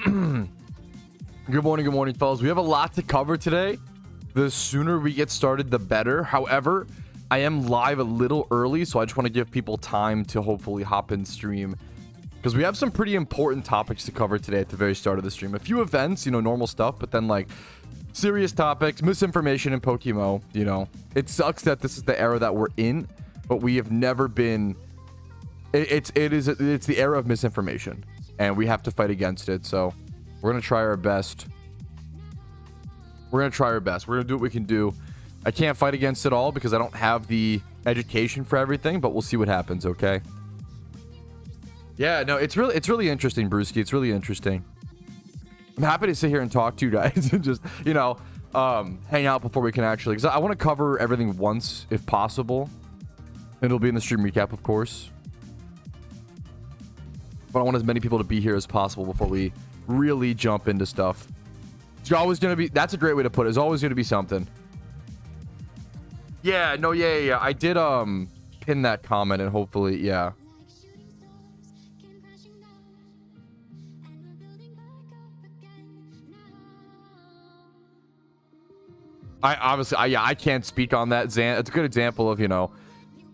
Good morning, fellas. We have a lot to cover today. The sooner we get started, the better. However, I am live a little early, so I just want to give people time to hopefully hop in stream, because we have some pretty important topics to cover today at the very start of the stream. A few events, you know, normal stuff, but then like serious topics, misinformation in PokeMMO. You know, it sucks that this is the era that we're in, but we have never been. It's the era of misinformation, and we have to fight against it. So we're gonna try our best. We're gonna do what we can do. I can't fight against it all because I don't have the education for everything, but we'll see what happens. Okay. Yeah, no, it's really interesting, Brewski. It's really interesting. I'm happy to sit here and talk to you guys and just, you know, hang out before we can actually, because I want to cover everything once if possible. And it'll be in the stream recap, of course. But I want as many people to be here as possible before we really jump into stuff. It's always going to be, that's a great way to put it. It's always going to be something. Yeah, no, yeah. I did pin that comment, and hopefully, yeah. I can't speak on that, Zan. It's a good example of, you know,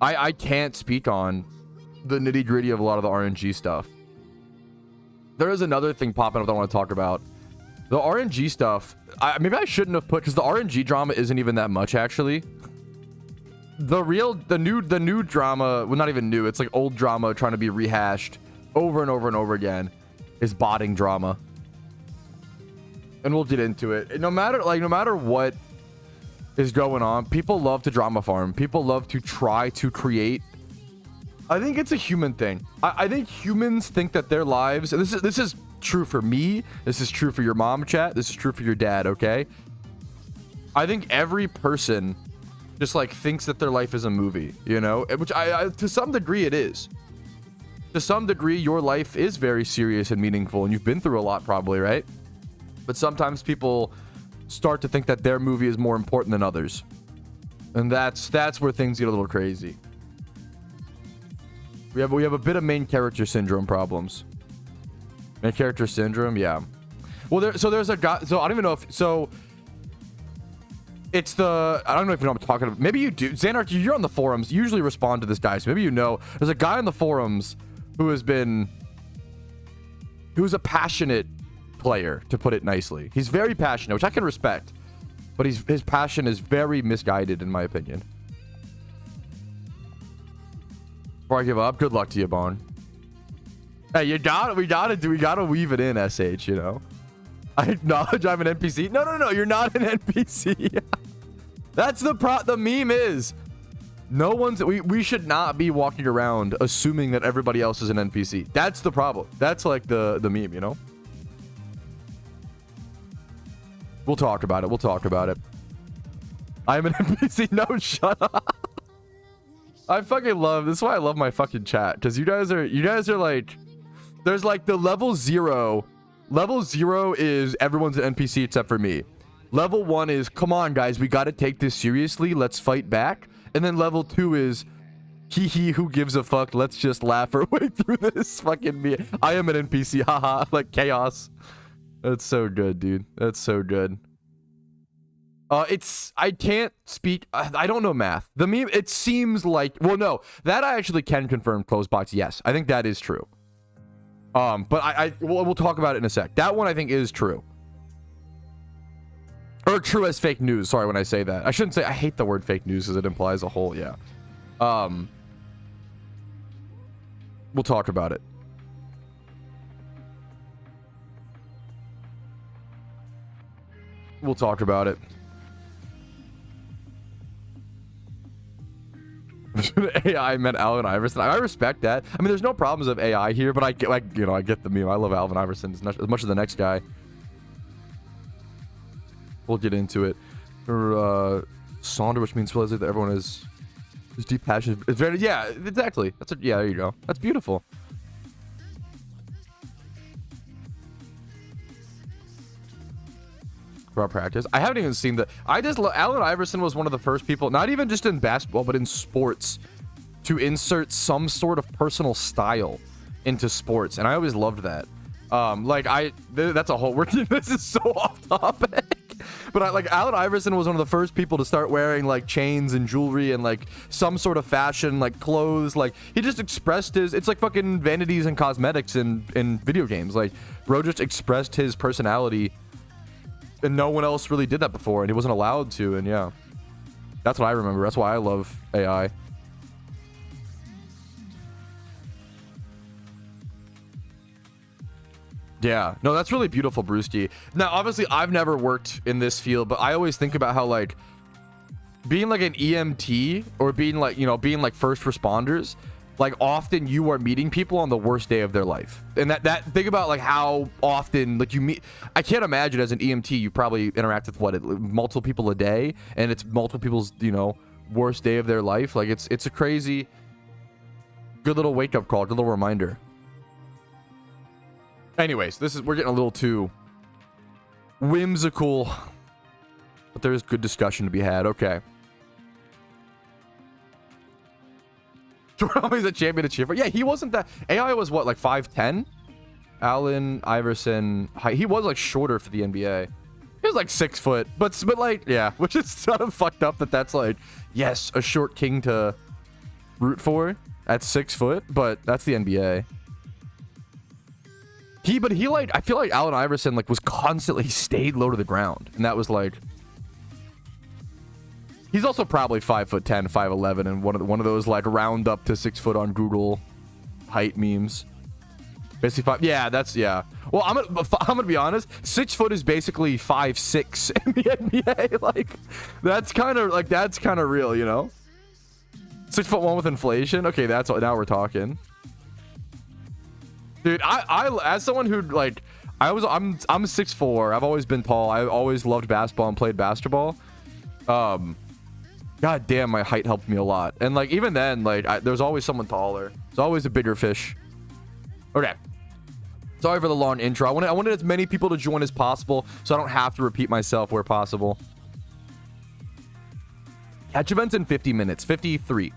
I can't speak on the nitty gritty of a lot of the RNG stuff. There is another thing popping up that I want to talk about. The RNG stuff, maybe I shouldn't have put, because the RNG drama isn't even that much, actually. The new drama, well, not even new, it's like old drama trying to be rehashed over and over and over again, is botting drama. And we'll get into it. No matter what is going on, people love to drama farm. People love to try to create. I think it's a human thing. I think humans think that their lives, and this is true for me, this is true for your mom, chat, this is true for your dad, okay? I think every person just like thinks that their life is a movie, you know, which I to some degree it is. To some degree your life is very serious and meaningful, and you've been through a lot probably, right? But sometimes people start to think that their movie is more important than others, and that's where things get a little crazy. We have a bit of main character syndrome problems. Main character syndrome, yeah. Well, there's a guy. So I don't even know if it's the, I don't know if you know what I'm talking about. Maybe you do. Xanarch, you're on the forums. You usually respond to this guy, so maybe you know. There's a guy on the forums who's a passionate player, to put it nicely. He's very passionate, which I can respect, but his passion is very misguided in my opinion. Before I give up, good luck to you, Bone. Hey, we gotta weave it in, SH, you know. I acknowledge I'm an NPC. No, you're not an NPC. That's the meme is, no one's, we should not be walking around assuming that everybody else is an NPC. That's the problem. That's like the meme, you know. We'll talk about it. I'm an NPC. No, shut up. I fucking love, this is why I love my fucking chat, because you guys are like, there's like the level 0 is everyone's an NPC except for me. Level 1 is, come on guys, we gotta take this seriously, let's fight back. And then level 2 is, hee, who gives a fuck, let's just laugh our way through this fucking me. I am an NPC, haha, like chaos. That's so good, dude. That's so good. I can't speak, I don't know math. The meme, it seems like, well, no, that I actually can confirm, closed box, yes. I think that is true. But we'll talk about it in a sec. That one I think is true. Or true as fake news, sorry when I say that. I shouldn't say, I hate the word fake news because it implies a whole, yeah. We'll talk about it. We'll talk about it. AI meant Alvin Iverson. I respect that. I mean, there's no problems of AI here, but I get the meme. I love Alvin Iverson as much as the next guy. We'll get into it. Or Sonder, which means that everyone is deep passion. It's very, yeah, exactly. Yeah, there you go. That's beautiful. For our practice, I haven't even seen the. Allen Iverson was one of the first people, not even just in basketball, but in sports, to insert some sort of personal style into sports, and I always loved that. Like that's a whole. This is so off topic. But like Allen Iverson was one of the first people to start wearing like chains and jewelry and like some sort of fashion, like clothes. Like he just expressed his. It's like fucking vanities and cosmetics in video games. Like bro just expressed his personality, and no one else really did that before, and he wasn't allowed to. And yeah, that's what I remember. That's why I love AI. Yeah, no, that's really beautiful, Brewski. Now, obviously, I've never worked in this field, but I always think about how, like, being like an EMT or being like, you know, being like first responders, like often you are meeting people on the worst day of their life. And that think about like how often like you meet. I can't imagine as an EMT, you probably interact with multiple people a day, and it's multiple people's, you know, worst day of their life. Like it's a crazy, good little wake up call, good little reminder. Anyways, we're getting a little too whimsical, but there's good discussion to be had. Okay. He's a champion to cheer for. Yeah, he wasn't that. AI was what, like 5'10"? Allen Iverson, he was like shorter for the NBA. He was like 6 foot, but like, yeah, which is sort of fucked up that that's like, yes, a short king to root for at 6 foot, but that's the NBA. But he like, I feel like Allen Iverson like was constantly, he stayed low to the ground, and that was like, he's also probably 5'10", 5'11", and one of those like round up to 6 foot on Google height memes. Basically 5. Yeah, that's, yeah. Well, I'm gonna be honest. 6 foot is basically 5'6" in the NBA. Like that's kind of real, you know. 6'1" with inflation. Okay, that's now we're talking. Dude, I as someone who like I'm 6'4". I've always been tall. I always loved basketball and played basketball. God damn, my height helped me a lot. And like even then, like there's always someone taller. There's always a bigger fish. Okay. Sorry for the long intro. I wanted as many people to join as possible, so I don't have to repeat myself where possible. Catch events in 50 minutes. 53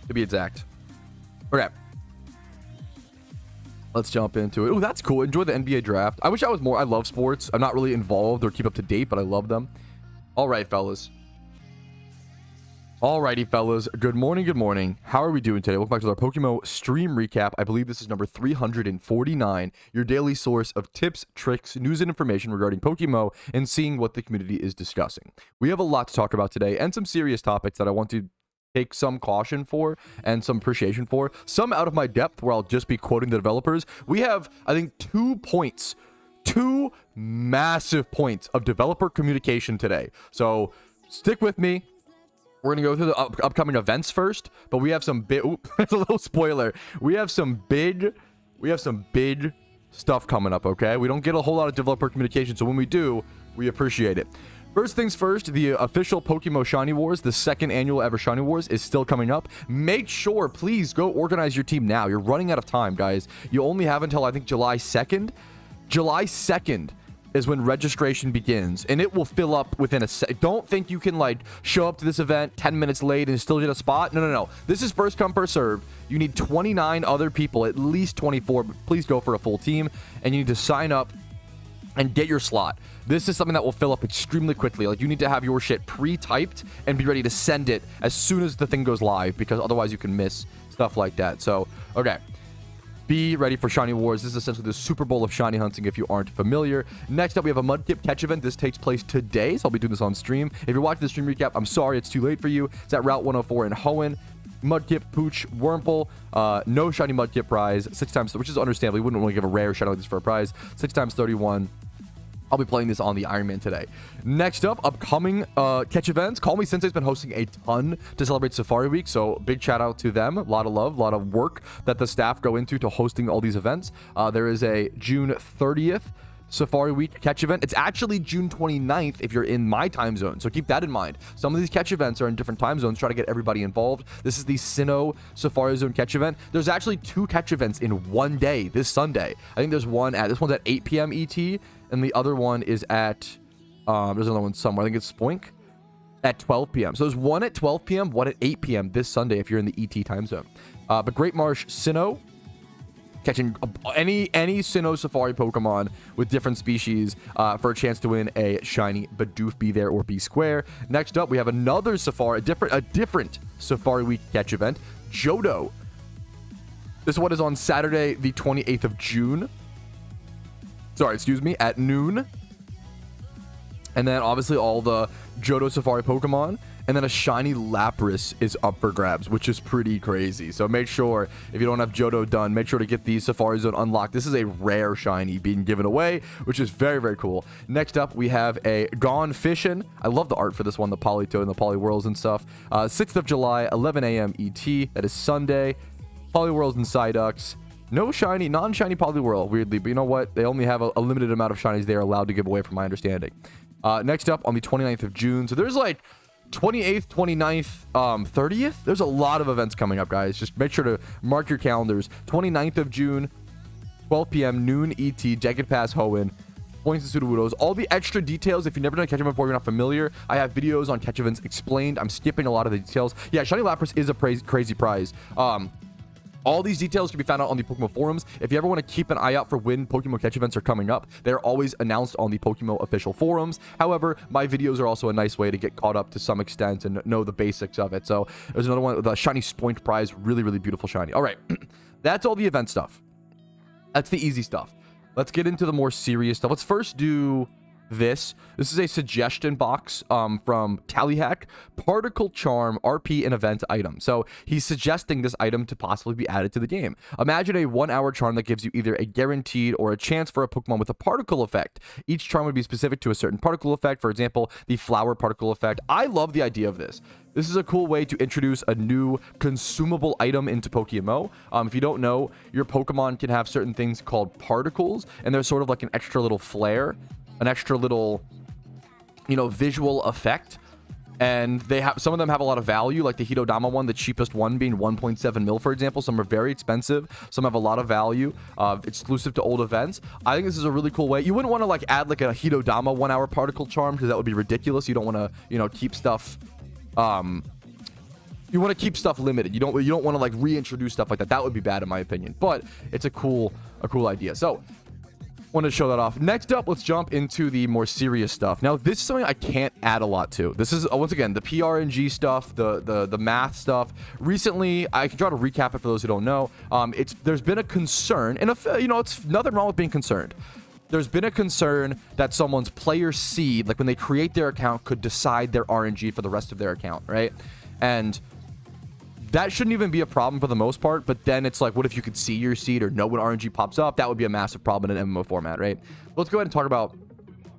to be exact. Okay. Let's jump into it. Oh, that's cool. Enjoy the NBA draft. I wish I was more. I love sports. I'm not really involved or keep up to date, but I love them. All right, fellas. Alrighty, fellas. Good morning. Good morning. How are we doing today? Welcome back to our PokeMMO stream recap. I believe this is number 349. Your daily source of tips, tricks, news, and information regarding PokeMMO and seeing what the community is discussing. We have a lot to talk about today and some serious topics that I want to take some caution for and some appreciation for. Some out of my depth where I'll just be quoting the developers. We have, I think, 2 points. 2 massive points of developer communication today. So stick with me. We're going to go through the upcoming events first, but we have some big, there's a little spoiler. We have some big stuff coming up, okay? We don't get a whole lot of developer communication, so when we do, we appreciate it. First things first, the official PokeMMO Shiny Wars, the 2nd annual ever Shiny Wars, is still coming up. Make sure, please, go organize your team now. You're running out of time, guys. You only have until, I think, July 2nd. July 2nd is when registration begins, and it will fill up within a sec. Don't think you can, like, show up to this event 10 minutes late and still get a spot. No. This is first come, first serve. You need 29 other people, at least 24, but please go for a full team, and you need to sign up and get your slot. This is something that will fill up extremely quickly. Like, you need to have your shit pre-typed and be ready to send it as soon as the thing goes live, because otherwise you can miss stuff like that. So, okay. Be ready for Shiny Wars. This is essentially the Super Bowl of shiny hunting if you aren't familiar. Next up, we have a Mudkip catch event. This takes place today, so I'll be doing this on stream. If you're watching the stream recap, I'm sorry it's too late for you. It's at Route 104 in Hoenn. Mudkip, Pooch, Wurmple, no shiny Mudkip prize, 6 times, which is understandable. We wouldn't want to give a rare shiny like this for a prize. 6 times 31. I'll be playing this on the Iron Man today. Next up, upcoming catch events. Call Me Sensei's been hosting a ton to celebrate Safari Week, so big shout out to them. A lot of love, a lot of work that the staff go into to hosting all these events. There is a June 30th Safari Week catch event. It's actually June 29th if you're in my time zone, so keep that in mind. Some of these catch events are in different time zones. Try to get everybody involved. This is the Sinnoh Safari Zone catch event. There's actually 2 catch events in one day this Sunday. I think there's one at, this one's at 8 p.m. ET, and the other one is at, there's another one somewhere. I think it's Spoink at 12 p.m. So there's one at 12 p.m., one at 8 p.m. this Sunday if you're in the ET time zone. But Great Marsh Sinnoh, catching any Sinnoh Safari Pokemon with different species for a chance to win a shiny Bidoof, be there or be square. Next up, we have another Safari, a different Safari Week catch event, Johto. This one is on Saturday, the 28th of June. Sorry, excuse me, at noon. And then obviously all the Johto Safari Pokemon. And then a shiny Lapras is up for grabs, which is pretty crazy. So make sure, if you don't have Johto done, make sure to get the Safari Zone unlocked. This is a rare shiny being given away, which is very, very cool. Next up, we have a Gone Fishin'. I love the art for this one, the Politoed and the Poliwhirls and stuff. 6th of July, 11 a.m. ET. That is Sunday. Poliwhirls and Psyducks. No shiny, non-shiny Poliwhirl, weirdly. But you know what? They only have a limited amount of shinies they are allowed to give away, from my understanding. Next up, on the 29th of June. So there's like 28th, 29th, 30th. There's a lot of events coming up, guys. Just make sure to mark your calendars. 29th of June, 12 p.m., noon ET, Jagged Pass Hoenn, points and Sudowoodos. All the extra details, if you've never done a catch event before, you're not familiar, I have videos on catch events explained. I'm skipping a lot of the details. Yeah, Shiny Lapras is a crazy prize. All these details can be found out on the Pokemon forums. If you ever want to keep an eye out for when Pokemon catch events are coming up, they're always announced on the Pokemon official forums. However, my videos are also a nice way to get caught up to some extent and know the basics of it. So there's another one, the Shiny Spoint prize, really, really beautiful shiny. All right, that's all the event stuff. That's the easy stuff. Let's get into the more serious stuff. Let's first do this. This is a suggestion box from Tallyhack. Particle Charm, RP, and event item. So he's suggesting this item to possibly be added to the game. Imagine a 1-hour charm that gives you either a guaranteed or a chance for a Pokemon with a particle effect. Each charm would be specific to a certain particle effect. For example, the flower particle effect. I love the idea of this. This is a cool way to introduce a new consumable item into PokeMMO. If you don't know, your Pokemon can have certain things called particles, and they're sort of like an extra little flare, an extra little, visual effect. And they have, some of them have a lot of value, like the Hitodama one, the cheapest one being 1.7 mil, for example. Some are very expensive. Some have a lot of value, exclusive to old events. I think this is a really cool way. You wouldn't want to like add like a Hitodama 1-hour particle charm, because that would be ridiculous. You don't want to, keep stuff, you want to keep stuff limited. You don't want to like reintroduce stuff like that. That would be bad in my opinion, but it's a cool idea. So wanted to show that off. Next up, let's jump into the more serious stuff. Now, this is something I can't add a lot to. This is, once again, the PRNG stuff, the math stuff. Recently, I can try to recap it for those who don't know. There's been a concern, and it's nothing wrong with being concerned. There's been a concern that someone's player seed, like when they create their account, could decide their RNG for the rest of their account, right? And that shouldn't even be a problem for the most part, but then it's like, what if you could see your seed or know when RNG pops up? That would be a massive problem in an MMO format, right? Let's go ahead and talk about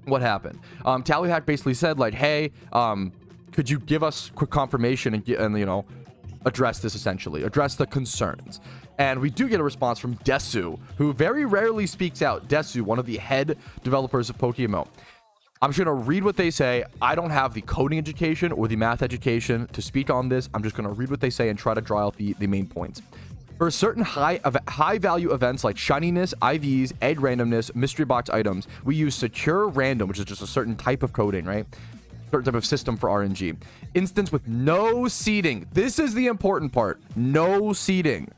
what happened. Tallyhack basically said, like, hey, could you give us quick confirmation and address this, essentially, address the concerns. And we do get a response from Desu, who very rarely speaks out. Desu, one of the head developers of PokeMMO. I'm just going to read what they say. I don't have the coding education or the math education to speak on this. I'm just going to read what they say and try to draw out the main points. For certain high value events like shininess, IVs, egg randomness, mystery box items, we use secure random, which is just a certain type of coding, right? Certain type of system for RNG. Instance with no seeding. This is the important part. No seeding.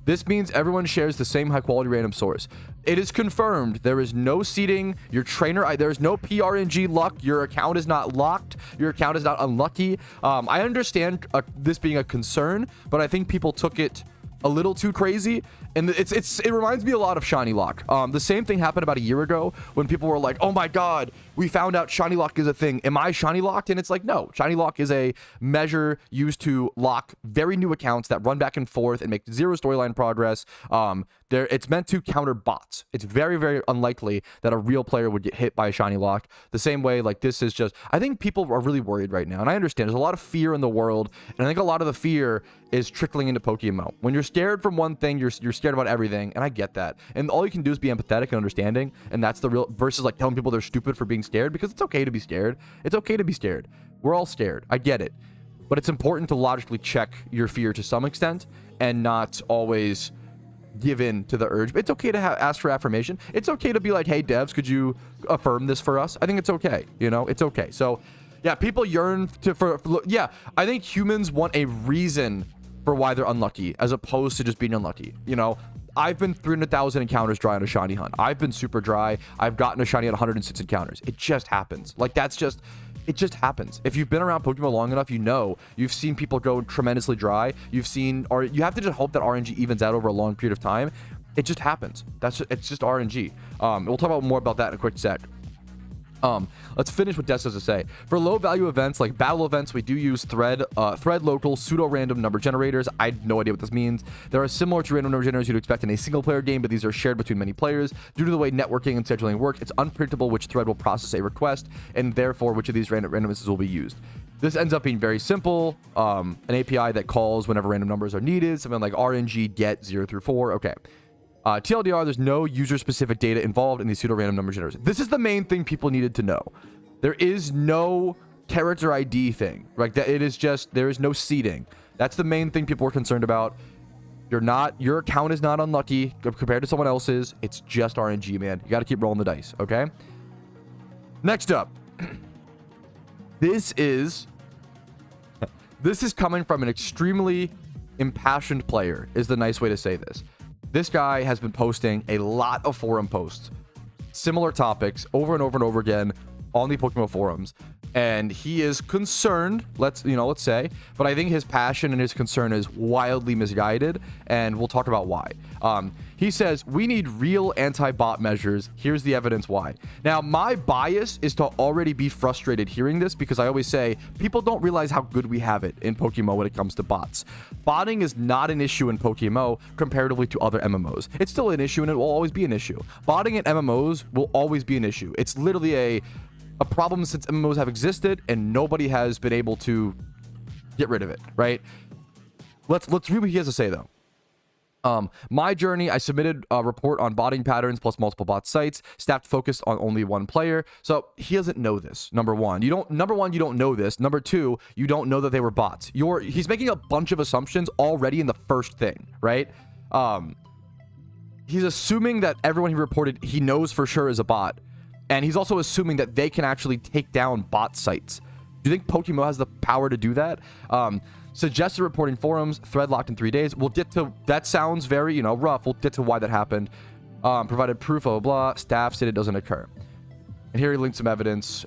This means everyone shares the same high quality random source. It is confirmed there is no seeding. Your trainer, there is no PRNG luck. Your account is not locked. Your account is not unlucky. I understand this being a concern, but I think people took it a little too crazy, and it reminds me a lot of Shiny Lock. The same thing happened about a year ago when people were like, oh my god, we found out Shiny Lock is a thing. Am I Shiny Locked? And it's like, no, Shiny Lock is a measure used to lock very new accounts that run back and forth and make zero storyline progress. It's meant to counter bots. It's very, very unlikely that a real player would get hit by a Shiny Lock. The same way, like, this is just, I think people are really worried right now, and I understand there's a lot of fear in the world, and I think a lot of the fear is trickling into PokeMMO. When you're scared from one thing, you're scared about everything, and I get that. And all you can do is be empathetic and understanding, and that's the real, versus like telling people they're stupid for being scared, because it's okay to be scared. It's okay to be scared. We're all scared. I get it. But it's important to logically check your fear to some extent and not always give in to the urge. It's okay to ask for affirmation. It's okay to be like, hey, devs, could you affirm this for us? I think it's okay. It's okay. So yeah, people yearn yeah, I think humans want a reason for why they're unlucky, as opposed to just being unlucky. I've been 300,000 encounters dry on a shiny hunt. I've been super dry. I've gotten a shiny at 106 encounters. It just happens. Like, it just happens. If you've been around Pokemon long enough, you know, you've seen people go tremendously dry. You've seen, or you have to just hope that RNG evens out over a long period of time. It just happens. It's just RNG. We'll talk about more about that in a quick sec. Let's finish what Des has to say. For low value events like battle events, we do use thread local pseudo random number generators. I have no idea what this means. They are similar to random number generators you'd expect in a single player game, but these are shared between many players. Due to the way networking and scheduling work, it's unpredictable which thread will process a request, and therefore which of these randomnesses will be used. This ends up being very simple. An API that calls whenever random numbers are needed, something like RNG get 0 through 4. Okay. TLDR, there's no user-specific data involved in these pseudo-random number generators. This is the main thing people needed to know. There is no character ID thing. Right? It is just, there is no seeding. That's the main thing people were concerned about. Your account is not unlucky compared to someone else's. It's just RNG, man. You got to keep rolling the dice, okay? Next up. This is coming from an extremely impassioned player, is the nice way to say this. This guy has been posting a lot of forum posts, similar topics over and over and over again on the PokeMMO forums, and he is concerned, let's say, but I think his passion and his concern is wildly misguided, and we'll talk about why. He says, we need real anti-bot measures. Here's the evidence why. Now, my bias is to already be frustrated hearing this, because I always say, people don't realize how good we have it in PokeMMO when it comes to bots. Botting is not an issue in PokeMMO comparatively to other MMOs. It's still an issue, and it will always be an issue. Botting in MMOs will always be an issue. It's literally a problem since MMOs have existed, and nobody has been able to get rid of it, right? Let's read what he has to say, though. My journey, I submitted a report on botting patterns plus multiple bot sites. Staff focused on only one player. So he doesn't know this. Number one, you don't know this. Number two, you don't know that they were bots. He's making a bunch of assumptions already in the first thing, right? He's assuming that everyone he reported he knows for sure is a bot. And he's also assuming that they can actually take down bot sites. Do you think PokeMMO has the power to do that? Suggested reporting forums, thread locked in 3 days. We'll get to, that sounds very, rough. We'll get to why that happened. Provided proof, blah, blah, blah. Staff said it doesn't occur. And here he linked some evidence.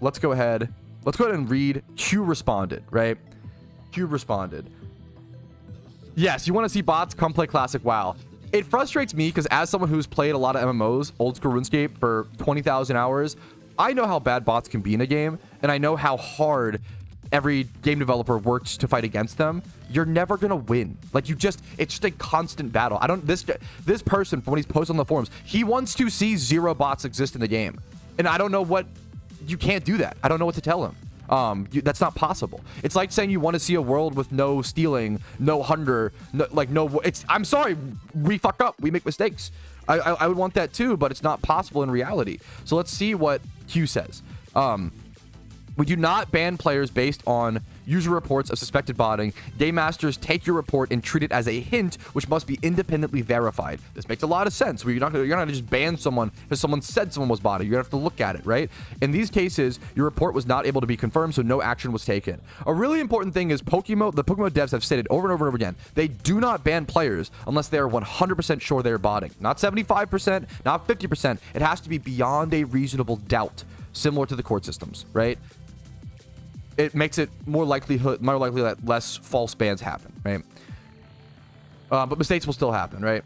Let's go ahead and read. Q responded, right? Q responded. Yes, you want to see bots? Come play Classic WoW. It frustrates me because as someone who's played a lot of MMOs, old school RuneScape, for 20,000 hours, I know how bad bots can be in a game, and I know how hard every game developer works to fight against them. You're never gonna win. Like, it's just a constant battle. This person, from when he's posted on the forums, he wants to see 0 bots exist in the game, and I don't know what, you can't do that. I don't know what to tell him. That's not possible. It's like saying you want to see a world with no stealing, no hunger, I'm sorry, we fuck up, we make mistakes. I would want that too, but it's not possible in reality. So let's see what Q says. We do not ban players based on user reports of suspected botting. Game masters take your report and treat it as a hint, which must be independently verified. This makes a lot of sense. You're not gonna just ban someone because someone said someone was botting. You're gonna have to look at it, right? In these cases, your report was not able to be confirmed, so no action was taken. A really important thing is the PokeMMO devs have stated over and over and over again, they do not ban players unless they are 100% sure they're botting. Not 75%, not 50%. It has to be beyond a reasonable doubt, similar to the court systems, right? It makes it more likely that less false bans happen, right? But mistakes will still happen, right?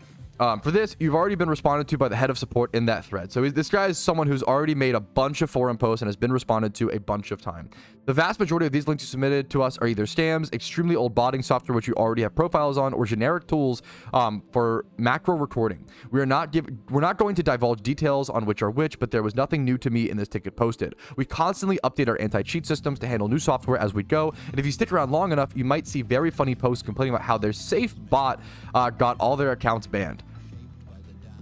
For this, you've already been responded to by the head of support in that thread. So this guy is someone who's already made a bunch of forum posts and has been responded to a bunch of time. The vast majority of these links you submitted to us are either scams, extremely old botting software which you already have profiles on, or generic tools for macro recording. We're not going to divulge details on which are which, but there was nothing new to me in this ticket posted. We constantly update our anti-cheat systems to handle new software as we go, and if you stick around long enough, you might see very funny posts complaining about how their safe bot got all their accounts banned.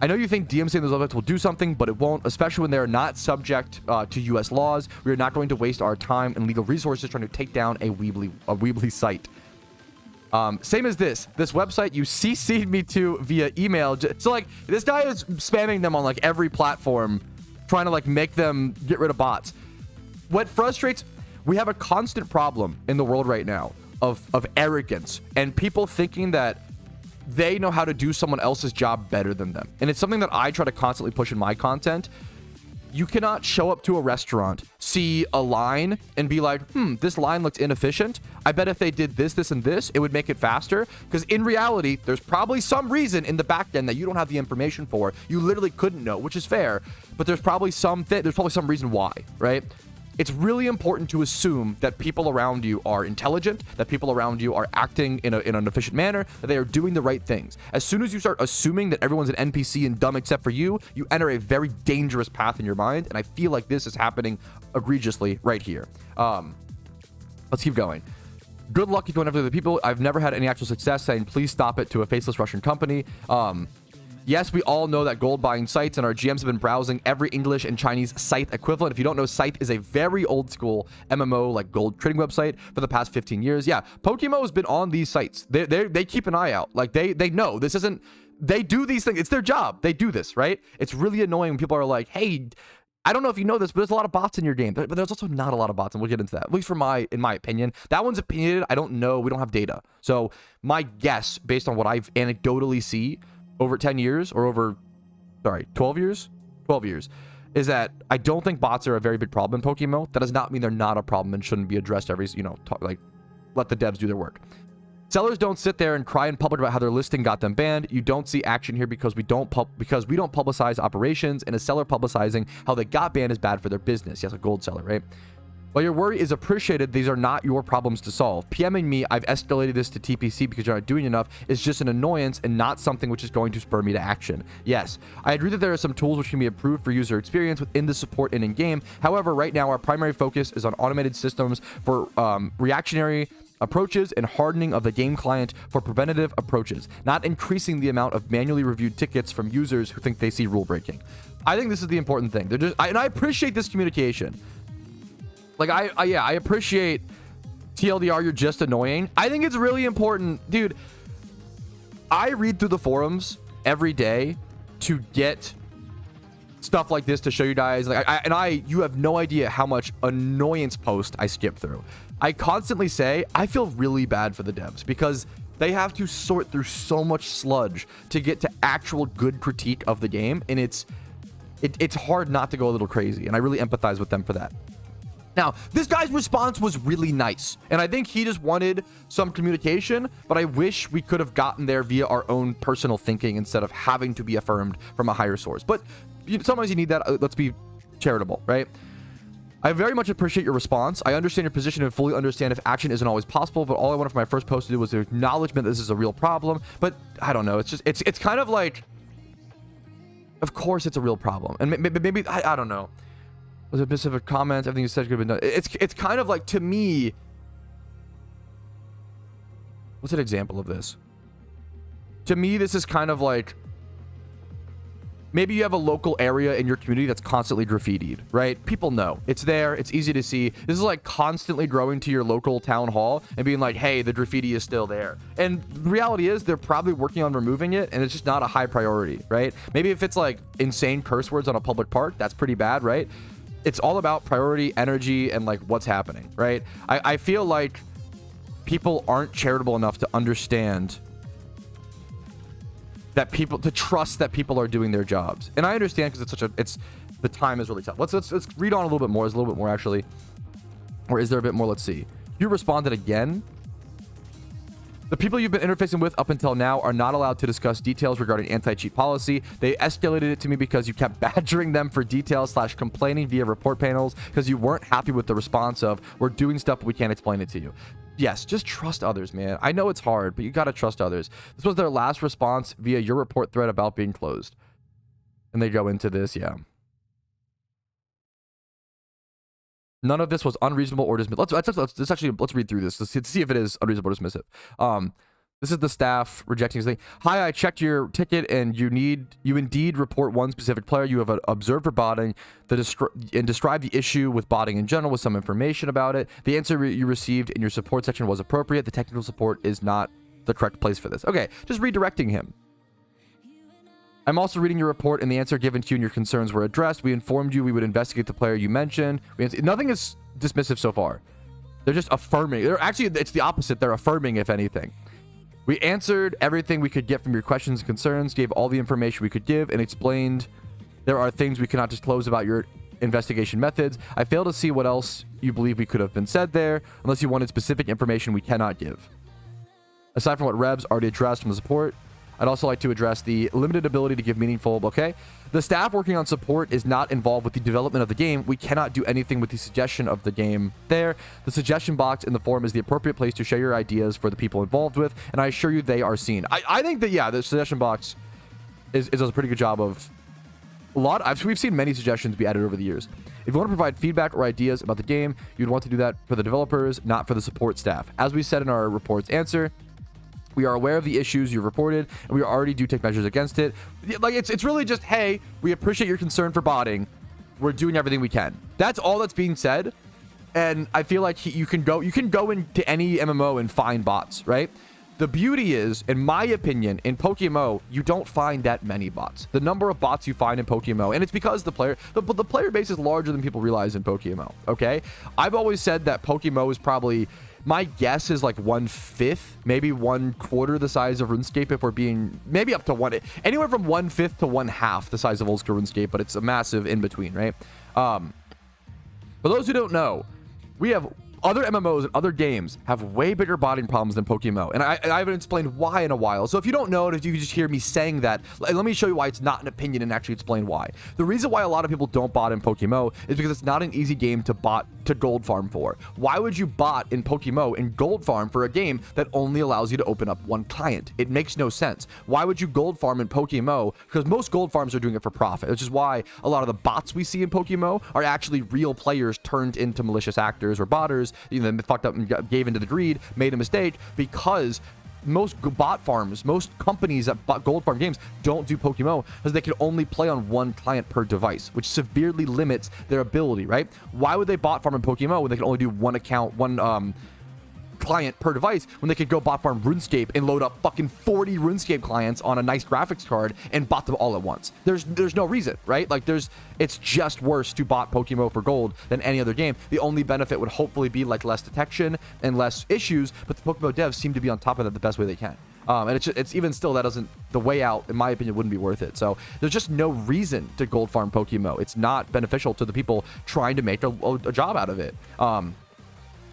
I know you think DMCing those websites will do something, but it won't, especially when they're not subject to US laws. We are not going to waste our time and legal resources trying to take down a Weebly site. Same as this website you CC'd me to via email. So like, this guy is spamming them on like every platform, trying to like make them get rid of bots. What frustrates, we have a constant problem in the world right now of arrogance and people thinking that they know how to do someone else's job better than them. And it's something that I try to constantly push in my content. You cannot show up to a restaurant, see a line, and be like, this line looks inefficient. I bet if they did this, this, and this, it would make it faster. Because in reality, there's probably some reason in the back end that you don't have the information for. You literally couldn't know, which is fair. But there's probably some reason why, right? It's really important to assume that people around you are intelligent, that people around you are acting in an efficient manner, that they are doing the right things. As soon as you start assuming that everyone's an NPC and dumb except for you, you enter a very dangerous path in your mind, and I feel like this is happening egregiously right here. Let's keep going. Good luck if you want to the people. I've never had any actual success saying, please stop it to a faceless Russian company. Yes, we all know that gold buying sites, and our GMs have been browsing every English and Chinese Scythe equivalent. If you don't know, Scythe is a very old school MMO, like gold trading website for the past 15 years. Yeah, PokeMMO has been on these sites. They keep an eye out. Like they know this isn't, they do these things. It's their job. They do this, right? It's really annoying when people are like, hey, I don't know if you know this, but there's a lot of bots in your game. But there's also not a lot of bots, and we'll get into that. At least in my opinion. That one's opinionated. I don't know. We don't have data. So my guess, based on what I've anecdotally see over 10 years or over, 12 years, is that I don't think bots are a very big problem in PokeMMO. That does not mean they're not a problem and shouldn't be addressed every, let the devs do their work. Sellers don't sit there and cry in public about how their listing got them banned. You don't see action here because we don't publicize operations, and a seller publicizing how they got banned is bad for their business. Yes, a gold seller, right? While your worry is appreciated, these are not your problems to solve. PMing me, I've escalated this to TPC because you're not doing enough, is just an annoyance and not something which is going to spur me to action. Yes, I agree that there are some tools which can be improved for user experience within the support and in-game. However, right now, our primary focus is on automated systems for reactionary approaches and hardening of the game client for preventative approaches, not increasing the amount of manually reviewed tickets from users who think they see rule breaking. I think this is the important thing. And I appreciate this communication. Like, I appreciate TLDR, you're just annoying. I think it's really important. Dude, I read through the forums every day to get stuff like this to show you guys. Like, you have no idea how much annoyance post I skip through. I constantly say, I feel really bad for the devs because they have to sort through so much sludge to get to actual good critique of the game. And it's hard not to go a little crazy. And I really empathize with them for that. Now, this guy's response was really nice, and I think he just wanted some communication, but I wish we could have gotten there via our own personal thinking instead of having to be affirmed from a higher source. But sometimes you need that. Let's be charitable, right? I very much appreciate your response. I understand your position and fully understand if action isn't always possible, but all I wanted for my first post to do was the acknowledgement that this is a real problem. But I don't know. It's kind of like, of course it's a real problem. And maybe I don't know. Was it specific comments? Everything you said could have been done. It's kind of like, to me, what's an example of this? To me, this is kind of like, maybe you have a local area in your community that's constantly graffitied, right? People know it's there. It's easy to see. This is like constantly growing to your local town hall and being like, hey, the graffiti is still there. And the reality is they're probably working on removing it, and it's just not a high priority, right? Maybe if it's like insane curse words on a public park, that's pretty bad, right? It's all about priority, energy, and like what's happening, right? I feel like people aren't charitable enough to understand that to trust that people are doing their jobs. And I understand because the time is really tough. Let's read on a little bit more. There's a little bit more actually. Or is there a bit more? Let's see. You responded again. The people you've been interfacing with up until now are not allowed to discuss details regarding anti-cheat policy. They escalated it to me because you kept badgering them for details / complaining via report panels because you weren't happy with the response of, we're doing stuff, but we can't explain it to you. Yes, just trust others, man. I know it's hard, but you got to trust others. This was their last response via your report thread about being closed. And they go into this, yeah. None of this was unreasonable or dismissive. Let's read through this. Let's see if it is unreasonable or dismissive. This is the staff rejecting his thing. Hi, I checked your ticket and you indeed report one specific player you have observed for botting and describe the issue with botting in general with some information about it. The answer you received in your support section was appropriate. The technical support is not the correct place for this. Okay, just redirecting him. I'm also reading your report, and the answer given to you and your concerns were addressed. We informed you we would investigate the player you mentioned. Nothing is dismissive so far. They're just affirming. It's the opposite. They're affirming, if anything. We answered everything we could get from your questions and concerns, gave all the information we could give, and explained there are things we cannot disclose about your investigation methods. I fail to see what else you believe we could have been said there, unless you wanted specific information we cannot give. Aside from what Revs already addressed from the support, I'd also like to address the limited ability to give meaningful, okay? The staff working on support is not involved with the development of the game. We cannot do anything with the suggestion of the game there. The suggestion box in the forum is the appropriate place to share your ideas for the people involved with, and I assure you they are seen. I think that, yeah, the suggestion box is does a pretty good job of we've seen many suggestions be added over the years. If you want to provide feedback or ideas about the game, you'd want to do that for the developers, not for the support staff. As we said in our report's answer, we are aware of the issues you've reported, and we already do take measures against it. Like, it's really just, hey, we appreciate your concern for botting. We're doing everything we can. That's all that's being said. And I feel like you can go into any MMO and find bots, right? The beauty is, in my opinion, in PokeMMO, you don't find that many bots. The number of bots you find in PokeMMO, and it's because the player base is larger than people realize in PokeMMO, okay? I've always said that PokeMMO is probably, my guess is like 1/5, maybe 1/4 the size of RuneScape, if we're being, maybe up to anywhere from 1/5 to 1/2 the size of old school RuneScape, but it's a massive in between, right? For those who don't know, we have other MMOs and other games have way bigger botting problems than PokeMMO, and I haven't explained why in a while. So if you don't know it, if you can just hear me saying that, let me show you why it's not an opinion and actually explain why. The reason why a lot of people don't bot in PokeMMO is because it's not an easy game to gold farm for. Why would you bot in PokeMMO and gold farm for a game that only allows you to open up one client? It makes no sense. Why would you gold farm in PokeMMO? Because most gold farms are doing it for profit, which is why a lot of the bots we see in PokeMMO are actually real players turned into malicious actors or botters. You know, they fucked up and gave into the greed, made a mistake, because most bot farms, most companies that gold farm games don't do PokeMMO because they can only play on one client per device, which severely limits their ability, right? Why would they bot farm in PokeMMO when they can only do one account, one client per device, when they could go bot farm RuneScape and load up fucking 40 RuneScape clients on a nice graphics card and bot them all at once? There's no reason, right? Like, it's just worse to bot PokeMMO for gold than any other game. The only benefit would hopefully be like less detection and less issues, but the PokeMMO devs seem to be on top of that the best way they can. And it's even still, the way out, in my opinion, wouldn't be worth it. So there's just no reason to gold farm PokeMMO. It's not beneficial to the people trying to make a job out of it.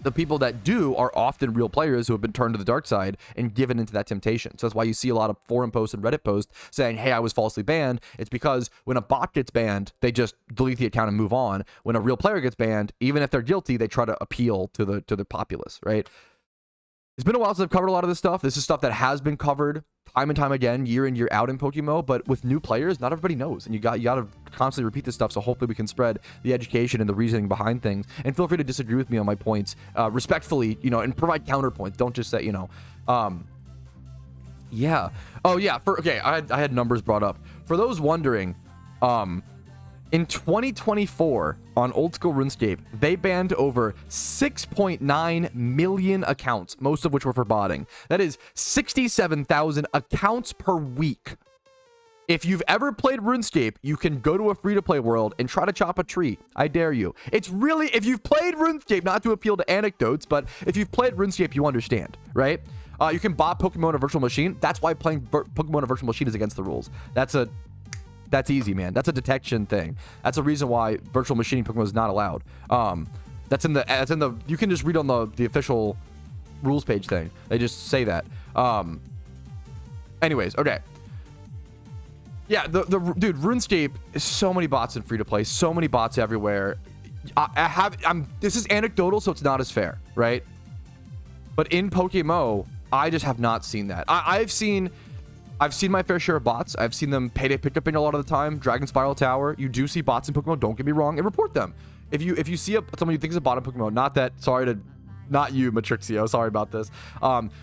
The people that do are often real players who have been turned to the dark side and given into that temptation. So that's why you see a lot of forum posts and Reddit posts saying, hey, I was falsely banned. It's because when a bot gets banned, they just delete the account and move on. When a real player gets banned, even if they're guilty, they try to appeal to the populace, right? It's been a while since I've covered a lot of this stuff. This is stuff that has been covered time and time again, year in, year out in PokeMMO, but with new players, not everybody knows, and you got to constantly repeat this stuff, so hopefully we can spread the education and the reasoning behind things. And feel free to disagree with me on my points, respectfully, you know, and provide counterpoints. Don't just say, you know, yeah. Oh yeah, I had numbers brought up. For those wondering, in 2024, on old school RuneScape, they banned over 6.9 million accounts, most of which were for botting. That is 67,000 accounts per week. If you've ever played RuneScape, you can go to a free-to-play world and try to chop a tree. I dare you. It's really, if you've played RuneScape, not to appeal to anecdotes, but if you've played RuneScape, you understand, right? You can bot Pokemon on a virtual machine. That's why playing Pokemon on a virtual machine is against the rules. That's easy, man. That's a detection thing. That's a reason why virtual machining Pokemon is not allowed. That's in the. You can just read on the official rules page thing. They just say that. Anyways, okay. Yeah, dude, RuneScape is so many bots in free to play, so many bots everywhere. This is anecdotal, so it's not as fair, right? But in PokeMMO, I just have not seen that. I've seen my fair share of bots. I've seen them payday pick up in a lot of the time. Dragon Spiral Tower. You do see bots in Pokemon, don't get me wrong, and report them. If you see someone you think is a bot in Pokemon, not you, Matrixio, sorry about this.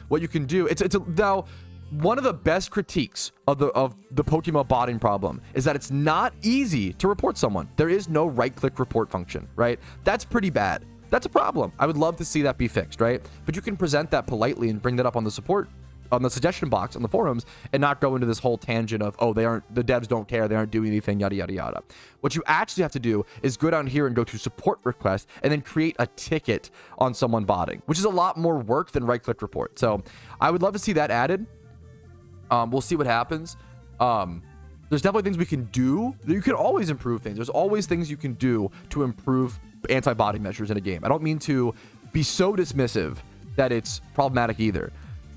What you can do, now, one of the best critiques of the PokeMMO botting problem is that it's not easy to report someone. There is no right-click report function, right? That's pretty bad. That's a problem. I would love to see that be fixed, right? But you can present that politely and bring that up on the support on the suggestion box on the forums and not go into this whole tangent of, oh, the devs don't care, they aren't doing anything, yada yada yada. What you actually have to do is go down here and go to support request and then create a ticket on someone botting, which is a lot more work than right click report. So I would love to see that added. We'll see what happens. There's definitely things we can do. You can always improve things. There's always things you can do to improve anti-botting measures in a game. I don't mean to be so dismissive that it's problematic either,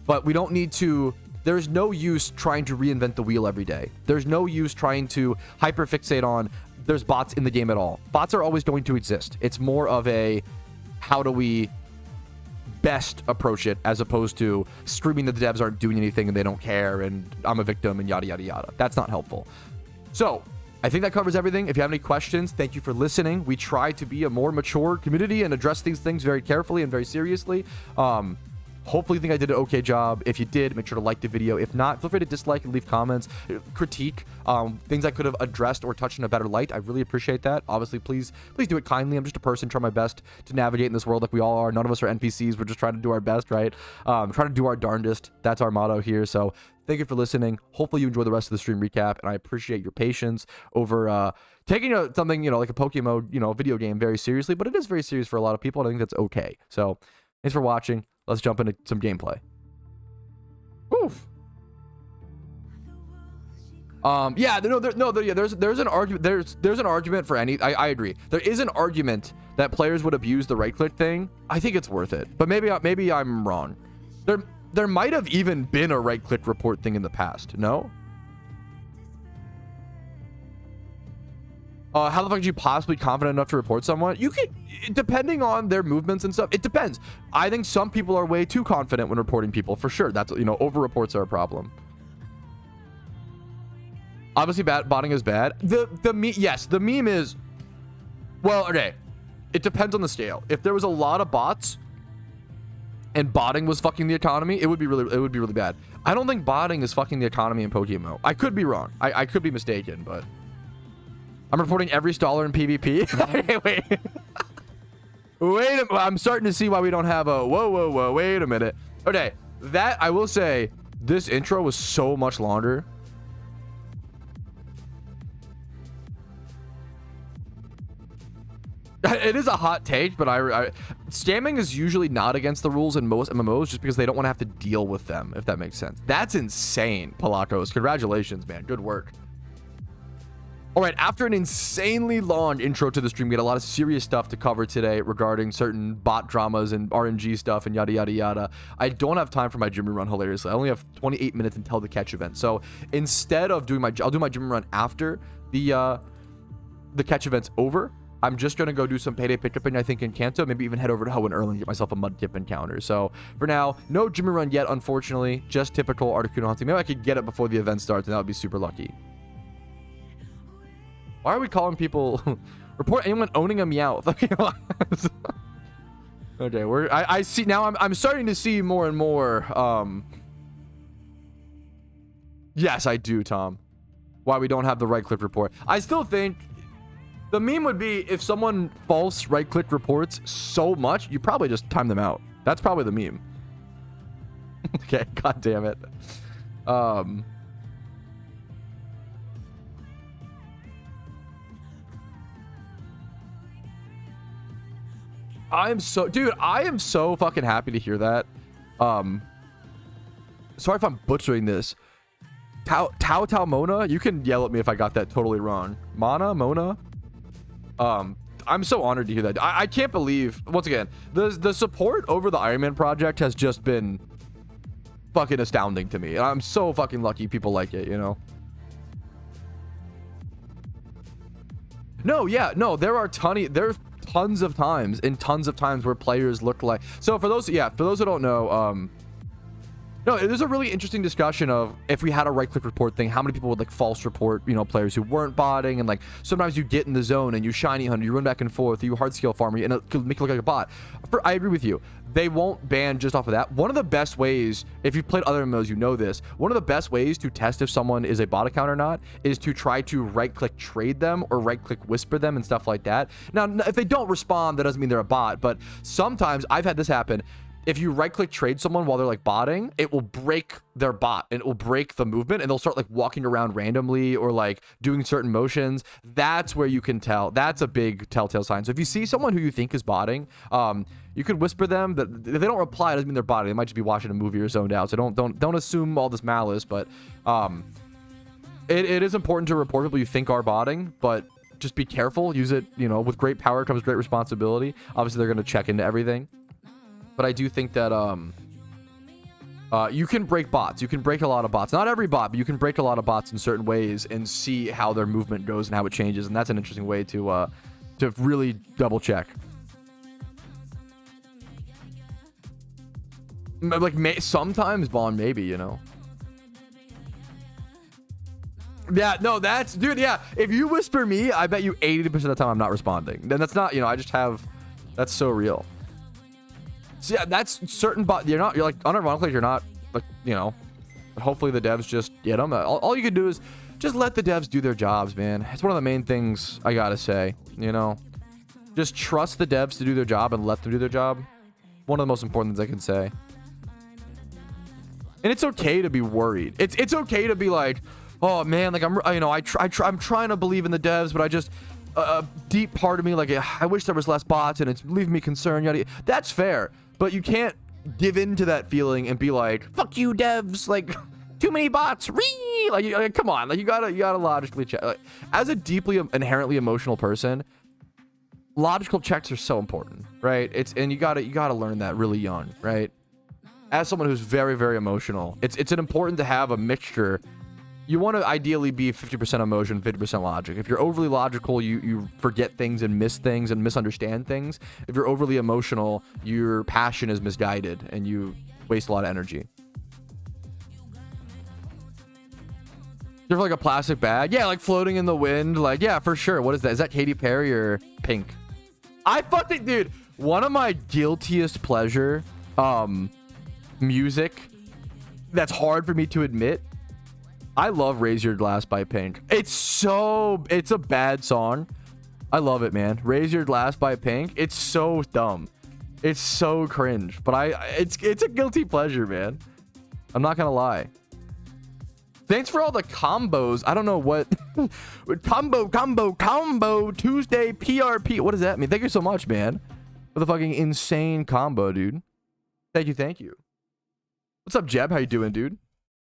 but we don't need to. There's no use trying to reinvent the wheel every day. There's no use trying to hyperfixate on there's bots in the game at all. Bots are always going to exist. It's more of a, how do we best approach it, as opposed to screaming that the devs aren't doing anything and they don't care and I'm a victim and yada yada yada. That's not helpful. So I think that covers everything. If you have any questions, thank you for listening. We try to be a more mature community and address these things very carefully and very seriously. Hopefully you think I did an okay job. If you did, make sure to like the video. If not, feel free to dislike and leave comments, critique, things I could have addressed or touched in a better light. I really appreciate that. Obviously, please do it kindly. I'm just a person trying my best to navigate in this world like we all are. None of us are NPCs. We're just trying to do our best, right? Trying to do our darndest. That's our motto here. So thank you for listening. Hopefully you enjoy the rest of the stream recap, and I appreciate your patience over taking something, like a PokeMMO, video game very seriously, but it is very serious for a lot of people, and I think that's okay. So thanks for watching. Let's jump into some gameplay. Oof. Yeah, there's an argument. There's an argument for any. I agree. There is an argument that players would abuse the right click thing. I think it's worth it, but maybe I'm wrong. There might have even been a right click report thing in the past. No. How the fuck are you possibly confident enough to report someone? You could, depending on their movements and stuff. It depends. I think some people are way too confident when reporting people, for sure. That's, over reports are a problem. Obviously, botting is bad. Yes, the meme is, well, okay. It depends on the scale. If there was a lot of bots and botting was fucking the economy, it would be really bad. I don't think botting is fucking the economy in PokeMMO. I could be wrong. I could be mistaken, but I'm reporting every staller in PvP. Wait. I'm starting to see why we don't have a whoa. Wait a minute. Okay, that I will say, this intro was so much longer. It is a hot take, but scamming is usually not against the rules in most MMOs just because they don't want to have to deal with them, if that makes sense. That's insane, Palakos. Congratulations, man. Good work. All right, after an insanely long intro to the stream, we had a lot of serious stuff to cover today regarding certain bot dramas and RNG stuff and yada, yada, yada. I don't have time for my gym run, hilariously. I only have 28 minutes until the catch event. So instead of doing I'll do my gym run after the catch event's over. I'm just going to go do some payday pickup, I think, in Kanto. Maybe even head over to Hoenn early and get myself a Mudkip encounter. So for now, no gym run yet, unfortunately. Just typical Articuno hunting. Maybe I could get it before the event starts, and that would be super lucky. Why are we calling people report anyone owning a Meowth? Okay, I see now. I'm starting to see more and more. Yes, I do, Tom. Why we don't have the right click report? I still think the meme would be if someone false right click reports so much, you probably just time them out. That's probably the meme. Okay, god damn it. I am so fucking happy to hear that. Sorry if I'm butchering this. Tao Mona, you can yell at me if I got that totally wrong. Mona. I'm so honored to hear that. I can't believe, once again, the support over the Iron Man project has just been fucking astounding to me. I'm so fucking lucky people like it, No, yeah, no, there's tons of times where players look like, so for those who don't know, no, there's a really interesting discussion of if we had a right click report thing, how many people would like false report, players who weren't botting, and like sometimes you get in the zone and you shiny hunt, you run back and forth, you hard scale farmer, and it could make it look like a bot. I agree with you. They won't ban just off of that. One of the best ways, if you've played other MMOs, you know this, one of the best ways to test if someone is a bot account or not is to try to right click trade them or right click whisper them and stuff like that. Now, if they don't respond, that doesn't mean they're a bot, but sometimes I've had this happen. if you right click trade someone while they're like botting, it will break their bot and it will break the movement and they'll start like walking around randomly or like doing certain motions. That's where you can tell. That's a big telltale sign. So if you see someone who you think is botting, you could whisper them that if they don't reply, it doesn't mean they're botting. They might just be watching a movie or zoned out. So don't assume all this malice, but it is important to report people you think are botting, but just be careful. Use it, you know, with great power comes great responsibility. Obviously, they're going to check into everything. But I do think that you can break bots. You can break a lot of bots. Not every bot, but you can break a lot of bots in certain ways and see how their movement goes and how it changes. And that's an interesting way to really double check. Like sometimes Bond, maybe, you know. Yeah, no, that's, dude, yeah. If you whisper me, I bet you 80% of the time I'm not responding. Then that's not, you know, I just have, that's so real. So yeah, that's certain bot. You're like, unironically, you're not, like, you know, hopefully the devs just get them. All you can do is just let the devs do their jobs, man. It's one of the main things I gotta say, you know. Just trust the devs to do their job and let them do their job. One of the most important things I can say. And it's okay to be worried. It's okay to be like, oh man, like I'm trying to believe in the devs, but I just a deep part of me, like, I wish there was less bots and it's leaving me concerned. Yada. That's fair, but you can't give in to that feeling and be like, fuck you devs, like too many bots. Like come on, like you gotta logically check. Like, as a deeply inherently emotional person, logical checks are so important, right? And you gotta learn that really young, right? As someone who's very, very emotional, it's important to have a mixture. You want to ideally be 50% emotion, 50% logic. If you're overly logical, you forget things and miss things and misunderstand things. If you're overly emotional, your passion is misguided and you waste a lot of energy. You're like a plastic bag? Yeah, like floating in the wind. Like, yeah, for sure. What is that? Is that Katy Perry or Pink? I fucking, dude, one of my guiltiest pleasure music that's hard for me to admit. I love Raise Your Glass by Pink. It's a bad song. I love it, man. Raise Your Glass by Pink. It's so dumb. It's so cringe, but it's a guilty pleasure, man. I'm not gonna lie. Thanks for all the combos. I don't know what combo Tuesday PRP. What does that mean? Thank you so much, man, for the fucking insane combo, dude. Thank you. What's up, Jeb? How you doing, dude?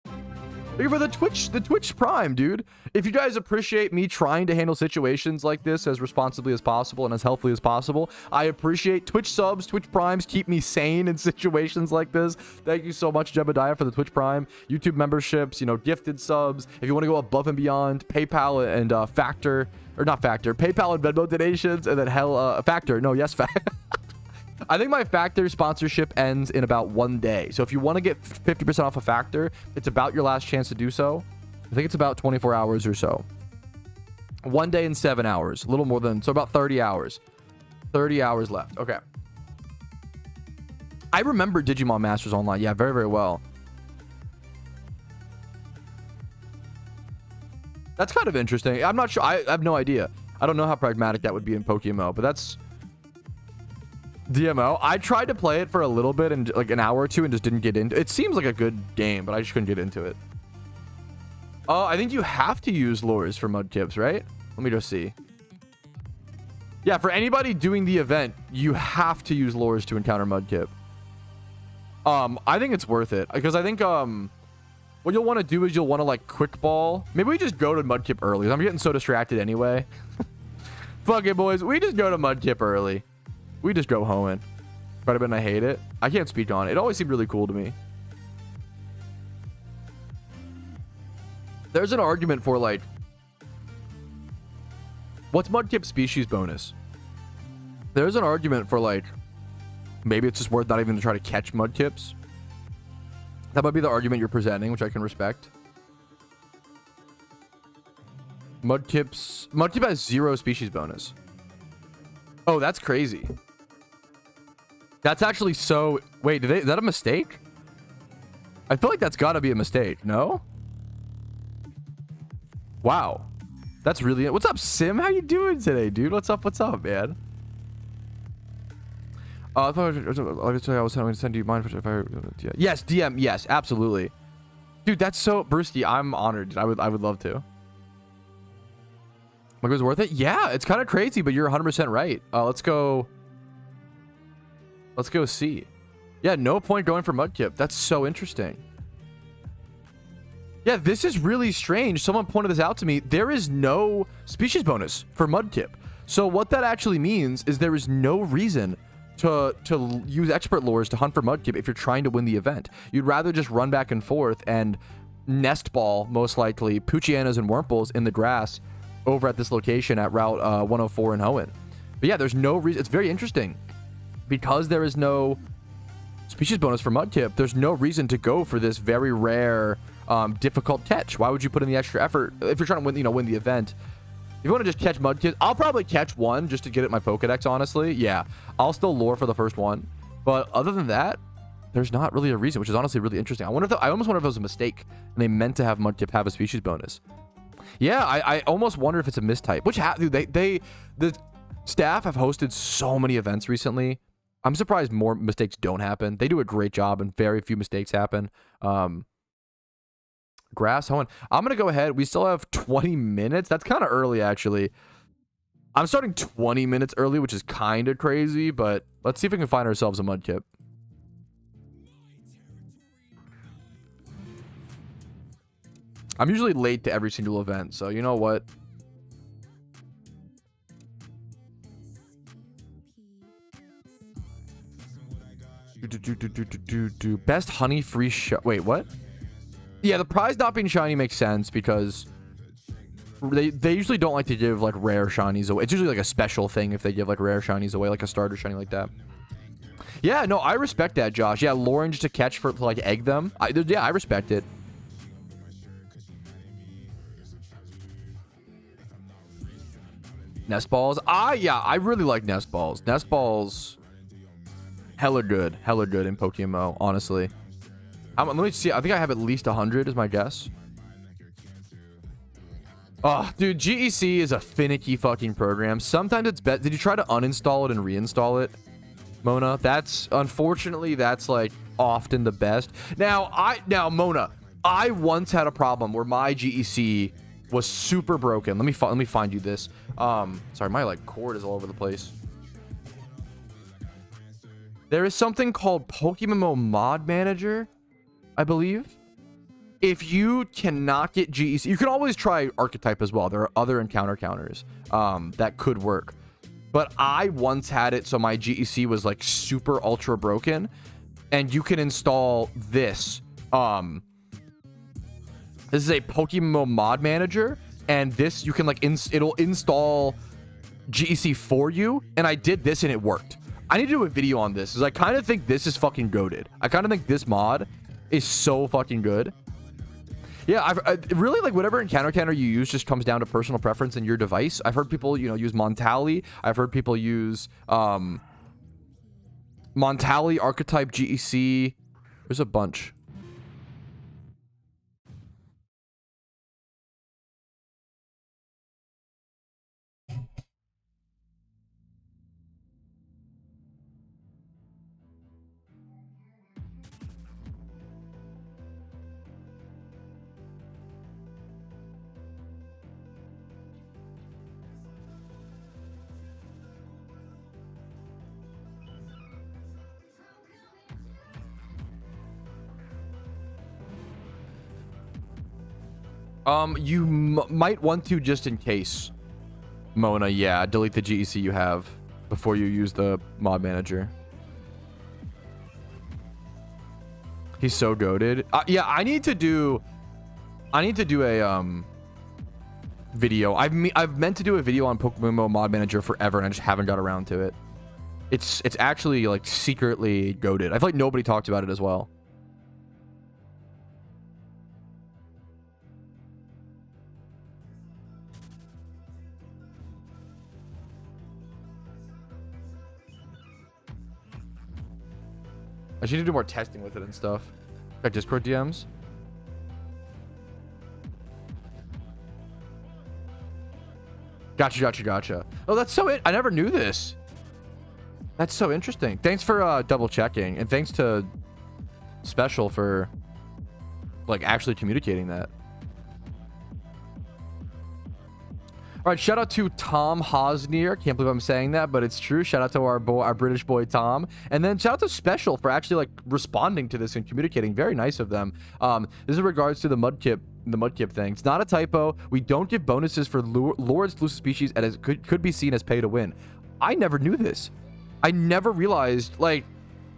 Thank you for the Twitch Prime, dude. If you guys appreciate me trying to handle situations like this as responsibly as possible and as healthily as possible, I appreciate Twitch subs, Twitch Primes. Keep me sane in situations like this. Thank you so much, Jebediah, for the Twitch Prime. YouTube memberships, you know, gifted subs. If you want to go above and beyond, PayPal and Factor, or not Factor, PayPal and Venmo donations, and then Factor. No, yes, Factor. I think my Factor sponsorship ends in about 1 day. So if you want to get 50% off a Factor, it's about your last chance to do so. I think it's about 24 hours or so. 1 day and 7 hours. A little more than, so about 30 hours. 30 hours left. Okay. I remember Digimon Masters Online. Yeah, very, very well. That's kind of interesting. I'm not sure. I have no idea. I don't know how pragmatic that would be in PokeMMO, but that's... DMO. I tried to play it for a little bit and like an hour or two and just didn't get into it. It seems like a good game, but I just couldn't get into it. I think you have to use lures for Mudkips, right? Let me just see. Yeah, for anybody doing the event, you have to use lures to encounter Mudkip. I think it's worth it because I think what you'll want to do is you'll want to like quick ball. Maybe we just go to Mudkip early. I'm getting so distracted anyway. Fuck it, boys. We just go to Mudkip early. We just go home in. Quite a bit, and I hate it. I can't speak on it. It always seemed really cool to me. There's an argument for like, what's Mudkip species bonus? There's an argument for like, maybe it's just worth not even to try to catch Mudkips. That might be the argument you're presenting, which I can respect. Mudkip has 0 species bonus. Oh, that's crazy. That's actually so... Wait, is that a mistake? I feel like that's got to be a mistake. No? Wow. That's really... What's up, Sim? How you doing today, dude? What's up, man? I thought I was going to send you mine if I. Yeah. Yes, DM. Yes, absolutely. Dude, that's so Brewski. I'm honored. I would love to. Like, it was worth it. Yeah, it's kind of crazy, but you're 100% right. Let's go. Let's go see. Yeah, no point going for Mudkip. That's so interesting. Yeah, this is really strange. Someone pointed this out to me. There is no species bonus for Mudkip. So what that actually means is there is no reason to use expert lures to hunt for Mudkip if you're trying to win the event. You'd rather just run back and forth and nest ball, most likely, Poochyenas and Wurmples in the grass over at this location at Route 104 in Hoenn. But yeah, there's no reason. It's very interesting. Because there is no species bonus for Mudkip, there's no reason to go for this very rare, difficult catch. Why would you put in the extra effort if you're trying to win, win the event? If you want to just catch Mudkip, I'll probably catch one just to get it in my Pokedex, honestly. Yeah, I'll still lure for the first one. But other than that, there's not really a reason, which is honestly really interesting. I almost wonder if it was a mistake and they meant to have Mudkip have a species bonus. Yeah, I almost wonder if it's a mistype. Which dude, the staff have hosted so many events recently. I'm surprised more mistakes don't happen. They do a great job and very few mistakes happen. Grass, Hoenn. I'm going to go ahead. We still have 20 minutes. That's kind of early, actually. I'm starting 20 minutes early, which is kind of crazy, but let's see if we can find ourselves a Mudkip. I'm usually late to every single event, so you know what? Best honey free wait, what? Yeah, the prize not being shiny makes sense because they usually don't like to give like rare shinies away. It's usually like a special thing if they give like rare shinies away, like a starter shiny like that. Yeah, no, I respect that, Josh. Yeah, luring just to catch to like egg them. Yeah, I respect it. Nest balls. Yeah, I really like nest balls. Nest balls. Hella good in PokeMMO, honestly. Let me see. I think I have at least 100 is my guess. Oh, dude, GEC is a finicky fucking program. Sometimes it's best. Did you try to uninstall it and reinstall it, Mona? Unfortunately, that's like often the best. Now, Mona, I once had a problem where my GEC was super broken. Let me find you this. Sorry, my like cord is all over the place. There is something called PokeMMO Mod Manager, I believe. If you cannot get GEC, you can always try Archetype as well. There are other encounter counters that could work. But I once had it so my GEC was like super ultra broken. And you can install this. This is a PokeMMO Mod Manager. And this, you can like, it'll install GEC for you. And I did this and it worked. I need to do a video on this because I kind of think this is fucking goated. I kind of think this mod is so fucking good. Yeah, I really like whatever encounter counter you use just comes down to personal preference and your device. I've heard people, use Montali. I've heard people use Montali, Archetype, GEC. There's a bunch. You might want to, just in case, Mona, yeah, delete the GEC you have before you use the mod manager. He's so goated. Yeah, I need to do a video. I've meant to do a video on PokeMMO mod manager forever, and I just haven't got around to it. It's actually like secretly goated. I feel like nobody talks about it as well. I should do more testing with it and stuff. Got Discord DMs. Gotcha. Oh, that's so it. I never knew this. That's so interesting. Thanks for double checking, and thanks to Special for like actually communicating that. All right, shout out to Tom Hosnier. Can't believe I'm saying that, but it's true. Shout out to our British boy Tom, and then shout out to Special for actually like responding to this and communicating. Very nice of them. This is in regards to the Mudkip thing. It's not a typo. We don't give bonuses for lure exclusive species, and it could be seen as pay to win. I never knew this. I never realized, like,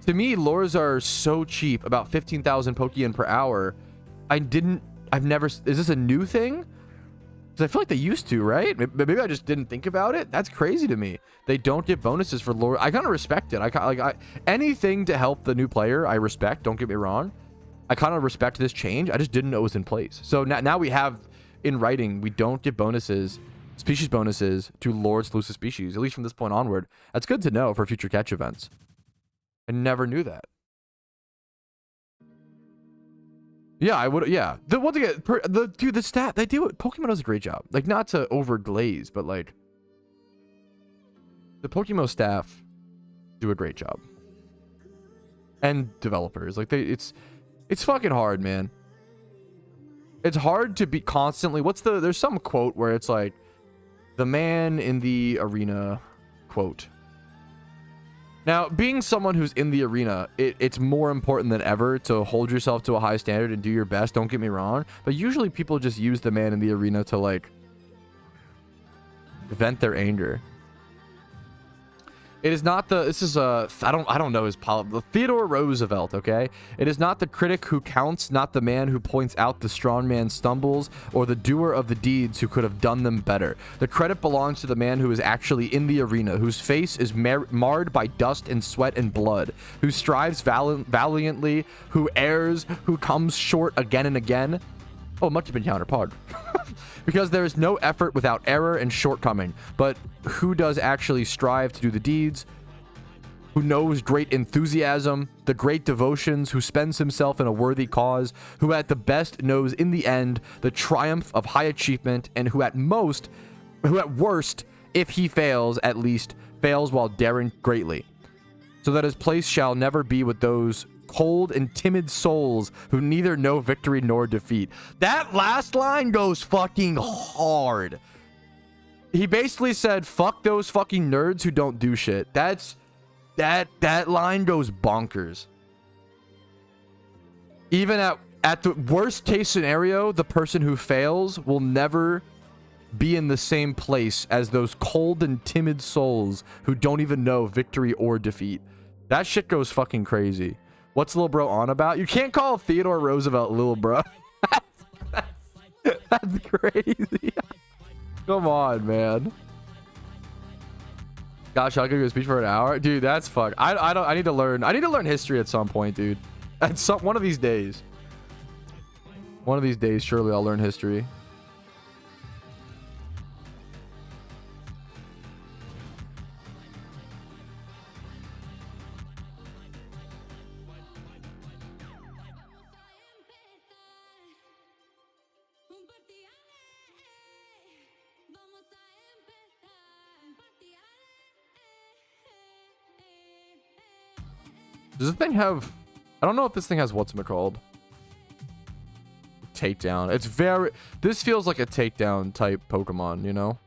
to me, lures are so cheap, about 15,000 Pokeyen per hour. I've never, is this a new thing? Because I feel like they used to, right? Maybe I just didn't think about it. That's crazy to me. They don't give bonuses for lure. I kind of respect it. Anything to help the new player, I respect. Don't get me wrong. I kind of respect this change. I just didn't know it was in place. So now we have in writing, we don't give bonuses, species bonuses to lure exclusive species, at least from this point onward. That's good to know for future catch events. I never knew that. Yeah, I would. Yeah, once again, dude, the stat they do it. Pokemon does a great job. Like, not to overglaze, but like the Pokemon staff do a great job, and developers. Like it's fucking hard, man. It's hard to be constantly. There's some quote where it's like the man in the arena quote. Now, being someone who's in the arena, it's more important than ever to hold yourself to a high standard and do your best. Don't get me wrong. But usually people just use the man in the arena to, like, vent their anger. It is not the... This is a... I don't know his... Theodore Roosevelt, okay? It is not the critic who counts, not the man who points out the strong man's stumbles, or the doer of the deeds who could have done them better. The credit belongs to the man who is actually in the arena, whose face is marred by dust and sweat and blood, who strives valiantly, who errs, who comes short again and again. Oh, Mudkip encounter, pod. Because there is no effort without error and shortcoming. But who does actually strive to do the deeds? Who knows great enthusiasm, the great devotions, who spends himself in a worthy cause, who at the best knows in the end the triumph of high achievement, and who at worst, if he fails, at least fails while daring greatly. So that his place shall never be with those cold and timid souls who neither know victory nor defeat. That last line goes fucking hard. He basically said, fuck those fucking nerds who don't do shit. That line goes bonkers. Even at the worst case scenario, the person who fails will never be in the same place as those cold and timid souls who don't even know victory or defeat. That shit goes fucking crazy. What's little bro on about? You can't call Theodore Roosevelt little bro. That's crazy. Come on, man. Gosh, I'll give you a speech for an hour, dude. That's fuck. I need to learn history at some point, dude. At one of these days. One of these days, surely I'll learn history. Does this thing have... I don't know if this thing has what's it called. Takedown. It's very... This feels like a takedown type Pokemon, you know?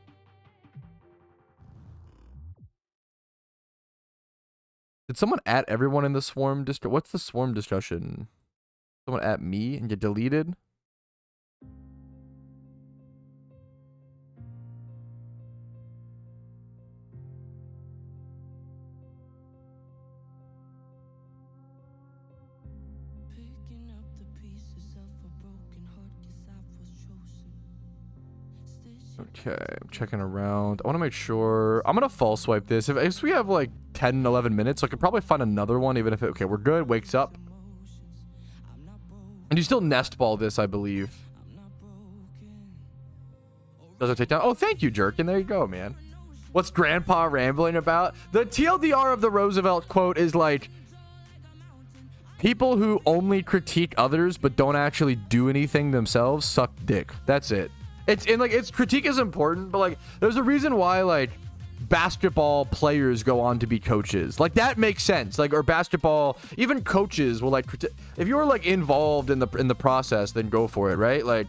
Did someone at everyone in the swarm discussion? What's the swarm discussion? Someone at me and get deleted? Okay, I'm checking around. I want to make sure. I'm going to false swipe this. If we have like 10, 11 minutes, I could probably find another one, even if it... Okay, we're good. Wakes up. And you still nest ball this, I believe. Does it take down? Oh, thank you, Jerkin. There you go, man. What's Grandpa rambling about? The TLDR of the Roosevelt quote is like... People who only critique others but don't actually do anything themselves suck dick. That's it. It's critique is important, but like there's a reason why like basketball players go on to be coaches. Like, that makes sense. Like, or basketball, even coaches will like, if you're like involved in the process, then go for it, right? Like,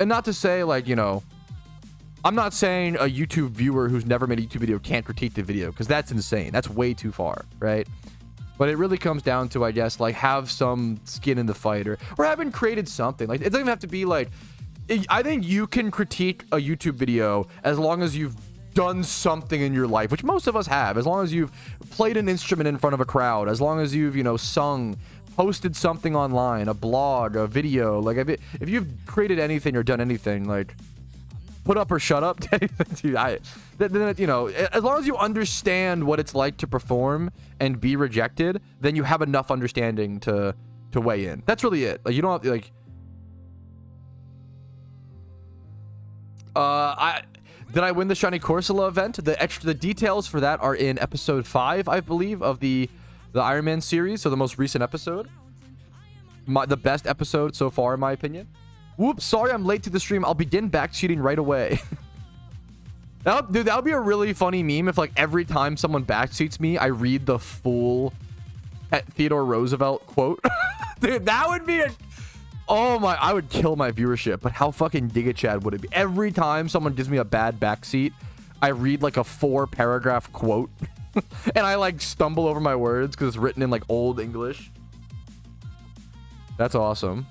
and not to say like, you know, I'm not saying a YouTube viewer who's never made a YouTube video can't critique the video, because that's insane. That's way too far, right? But it really comes down to, I guess, like, have some skin in the fight, or having created something. Like, it doesn't even have to be like, I think you can critique a YouTube video as long as you've done something in your life, which most of us have. As long as you've played an instrument in front of a crowd, as long as you've, you know, sung, posted something online, a blog, a video. Like, if you've created anything or done anything, like, put up or shut up. Dude, then, you know, as long as you understand what it's like to perform and be rejected, then you have enough understanding to weigh in. That's really it. Like, you don't have to, like, did I win the Shiny Corsola event? The details for that are in episode 5, I believe, of the Iron Man series, so the most recent episode. The best episode so far, in my opinion. Whoops, sorry I'm late to the stream. I'll begin backseating right away. Dude, that would be a really funny meme if, like, every time someone backseats me, I read the full Theodore Roosevelt quote. Dude, that would be a... Oh my, I would kill my viewership, but how fucking Giga Chad would it be? Every time someone gives me a bad backseat, I read like a 4-paragraph quote and I like stumble over my words because it's written in like old English. That's awesome.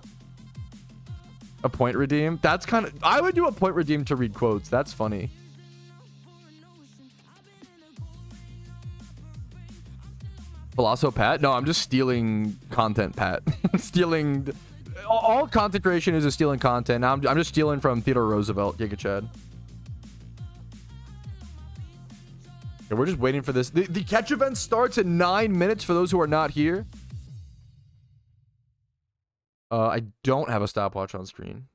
A point redeem? That's kind of... I would do a point redeem to read quotes. That's funny. Colosso Pat? No, I'm just stealing content, Pat. Stealing... All content creation is stealing content. Now I'm just stealing from Theodore Roosevelt, Giga Chad. Okay, we're just waiting for this. The catch event starts in 9 minutes for those who are not here. I don't have a stopwatch on screen.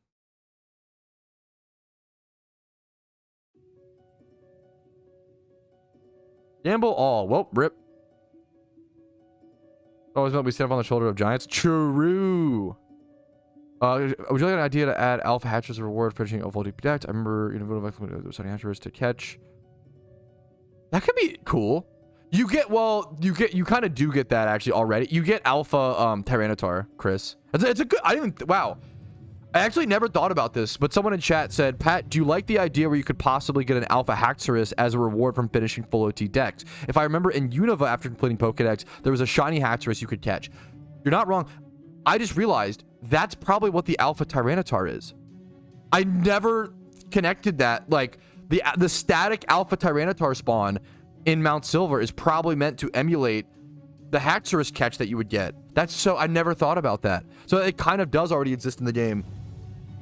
Gamble all. Well, rip. Always meant we stand up on the shoulder of giants. True. Would you like an idea to add Alpha Hatchers as a reward for finishing a full DP deck? I remember, you know, setting Hatchers to catch. That could be cool. You kind of do get that actually already. You get Alpha Tyranitar, Chris. It's a good... Wow. I actually never thought about this, but someone in chat said, Pat, do you like the idea where you could possibly get an Alpha Haxorus as a reward from finishing full OT decks? If I remember in Unova, after completing Pokedex, there was a shiny Haxorus you could catch. You're not wrong. I just realized that's probably what the Alpha Tyranitar is. I never connected that. Like, the static Alpha Tyranitar spawn in Mount Silver is probably meant to emulate the Haxorus catch that you would get. That's so... I never thought about that. So it kind of does already exist in the game.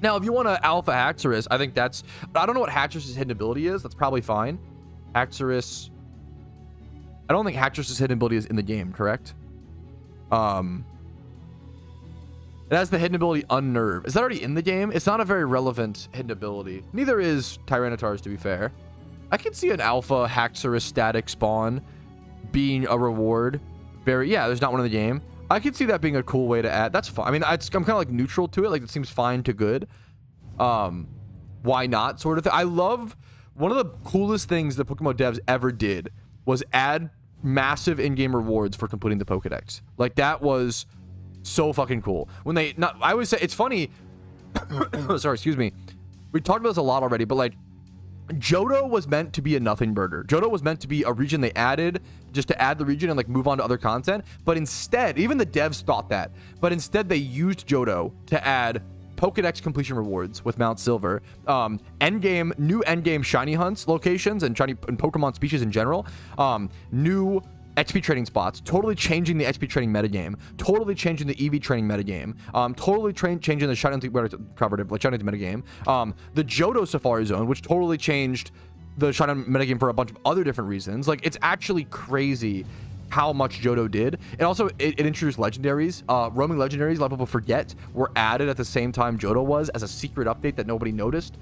Now, if you want to Alpha Haxorus, I think that's... I don't know what Haxorus' hidden ability is. That's probably fine. Haxorus... I don't think Haxorus' hidden ability is in the game, correct? It has the hidden ability Unnerve. Is that already in the game? It's not a very relevant hidden ability. Neither is Tyranitar's, to be fair. I can see an Alpha Haxorus static spawn being a reward. Yeah, there's not one in the game. I could see that being a cool way to add. That's fine. I mean, I'm kind of like neutral to it. Like, it seems fine to good. Why not, sort of thing. I love... One of the coolest things that Pokemon devs ever did was add massive in-game rewards for completing the Pokedex. Like, that was... so fucking cool. When they... I always say... It's funny... Sorry, excuse me. We talked about this a lot already, but like... Johto was meant to be a nothing burger. Johto was meant to be a region they added just to add the region and like move on to other content. But instead, even the devs thought that. But instead, they used Johto to add Pokedex completion rewards with Mount Silver, new endgame shiny hunts locations and Pokemon species in general, new XP trading spots, totally changing the XP trading metagame, totally changing the EV trading metagame, totally changing the shiny hunting metagame, the Johto Safari Zone, which totally changed the shiny metagame for a bunch of other different reasons. Like, it's actually crazy how much Johto did. And also, it introduced legendaries. Roaming legendaries, a lot of people forget, were added at the same time Johto was as a secret update that nobody noticed.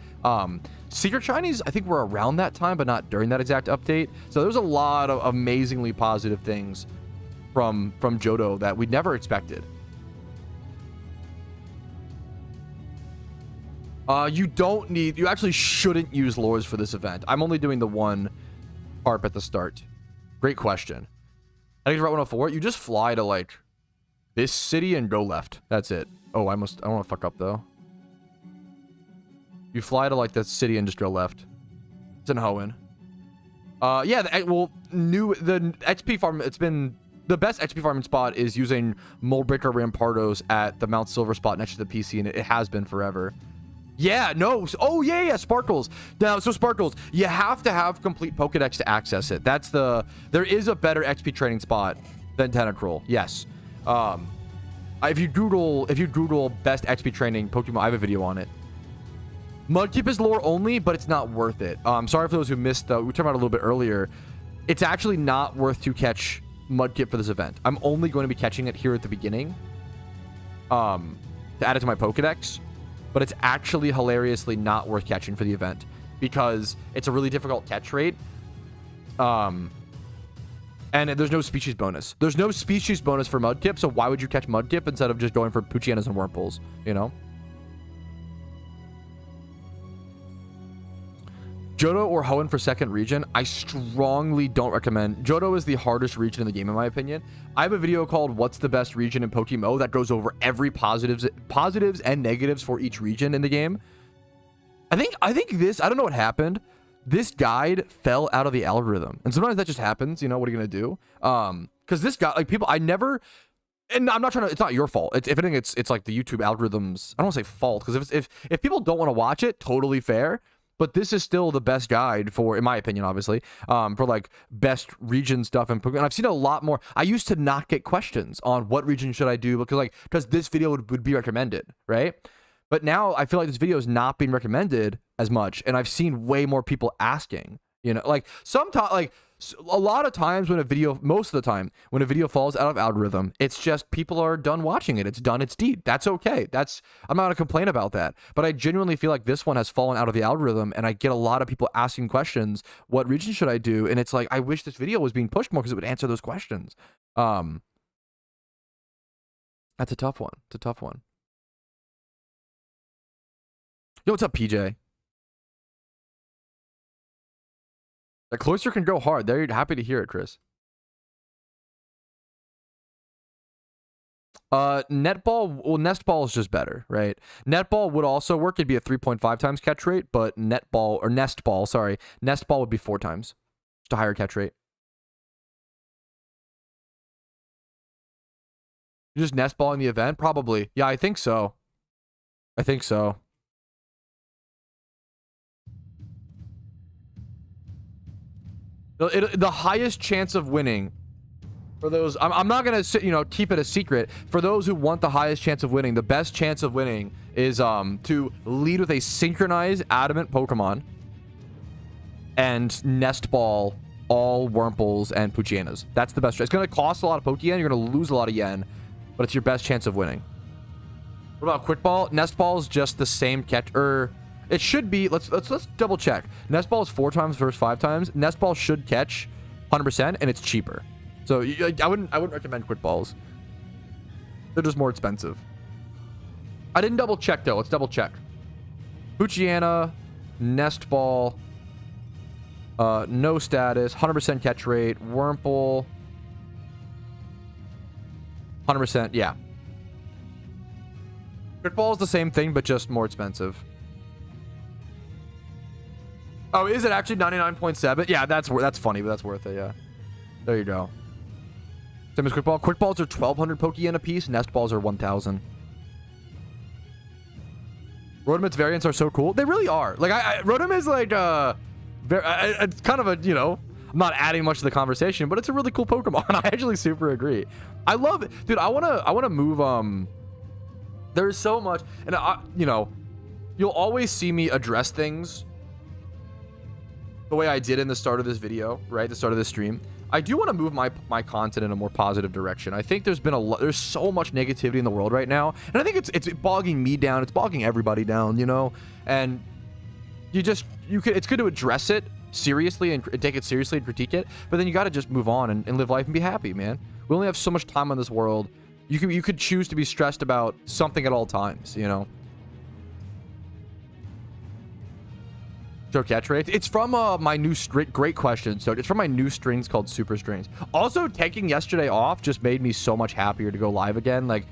Secret shinies, I think, were around that time, but not during that exact update. So there's a lot of amazingly positive things from Johto that we never expected. You actually shouldn't use lures for this event. I'm only doing the one harp at the start. Great question. I think it's Route 104. You just fly to like this city and go left. That's it. Oh, I don't want to fuck up though. You fly to like that city and just go left. It's in Hoenn. Yeah, the XP farm, it's been the best XP farming spot is using Mulebreaker Rampardos at the Mount Silver spot next to the PC, and it has been forever. Yeah, no. Oh, yeah, Sparkles. Now, so Sparkles, you have to have complete Pokedex to access it. There is a better XP training spot than Tentacruel. Yes. If you Google best XP training Pokemon, I have a video on it. Mudkip is lore only, but it's not worth it. Sorry for those who missed, we talked about it a little bit earlier. It's actually not worth to catch Mudkip for this event. I'm only going to be catching it here at the beginning to add it to my Pokedex. But it's actually hilariously not worth catching for the event because it's a really difficult catch rate. And there's no species bonus. There's no species bonus for Mudkip, so why would you catch Mudkip instead of just going for Poochyenas and Wurmples, you know? Johto or Hoenn for second region, I strongly don't recommend. Johto is the hardest region in the game, in my opinion. I have a video called What's the Best Region in PokeMMO that goes over every positives and negatives for each region in the game. I think this, I don't know what happened. This guide fell out of the algorithm. And sometimes that just happens, you know, what are you going to do? Because this guy, like people, and I'm not trying to, it's not your fault. If anything, it's like the YouTube algorithms, I don't want to say fault, because if people don't want to watch it, totally fair. But this is still the best guide for, in my opinion, obviously, for like best region stuff in Pokemon. I've seen a lot more. I used to not get questions on what region should I do because this video would be recommended, right? But now I feel like this video is not being recommended as much, and I've seen way more people asking. You know, like sometimes, like a lot of times when a video, most of the time when a video falls out of algorithm, it's just people are done watching it. It's done its deed. That's okay. I'm not gonna complain about that. But I genuinely feel like this one has fallen out of the algorithm, and I get a lot of people asking questions. What region should I do? And it's like, I wish this video was being pushed more because it would answer those questions. That's a tough one. It's a tough one. Yo, what's up, PJ? The cloister can go hard. They're happy to hear it, Chris. Netball, well, nest ball is just better, right? Netball would also work. It'd be a 3.5 times catch rate, but nest ball would be 4 times. Just a higher catch rate. You just nest ball in the event? Probably. Yeah, I think so. I think so. The highest chance of winning for those, I'm not gonna keep it a secret. For those who want the highest chance of winning, the best chance of winning is to lead with a synchronized adamant Pokemon and nest ball all Wurmples and Poochyenas. That's the best. It's gonna cost a lot of Pokeyen. You're gonna lose a lot of yen, but it's your best chance of winning. What about Quick Ball? Nest Ball is just the same catch. It should be, let's double check. Nest Ball is 4 times versus 5 times. Nest Ball should catch 100%, and it's cheaper. So I wouldn't recommend Quick Balls. They're just more expensive. I didn't double check though. Let's double check. Poochyenna, Nest Ball, no status, 100% catch rate, Wurmple, 100%. Yeah. Quick Ball is the same thing, but just more expensive. Oh, is it actually 99.7? Yeah, that's funny, but that's worth it, yeah. There you go. Same as Quick Ball. Quick Balls are 1,200 Pokeyen a piece. Nest Balls are 1,000. Rotomits variants are so cool. They really are. Like, Rotom is like, it's kind of a, I'm not adding much to the conversation, but it's a really cool Pokemon. I actually super agree. I love it. Dude, I wanna move, there's so much, and you'll always see me address things the way I did in the start of this video, right? The start of this stream. I do want to move my content in a more positive direction. I think there's there's so much negativity in the world right now, and I think it's bogging me down. It's bogging everybody down, and it's good to address it seriously and take it seriously and critique it, but then you got to just move on and live life and be happy, man. We only have so much time on this world. You could choose to be stressed about something at all times, show catch rates. It's from my new string. Great question. So it's from my new strings called Super Strings. Also, taking yesterday off just made me so much happier to go live again. Like,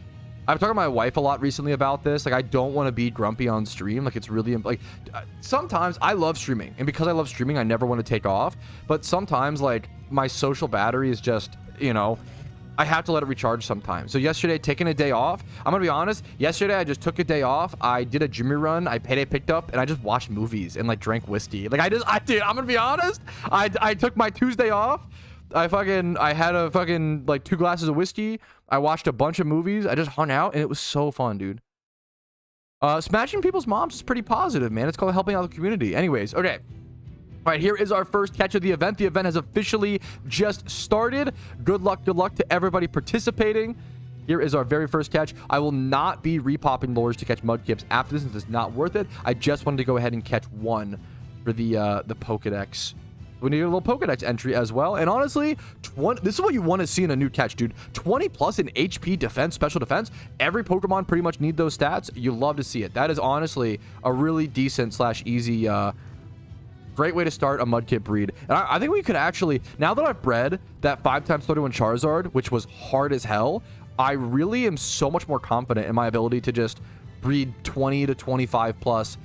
I've talked to my wife a lot recently about this. Like, I don't want to be grumpy on stream. Like, it's really like sometimes I love streaming, and because I love streaming, I never want to take off. But sometimes, like, my social battery is just, you know, I have to let it recharge sometimes. So yesterday, taking a day off, I'm gonna be honest, yesterday I just took a day off. I did a Jimmy run, I picked up, and I just watched movies and like drank whiskey. Like dude, I'm gonna be honest, I took my Tuesday off. I had a fucking like 2 glasses of whiskey. I watched a bunch of movies. I just hung out, and it was so fun, dude. Smashing people's moms is pretty positive, man. It's called helping out the community. Anyways, okay. All right, here is our first catch of the event. The event has officially just started. Good luck to everybody participating. Here is our very first catch. I will not be repopping lures to catch Mudkips after this, since it's not worth it. I just wanted to go ahead and catch one for the Pokedex. We need a little Pokedex entry as well. And honestly, this is what you want to see in a new catch, dude. 20 plus in HP, defense, special defense. Every Pokemon pretty much need those stats. You love to see it. That is honestly a really decent / easy great way to start a Mudkip breed. And I think we could actually, now that I've bred that 5x31 Charizard, which was hard as hell, I really am so much more confident in my ability to just breed 20 to 25 plus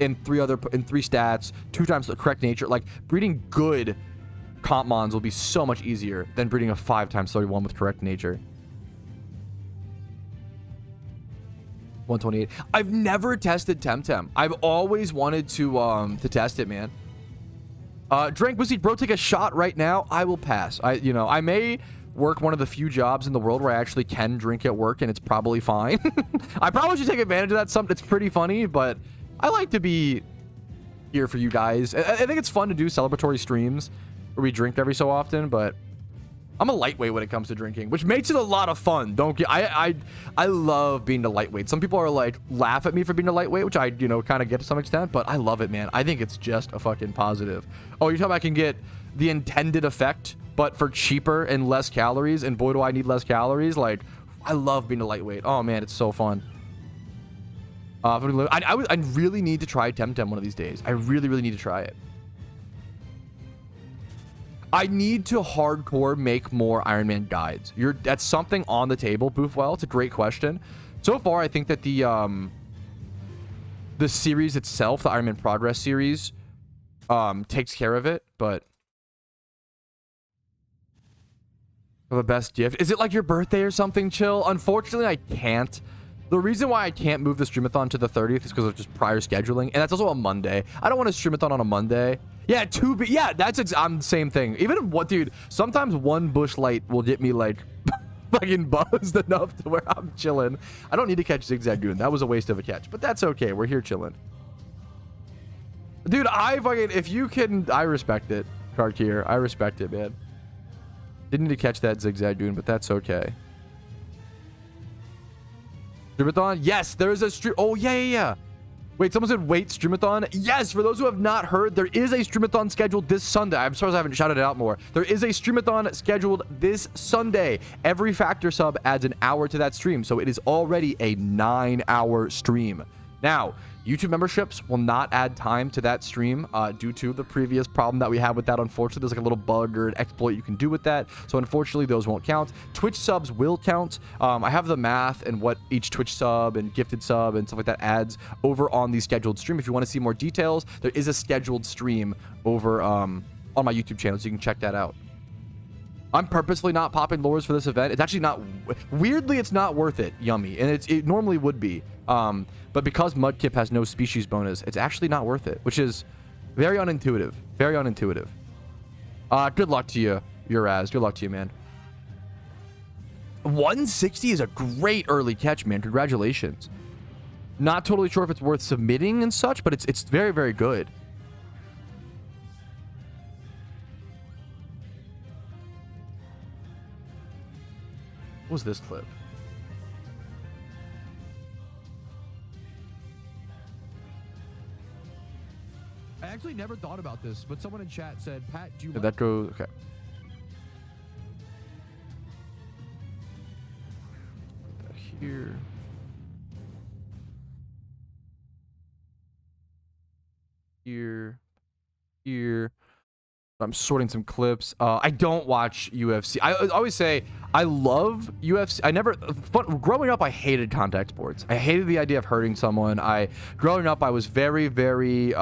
in 3 stats, 2 times the correct nature. Like, breeding good Compmons will be so much easier than breeding a 5x31 with correct nature. 128. I've never tested Temtem. I've always wanted to test it, man. Drank whiskey, bro. Take a shot right now. I will pass. I may work one of the few jobs in the world where I actually can drink at work, and it's probably fine. I probably should take advantage of that. It's pretty funny, but I like to be here for you guys. I think it's fun to do celebratory streams where we drink every so often, but I'm a lightweight when it comes to drinking, which makes it a lot of fun. I love being a lightweight. Some people are like, laugh at me for being a lightweight, which I, kind of get to some extent, but I love it, man. I think it's just a fucking positive. Oh, you're talking about I can get the intended effect, but for cheaper and less calories, and boy, do I need less calories. Like, I love being a lightweight. Oh, man, it's so fun. I really need to try Temtem one of these days. I really, really need to try it. I need to hardcore make more Iron Man guides. That's something on the table, Boofwell. It's a great question. So far, I think that the series itself, the Iron Man Progress series, takes care of it, but the best gift. Is it like your birthday or something, Chill? Unfortunately, I can't. The reason why I can't move the streamathon to the 30th is because of just prior scheduling, and that's also a Monday. I don't want to streamathon on a Monday. Yeah, I'm the same thing. Even dude, sometimes one bush light will get me like fucking buzzed enough to where I'm chilling. I don't need to catch Zigzagoon. That was a waste of a catch, but that's okay. We're here chilling. Dude, if you can, I respect it, Karkir. I respect it, man. Didn't need to catch that Zigzagoon, but that's okay. Streamathon? Yes, there is a stream. Oh, yeah. Wait, someone said, wait, Streamathon? Yes, for those who have not heard, there is a Streamathon scheduled this Sunday. I'm sorry I haven't shouted it out more. There is a Streamathon scheduled this Sunday. Every Factor sub adds an hour to that stream, so it is already a 9-hour stream. Now, YouTube memberships will not add time to that stream due to the previous problem that we had with that. Unfortunately, there's like a little bug or an exploit you can do with that. So unfortunately, those won't count. Twitch subs will count. I have the math and what each Twitch sub and gifted sub and stuff like that adds over on the scheduled stream. If you want to see more details, there is a scheduled stream over on my YouTube channel, so you can check that out. I'm purposefully not popping lures for this event. It's actually not, weirdly, it's not worth it, Yummy. And it normally would be. But because Mudkip has no species bonus, it's actually not worth it, which is very unintuitive. Very unintuitive. Good luck to you, Uraz. Good luck to you, man. 160 is a great early catch, man. Congratulations. Not totally sure if it's worth submitting and such, but it's very, very good. What was this clip? I actually never thought about this, but someone in chat said, Pat, do you... Did that go... Okay. Here. Here. here. I'm sorting some clips. I don't watch UFC. I always say I love UFC. But growing up, I hated contact sports. I hated the idea of hurting someone. Growing up, I was very, very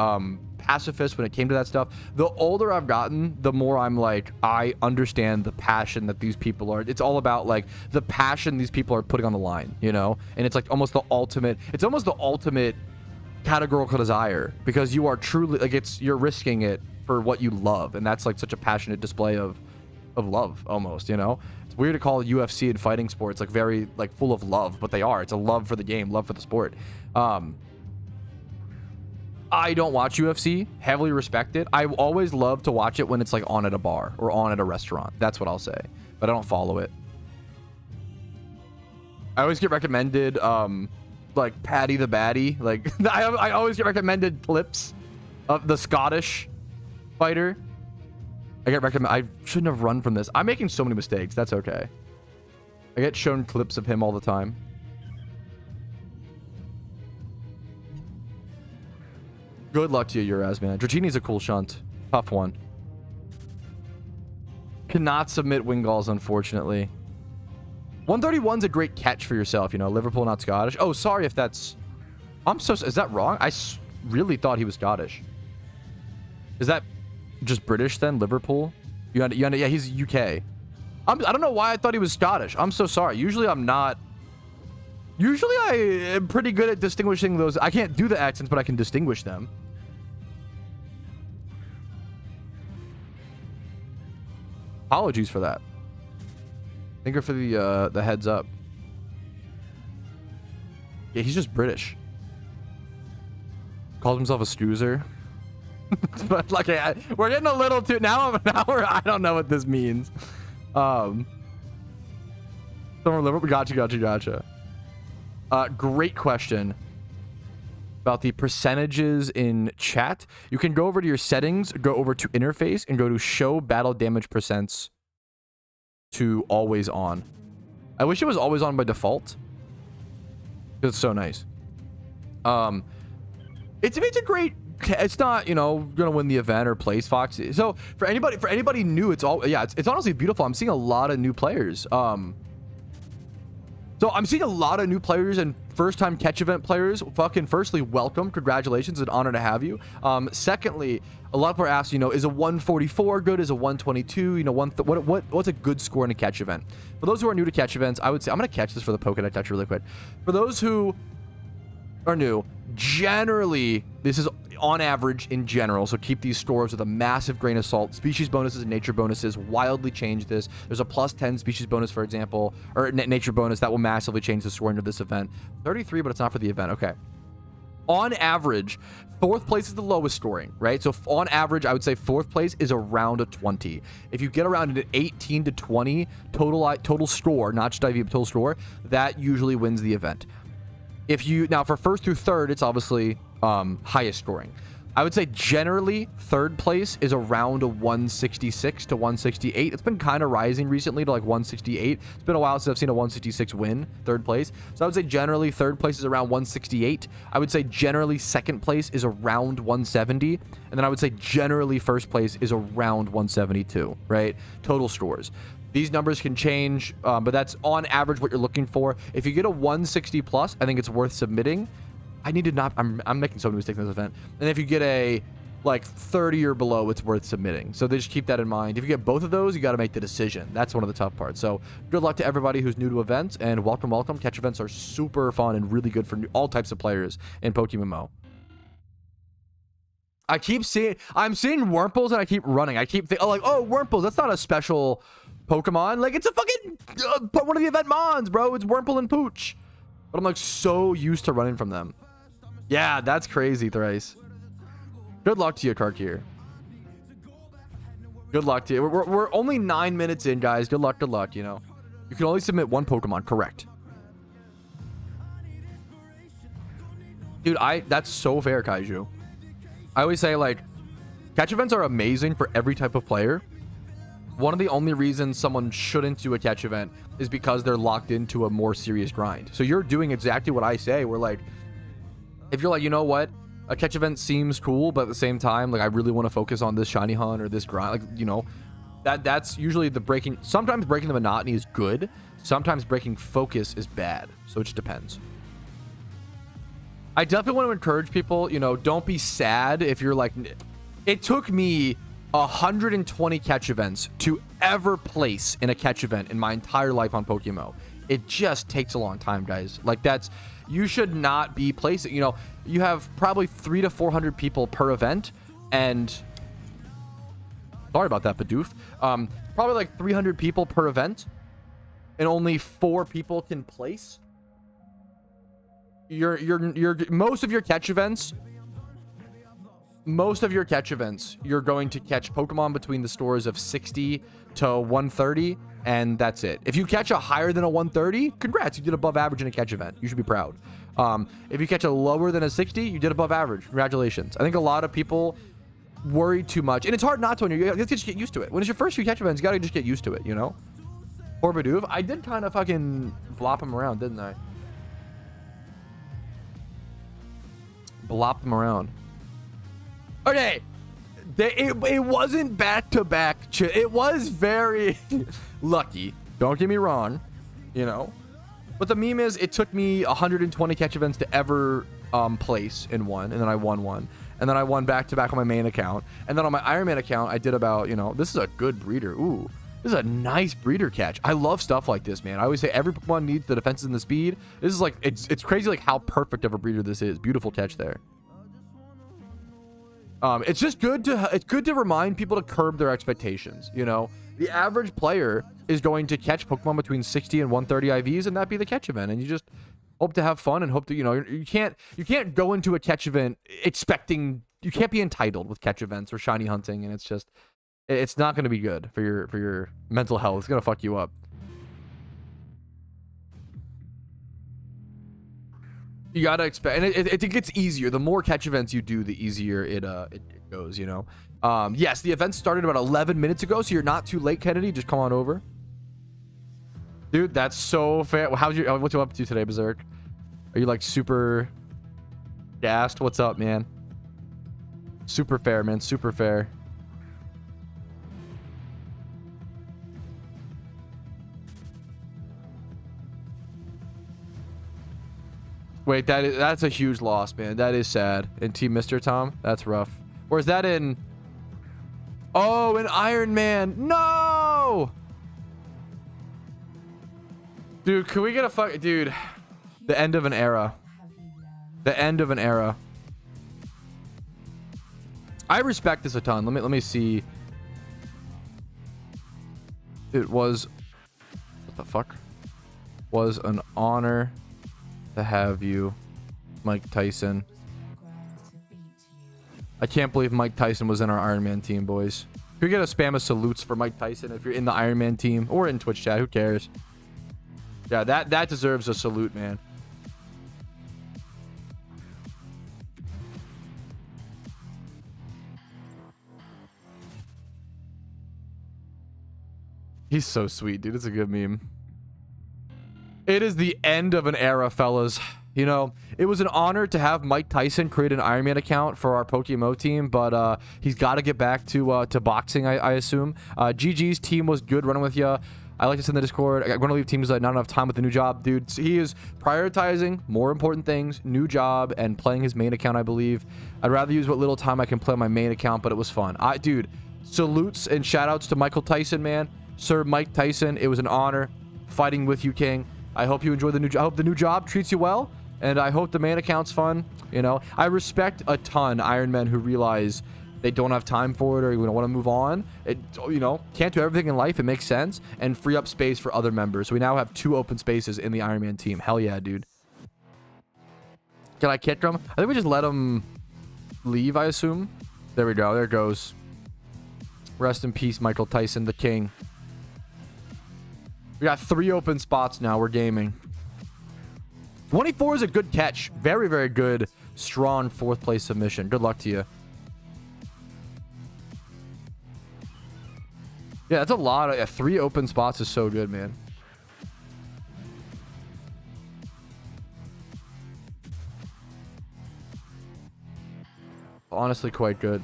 pacifist when it came to that stuff. The older I've gotten, the more I'm like, I understand the passion that these people are. It's all about like the passion these people are putting on the line, you know? And it's like almost the ultimate. It's almost the ultimate categorical desire, because you are truly like you're risking it for what you love, and that's like such a passionate display of love almost, you know? It's weird to call UFC and fighting sports like very like full of love, but they are. It's a love for the game, love for the sport. I don't watch UFC, heavily respect it. I always love to watch it when it's like on at a bar or on at a restaurant. That's what I'll say, but I don't follow it. I always get recommended like Paddy the Baddy. Like I always get recommended clips of the Scottish fighter. I shouldn't have run from this. I'm making so many mistakes. That's okay. I get shown clips of him all the time. Good luck to you, Uraz, man. Dratini's a cool shunt. Tough one. Cannot submit Wingalls, unfortunately. 131's a great catch for yourself, you know. Liverpool, not Scottish. Oh, sorry if that's... Is that wrong? I really thought he was Scottish. Is that just British then? Liverpool? Yeah, he's UK. I don't know why I thought he was Scottish. I'm so sorry. Usually I'm not... Usually I am pretty good at distinguishing those. I can't do the accents, but I can distinguish them. Apologies for that. Thank you for the heads up. Yeah, he's just British. Calls himself a snoozer. But like, we're getting a little too I don't know what this means. Gotcha. Great question about the percentages in chat. You can go over to your settings, go over to interface, and go to show battle damage percents to always on. I wish it was always on by default, because it's so nice. It's a great. It's not, you know, gonna win the event or place Fox. So for anybody new, it's honestly beautiful. I'm seeing a lot of new players. So I'm seeing a lot of new players and first-time catch event players. Fucking firstly, welcome, congratulations, it's an honor to have you. Secondly, a lot of people are asking, you know, is a 144 good? Is a 122? You know, what's a good score in a catch event? For those who are new to catch events, I would say I'm gonna catch this for the Pokedex touch really quick. For those who are new, generally this is on average in general, so keep these scores with a massive grain of salt. Species bonuses and nature bonuses wildly change this. There's a +10 species bonus, for example, or nature bonus that will massively change the scoring of this event. 33, but it's not for the event. Okay. On average, 4th place is the lowest scoring, right? So on average, I would say 4th place is around a 20. If you get around an 18 to 20 total score, not just IV, but total score, that usually wins the event. Now for 1st through 3rd, it's obviously highest scoring. I would say generally 3rd place is around a 166 to 168. It's been kind of rising recently to like 168. It's been a while since I've seen a 166 win 3rd place. So I would say generally 3rd place is around 168. I would say generally 2nd place is around 170. And then I would say generally 1st place is around 172, right? Total scores. These numbers can change, but that's on average what you're looking for. If you get a 160 plus, I think it's worth submitting. I'm making so many mistakes in this event. And if you get a like 30 or below, it's worth submitting. So just keep that in mind. If you get both of those, you got to make the decision. That's one of the tough parts. So good luck to everybody who's new to events, and welcome. Catch events are super fun and really good for all types of players in PokeMMO. I'm seeing Wurmples and I keep running. I keep thinking, oh, Wurmples, that's not a special Pokemon. Like, it's a fucking one of the event mons, bro. It's Wurmple and Pooch. But I'm like so used to running from them. Yeah, that's crazy, Thrice. Good luck to you, Karkir. Good luck to you. We're only 9 minutes in, guys. Good luck, you know. You can only submit 1 Pokemon, correct. Dude, that's so fair, Kaiju. I always say, like, catch events are amazing for every type of player. One of the only reasons someone shouldn't do a catch event is because they're locked into a more serious grind. So you're doing exactly what I say. We're like, if you're like, you know what? A catch event seems cool, but at the same time, like I really want to focus on this shiny hunt or this grind. Like, you know, that's usually the breaking. Sometimes breaking the monotony is good. Sometimes breaking focus is bad. So it just depends. I definitely want to encourage people, you know, don't be sad if you're like, it took me 120 catch events to ever place in a catch event in my entire life on PokeMMO. It just takes a long time, guys. Like that's, you should not be placing, you know, you have probably 300 to 400 people per event, and sorry about that, Bidoof. Probably like 300 people per event, and only 4 people can place. Most of your catch events, you're going to catch Pokemon between the scores of 60 to 130, and that's it. If you catch a higher than a 130, congrats, you did above average in a catch event. You should be proud. If you catch a lower than a 60, you did above average. Congratulations. I think a lot of people worry too much, and it's hard not to when you just get used to it. When it's your first few catch events, you gotta just get used to it, you know? Poor Bidoof. I did kind of fucking blop him around, didn't I? Blop him around. Okay. It wasn't back-to-back. It was very lucky. Don't get me wrong, you know? But the meme is, it took me 120 catch events to ever place in one, and then I won one. And then I won back-to-back on my main account. And then on my Iron Man account, I did about, you know, this is a good breeder. Ooh, this is a nice breeder catch. I love stuff like this, man. I always say every Pokemon needs the defenses and the speed. This is like, it's crazy like how perfect of a breeder this is. Beautiful catch there. It's just good to remind people to curb their expectations, you know? The average player is going to catch Pokemon between 60 and 130 IVs, and that be the catch event. And you just hope to have fun and hope to, you know, you can't go into a catch event expecting, you can't be entitled with catch events or shiny hunting, and it's not going to be good for your mental health. It's going to fuck you up. You gotta expect, and it gets easier. The more catch events you do, the easier it goes, you know? Yes, the event started about 11 minutes ago, so you're not too late, Kennedy. Just come on over. Dude, that's so fair. What you up to today, Berserk? Are you like super gassed? What's up, man? Super fair, man. Super fair. Wait, that's a huge loss, man. That is sad. In Team Mr. Tom, that's rough. Where's that in? Oh, in Iron Man. No! Dude, can we get a fuck... Dude, the end of an era. The end of an era. I respect this a ton. Let me see. It was... What the fuck? Was an honor to have you, Mike Tyson. I can't believe Mike Tyson was in our Iron Man team, boys. Can we get a spam of salutes for Mike Tyson if you're in the Iron Man team or in Twitch chat? Who cares? Yeah, that deserves a salute, man. He's so sweet, dude. It's a good meme. It is the end of an era, fellas. You know, it was an honor to have Mike Tyson create an Iron Man account for our PokeMMO team, but he's got to get back to boxing, I assume. GG's team was good running with you. I like this in the Discord. I'm going to leave teams not enough time with the new job. Dude, he is prioritizing more important things, new job, and playing his main account, I believe. I'd rather use what little time I can play on my main account, but it was fun. Dude, salutes and shout-outs to Michael Tyson, man. Sir Mike Tyson, it was an honor fighting with you, King. I hope you enjoy the new job. I hope the new job treats you well, and I hope the main account's fun. You know, I respect a ton Iron Men who realize they don't have time for it or you know, want to move on. It, you know, can't do everything in life. It makes sense, and free up space for other members. So we now have 2 open spaces in the Iron Man team. Hell yeah, dude. Can I kick him? I think we just let him leave, I assume. There we go. There it goes. Rest in peace, Michael Tyson, the king. We got 3 open spots now. We're gaming. 24 is a good catch. Very, very good, strong 4th place submission. Good luck to you. Yeah, that's a lot. 3 open spots is so good, man. honestly quite good.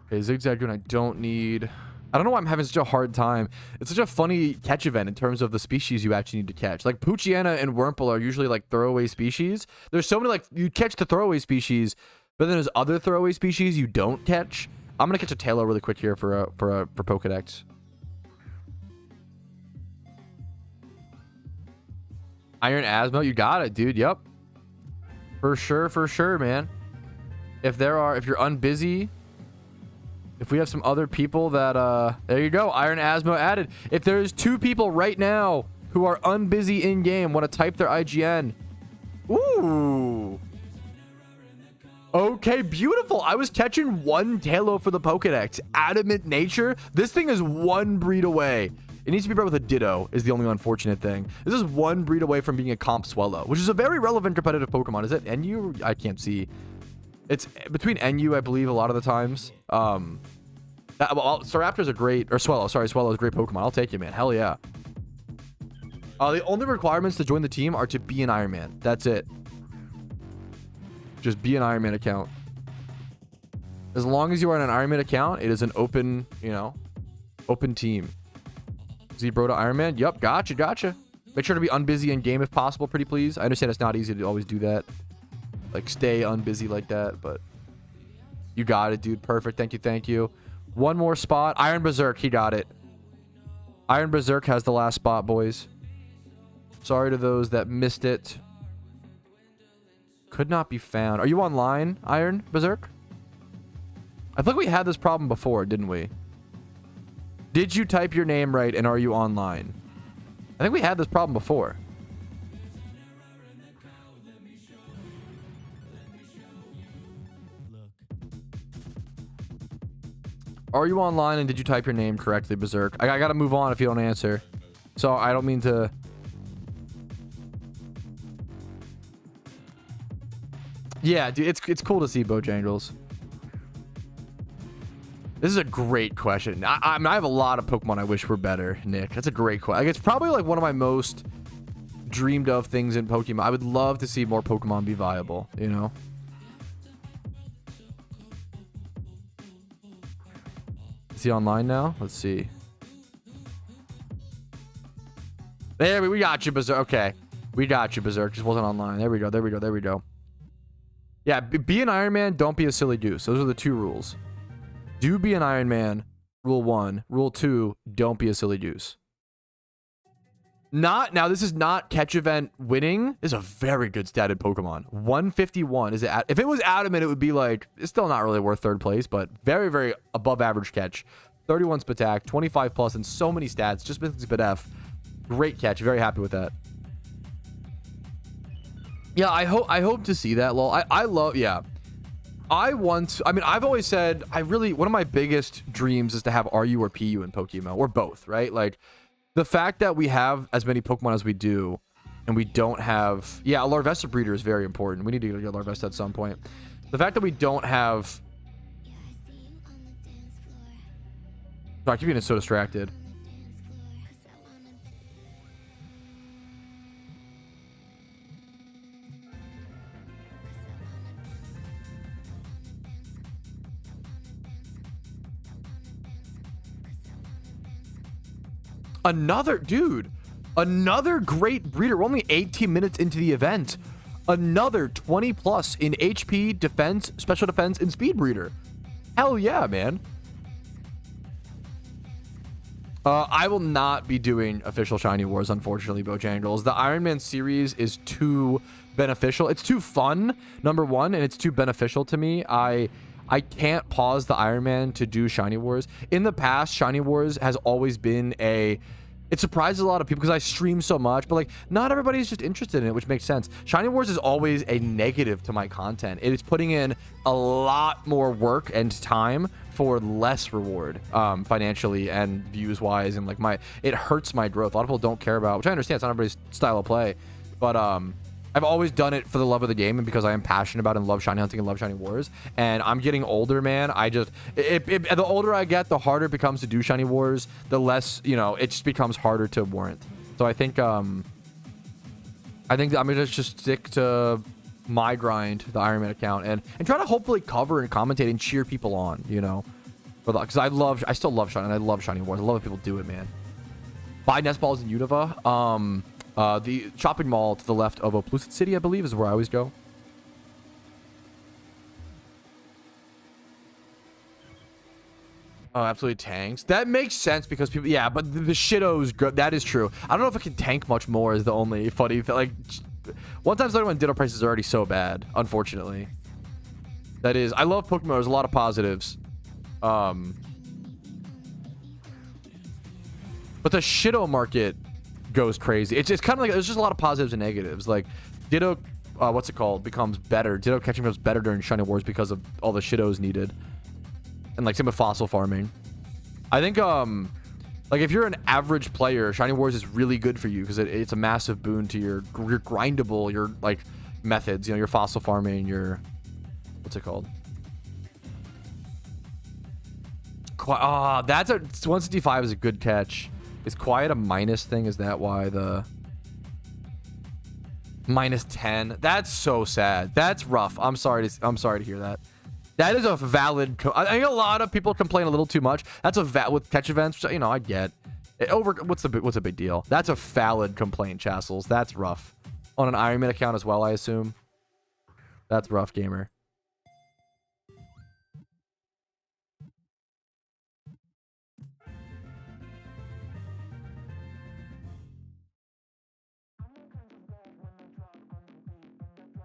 Okay, Zigzagoon, I don't need... I don't know why I'm having such a hard time. It's such a funny catch event in terms of the species you actually need to catch. Like, Poochyena and Wurmple are usually, like, throwaway species. There's so many, like, you catch the throwaway species, but then there's other throwaway species you don't catch. I'm gonna catch a Taillow really quick here for Pokedex. Iron Asmo, you got it, dude. Yep. For sure, man. If you're unbusy... If we have some other people that, there you go, Iron Asmo added. If there's 2 people right now who are unbusy in-game, want to type their IGN. Ooh. Okay, beautiful. I was catching 1 Taillow for the Pokedex. Adamant Nature. This thing is 1 breed away. It needs to be bred with a Ditto, is the only unfortunate thing. This is 1 breed away from being a comp Swellow, which is a very relevant competitive Pokemon. Is it NU? I can't see. It's between NU, I believe, a lot of the times. Staraptor's a great... Or Swellow. Sorry, Swellow is a great Pokemon. I'll take it, man. Hell yeah. The only requirements to join the team are to be an Iron Man. That's it. Just be an Iron Man account. As long as you are in an Iron Man account, it is an open, you know, open team. Zebro to Iron Man? Yup, gotcha. Make sure to be unbusy in game if possible, pretty please. I understand it's not easy to always do that. Like, stay unbusy like that, but you got it, dude. Perfect. Thank you. 1 more spot. Iron Berserk, he got it. Iron Berserk has the last spot, boys. Sorry to those that missed it. Could not be found. Are you online, Iron Berserk? I think we had this problem before, didn't we? Did you type your name right and are you online? I think we had this problem before. Are you online and did you type your name correctly, Berserk? I gotta move on if you don't answer. So I don't mean to... Yeah, dude, it's cool to see Bojangles. This is a great question. I mean, I have a lot of Pokemon I wish were better, Nick. That's a great question. Like, it's probably like one of my most dreamed of things in Pokemon. I would love to see more Pokemon be viable, you know? Is he online now? Let's see. There we got you, Berserk. Okay. We got you, Berserk. Just wasn't online. There we go. Yeah, be an Iron Man. Don't be a silly goose. Those are the 2 rules. Do be an Iron Man. Rule 1. Rule 2. Don't be a silly goose. Now, this is not catch event winning. This is a very good statted Pokemon. 151. If it was Adamant, it would be like, it's still not really worth 3rd place, but very, very above average catch. 31 Spatak, 25 plus, and so many stats. Just missing Spadef. Great catch. Very happy with that. Yeah, I hope to see that, lol. I love, yeah. I mean, I've always said, one of my biggest dreams is to have RU or PU in Pokemon, or both, right? Like, the fact that we have as many Pokemon as we do, and we don't have... Yeah, a Larvesta breeder is very important. We need to get a Larvesta at some point. The fact that we don't have... Oh, I keep getting so distracted. Another great breeder. We're only 18 minutes into the event. Another 20 plus in HP, defense, special defense, and speed breeder. Hell yeah, man. I will not be doing official Shiny Wars, unfortunately, Bojangles. The Iron Man series is too beneficial. It's too fun, number 1, and it's too beneficial to me. I can't pause the Iron Man to do Shiny Wars. In the past, Shiny Wars has always been it surprises a lot of people because I stream so much, but like not everybody's just interested in it, which makes sense. Shiny Wars is always a negative to my content. It is putting in a lot more work and time for less reward, financially and views wise, and like it hurts my growth. A lot of people don't care about, which I understand, it's not everybody's style of play, but I've always done it for the love of the game and because I am passionate about and love shiny hunting and love Shiny Wars. And I'm getting older, man. The older I get, the harder it becomes to do Shiny Wars. The less, you know, it just becomes harder to warrant. So I think I'm gonna just stick to my grind, the Iron Man account, and try to hopefully cover and commentate and cheer people on, you know, because I still love Shiny, and I love Shiny Wars. I love when people do it, man. Buy nest balls in Unova. The shopping mall to the left of Oplucid City, I believe, is where I always go. Oh, absolutely tanks. That makes sense because people, yeah, but the Shidow's good. That is true. I don't know if it can tank much more is the only funny thing. Like, one time when Ditto prices are already so bad, unfortunately. That is, I love Pokemon. There's a lot of positives. But the Shido market goes crazy. It's kind of like, there's just a lot of positives and negatives. Like, Ditto, what's it called, becomes better. Ditto catching becomes better during Shiny Wars because of all the Shidos needed. And like same with fossil farming. I think like if you're an average player, Shiny Wars is really good for you because it's a massive boon to your grindable, your like methods, you know, your fossil farming, your what's it called? That's a 165 is a good catch. Is Quiet a minus thing? Is that why the -10? That's so sad. That's rough. I'm sorry to hear that. That is a valid. I think a lot of people complain a little too much. That's a with catch events. You know, I get it. What's a big deal? That's a valid complaint, Chassels. That's rough. On an Iron Man account as well, I assume. That's rough, gamer.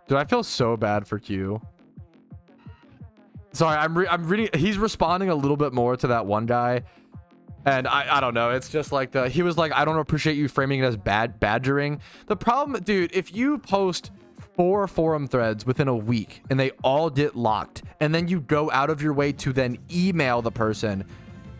Dude, I feel so bad for Q. Sorry, I'm reading. He's responding a little bit more to that one guy, and I don't know. It's just like he was like, I don't appreciate you framing it as badgering. The problem, dude, if you post 4 forum threads within a week and they all get locked, and then you go out of your way to then email the person,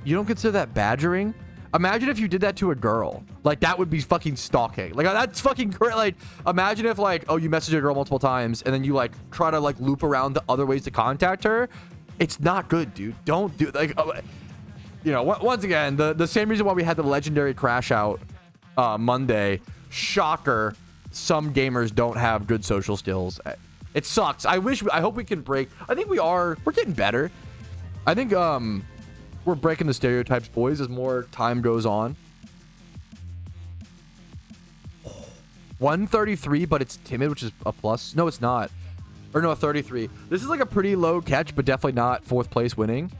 you don't consider that badgering? Imagine if you did that to a girl. Like, that would be fucking stalking. Like, that's fucking great. Like, imagine if, like, oh, you message a girl multiple times and then you, like, try to, like, loop around the other ways to contact her. It's not good, dude. Don't do, like, you know, once again, the same reason why we had the legendary crash out Monday. Shocker. Some gamers don't have good social skills. It sucks. I hope we can break. I think we're getting better. I think, we're breaking the stereotypes, boys, as more time goes on. 133, but it's timid, which is a plus. No, it's not. Or no, 33. This is like a pretty low catch, but definitely not 4th place winning.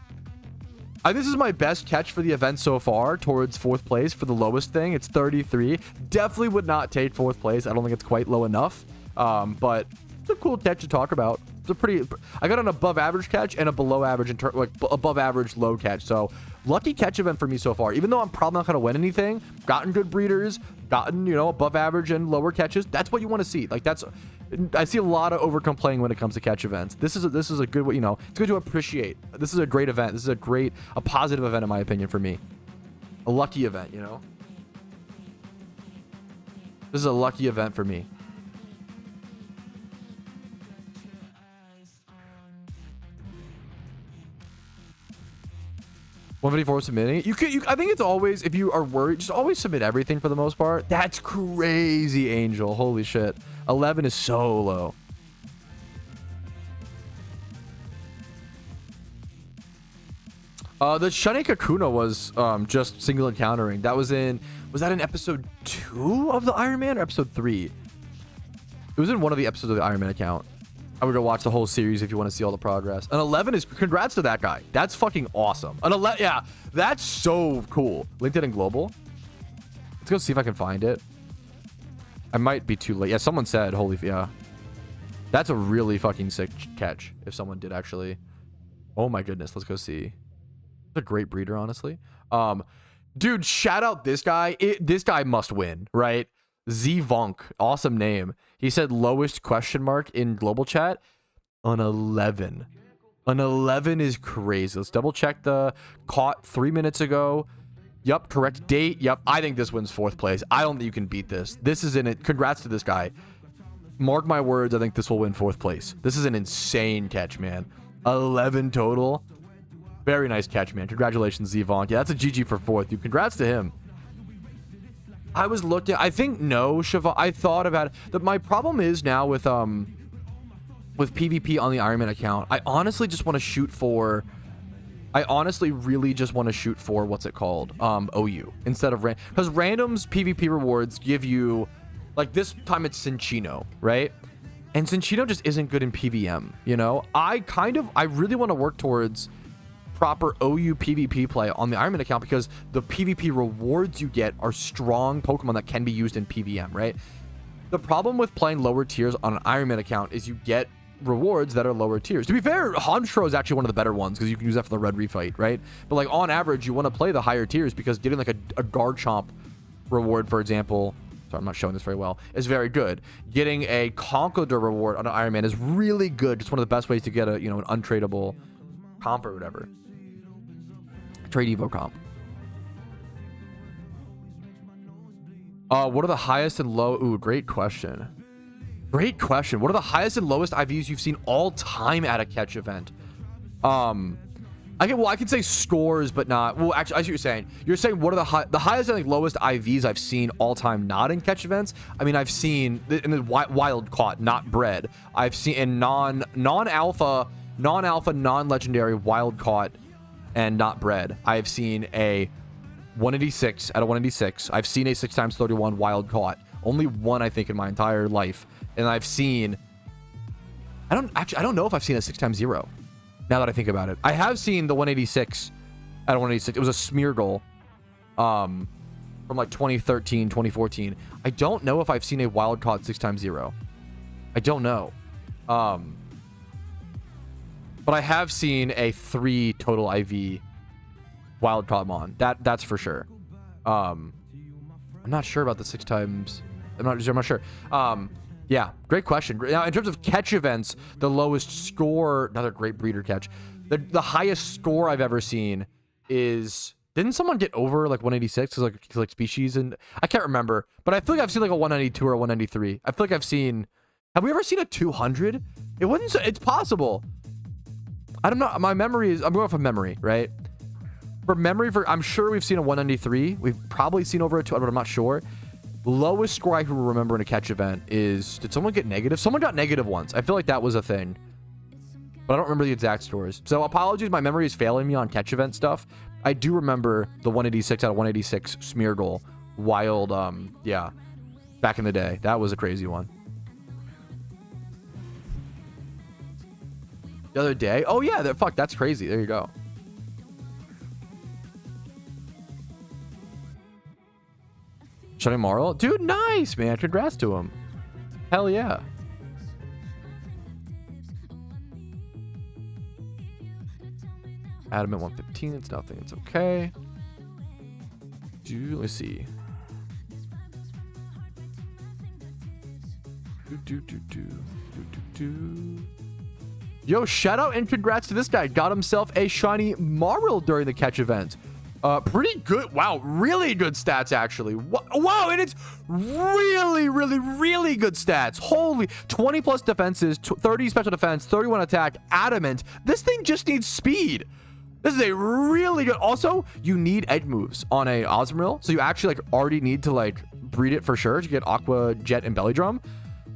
This is my best catch for the event so far towards 4th place for the lowest thing. It's 33. Definitely would not take 4th place. I don't think it's quite low enough. But it's a cool catch to talk about. It's a pretty. I got an above average catch and a below average like above average low catch. So lucky catch event for me so far. Even though I'm probably not gonna win anything, gotten good breeders, gotten, you know, above average and lower catches. That's what you want to see. Like, that's. I see a lot of over complaining when it comes to catch events. This is a good, you know, it's good to appreciate. This is a great event. This is a positive event in my opinion for me. A lucky event, you know. This is a lucky event for me. $154 submitting. I think it's always, if you are worried, just always submit everything for the most part. That's crazy, Angel. Holy shit. 11 is so low. The Shiny Kakuna was just single encountering. Was that in episode 2 of the Iron Man or episode 3? It was in one of the episodes of the Iron Man account. I would go watch the whole series if you want to see all the progress. An 11 is, congrats to that guy. That's fucking awesome. An 11, yeah, that's so cool. LinkedIn and global. Let's go see if I can find it. I might be too late. Yeah, someone said, holy, yeah. That's a really fucking sick catch if someone did actually. Oh my goodness, let's go see. A great breeder, honestly. Dude, shout out this guy. This guy must win, right? Z-Vonk, awesome name. He said lowest question mark in global chat. An 11. An 11 is crazy. Let's double check the caught 3 minutes ago. Yup, correct date. Yup, I think this wins 4th place. I don't think you can beat this. This is in it. Congrats to this guy. Mark my words, I think this will win 4th place. This is an insane catch, man. 11 total. Very nice catch, man. Congratulations, Z-Vonk. Yeah, that's a GG for 4th, dude. Congrats to him. I was looking, I think no, Shiva. I thought about it. My problem is now with with PvP on the Iron Man account, I honestly just want to shoot for... I honestly really just want to shoot for, what's it called? OU. Instead of... Because randoms PvP rewards give you... Like, this time it's Cinccino, right? And Cinccino just isn't good in PVM, you know? I really want to work towards proper OU PvP play on the Iron Man account because the PvP rewards you get are strong Pokemon that can be used in PVM, right? The problem with playing lower tiers on an Iron Man account is you get rewards that are lower tiers. To be fair, Honchro is actually one of the better ones because you can use that for the red refight, right? But like on average, you want to play the higher tiers because getting like a Garchomp reward, for example, sorry, I'm not showing this very well, is very good. Getting a Conkeldurr reward on an Iron Man is really good. It's one of the best ways to get a, you know, an untradeable comp or whatever. Trade Evo comp. What are the highest and low? Ooh, great question. Great question. What are the highest and lowest IVs you've seen all time at a catch event? I can say scores, but not. Well, actually, I see what you're saying. You're saying what are the highest and like lowest IVs I've seen all time, not in catch events. I mean, I've seen in the wild caught, not bred. I've seen in non-alpha, non-legendary wild caught, and not bred. I've seen a 186 out of 186. I've seen a 6x31 wild caught. Only one, I think, in my entire life. And I've seen... I don't know if I've seen a 6x0. Now that I think about it. I have seen the 186 out of 186. It was a Smeargle from like 2013, 2014. I don't know if I've seen a wild caught 6x0. I don't know. But I have seen a 3 total IV wild caught mon. That's for sure. I'm not sure about the 6 times. I'm not sure. Yeah, great question. Now, in terms of catch events, the lowest score, another great breeder catch. The highest score I've ever seen is... Didn't someone get over like 186 because like species? And I can't remember, but I feel like I've seen like a 192 or a 193. I feel like I've seen... Have we ever seen a 200? It wasn't... It's possible. I don't know. My memory is... I'm going off of memory, right? I'm sure we've seen a 193. We've probably seen over a 200, but I'm not sure. Lowest score I can remember in a catch event is... Did someone get negative? Someone got negative once. I feel like that was a thing. But I don't remember the exact scores. So apologies, my memory is failing me on catch event stuff. I do remember the 186 out of 186 Smeargle wild, yeah, back in the day. That was a crazy one. The other day? Oh yeah, fuck, that's crazy. There you go. Shutting Marl? Dude, nice, man. Congrats to him. Hell yeah. Adam at 115. It's nothing. It's okay. Let's see. Yo, shout out and congrats to this guy. Got himself a shiny Marl during the catch event. Pretty good. Wow, really good stats, actually. Wow, and it's really, really, really good stats. Holy, 20 plus defenses, 30 special defense, 31 attack, adamant. This thing just needs speed. This is a really good... Also, you need edge moves on a Osmoril, so you actually like already need to like breed it for sure to get Aqua, Jet, and Belly Drum.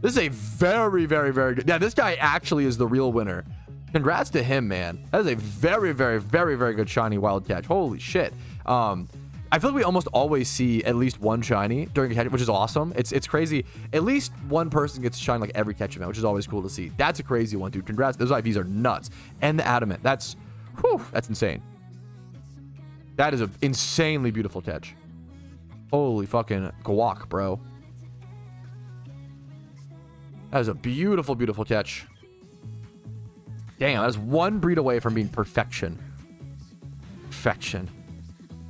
This is a very, very, very good... Yeah, this guy actually is the real winner. Congrats to him, man. That is a very, very, very, very good shiny wild catch. Holy shit. I feel like we almost always see at least one shiny during a catch, which is awesome. It's crazy. At least one person gets shiny like every catch event, which is always cool to see. That's a crazy one, dude. Congrats. Those IVs are nuts. And the adamant. That's insane. That is an insanely beautiful catch. Holy fucking guac, bro. That is a beautiful, beautiful catch. Damn, that's one breed away from being perfection. Perfection.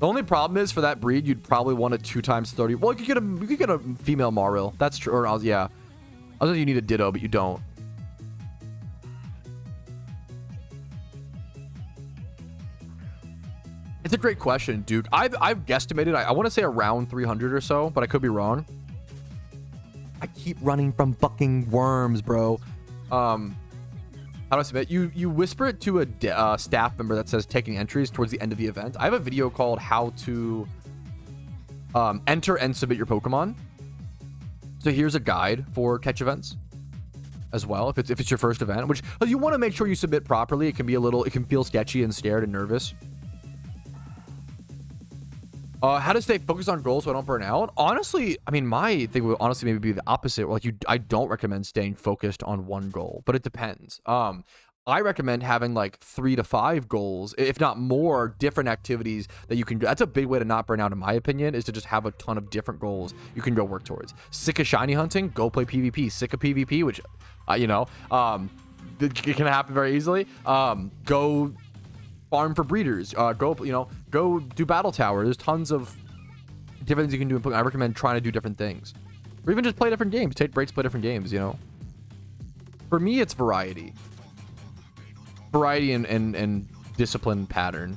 The only problem is for that breed, you'd probably want a 2x30. Well, you could get a female Maril. That's true. Or yeah. Other than you need a Ditto, but you don't. It's a great question, Duke. I've guesstimated. I want to say around 300 or so, but I could be wrong. I keep running from fucking worms, bro. How do I submit? You whisper it to a staff member that says taking entries towards the end of the event. I have a video called how to enter and submit your Pokemon. So here's a guide for catch events. as well if it's your first event, which you want to make sure you submit properly. It can feel sketchy and scared and nervous. How to stay focused on goals so I don't burn out? Honestly, I mean, my thing would honestly maybe be the opposite. Like I don't recommend staying focused on one goal, but it depends. I recommend having like 3 to 5 goals, if not more, different activities that you can do. That's a big way to not burn out, in my opinion, is to just have a ton of different goals you can go work towards. Sick of shiny hunting? Go play PvP. Sick of PvP, which, it can happen very easily. Go farm for breeders. Go do battle tower. There's tons of different things you can do in Pokemon. I recommend trying to do different things, or even just play different games. Take breaks, play different games. For me, it's variety and discipline pattern.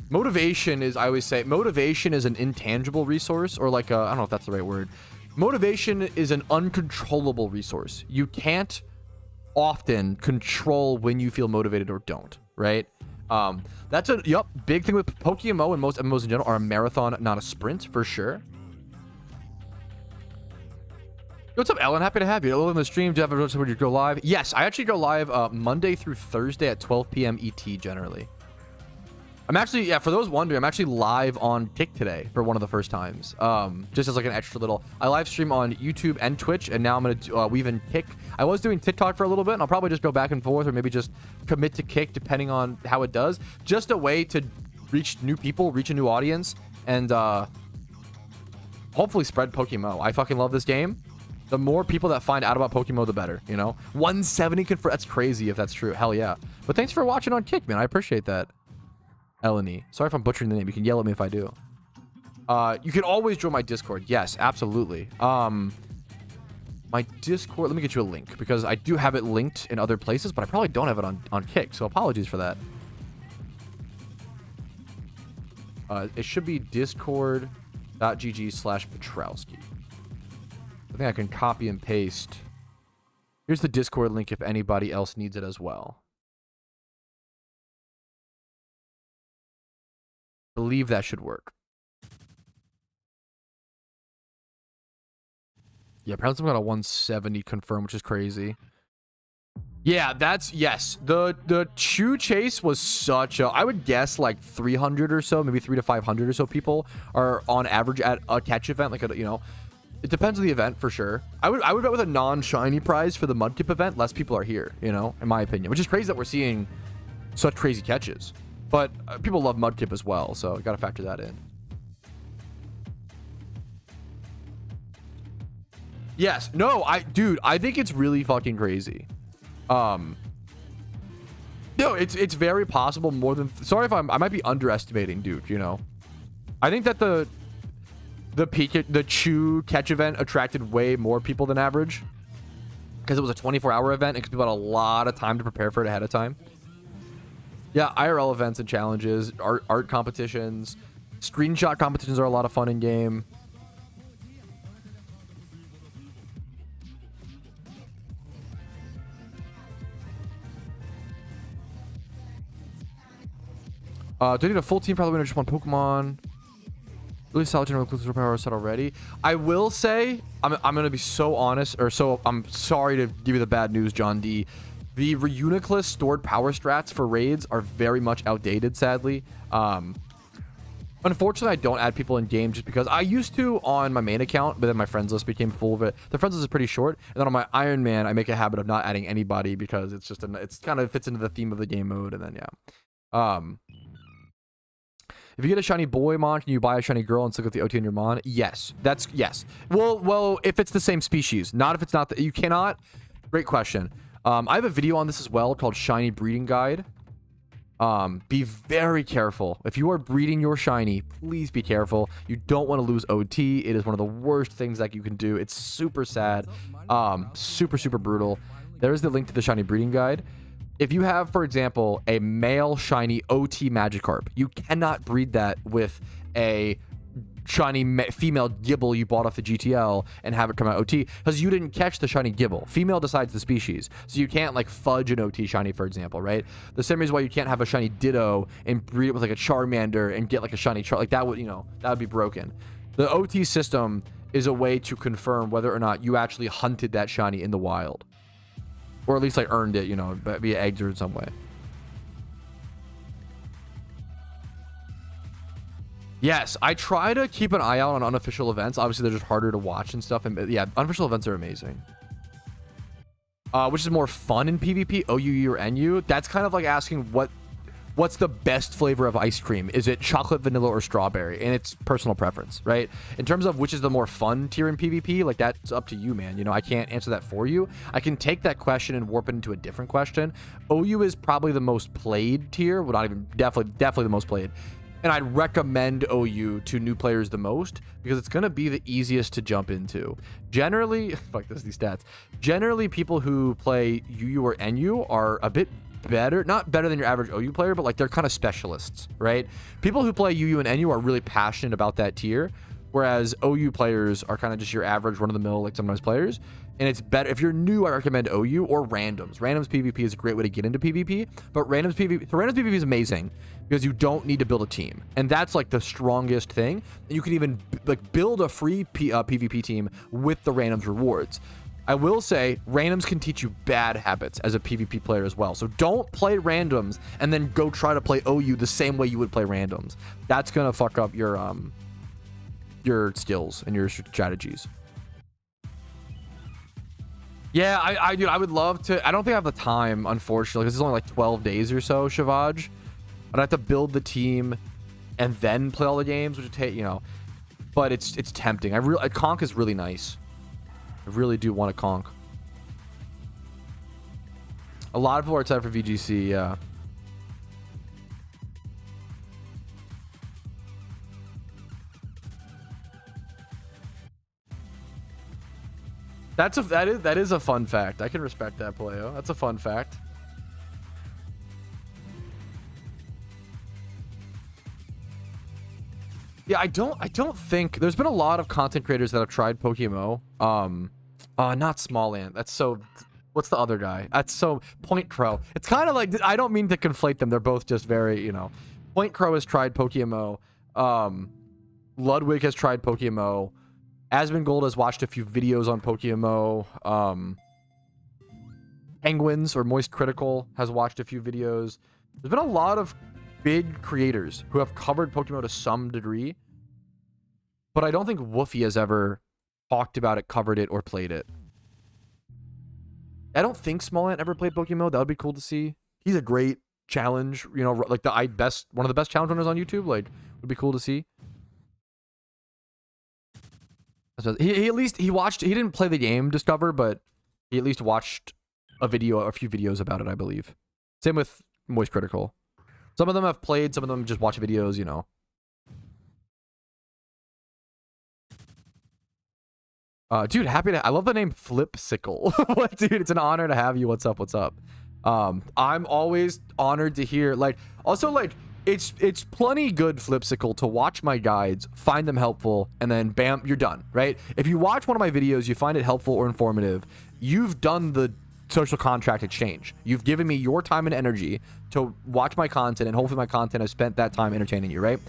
Motivation is, I always say, motivation is an intangible resource, or like I don't know if that's the right word. Motivation is an uncontrollable resource. You can't often control when you feel motivated or don't, right? That's a big thing with PokeMMO and most MMOs in general are a marathon, not a sprint, for sure. What's up, Ellen? Happy to have you. Hello in the stream. Do you have a notice where you go live? Yes, I actually go live Monday through Thursday at 12 p.m. ET generally. I'm actually, for those wondering, I'm actually live on Kick today for one of the first times. Just as like an extra little, I live stream on YouTube and Twitch, and now I'm going to weave in Kick. I was doing TikTok for a little bit, and I'll probably just go back and forth, or maybe just commit to Kick depending on how it does. Just a way to reach new people, reach a new audience, and hopefully spread PokeMMO. I fucking love this game. The more people that find out about PokeMMO, the better, 170 that's crazy if that's true. Hell yeah. But thanks for watching on Kick, man. I appreciate that. Eleni. Sorry if I'm butchering the name. You can yell at me if I do. You can always join my Discord. Yes, absolutely. My Discord, let me get you a link, because I do have it linked in other places, but I probably don't have it on Kick, so apologies for that. It should be discord.gg/Patrouski. I think I can copy and paste. Here's the Discord link if anybody else needs it as well. I believe that should work. Yeah, apparently I'm got a 170 confirmed, which is crazy. Yeah, yes. The Chew Chase was such a, I would guess like 300 or so, maybe 300 to 500 or so people are on average at a catch event, like it depends on the event for sure. I would bet with a non-shiny prize for the Mudkip event, less people are here, in my opinion, which is crazy that we're seeing such crazy catches. But people love Mudkip as well, so you gotta factor that in. Yes, no, dude, I think it's really fucking crazy. No, it's very possible more than, sorry if I might be underestimating, dude, I think that the Chew catch event attracted way more people than average, because it was a 24-hour event and people had a lot of time to prepare for it ahead of time. Yeah, IRL events and challenges, art competitions, screenshot competitions are a lot of fun in game. Do I need a full team for the winner just one Pokemon? Really solid general inclusive power set already. I will say, I'm gonna be so honest, I'm sorry to give you the bad news, John D. The Reuniclus stored power strats for raids are very much outdated, sadly. Unfortunately, I don't add people in game just because I used to on my main account, but then my friends list became full of it. The friends list is pretty short, and then on my Iron Man, I make a habit of not adding anybody because it's just it's kind of fits into the theme of the game mode, and then yeah. If you get a shiny boy mon, can you buy a shiny girl and still get the OT in your mon? Yes. Yes. Well, if it's the same species, not if it's not. You cannot. Great question. I have a video on this as well called Shiny Breeding Guide. Be very careful. If you are breeding your shiny, please be careful. You don't want to lose OT. It is one of the worst things that you can do. It's super sad. Super brutal. There's the link to the Shiny Breeding Guide. If you have, for example, a male shiny OT Magikarp, you cannot breed that with a shiny female Gibble you bought off the GTL and have it come out OT, because you didn't catch the shiny Gibble. Female decides the species, so you can't like fudge an OT shiny, for example, right? The same reason why you can't have a shiny Ditto and breed it with like a Charmander and get like a shiny like that would, that would be broken. The OT system is a way to confirm whether or not you actually hunted that shiny in the wild. or at least like earned it, you know, via eggs or in some way. Yes, I try to keep an eye out on unofficial events. Obviously, they're just harder to watch and stuff. And yeah, unofficial events are amazing. Which is more fun in PvP, OUU or NU? That's kind of like asking what's the best flavor of ice cream? Is it chocolate, vanilla, or strawberry? And it's personal preference, right? In terms of which is the more fun tier in PvP, like that's up to you, man. You know, I can't answer that for you. I can take that question and warp it into a different question. OU is probably the most played tier. Well, not even, definitely the most played. And I'd recommend OU to new players the most because it's going to be the easiest to jump into. Generally, fuck this, these stats. Generally, people who play UU or NU are a bit better, not better than your average OU player, but like they're kind of specialists, right? People who play UU and NU are really passionate about that tier, whereas OU players are kind of just your average run-of-the-mill, like sometimes players. And it's better if you're new. I recommend OU or randoms. Randoms PvP is a great way to get into PvP, but randoms PvP is amazing because you don't need to build a team, and that's like the strongest thing. You can even like build a free PvP team with the randoms rewards. I will say randoms can teach you bad habits as a PvP player as well. So don't play randoms and then go try to play OU the same way you would play randoms. That's gonna fuck up your skills and your strategies. Yeah, dude, I would love to. I don't think I have the time, unfortunately, because it's only like 12 days or so, Shavaj. I'd have to build the team and then play all the games, which would take, you know. But it's tempting. A conk is really nice. I really do want a conk. A lot of people are excited for VGC, yeah. That is a fun fact. I can respect that, Paleo. That's a fun fact. Yeah, I don't think there's been a lot of content creators that have tried PokeMMO. Not Small Ant. That's so. What's the other guy? That's so Point Crow. It's kind of like, I don't mean to conflate them. They're both just very, you know. Point Crow has tried PokeMMO. Ludwig has tried PokeMMO. Asmongold has watched a few videos on PokeMMO. Penguins or Moist Critical has watched a few videos. There's been a lot of big creators who have covered PokeMMO to some degree, but I don't think Woofy has ever talked about it, covered it, or played it. I don't think Small Ant ever played PokeMMO. That would be cool to see. He's a great challenge, you know, like one of the best challenge runners on YouTube. Like, would be cool to see. He at least watched. He didn't play the game Discover, but he at least watched a few videos about it, I believe. Same with Moist Critical. Some of them have played, some of them just watch videos, you know. Dude, I love the name Flipsicle. What, dude? It's an honor to have you. What's up? What's up? I'm always honored to hear. Like, also, like, it's plenty good, Flipsicle, to watch my guides, find them helpful, and then bam, you're done, right? If you watch one of my videos, you find it helpful or informative, you've done the social contract exchange. You've given me your time and energy to watch my content, and hopefully my content has spent that time entertaining you, right?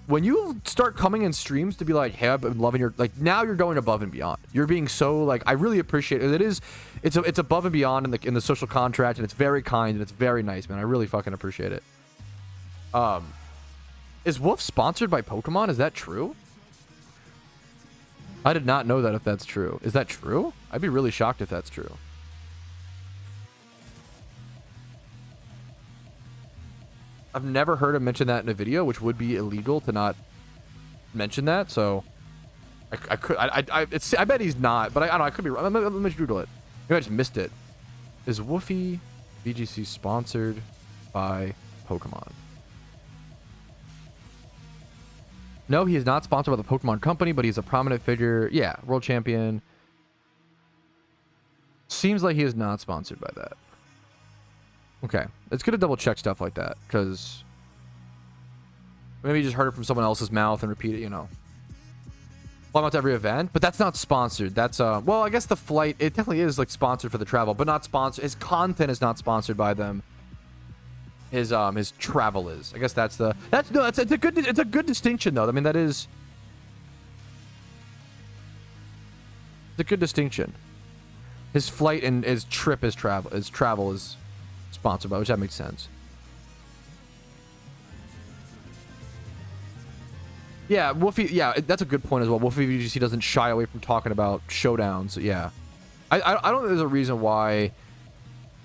When you start coming in streams to be like, hey, I've been loving your, like, now you're going above and beyond. You're being so, like, I really appreciate it. It's above and beyond in the social contract, and it's very kind and it's very nice, man. I really fucking appreciate it. Is Wolf sponsored by Pokemon? Is that true? I did not know that, if that's true. Is that true? I'd be really shocked if that's true. I've never heard him mention that in a video, which would be illegal to not mention that. So I bet he's not, but I don't know. I could be wrong. Let me Google it. Maybe I just missed it. Is Woofy VGC sponsored by Pokemon? No, he is not sponsored by the Pokemon Company, but he's a prominent figure. Yeah, world champion. Seems like he is not sponsored by that. Okay, it's good to double check stuff like that, because maybe you just heard it from someone else's mouth and repeat it, you know. Fly out to every event, but that's not sponsored. That's well, I guess the flight, it definitely is like sponsored for the travel, but not sponsored. His content is not sponsored by them. His travel is. I guess it's a good distinction though. I mean, it's a good distinction. His flight and his trip, his travel is sponsored by, which that makes sense. Yeah, Wolfie. Yeah, that's a good point as well. Wolfie VGC doesn't shy away from talking about showdowns. Yeah, I don't think there's a reason why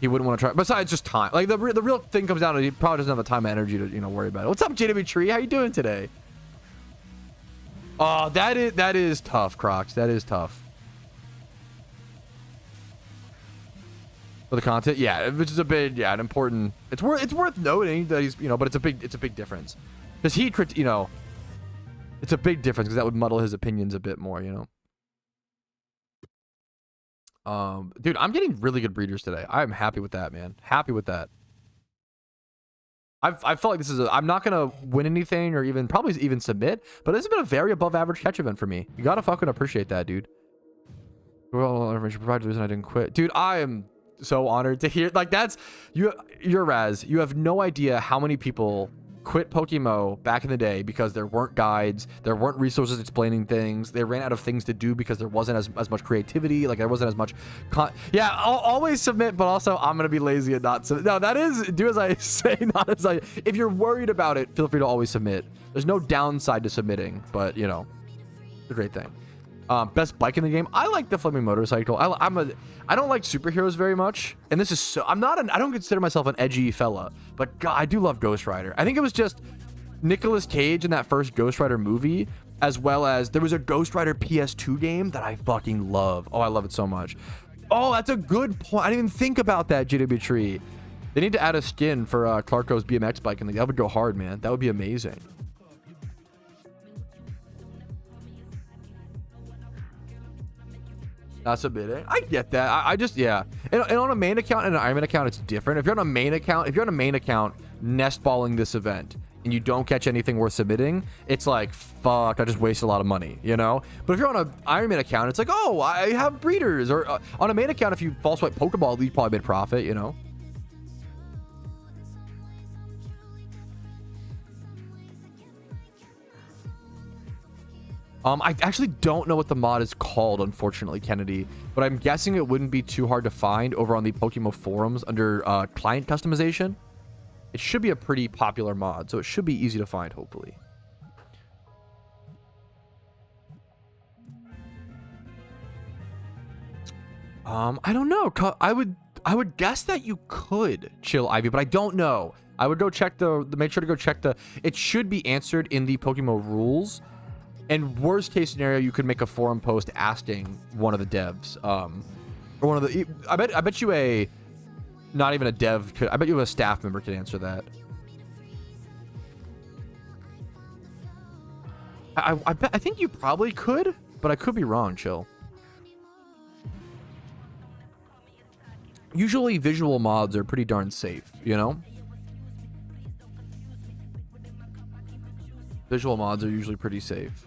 he wouldn't want to try. Besides just time, like the real thing comes down to he probably doesn't have the time and energy to worry about it. What's up, JW Tree? How you doing today? Oh, that is tough, Crocs. That is tough. For the content, yeah, which is an important. It's worth noting that he's but it's a big difference because he it's a big difference because that would muddle his opinions a bit more, Dude, I'm getting really good breeders today. I'm happy with that, man. Happy with that. I felt like this is I'm not gonna win anything or probably even submit, but this has been a very above average catch event for me. You gotta fucking appreciate that, dude. Well, I should provide the reason I didn't quit, dude. I am so honored to hear that's you're Raz. You have no idea how many people quit PokeMMO back in the day because there weren't guides, there weren't resources explaining things, they ran out of things to do because there wasn't as much creativity, like there wasn't as much yeah, I'll always submit, but also I'm gonna be lazy and not submit. No, that is do as I say, not as I. If you're worried about it, feel free to always submit. There's no downside to submitting, but it's a great thing. Best bike in the game. I like the flaming motorcycle. I don't like superheroes very much, and this is so. I don't consider myself an edgy fella, but God, I do love Ghost Rider. I think it was just Nicolas Cage in that first Ghost Rider movie, as well as there was a Ghost Rider PS2 game that I fucking love. Oh, I love it so much. Oh, that's a good point. I didn't even think about that, JW Tree. They need to add a skin for Clarko's BMX bike, and that would go hard, man. That would be amazing. Not submitting. I get that. I just, yeah. And on a main account and an Ironman account, it's different. If you're on a main account, nest balling this event and you don't catch anything worth submitting, it's like, fuck, I just wasted a lot of money, But if you're on an Ironman account, it's like, oh, I have breeders. Or on a main account, if you false swipe Pokeball, you probably made profit, I actually don't know what the mod is called, unfortunately, Kennedy, but I'm guessing it wouldn't be too hard to find over on the PokeMMO forums under client customization. It should be a pretty popular mod, so it should be easy to find, hopefully. I don't know. I would guess that you could chill Ivy, but I don't know. I would go check make sure to go check it should be answered in the PokeMMO rules. And worst case scenario, you could make a forum post asking one of the devs, or one of the. I bet you not even a dev could. I bet you a staff member could answer that. I think you probably could, but I could be wrong. Chill. Usually, visual mods are pretty darn safe. Visual mods are usually pretty safe.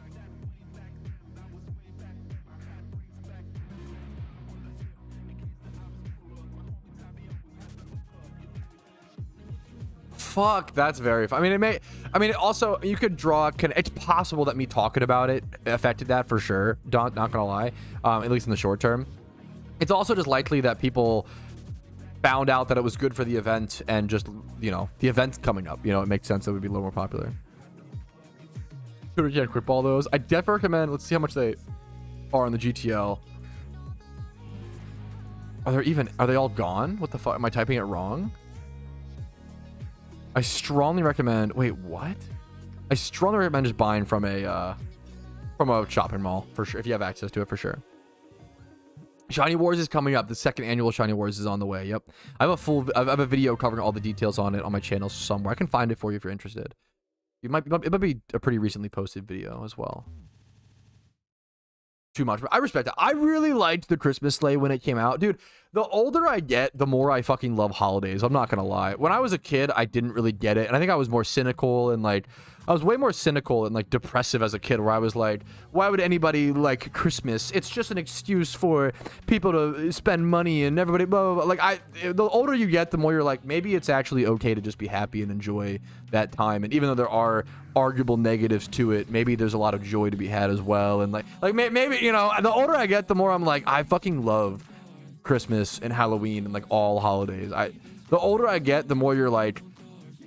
Fuck, that's very fun. It also, you could draw, it's possible that me talking about it affected that for sure. Not gonna lie, at least in the short term. It's also just likely that people found out that it was good for the event and just, the event's coming up. It makes sense that it would be a little more popular. We can't quit all those. I definitely recommend, let's see how much they are on the GTL. Are they all gone? What the fuck? Am I typing it wrong? I strongly recommend. Wait, what? I strongly recommend just buying from a shopping mall for sure if you have access to it for sure. Shiny Wars is coming up. The second annual Shiny Wars is on the way. Yep, I have a video covering all the details on it on my channel somewhere. I can find it for you if you're interested. It might be a pretty recently posted video as well. Too much, but I respect it. I really liked the Christmas sleigh when it came out, dude. The older I get, the more I fucking love holidays. I'm not gonna lie. When I was a kid, I didn't really get it, and I think I was more cynical and I was way more cynical and depressive as a kid, where I was like, why would anybody like Christmas? It's just an excuse for people to spend money and everybody blah, blah, blah. The older you get, the more you're like, maybe it's actually okay to just be happy and enjoy that time. And even though there are arguable negatives to it, maybe there's a lot of joy to be had as well. And maybe the older I get, the more I'm like, I fucking love Christmas and Halloween and like all holidays. The older I get, the more you're like,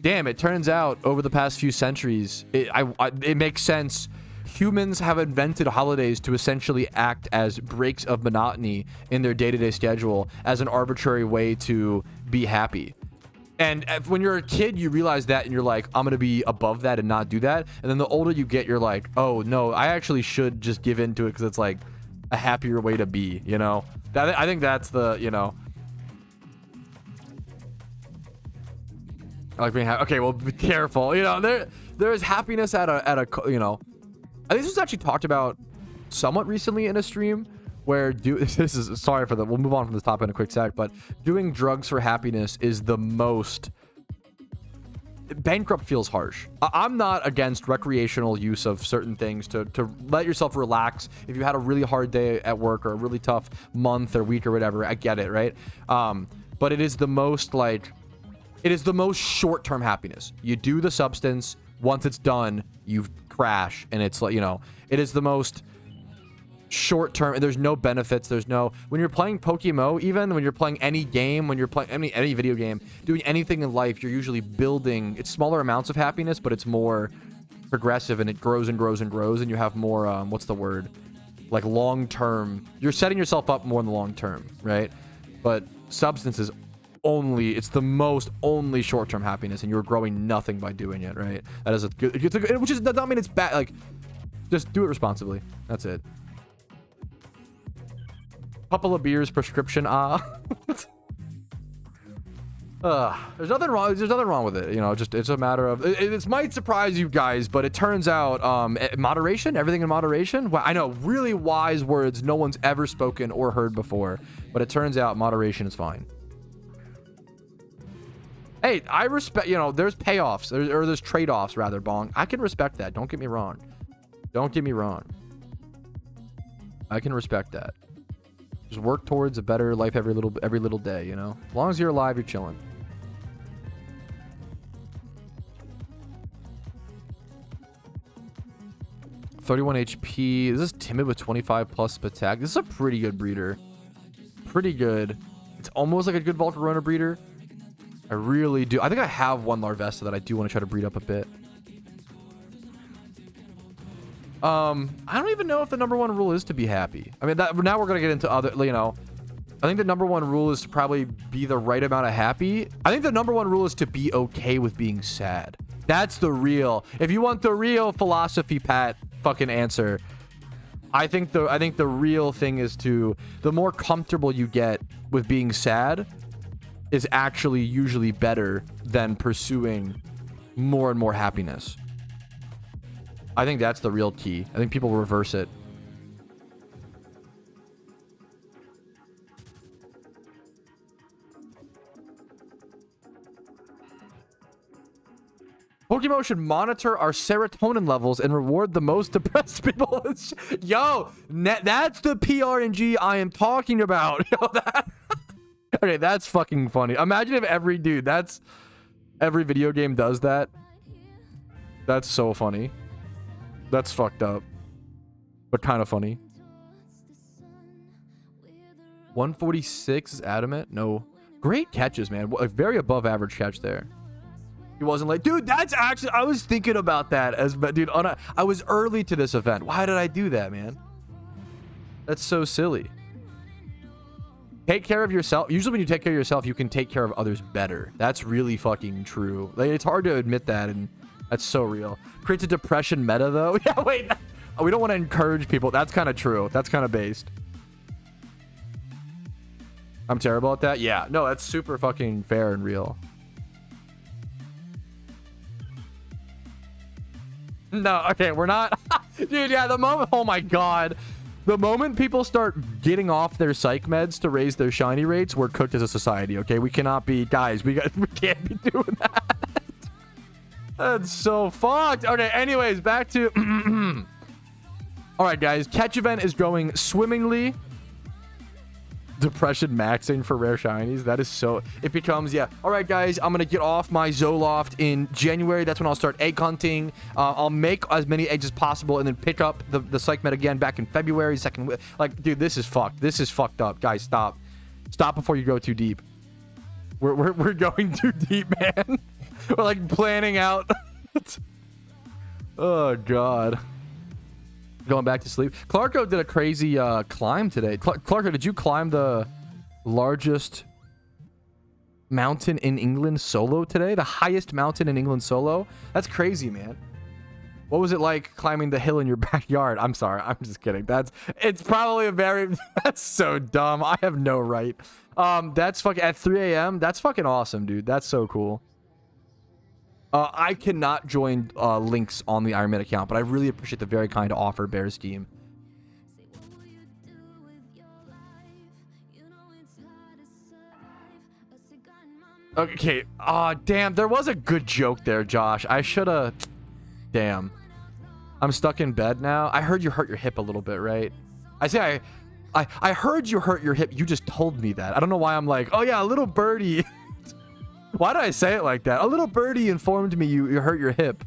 damn, it turns out over the past few centuries, it makes sense. Humans have invented holidays to essentially act as breaks of monotony in their day-to-day schedule as an arbitrary way to be happy. And when you're a kid, you realize that and you're like, I'm going to be above that and not do that. And then the older you get, you're like, oh, no, I actually should just give into it because it's like a happier way to be, you know? I think that's the, you know. I like being happy. Okay, well, be careful. You know, there's happiness at a, you know. I think this was actually talked about somewhat recently in a stream where this is, sorry for that. We'll move on from this topic in a quick sec, but doing drugs for happiness is the most bankrupt feels harsh. I'm not against recreational use of certain things to let yourself relax. If you had a really hard day at work or a really tough month or week or whatever, I get it, right? But it is the most like, it is the most short-term happiness. You do the substance, once it's done, you crash, and it's like, you know, it is the most short-term, and there's no benefits. There's no, when you're playing PokeMMO, even when you're playing any game, when you're playing any video game, doing anything in life, you're usually building, it's smaller amounts of happiness, but it's more progressive, and it grows and grows and grows, and you have more, what's the word? Like long-term, you're setting yourself up more in the long term, right? But substance is only, it's the most only short-term happiness, and you're growing nothing by doing it, right? That is a good, which is, does not mean it's bad, like, just do it responsibly. That's it. Couple of beers, prescription, there's nothing wrong with it, you know. Just, it's a matter of, it might surprise you guys, but it turns out moderation, everything in moderation. Well, I know, really wise words no one's ever spoken or heard before, but it turns out moderation is fine. Hey, I respect, you know, there's payoffs, or there's trade-offs rather, Bong. I can respect that. Don't get me wrong. Don't get me wrong. I can respect that. Just work towards a better life every little day, you know? As long as you're alive, you're chilling. $31 HP. This is timid with 25 plus attack. This is a pretty good breeder. Pretty good. It's almost like a good Volcarona breeder. I really do. I think I have one Larvesta that I do want to try to breed up a bit. I don't even know if the number one rule is to be happy. I mean, now we're going to get into other, you know, I think the number one rule is to probably be the right amount of happy. I think the number one rule is to be okay with being sad. That's the real, if you want the real philosophy, Pat, fucking answer. I think the real thing is to, the more comfortable you get with being sad is actually usually better than pursuing more and more happiness. I think that's the real key. I think people reverse it. PokeMMO should monitor our serotonin levels and reward the most depressed people. Yo, that's the PRNG I am talking about. Yo, that... Okay, that's fucking funny. Imagine if every video game does that. That's so funny. That's fucked up, but kind of funny. 146 is adamant. No, great catches, man. A very above average catch there. He wasn't like, dude, that's actually, I was thinking about that as, but dude, I was early to this event. Why did I do that, man? That's so silly. Take care of yourself. Usually when you take care of yourself, you can take care of others better. That's really fucking true. Like, it's hard to admit that, and that's so real. Creates a depression meta, though. Yeah, wait. We don't want to encourage people. That's kind of true. That's kind of based. I'm terrible at that? Yeah. No, that's super fucking fair and real. No, okay, we're not. Dude, yeah, the moment. Oh my god. The moment people start getting off their psych meds to raise their shiny rates, we're cooked as a society, okay? We cannot be, guys, we can't be doing that. That's so fucked. Okay, anyways, back to... All right, guys, catch event is going swimmingly. Depression maxing for rare shinies. That is so... It becomes, yeah. All right, guys, I'm going to get off my Zoloft in January. That's when I'll start egg hunting. I'll make as many eggs as possible and then pick up the psych med again back in February. Like, dude, this is fucked. This is fucked up. Guys, stop. Stop before you go too deep. We're going too deep, man. We're like planning out. Oh god. Going back to sleep. Clarko did a crazy climb today. Clarko, did you climb the largest mountain in England solo today? The highest mountain in England solo? That's crazy, man. What was it like climbing the hill in your backyard? I'm sorry. I'm just kidding. It's probably a very, that's so dumb. I have no right. That's fucking at 3 a.m. That's fucking awesome, dude. That's so cool. I cannot join links on the Iron Man account, but I really appreciate the very kind offer, Bears team. Okay. Damn. There was a good joke there, Josh. I should have. Damn. I'm stuck in bed now. I heard you hurt your hip a little bit, right? I heard you hurt your hip. You just told me that. I don't know why I'm like, oh yeah, a little birdie. Why did I say it like that? A little birdie informed me you hurt your hip.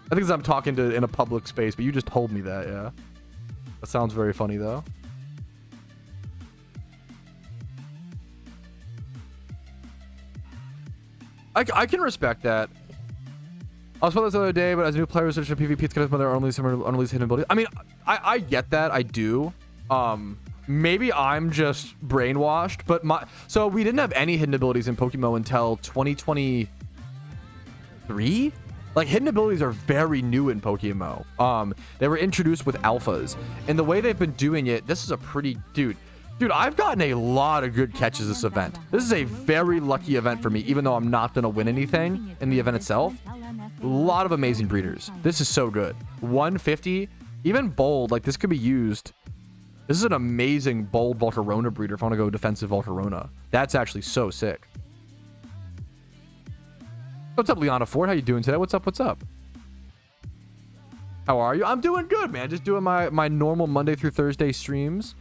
I think 'cause I'm talking to in a public space, but you just told me that, yeah. That sounds very funny though. I can respect that. I was playing this the other day, but as a new player researching PvP, it's kind of their unreleased hidden abilities. I mean, I get that. I do. Maybe I'm just brainwashed, but so we didn't have any hidden abilities in PokeMMO until 2023. Like, hidden abilities are very new in PokeMMO. They were introduced with alphas, and the way they've been doing it, this is a pretty dude, I've gotten a lot of good catches this event. This is a very lucky event for me, even though I'm not gonna win anything in the event itself. A lot of amazing breeders. This is so good. 150, even bold, like this could be used. This is an amazing bold Volcarona breeder if I want to go defensive Volcarona. That's actually so sick. What's up, Liana Ford? How you doing today? What's up? What's up? How are you? I'm doing good, man. Just doing my normal Monday through Thursday streams.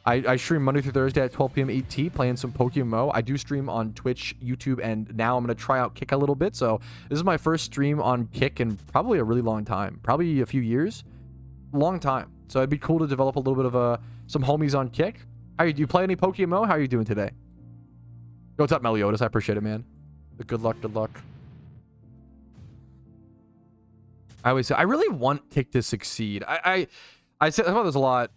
I stream Monday through Thursday at 12 p.m. ET, playing some PokeMMO. I do stream on Twitch, YouTube, and now I'm going to try out Kick a little bit. So this is my first stream on Kick in probably a really long time. Probably a few years. Long time. So it'd be cool to develop a little bit of some homies on Kick. Do you play any PokeMMO? How are you doing today? Yo, what's up, Meliodas? I appreciate it, man. Good luck, good luck. I always say, I really want Kick to succeed. I say about this a lot.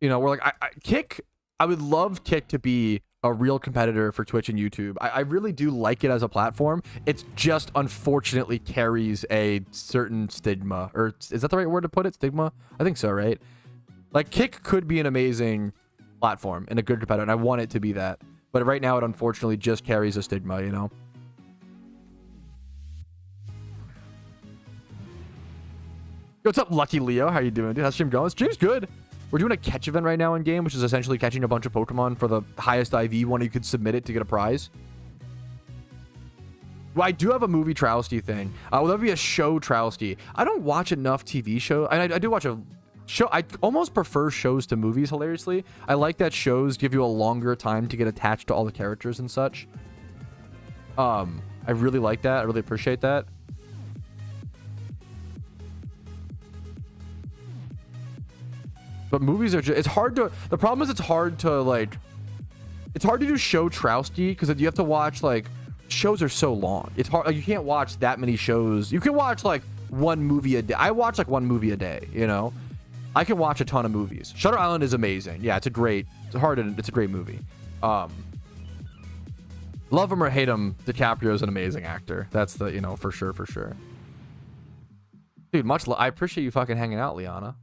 You know, we're like, Kick, I would love Kick to be a real competitor for Twitch and YouTube. I really do like it as a platform. It's just unfortunately carries a certain stigma. Or is that the right word to put it? Stigma? I think so, right? Like, Kick could be an amazing platform and a good competitor, and I want it to be that. But right now, it unfortunately just carries a stigma, you know? Yo, what's up, Lucky Leo? How you doing, dude? How's stream going? Stream's good. We're doing a catch event right now in game, which is essentially catching a bunch of Pokemon for the highest IV one. You could submit it to get a prize. Well, I do have a movie Trousti thing. Will there be a show Trousti? I don't watch enough TV shows. I do watch a show. I almost prefer shows to movies, hilariously. I like that shows give you a longer time to get attached to all the characters and such. I really like that. I really appreciate that. But movies are just, it's hard to, the problem is it's hard to do show Trousti because you have to watch, like, shows are so long. It's hard, like, you can't watch that many shows. You can watch, like, one movie a day. I watch, like, one movie a day, you know? I can watch a ton of movies. Shutter Island is amazing. Yeah, it's a great movie. Love him or hate him, DiCaprio is an amazing actor. That's the, you know, for sure. Dude, I appreciate you fucking hanging out, Liana.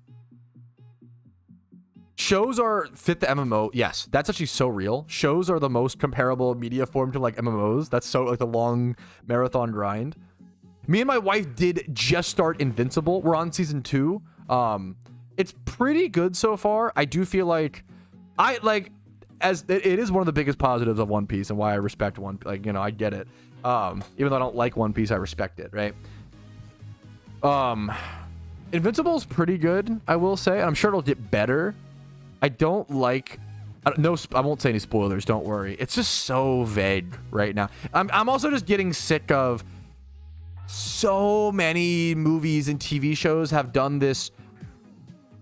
Shows fit the MMO. Yes, that's actually so real. Shows are the most comparable media form to, like, MMOs. That's so, like, the long marathon grind. Me and my wife did just start Invincible. We're on season 2. It's pretty good so far. I do feel like as it is one of the biggest positives of One Piece and why I respect I get it. Even though I don't like One Piece, I respect it, right? Invincible's pretty good, I will say. And I'm sure it'll get better. I won't say any spoilers, don't worry. It's just so vague right now. I'm also just getting sick of so many movies and TV shows have done this.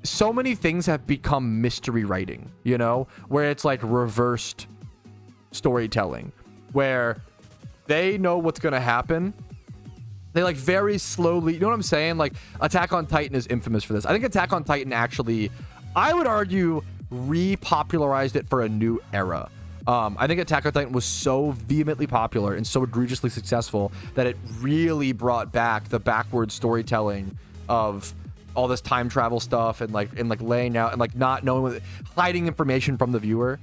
So many things have become mystery writing, you know, where it's like reversed storytelling, where they know what's going to happen. They like very slowly, you know what I'm saying? Like Attack on Titan is infamous for this. I think Attack on Titan actually, I would argue, repopularized it for a new era. I think Attack on Titan was so vehemently popular and so egregiously successful that it really brought back the backward storytelling of all this time travel stuff and like laying out and like not knowing, hiding information from the viewer.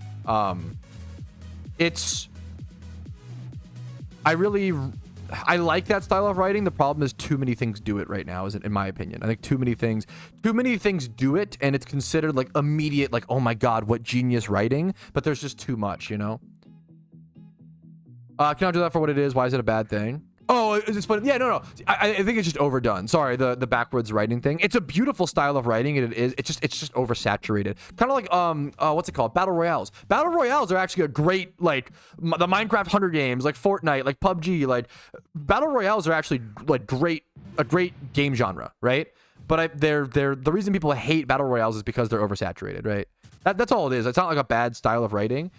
I like that style of writing. The problem is too many things do it right now, in my opinion. I think too many things do it, and it's considered like immediate, like, oh my god, what genius writing, but there's just too much, you know? Can I do that for what it is? Why is it a bad thing? Oh, is it funny? Yeah, no. I think it's just overdone. Sorry, the backwards writing thing. It's a beautiful style of writing, and it's just oversaturated. Kind of like what's it called? Battle Royales. Battle Royales are actually a great, like the Minecraft Hunger Games, like Fortnite, like PUBG. Like Battle Royales are actually like a great game genre, right? But they're the reason people hate Battle Royales is because they're oversaturated, right? That's all it is. It's not like a bad style of writing.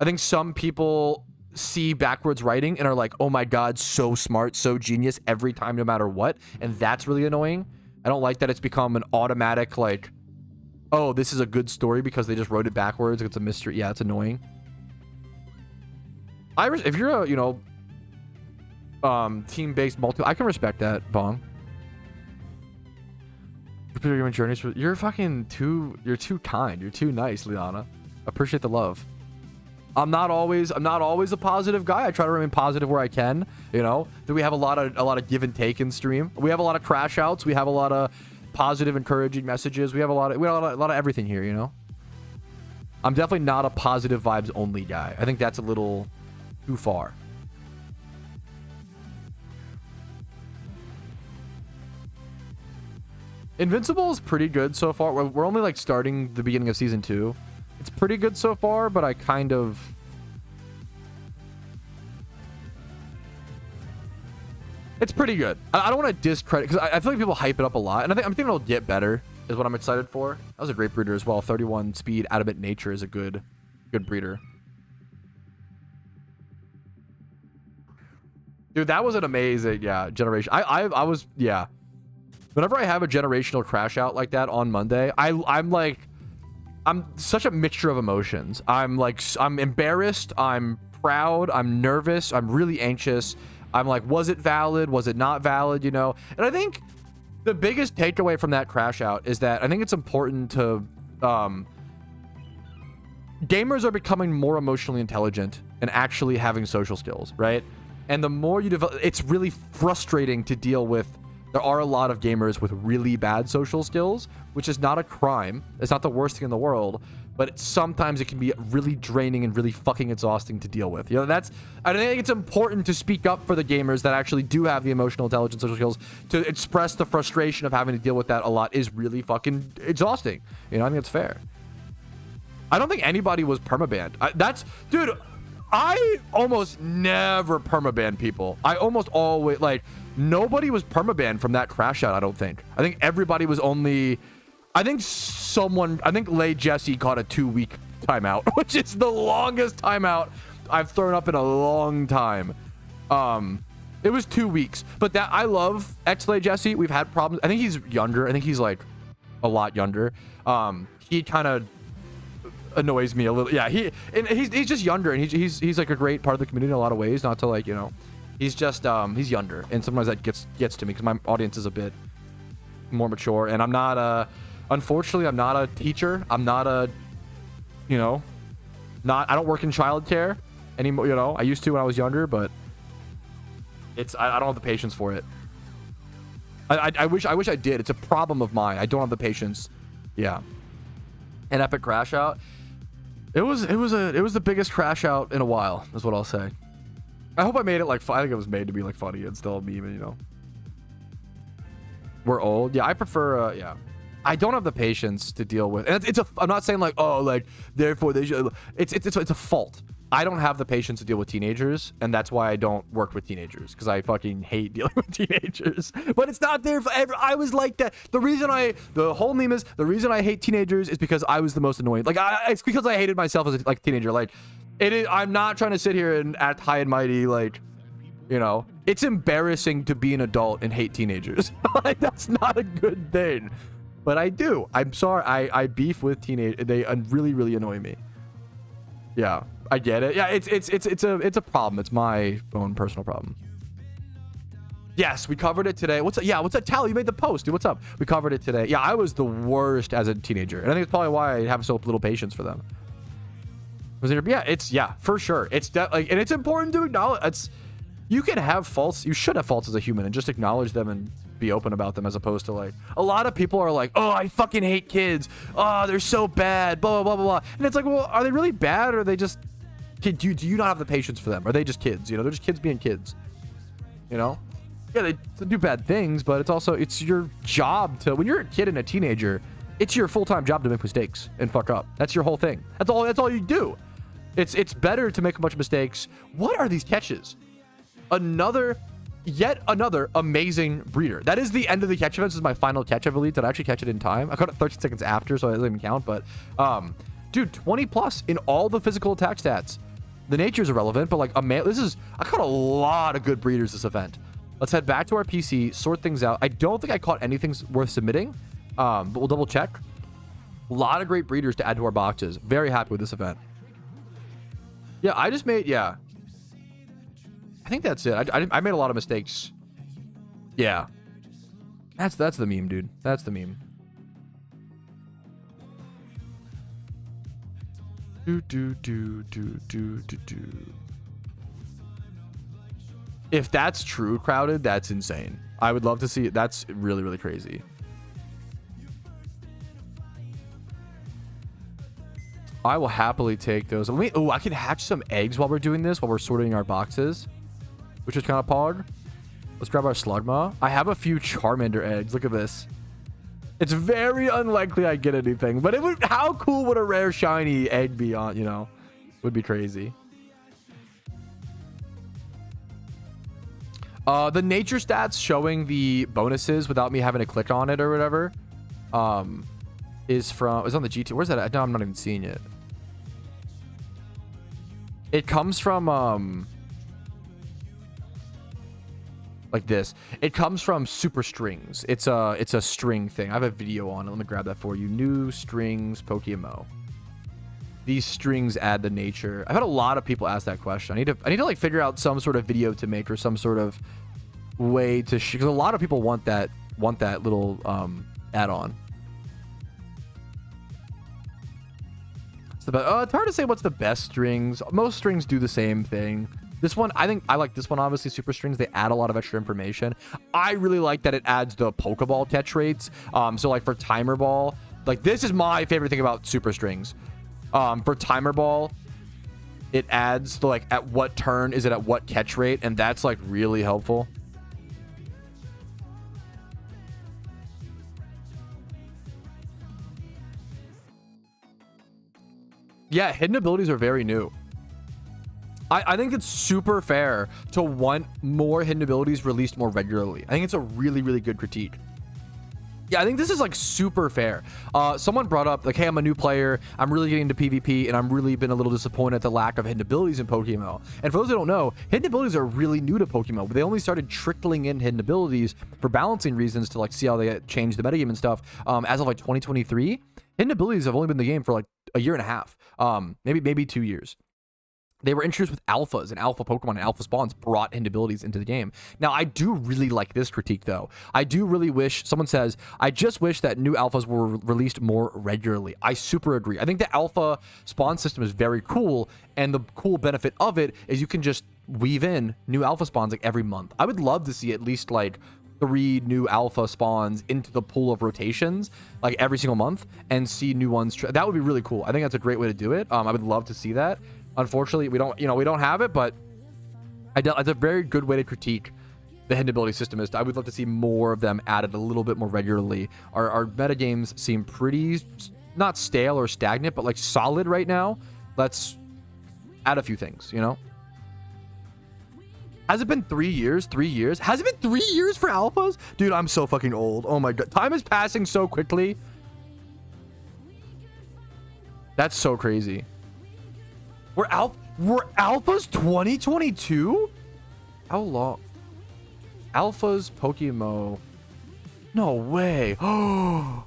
I think some people see backwards writing and are like, oh my god, so smart, so genius every time, no matter what, and that's really annoying. I don't like that it's become an automatic, like, oh, this is a good story because they just wrote it backwards. It's a mystery. Yeah, it's annoying. If you're a, you know, team-based multi, I can respect that, Bong. You're fucking you're too kind. You're too nice, Liana. Appreciate the love. I'm not always a positive guy. I try to remain positive where I can, you know. We have a lot of give and take in stream. We have a lot of crash outs. We have a lot of positive, encouraging messages. We have a lot of everything here, you know. I'm definitely not a positive vibes only guy. I think that's a little too far. Invincible is pretty good so far. We're only like starting the beginning of season 2. It's pretty good so far, but I kind of... It's pretty good. I don't want to discredit, because I feel like people hype it up a lot, and I'm thinking it'll get better, is what I'm excited for. That was a great breeder as well. 31 speed, adamant nature is a good breeder. Dude, that was an amazing, yeah, generation. I was, yeah. Whenever I have a generational crash out like that on Monday, I'm such a mixture of emotions. I'm embarrassed, I'm proud, I'm nervous, I'm really anxious. I'm like, was it valid? Was it not valid? You know? And I think the biggest takeaway from that crash out is that I think it's important to, gamers are becoming more emotionally intelligent and actually having social skills, right? And the more you develop, it's really frustrating to deal with. There are a lot of gamers with really bad social skills, which is not a crime. It's not the worst thing in the world, but sometimes it can be really draining and really fucking exhausting to deal with. You know, I think it's important to speak up for the gamers that actually do have the emotional intelligence, social skills, to express the frustration of having to deal with that a lot is really fucking exhausting. You know, I think it's fair. I don't think anybody was permabanned. Dude, I almost never permaban people. I almost always, like, nobody was permabanned from that crash out, I don't think. I think everybody was only... I think Lay Jesse caught a 2-week timeout, which is the longest timeout I've thrown up in a long time. It was 2 weeks. But that, I love Lay Jesse. We've had problems. I think he's younger. I think he's, like, a lot younger. He kind of annoys me a little. Yeah, he's just younger, and he's like a great part of the community in a lot of ways. Not to, like, you know... He's just, he's younger, and sometimes that gets to me because my audience is a bit more mature, and I'm not unfortunately, I'm not a teacher. I'm not a, you know, I don't work in childcare anymore, you know. I used to when I was younger, but I don't have the patience for it. I wish I did. It's a problem of mine. I don't have the patience. Yeah. An epic crash out. It was the biggest crash out in a while, is what I'll say. I hope I made it like, I think it was made to be like funny and still a meme, you know. We're old. Yeah, I prefer, yeah. I don't have the patience to deal with, and I'm not saying like, oh, like, therefore they should, it's a fault. I don't have the patience to deal with teenagers, and that's why I don't work with teenagers, because I fucking hate dealing with teenagers. But it's not there forever. I was like that. The whole meme is, the reason I hate teenagers is because I was the most annoying. Like, it's because I hated myself as a teenager. Like, I'm not trying to sit here and act high and mighty, like, you know. It's embarrassing to be an adult and hate teenagers. Like, that's not a good thing. But I do. I'm sorry. I beef with teenagers. They really, really annoy me. Yeah. I get it. Yeah, it's a problem. It's my own personal problem. Yes, we covered it today. What's up, Tally? You made the post, dude. What's up? We covered it today. Yeah, I was the worst as a teenager, and I think it's probably why I have so little patience for them. Yeah, for sure. It's like, and it's important to acknowledge. You can have faults. You should have faults as a human, and just acknowledge them and be open about them, as opposed to, like, a lot of people are like, oh, I fucking hate kids. Oh, they're so bad. Blah blah blah blah blah. And it's like, well, are they really bad, or are they just? Do you not have the patience for them? Are they just kids? You know, they're just kids being kids. You know? Yeah, they do bad things, but it's your job to, when you're a kid and a teenager, it's your full-time job to make mistakes and fuck up. That's your whole thing. That's all you do. It's better to make a bunch of mistakes. What are these catches? Yet another amazing breeder. That is the end of the catch event. This is my final catch, I believe. Did I actually catch it in time? I caught it 13 seconds after, so it doesn't even count, but dude, 20 plus in all the physical attack stats. The nature's irrelevant, but like I caught a lot of good breeders this event. Let's head back to our PC, sort things out. I don't think I caught anything worth submitting, but we'll double check. A lot of great breeders to add to our boxes. Very happy with this event. Yeah, I think that's it. I made a lot of mistakes. Yeah. That's the meme, dude. That's the meme. If that's true, Crowded, that's insane. I would love to see it. That's really, really crazy. I will happily take those. Oh, I can hatch some eggs while we're doing this, while we're sorting our boxes, which is kind of pog. Let's grab our Slugma. I have a few Charmander eggs. Look at this. It's very unlikely I get anything, but how cool would a rare shiny egg be on, you know? Would be crazy. The nature stats showing the bonuses without me having to click on it or whatever, is on the GT. Where's that at? No, I'm not even seeing it. It comes from, like this. It comes from Super Strings. It's a string thing. I have a video on it. Let me grab that for you. New strings PokeMMO. These strings add the nature. I've had a lot of people ask that question. I need to like figure out some sort of video to make, or some sort of way to, because a lot of people want that little add-on. It's hard to say what's the best strings. Most strings do the same thing. This one, I think I like this one, obviously. Super Strings, they add a lot of extra information. I really like that it adds the Pokeball catch rates. So like for Timer Ball, like this is my favorite thing about Super Strings. For Timer Ball, it adds the like at what turn is it at what catch rate, and that's like really helpful. Yeah, hidden abilities are very new. I think it's super fair to want more hidden abilities released more regularly. I think it's a really, really good critique. Yeah, I think this is like super fair. Someone brought up like, hey, I'm a new player. I'm really getting into PvP, and I'm really been a little disappointed at the lack of hidden abilities in PokeMMO. And for those who don't know, hidden abilities are really new to PokeMMO. They only started trickling in hidden abilities for balancing reasons to like see how they change the metagame and stuff. As of like 2023, hidden abilities have only been in the game for like a year and a half, maybe 2 years. They were introduced with alphas, and alpha Pokemon and alpha spawns brought hidden abilities into the game. Now, I do really like this critique, though. I do really wish, someone says, I just wish that new alphas were released more regularly. I super agree. I think the alpha spawn system is very cool, and the cool benefit of it is you can just weave in new alpha spawns like every month. I would love to see at least like 3 new alpha spawns into the pool of rotations like every single month, and see new ones. That would be really cool. I think that's a great way to do it. I would love to see that. Unfortunately, we don't have it, but it's a very good way to critique the hidden ability system. I would love to see more of them added a little bit more regularly. Our metagames seem pretty, not stale or stagnant, but like solid right now. Let's add a few things, you know? Has it been 3 years? 3 years? Has it been 3 years for alphas? Dude, I'm so fucking old. Oh my god. Time is passing so quickly. That's so crazy. We're alphas 2022? How long? Alphas PokeMMO. No way. Oh.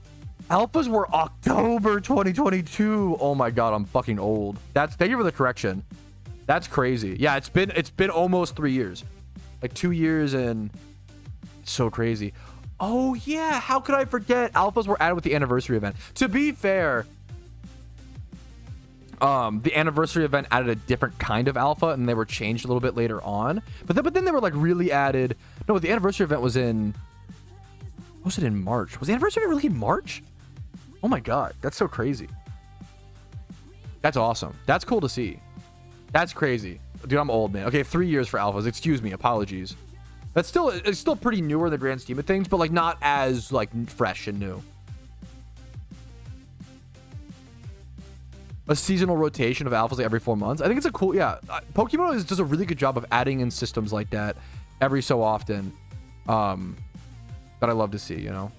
Alphas were October 2022. Oh my god, I'm fucking old. Thank you for the correction. That's crazy. Yeah, it's been almost 3 years. Like 2 years and so crazy. Oh yeah, how could I forget? Alphas were added with the anniversary event. To be fair, the anniversary event added a different kind of alpha and they were changed a little bit later on. But then they were like really added. No, the anniversary event was in, what was it, in March? Was the anniversary event really in March? Oh my god, that's so crazy. That's awesome. That's cool to see. That's crazy. Dude, I'm old, man. Okay, 3 years for alphas. Excuse me. Apologies. It's still pretty newer in the grand scheme of things, but like not as like fresh and new. A seasonal rotation of alphas like every 4 months. I think it's a cool, yeah. Pokemon does a really good job of adding in systems like that every so often. That I love to see, you know.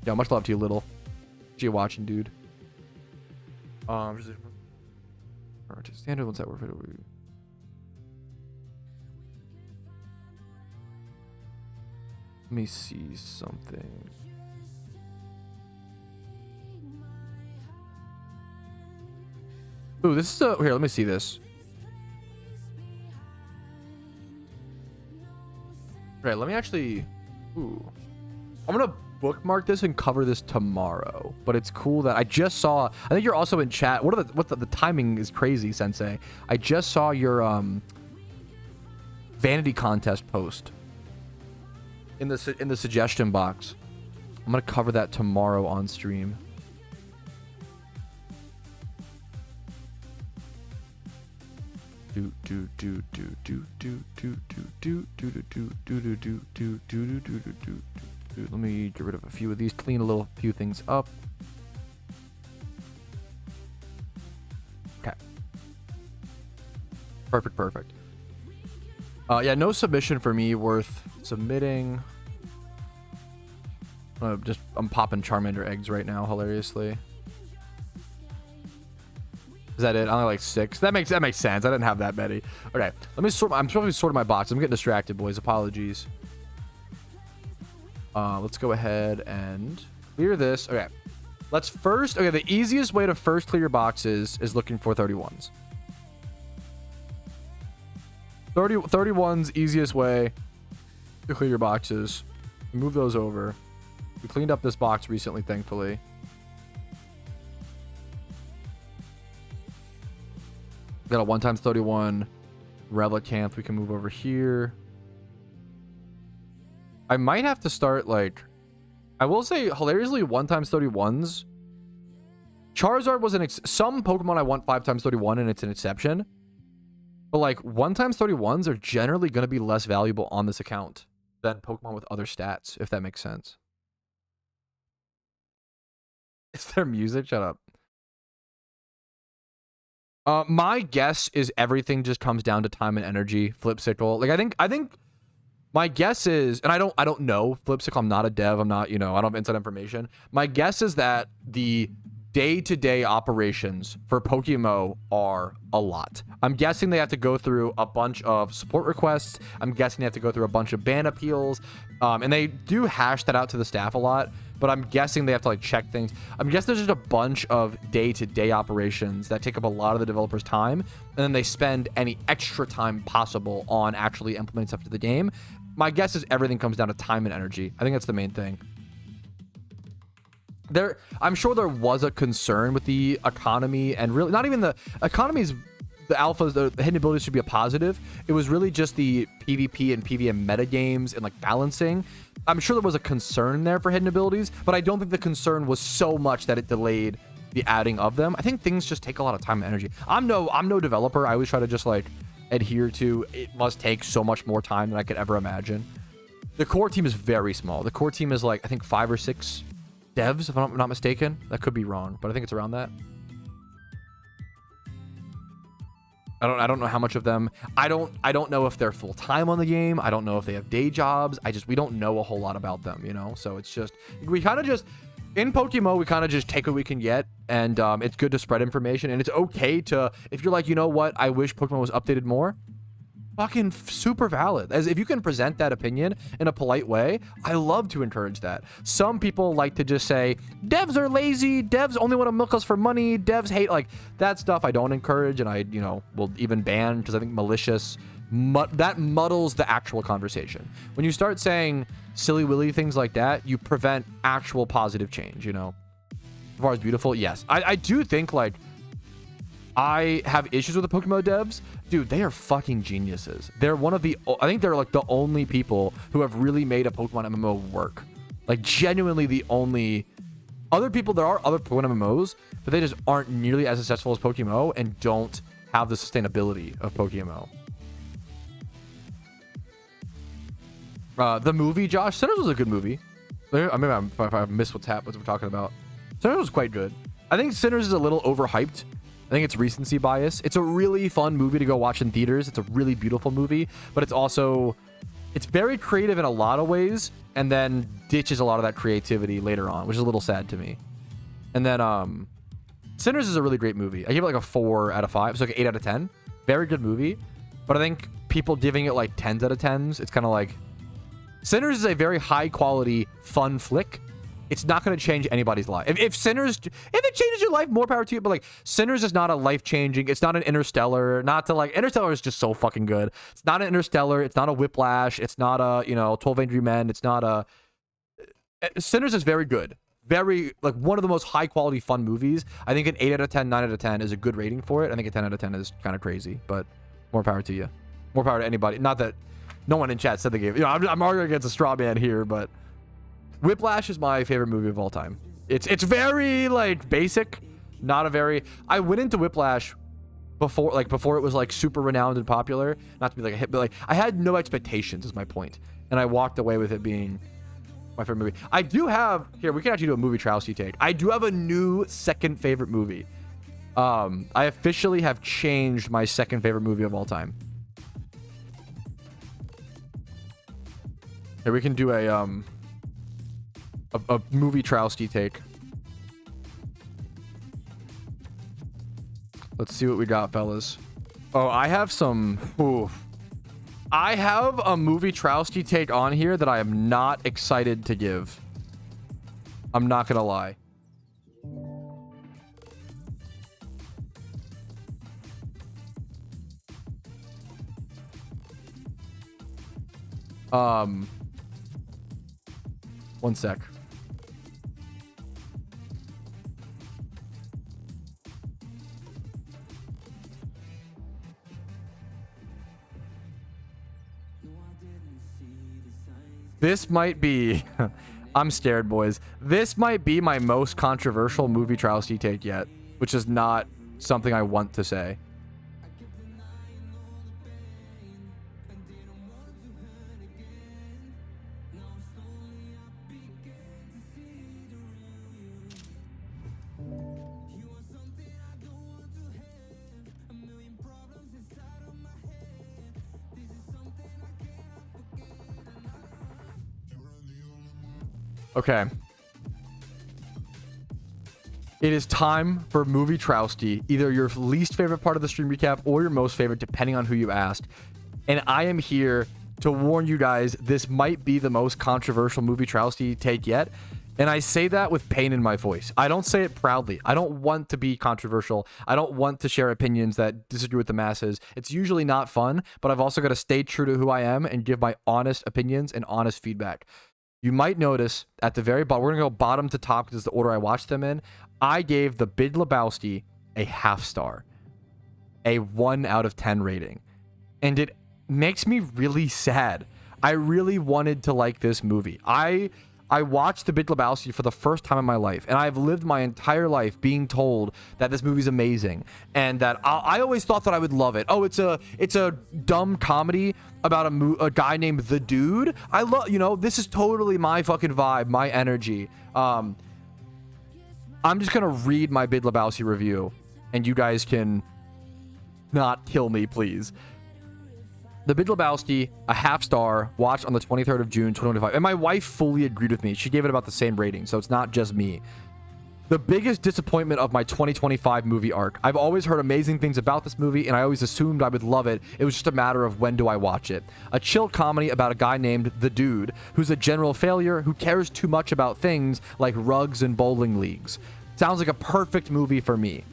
Yeah, much love to you, Little. G watching, dude. Standard ones that work. Let me see something. Ooh, this is a, here, let me see this. Okay, let me actually, ooh. I'm gonna bookmark this and cover this tomorrow, but it's cool that I just saw, I think you're also in chat. The timing is crazy, Sensei. I just saw your vanity contest post in the suggestion box. I'm gonna cover that tomorrow on stream. Let me get rid of a few of these, clean a few things up. Okay. Perfect. Yeah, no submission for me worth submitting. I'm popping Charmander eggs right now, hilariously. Is that it? Only like 6. That makes sense. I didn't have that many. Okay, let me sort. I'm supposed to be sorting my box. I'm getting distracted, boys. Apologies. Let's go ahead and clear this. Okay, let's first. Okay, the easiest way to first clear your boxes is looking for 31s. 31's easiest way to clear your boxes. Move those over. We cleaned up this box recently, thankfully. Got a 1x31 Relicanth we can move over here. I might have to start, like, I will say, hilariously, 1x31s. Charizard was some Pokemon I want 5x31 and it's an exception. But like 1x31s are generally going to be less valuable on this account than Pokemon with other stats, if that makes sense. Is there music? Shut up. My guess is everything just comes down to time and energy. Flipsicle. Like I think my guess is, and I don't know Flipsicle. I'm not a dev. I'm not, you know, I don't have inside information. My guess is that the day-to-day operations for PokeMMO are a lot. I'm guessing they have to go through a bunch of support requests. I'm guessing they have to go through a bunch of ban appeals. And they do hash that out to the staff a lot, but I'm guessing they have to like check things. I'm guessing there's just a bunch of day-to-day operations that take up a lot of the developers' time, and then they spend any extra time possible on actually implementing stuff to the game. My guess is everything comes down to time and energy. I think that's the main thing. I'm sure there was a concern with the economy, and really not even the economies, the alphas, the hidden abilities should be a positive. It was really just the PvP and PvM metagames and like balancing. I'm sure there was a concern there for hidden abilities, but I don't think the concern was so much that it delayed the adding of them. I think things just take a lot of time and energy. I'm no developer. I always try to just like adhere to it must take so much more time than I could ever imagine. The core team is very small. The core team is like, I think 5 or 6 devs, if I'm not mistaken. That could be wrong, but I think it's around that. I don't know how much of them. I don't know if they're full time on the game. I don't know if they have day jobs. We don't know a whole lot about them, you know. So it's just we kind of just in PokeMMO we kind of just take what we can get, and it's good to spread information, and it's okay to, if you're like, you know what, I wish Pokemon was updated more. Fucking super valid. As if you can present that opinion in a polite way, I love to encourage that. Some people like to just say devs are lazy, devs only want to milk us for money, devs hate, like that stuff I don't encourage, and I, you know, will even ban, because I think malicious that muddles the actual conversation. When you start saying silly willy things like that, you prevent actual positive change, you know. As far as beautiful, yes, I do think, like, I have issues with the PokeMMO devs. Dude, they are fucking geniuses. They're one of the, I think they're like the only people who have really made a Pokemon MMO work. Like, genuinely the only. Other people, there are other Pokemon MMOs, but they just aren't nearly as successful as PokeMMO and don't have the sustainability of PokeMMO. The movie, Josh, Sinners was a good movie. I mean, if I missed what we're talking about. Sinners was quite good. I think Sinners is a little overhyped. I think it's recency bias. It's a really fun movie to go watch in theaters. It's a really beautiful movie, but it's also, it's very creative in a lot of ways, and then ditches a lot of that creativity later on, which is a little sad to me. And then Sinners is a really great movie. I give it like a 4 out of 5. It's like an 8 out of 10. Very good movie. But I think people giving it like 10s out of 10s, it's kind of like, Sinners is a very high quality, fun flick. It's not going to change anybody's life. If Sinners, if it changes your life, more power to you. But like, Sinners is not a life-changing. It's not an Interstellar. Not to like, Interstellar is just so fucking good. It's not an Interstellar. It's not a Whiplash. It's not a, you know, 12 Angry Men. It's not a. Sinners is very good. Very, like, one of the most high-quality, fun movies. I think an 8 out of 10, 9 out of 10 is a good rating for it. I think a 10 out of 10 is kind of crazy, but more power to you. More power to anybody. Not that no one in chat said they gave. You know, I'm arguing against a straw man here, but Whiplash is my favorite movie of all time. It's very, like, basic. Not a very. I went into Whiplash before it was like super renowned and popular. Not to be like a hit, but like I had no expectations is my point, and I walked away with it being my favorite movie. I do have here. We can actually do a movie Patrouski take. I do have a new second favorite movie. I officially have changed my second favorite movie of all time. Here we can do a movie Patrouski take. Let's see what we got, fellas. Oh, I have some. Ooh. I have a movie Patrouski take on here that I am not excited to give. I'm not gonna lie. One sec. This might be... I'm scared, boys. This might be my most controversial movie Patrouski take yet, which is not something I want to say. Okay. It is time for movie Patrouski, either your least favorite part of the stream recap or your most favorite, depending on who you asked. And I am here to warn you guys, this might be the most controversial movie Patrouski take yet. And I say that with pain in my voice. I don't say it proudly. I don't want to be controversial. I don't want to share opinions that disagree with the masses. It's usually not fun, but I've also got to stay true to who I am and give my honest opinions and honest feedback. You might notice at the very bottom, we're going to go bottom to top because it's the order I watched them in. I gave The Big Lebowski a half star, a 1 out of 10 rating. And it makes me really sad. I really wanted to like this movie. I watched The Big Lebowski for the first time in my life, and I've lived my entire life being told that this movie's amazing, and that I always thought that I would love it. Oh, it's a dumb comedy about a guy named The Dude. I love, you know, this is totally my fucking vibe, my energy. I'm just gonna read my Big Lebowski review, and you guys can not kill me, please. The Big Lebowski, a half star, watched on the 23rd of June, 2025. And my wife fully agreed with me. She gave it about the same rating, so it's not just me. The biggest disappointment of my 2025 movie arc. I've always heard amazing things about this movie, and I always assumed I would love it. It was just a matter of when do I watch it. A chill comedy about a guy named The Dude, who's a general failure who cares too much about things like rugs and bowling leagues. Sounds like a perfect movie for me.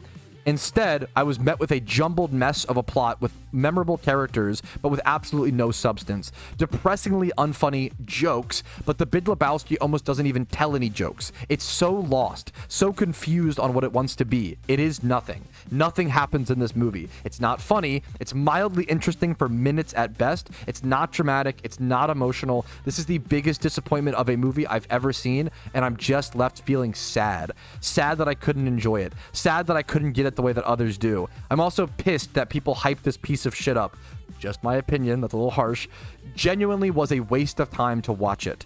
Instead, I was met with a jumbled mess of a plot with memorable characters, but with absolutely no substance. Depressingly unfunny jokes, but The Big Lebowski almost doesn't even tell any jokes. It's so lost, so confused on what it wants to be. It is nothing. Nothing happens in this movie. It's not funny. It's mildly interesting for minutes at best. It's not dramatic. It's not emotional. This is the biggest disappointment of a movie I've ever seen, and I'm just left feeling sad. Sad that I couldn't enjoy it. Sad that I couldn't get it the way that others do. I'm also pissed that people hype this piece of shit up. Just my opinion, that's a little harsh. Genuinely was a waste of time to watch it.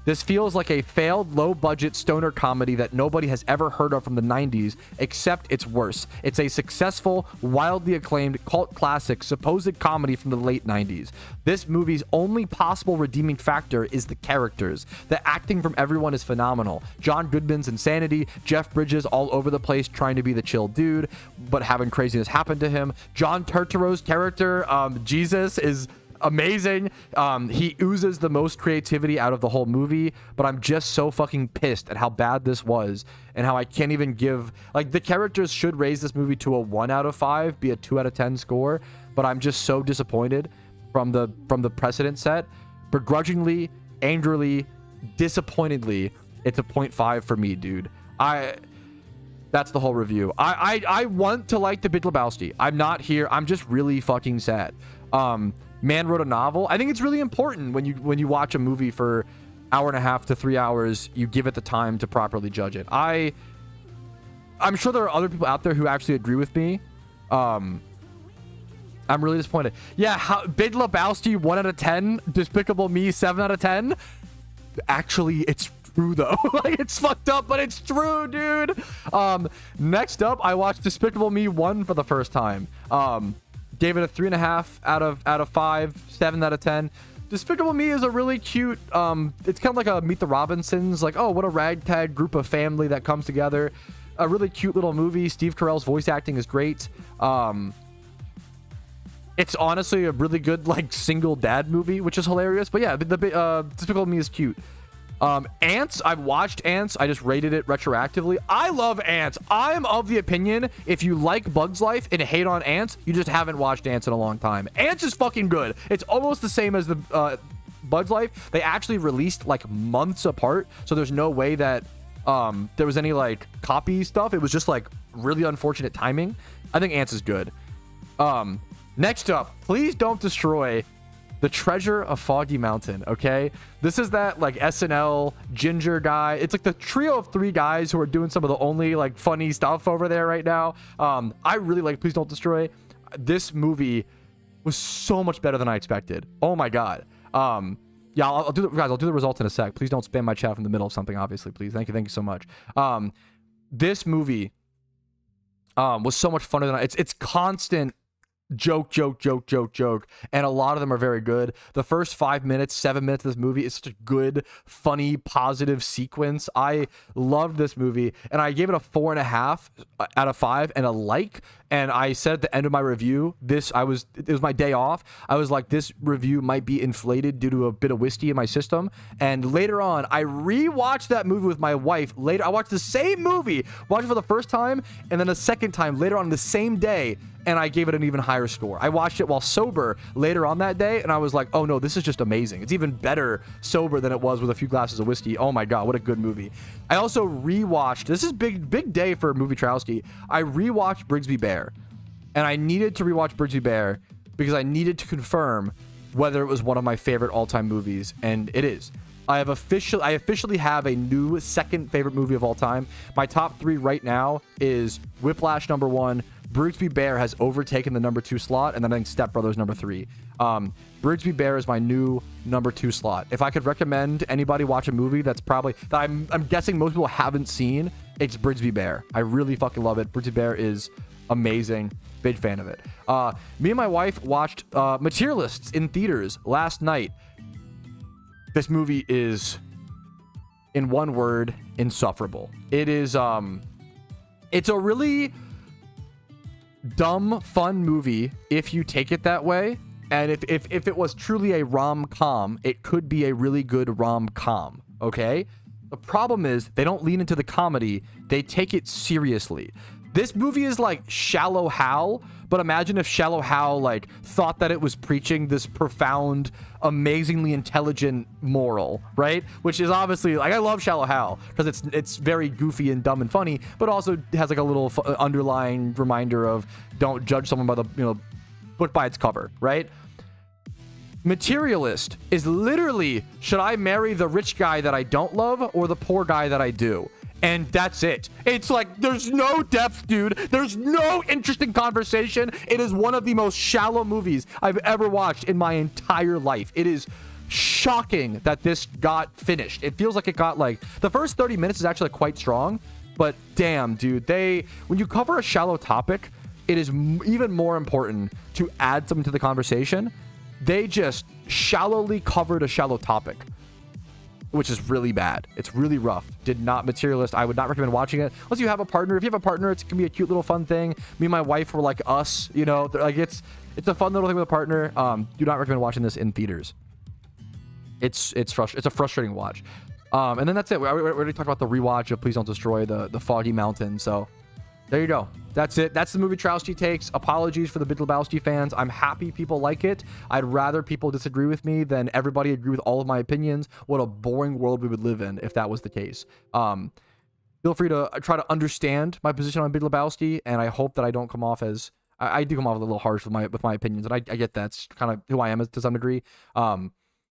This feels like a failed low-budget stoner comedy that nobody has ever heard of from the 90s, except it's worse. It's a successful, wildly acclaimed cult classic supposed comedy from the late 90s. This movie's only possible redeeming factor is the characters. The acting from everyone is phenomenal. John Goodman's insanity, Jeff Bridges all over the place trying to be the chill dude, but having craziness happen to him. John Turturro's character, Jesus, is amazing. He oozes the most creativity out of the whole movie, but I'm just so fucking pissed at how bad this was and how I can't even give, like, the characters should raise this movie to a 1 out of 5, be a 2 out of 10 score, but I'm just so disappointed from the precedent set. Begrudgingly, angrily, disappointedly, it's a 0.5 for me, dude. That's the whole review. I want to like The Big Lebowski. I'm not here. I'm just really fucking sad. Man wrote a novel. I think it's really important when you watch a movie for 1.5 to 3 hours, you give it the time to properly judge it. I'm sure there are other people out there who actually agree with me. I'm really disappointed. Yeah, Big Lebowski 1 out of 10, Despicable Me 7 out of 10. Actually, it's true though. Like, it's fucked up, but it's true, dude. Next up, I watched Despicable Me 1 for the first time. Gave it a 3.5 out of 5, 7 out of 10. Despicable Me is a really cute, it's kind of like a Meet the Robinsons, like, oh, what a ragtag group of family that comes together. A really cute little movie. Steve Carell's voice acting is great. It's honestly a really good, like, single dad movie, which is hilarious. But yeah, Despicable Me is cute. Ants, I've watched Ants. I just rated it retroactively. I love Ants. I'm of the opinion, if you like Bug's Life and hate on Ants, you just haven't watched Ants in a long time. Ants is fucking good. It's almost the same as the Bug's Life. They actually released like months apart, so there's no way that there was any like copy stuff. It was just like really unfortunate timing. I think Ants is good. Next up, please don't destroy The Treasure of Foggy Mountain, okay? This is that, like, SNL ginger guy. It's like the trio of 3 guys who are doing some of the only, like, funny stuff over there right now. I really like Please Don't Destroy. This movie was so much better than I expected. Oh, my God. Yeah, I'll do the results in a sec. Please don't spam my chat in the middle of something, obviously, please. Thank you so much. This movie was so much funner than it's constant joke, and a lot of them are very good. The first 5 minutes, 7 minutes of this movie is such a good, funny, positive sequence. I loved this movie, and I gave it a 4.5 out of 5 and a like. And I said at the end of my review, it was my day off. I was like, this review might be inflated due to a bit of whiskey in my system. And later on, I rewatched that movie with my wife. I watched the same movie, watched it for the first time, and then a second time later on the same day, and I gave it an even higher score. I watched it while sober later on that day, and I was like, oh no, this is just amazing. It's even better sober than it was with a few glasses of whiskey. Oh my God, what a good movie. I also rewatched, this is big day for movie Patrouski. I rewatched Brigsby Bear, and I needed to rewatch Brigsby Bear because I needed to confirm whether it was one of my favorite all-time movies, and it is. I officially have a new second favorite movie of all time. My top 3 right now is Whiplash number 1, Brigsby Bear has overtaken the number 2 slot, and then I think Step Brothers number 3. Brigsby Bear is my new number 2 slot. If I could recommend anybody watch a movie that I'm guessing most people haven't seen, it's Brigsby Bear. I really fucking love it. Brigsby Bear is amazing. Big fan of it. Me and my wife watched Materialists in theaters last night. This movie is, in one word, insufferable. It is, it's a really dumb, fun movie if you take it that way. And if it was truly a rom-com, it could be a really good rom-com, okay? The problem is they don't lean into the comedy. They take it seriously. This movie is like Shallow Hal, but imagine if Shallow Hal like thought that it was preaching this profound, amazingly intelligent moral, right? Which is obviously like, I love Shallow Hal because it's very goofy and dumb and funny, but also has like a little underlying reminder of don't judge someone by the, you know, book by its cover, right? Materialist is literally, should I marry the rich guy that I don't love or the poor guy that I do? And that's it. It's like, there's no depth, dude. There's no interesting conversation. It is one of the most shallow movies I've ever watched in my entire life. It is shocking that this got finished. It feels like it got like, the first 30 minutes is actually quite strong, but damn, dude, when you cover a shallow topic, it is even more important to add something to the conversation. They just shallowly covered a shallow topic, which is really bad. It's really rough. Did not Materialist. I would not recommend watching it unless you have a partner. If you have a partner, it can be a cute little fun thing. Me and my wife were like us, you know, like it's a fun little thing with a partner. Do not recommend watching this in theaters. It's a frustrating watch. And then that's it. We already talked about the rewatch of Please Don't Destroy the Foggy Mountain. So there you go. That's it. That's the movie Patrouski takes. Apologies for the Big Lebowski fans. I'm happy people like it. I'd rather people disagree with me than everybody agree with all of my opinions. What a boring world we would live in if that was the case. Feel free to try to understand my position on Big Lebowski, and I hope that I don't come off as I do come off a little harsh with my opinions, and I get that's kind of who I am to some degree. So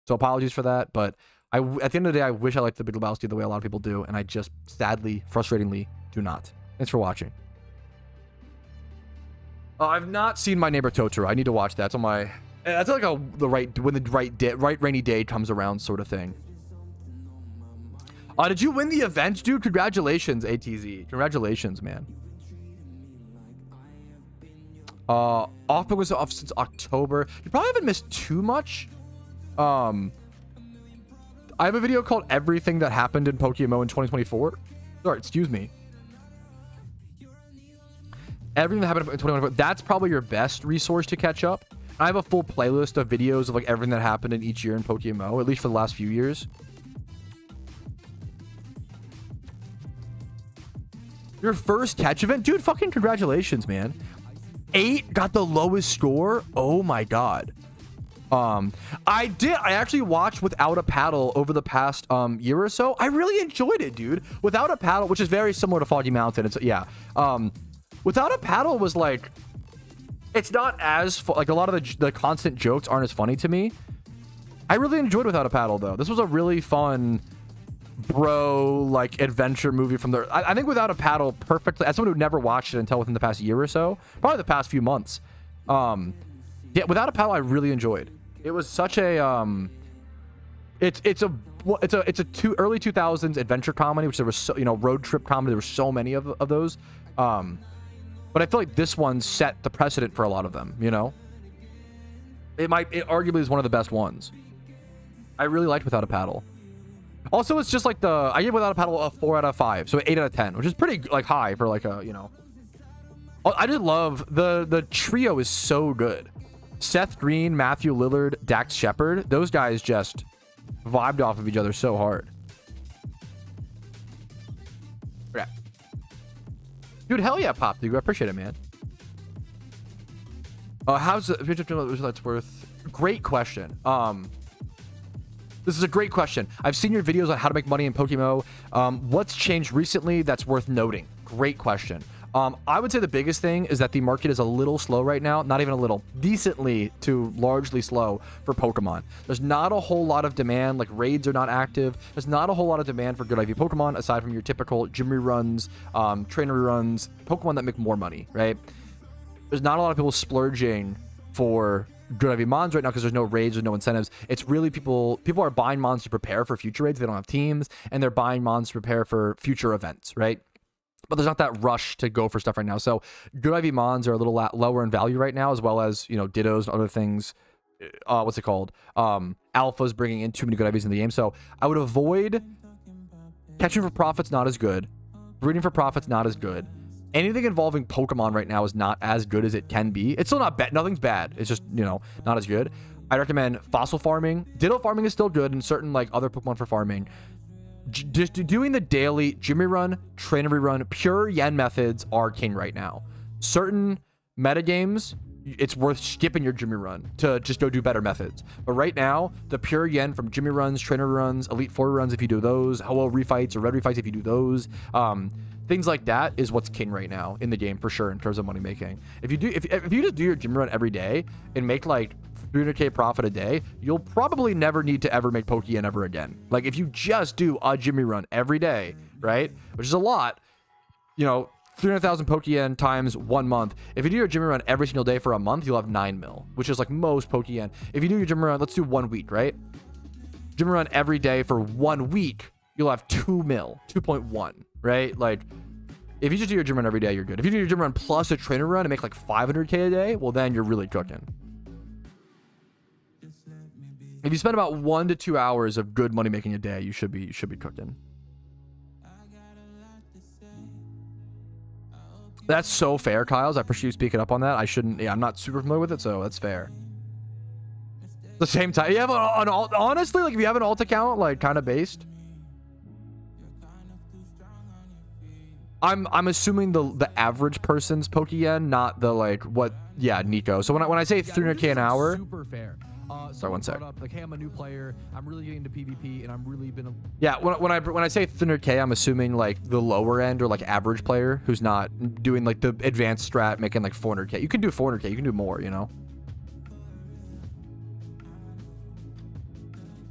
apologies for that, but at the end of the day, I wish I liked the Big Lebowski the way a lot of people do, and I just sadly, frustratingly, do not. Thanks for watching. I've not seen My Neighbor Totoro. I need to watch that. It's on my. That's like when the right rainy day comes around, sort of thing. Did you win the event, dude? Congratulations, ATZ. Congratulations, man. Offbook was off since October. You probably haven't missed too much. I have a video called Everything That Happened in PokeMMO in 2024. Sorry, excuse me. Everything that happened in 2024. That's probably your best resource to catch up. I have a full playlist of videos of like everything that happened in each year in PokeMMO, at least for the last few years. Your first catch event? Dude, fucking congratulations, man. 8 got the lowest score? Oh my god. I actually watched Without a Paddle over the past year or so. I really enjoyed it, dude. Without a Paddle, which is very similar to Foggy Mountain. It's yeah. Without a Paddle was like, it's not as like a lot of the constant jokes aren't as funny to me. I really enjoyed Without a Paddle though. This was a really fun bro like adventure movie from the. I think Without a Paddle perfectly, as someone who never watched it until within the past year or so, probably the past few months. Yeah, Without a Paddle I really enjoyed. It was such a it's a early 2000s adventure comedy, which there was so, you know, road trip comedy. There were so many of those. But I feel like this one set the precedent for a lot of them, you know? It arguably is one of the best ones. I really liked Without a Paddle. Also, it's just like I give Without a Paddle a 4 out of 5, so 8 out of 10, which is pretty like high for like a, you know. I did love the trio is so good. Seth Green, Matthew Lillard, Dax Shepard, those guys just vibed off of each other so hard. Yeah. Dude, hell yeah, Pop Dude. I appreciate it, man. How's the that's worth? Great question. This is a great question. I've seen your videos on how to make money in PokeMMO. What's changed recently that's worth noting? Great question. I would say the biggest thing is that the market is a little slow right now. Not even a little. Decently to largely slow for Pokemon. There's not a whole lot of demand. Like, raids are not active. There's not a whole lot of demand for good IV Pokemon, aside from your typical gym reruns, trainer reruns, Pokemon that make more money, right? There's not a lot of people splurging for good IV Mons right now because there's no raids, there's no incentives. It's really people are buying Mons to prepare for future raids. They don't have teams, and they're buying Mons to prepare for future events, right? but there's not that rush to go for stuff right now. So good IV Mons are a little lower in value right now, as well as, you know, Dittos and other things. What's it called? Alpha's bringing in too many good IVs in the game. So I would avoid catching for profits, not as good. Breeding for profits, not as good. Anything involving Pokemon right now is not as good as it can be. It's still not bad. Nothing's bad. It's just, you know, not as good. I recommend fossil farming. Ditto farming is still good, and certain like other Pokemon for farming. Just doing the daily Jimmy Run, Trainer Rerun, pure Yen methods are king right now. Certain metagames, it's worth skipping your Jimmy Run to just go do better methods. But right now, the pure Yen from Jimmy Runs, Trainer Runs, Elite Four runs if you do those, Hello Refights or Red Refights if you do those, things like that is what's king right now in the game for sure in terms of money making. If you just do your Jimmy Run every day and make like 300k profit a day, you'll probably never need to ever make Pokeyen ever again. Like if you just do a Jimmy Run every day, right, which is a lot, you know, 300,000 Pokeyen times 1 month. If you do your Jimmy Run every single day for a month, you'll have 9 mil, which is like most Pokeyen. If you do your Jimmy Run, let's do 1 week, right? Jimmy Run every day for 1 week, you'll have 2 mil, 2.1, right? Like if you just do your Jimmy Run every day, you're good. If you do your Jimmy Run plus a Trainer Run and make like 500k a day, well then you're really cooking. If you spend about 1 to 2 hours of good money making a day, you should be cooking. That's so fair, Kyles. I appreciate you speaking up on that. I shouldn't. Yeah, I'm not super familiar with it, so that's fair. At the same time, you have an alt. Honestly, like if you have an alt account, like kind of based. I'm assuming the average person's Pokeyen, not the like what. Yeah, Nico. So when I say 300k an hour. Super fair. Sorry, one sec. Like, hey, I'm a new player. I'm really getting into PvP, and I'm really been. Yeah, when I say 300k, I'm assuming like the lower end or like average player who's not doing like the advanced strat, making like 400k. You can do 400k. You can do more, you know.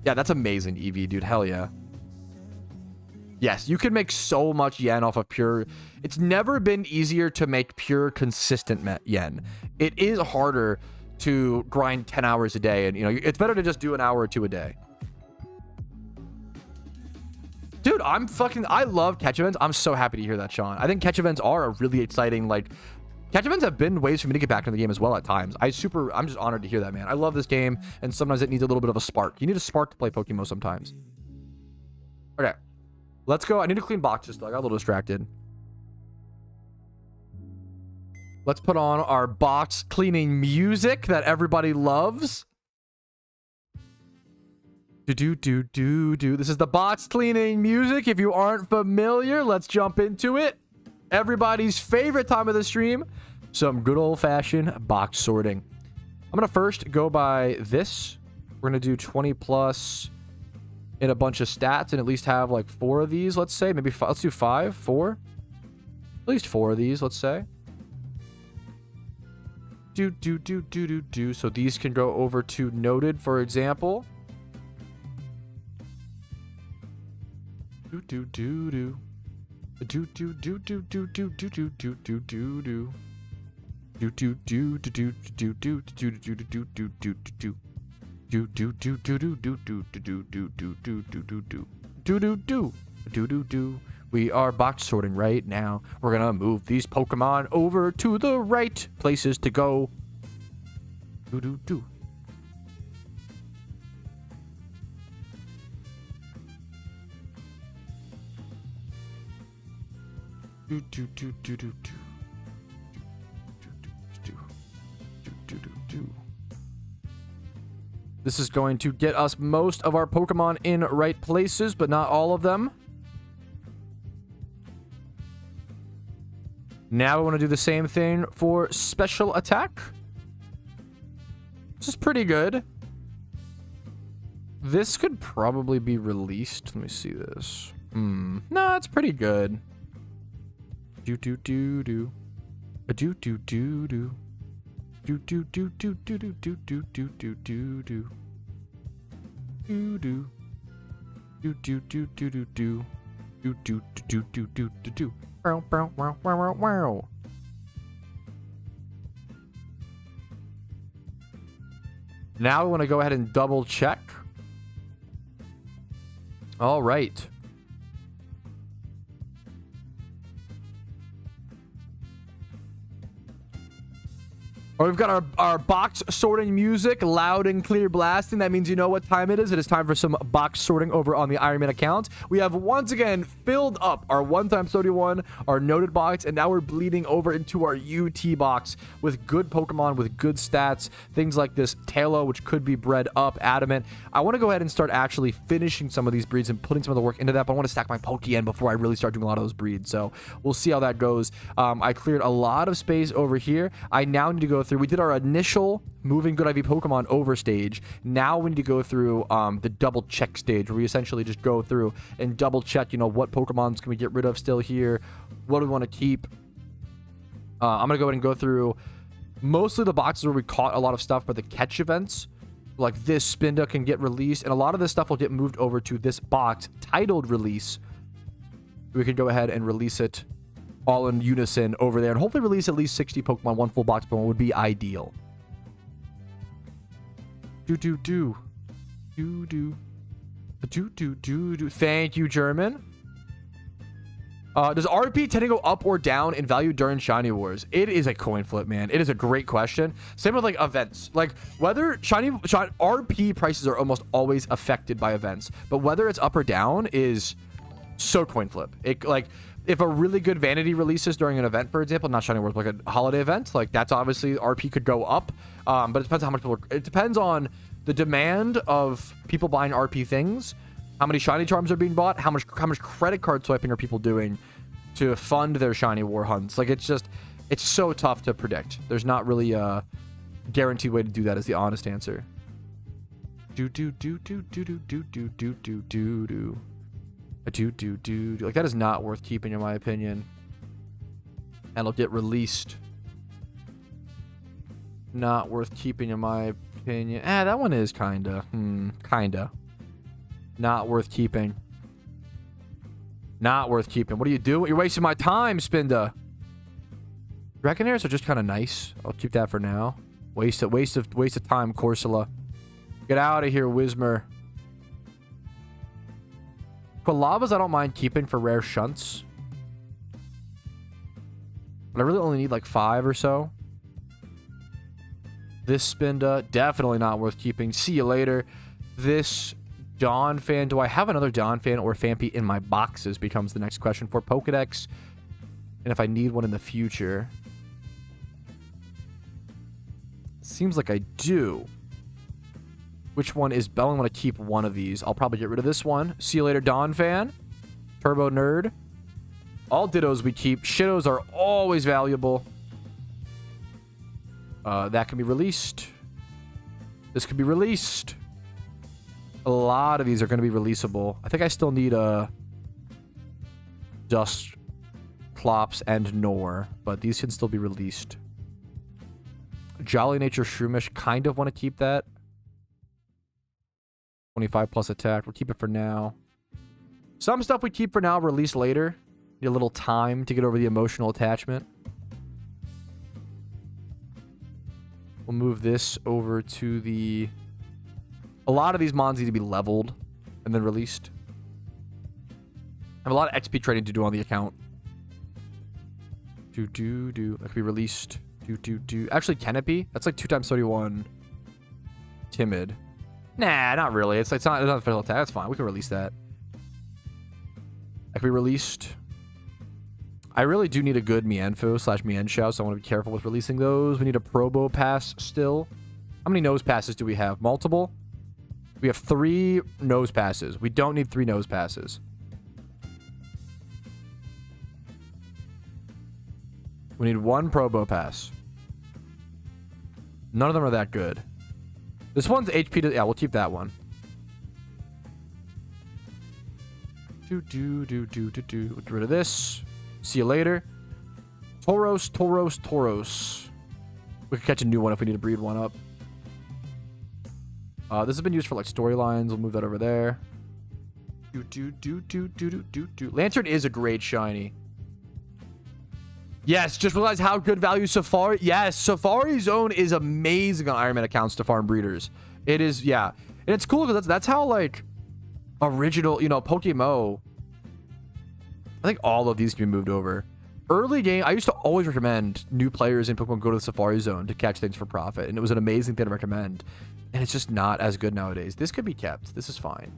Yeah, that's amazing, EV, dude. Hell yeah. Yes, you can make so much yen off of pure. It's never been easier to make pure consistent yen. It is harder to grind 10 hours a day, and you know it's better to just do an hour or two a day. Dude, I love catch events. I'm so happy to hear that, Sean. I think catch events are a really exciting, like catch events have been ways for me to get back into the game as well at times. I'm just honored to hear that, man. I love this game, and sometimes it needs a little bit of a spark. You need a spark to play PokeMMO sometimes. Okay, let's go. I need to clean boxes though. I got a little distracted. Let's put on our box cleaning music that everybody loves. Do. This is the box cleaning music. If you aren't familiar, let's jump into it. Everybody's favorite time of the stream, some good old-fashioned box sorting. I'm gonna first go by this. We're gonna do 20 plus in a bunch of stats and at least have like 4 of these. Let's say maybe let's do 4. At least 4 of these. Let's say. Do. So these can go over to noted, for example. Do. We are box sorting right now. We're gonna move these Pokemon over to the right places to go. Do. This is going to get us most of our Pokemon in right places, but not all of them. Now we want to do the same thing for special attack. This is pretty good. This could probably be released. Let me see this. No, it's pretty good. Do. Now we want to go ahead and double check. All right. Or we've got our box sorting music loud and clear blasting. That means you know what time it is. It is time for some box sorting over on the Iron Man account. We have once again filled up our 1x31, our noted box, and now we're bleeding over into our UT box with good Pokemon, with good stats. Things like this Tailo, which could be bred up, Adamant. I want to go ahead and start actually finishing some of these breeds and putting some of the work into that, but I want to stack my Pokeyen before I really start doing a lot of those breeds. So we'll see how that goes. I cleared a lot of space over here. I now need to go through. We did our initial moving good IV Pokemon over stage. Now we need to go through the double check stage, where we essentially just go through and double check, you know, what Pokemons can we get rid of still here? What do we want to keep? I'm going to go ahead and go through mostly the boxes where we caught a lot of stuff, but the catch events, like this Spinda, can get released. And a lot of this stuff will get moved over to this box titled Release. We can go ahead and release it all in unison over there, and hopefully release at least 60 Pokemon. One full box Pokemon would be ideal. Thank you, German. Does RP tend to go up or down in value during Shiny Wars? It is a coin flip, man. It is a great question. Same with like events. Like whether RP prices are almost always affected by events, but whether it's up or down is so coin flip. It like, if a really good vanity releases during an event, for example, not Shiny Wars, like a holiday event, like that's obviously RP could go up. But it depends on how much people. It depends on the demand of people buying RP things, how many shiny charms are being bought, how much credit card swiping are people doing to fund their Shiny War hunts. Like it's so tough to predict. There's not really a guaranteed way to do that. Is the honest answer. Like that is not worth keeping in my opinion, and it'll get released. Not worth keeping in my opinion. That one is kinda not worth keeping. Not worth keeping. What are you doing? You're wasting my time, Spinda. Reckonairs are just kind of nice. I'll keep that for now. Waste of time, Corsola. Get out of here, Whismer. Quillavas I don't mind keeping for rare shunts, but I really only need like 5 or so. This Spinda, definitely not worth keeping. See you later. This Dawn Fan. Do I have another Dawn Fan or Phanpy in my boxes becomes the next question for Pokedex. And if I need one in the future. Seems like I do. Which one is Bell? I want to keep one of these. I'll probably get rid of this one. See you later, Dawn Fan. Turbo Nerd. All Dittos we keep. Shittos are always valuable. That can be released. This could be released. A lot of these are going to be releasable. I think I still need Dust, Clops, and Nor, but these can still be released. Jolly Nature Shroomish, kind of want to keep that. 25 plus attack. We'll keep it for now. Some stuff we keep for now, release later. Need a little time to get over the emotional attachment. We'll move this over to the... A lot of these mons need to be leveled and then released. I have a lot of XP trading to do on the account. That could be released. Actually, can it be? That's like 2x31. Timid. Nah, not really. It's not a special attack. That's fine. We can release that. That can be released. I really do need a good Mienfo / Mienshao, so I want to be careful with releasing those. We need a Probo Pass still. How many nose passes do we have? Multiple? We have 3 nose passes. We don't need 3 nose passes. We need 1 Probo Pass. None of them are that good. This one's HP to... Yeah, we'll keep that one. Get rid of this. See you later. Tauros. We could catch a new one if we need to breed one up. This has been used for like storylines. We'll move that over there. Lantern is a great shiny. Yes, just realized how good value Safari... Yes, Safari Zone is amazing on Iron Man accounts to farm breeders. It is, yeah. And it's cool because that's how, like, original, you know, PokeMMO... I think all of these can be moved over. early game, I used to always recommend new players in Pokemon go to the Safari Zone to catch things for profit, and it was an amazing thing to recommend. And it's just not as good nowadays. This could be kept. This is fine.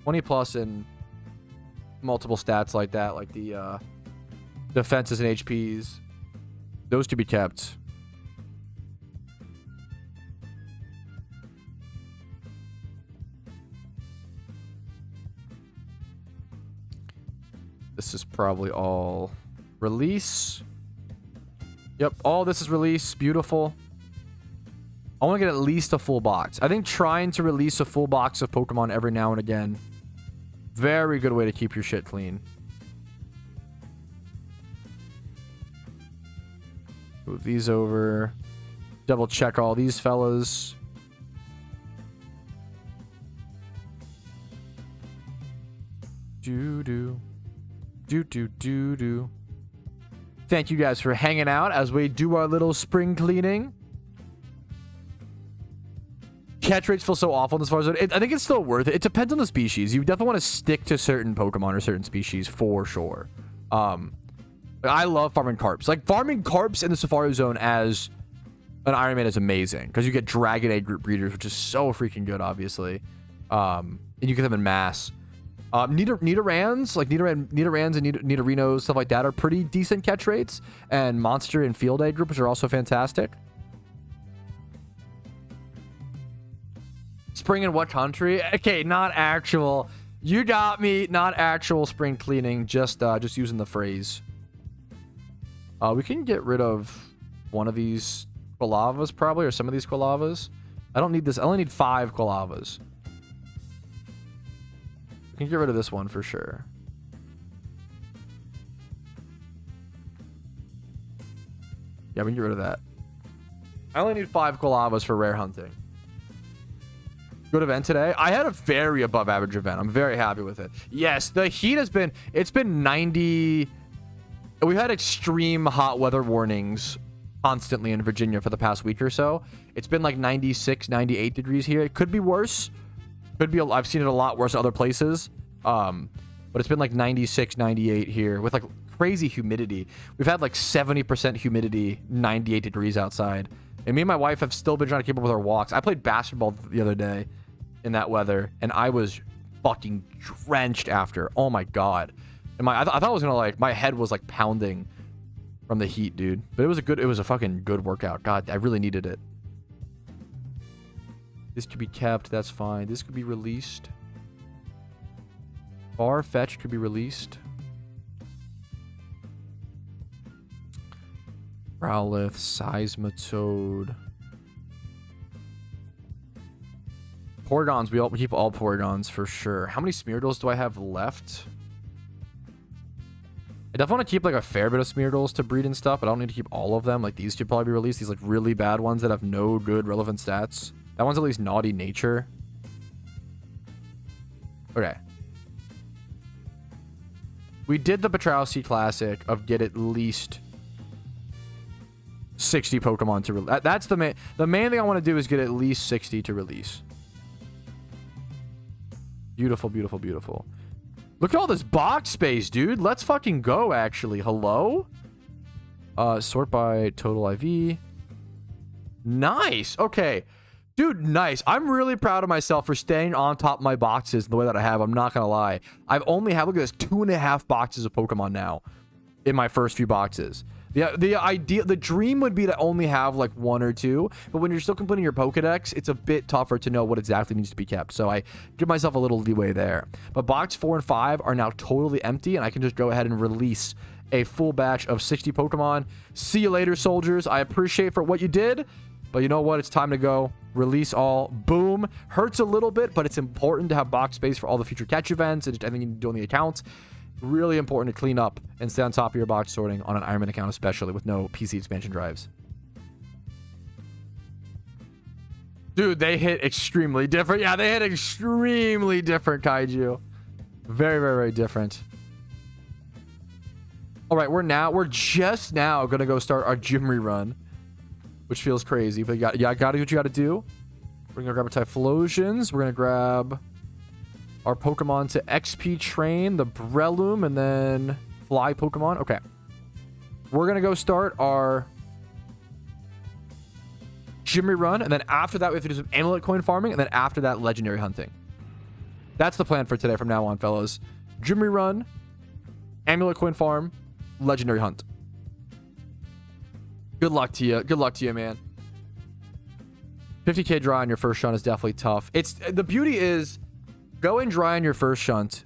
20 plus and multiple stats like that, like the defenses and HPs. Those to be kept. This is probably all release. Yep, all this is release. Beautiful. I want to get at least a full box. I think trying to release a full box of Pokemon every now and again, very good way to keep your shit clean. Move these over. Double check all these fellas. Do. Thank you guys for hanging out as we do our little spring cleaning. Catch rates feel so awful as far as I think it's still worth it. It depends on the species. You definitely want to stick to certain Pokemon or certain species for sure. I love farming carps. Like farming carps in the Safari Zone as an Iron Man is amazing because you get Dragon Egg group breeders, which is so freaking good, obviously. And you get them in mass. Nidorans, like Nidorans and Nidorinos, stuff like that are pretty decent catch rates. And Monster and Field Egg groups are also fantastic. Spring in what country? Okay, not actual. You got me. Not actual spring cleaning. Just using the phrase. We can get rid of one of these Quillavas probably, or some of these Quillavas. I don't need this. I only need 5 Quillavas. We can get rid of this one for sure. Yeah, we can get rid of that. I only need 5 Quillavas for rare hunting. Good event today. I had a very above average event. I'm very happy with it. Yes, the heat has been, it's been 90. We've had extreme hot weather warnings constantly in Virginia for the past week or so. It's been like 96, 98 degrees here. It could be worse. Could be, I've seen it a lot worse other places. But it's been like 96, 98 here with like crazy humidity. We've had like 70% humidity, 98 degrees outside. And me and my wife have still been trying to keep up with our walks. I played basketball the other day in that weather, and I was fucking drenched after. Oh my god. And I thought I was gonna like, my head was like pounding from the heat, dude. But it was a fucking good workout. God, I really needed it. This could be kept, that's fine. This could be released. Farfetch could be released. Growlithe, Seismitoad. Porygons, we keep all Porygons for sure. How many Smeargles do I have left? I definitely want to keep like a fair bit of Smeargles to breed and stuff, but I don't need to keep all of them. Like these should probably be released. These like really bad ones that have no good relevant stats. That one's at least naughty nature. Okay. We did the Patrouski classic of get at least 60 Pokemon to release. That's the main thing I want to do is get at least 60 to release. Beautiful, beautiful, beautiful. Look at all this box space, dude. Let's fucking go, actually. Hello? Sort by total IV. Nice. Okay. Dude, nice. I'm really proud of myself for staying on top of my boxes the way that I have. I'm not going to lie. I've only had, look at this, 2.5 boxes of Pokemon now in my first few boxes. The dream would be to only have like 1 or 2, but when you're still completing your Pokedex, it's a bit tougher to know what exactly needs to be kept. So I give myself a little leeway there. But box 4 and 5 are now totally empty, and I can just go ahead and release a full batch of 60 Pokemon. See you later, soldiers. I appreciate for what you did, but you know what? It's time to go. Release all. Boom. Hurts a little bit, but it's important to have box space for all the future catch events and everything you need to do on the accounts. Really important to clean up and stay on top of your box sorting on an Iron Man account, especially with no PC expansion drives. Dude, they hit extremely different. Yeah, they hit extremely different, Kaiju. Very, very, very different. All right, we're just now gonna go start our gym rerun, which feels crazy, but you gotta do what you gotta do. We're gonna grab a Typhlosions. We're gonna grab our Pokemon to XP train the Breloom and then fly Pokemon. Okay. We're going to go start our gym run, and then after that, we have to do some amulet coin farming, and then after that, legendary hunting. That's the plan for today from now on, fellas. Gym run, amulet coin farm, legendary hunt. Good luck to you. Good luck to you, man. 50k dry on your first shunt is definitely tough. It's the beauty is going dry on your first shunt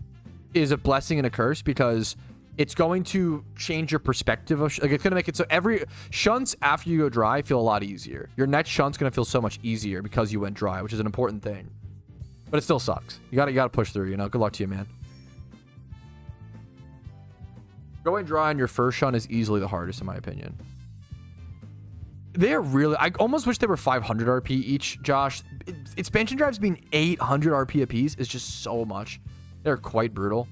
is a blessing and a curse because it's going to change your perspective of like it's going to make it so every shunts after you go dry feel a lot easier. Your next shunt's going to feel so much easier because you went dry, which is an important thing. But it still sucks. You got to push through, you know. Good luck to you, man. Going dry on your first shunt is easily the hardest in my opinion. They're really... I almost wish they were 500 RP each, Josh. Expansion drives being 800 RP apiece is just so much. They're quite brutal.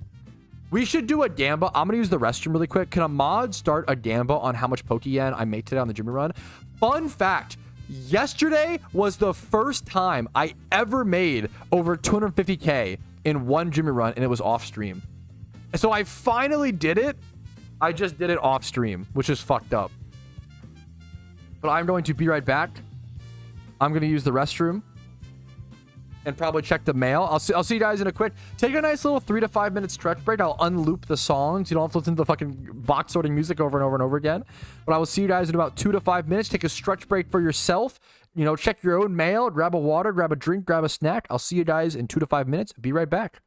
We should do a gamba. I'm going to use the restroom really quick. Can a mod start a gamba on how much Pokeyen I make today on the Jimmy run? Fun fact. Yesterday was the first time I ever made over 250k in one Jimmy run, and it was off stream. So I finally did it. I just did it off stream, which is fucked up. But I'm going to be right back. I'm going to use the restroom and probably check the mail. I'll see you guys in a quick... Take a nice little 3 to 5 minute stretch break. I'll unloop the songs. You don't have to listen to the fucking box sorting music over and over and over again. But I will see you guys in about 2 to 5 minutes. Take a stretch break for yourself. You know, check your own mail. Grab a water, grab a drink, grab a snack. I'll see you guys in 2 to 5 minutes. Be right back.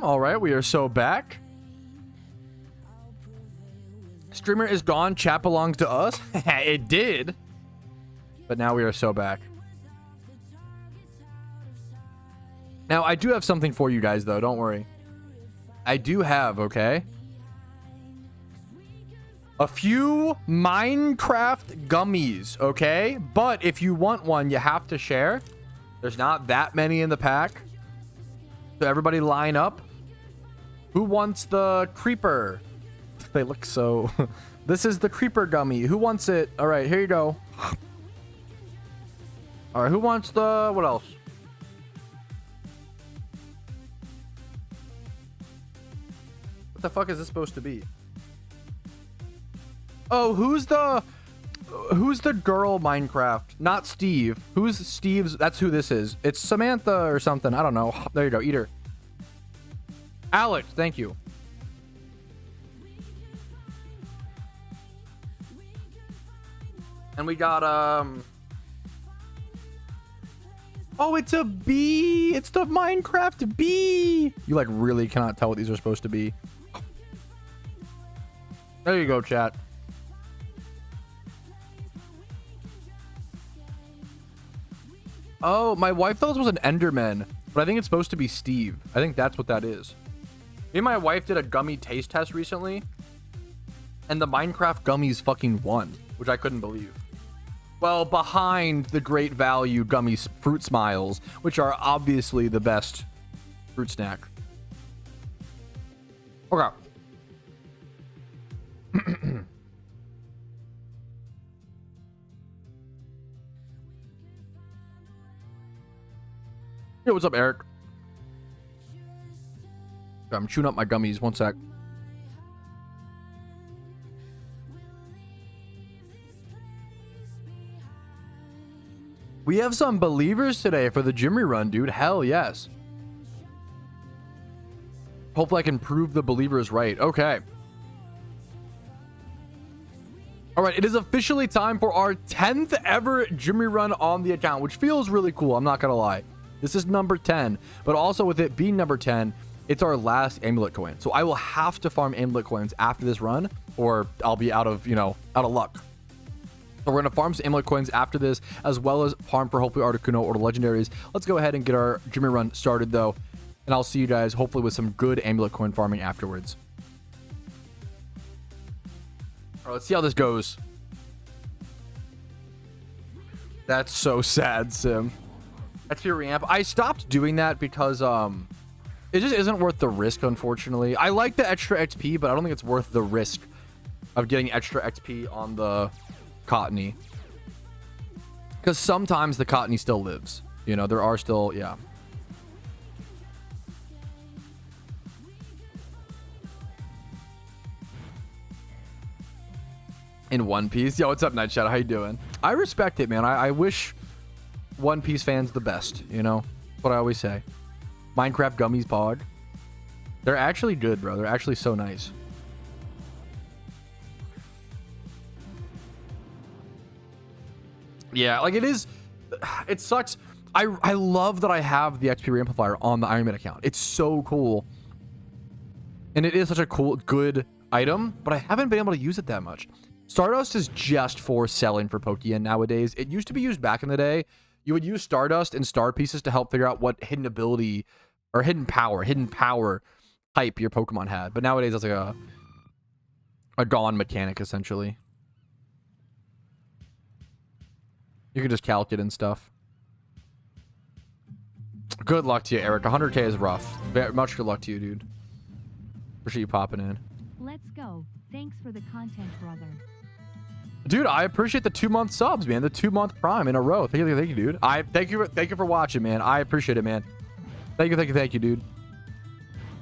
All right, we are so back. Streamer is gone. Chat belongs to us. It did. But now we are so back. Now, I do have something for you guys, though. Don't worry. I do have, okay? A few Minecraft gummies, okay? But if you want one, you have to share. There's not that many in the pack. So everybody line up. Who wants the creeper? They look so... This is the creeper gummy. Who wants it? All right, here you go. All right, who wants the... What else? What the fuck is this supposed to be? Oh, who's the girl Minecraft? Not Steve. Who's Steve's? That's who this is. It's Samantha or something. I don't know. There you go. Eat her. Alex, thank you. And we got oh, it's a bee. It's the Minecraft bee. You like really cannot tell what these are supposed to be. There you go, chat. Oh, my wife thought this was an Enderman, but I think it's supposed to be Steve. I think that's what that is. Me and my wife did a gummy taste test recently, and the Minecraft gummies fucking won, which I couldn't believe. Well, behind the great value gummy fruit smiles, which are obviously the best fruit snack. Okay. Yo, what's up, Eric? I'm chewing up my gummies. One sec. We have some believers today for the gym rerun, dude. Hell yes. Hopefully I can prove the believers right. Okay. All right, it is officially time for our 10th ever gym rerun on the account, which feels really cool. I'm not going to lie. This is number 10, but also with it being number 10, it's our last amulet coin. So I will have to farm amulet coins after this run, or I'll be out of luck. So we're going to farm some amulet coins after this, as well as farm for hopefully Articuno or the legendaries. Let's go ahead and get our Jimmy run started, though. And I'll see you guys hopefully with some good amulet coin farming afterwards. All right, let's see how this goes. That's so sad, Sim. That's your ramp. I stopped doing that because it just isn't worth the risk, unfortunately. I like the extra XP, but I don't think it's worth the risk of getting extra XP on the Cottony. Because sometimes the Cottony still lives. You know, there are still, yeah. In One Piece. Yo, what's up, Night Shadow? How you doing? I respect it, man. I wish One Piece fans the best, you know? That's what I always say. Minecraft gummies, Pog. They're actually good, bro. They're actually so nice. Yeah, like it sucks. I love that I have the XP amplifier on the Iron Man account. It's so cool. And it is such a cool, good item, but I haven't been able to use it that much. Stardust is just for selling for Pokeyen nowadays. It used to be used back in the day. You would use Stardust and star pieces to help figure out what hidden ability or hidden power type your Pokemon had. But nowadays that's like a gone mechanic, essentially. You can just calc it and stuff. Good luck to you, Eric. 100k is rough. Very much good luck to you, dude. Appreciate you popping in. Let's go. Thanks for the content, brother. Dude, I appreciate the 2-month subs, man. The 2-month prime in a row. Thank you, dude. Thank you for watching, man. I appreciate it, man. Thank you, dude.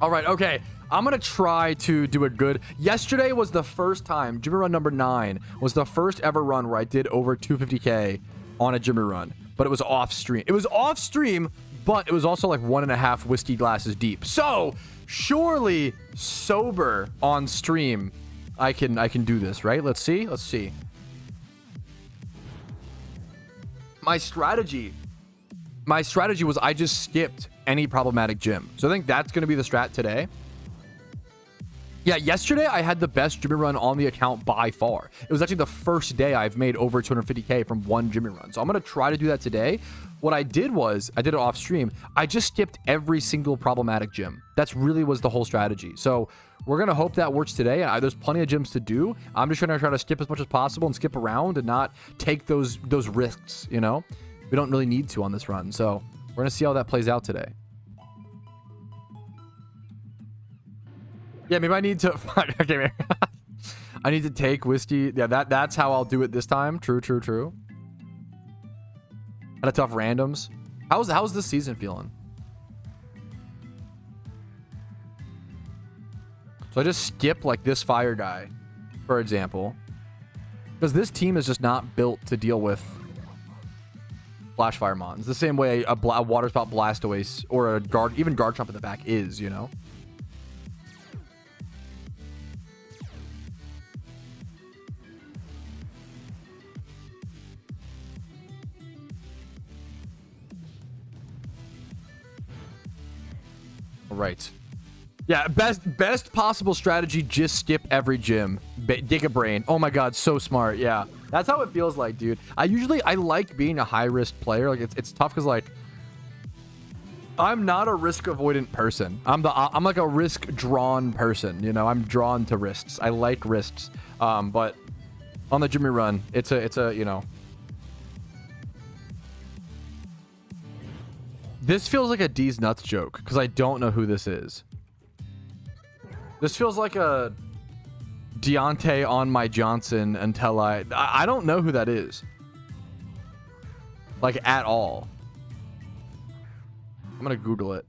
All right, okay. I'm gonna try to do a good. Yesterday was the first time. Jimmy run number 9 was the first ever run where I did over 250k on a Jimmy run, but it was off stream. It was off stream, but it was also like 1.5 whiskey glasses deep. So surely sober on stream, I can do this, right? Let's see. My strategy my strategy was I just skipped any problematic gym. So I think that's going to be the strat today. Yeah, yesterday I had the best Jimmy run on the account by far. It was actually the first day I've made over 250k from one Jimmy run. So I'm going to try to do that today. What I did was, I did it off stream. I just skipped every single problematic gym. That's really was the whole strategy. So we're going to hope that works today. There's plenty of gyms to do. I'm just going to try to skip as much as possible and skip around and not take those risks, you know? We don't really need to on this run. So we're going to see how that plays out today. Yeah, maybe I need to... Okay, I need to take whiskey. Yeah, that's how I'll do it this time. True. Had a tough randoms. How's this season feeling? So I just skip like this fire guy, for example. Because this team is just not built to deal with flash fire mons. The same way a water spout Blastoise or a guard, even guard chomp in the back is, you know? Right. Yeah, best possible strategy, just skip every gym. Dig a brain. Oh my god, so smart. Yeah. That's how it feels like, dude. I like being a high-risk player. Like it's tough because like I'm not a risk avoidant person. I'm like a risk drawn person, you know. I'm drawn to risks. I like risks. But on the Jimmy run, it's a, you know. This feels like a D's nuts joke because I don't know who this is. This feels like a Deontay on my Johnson until I don't know who that is. Like at all. I'm gonna Google it.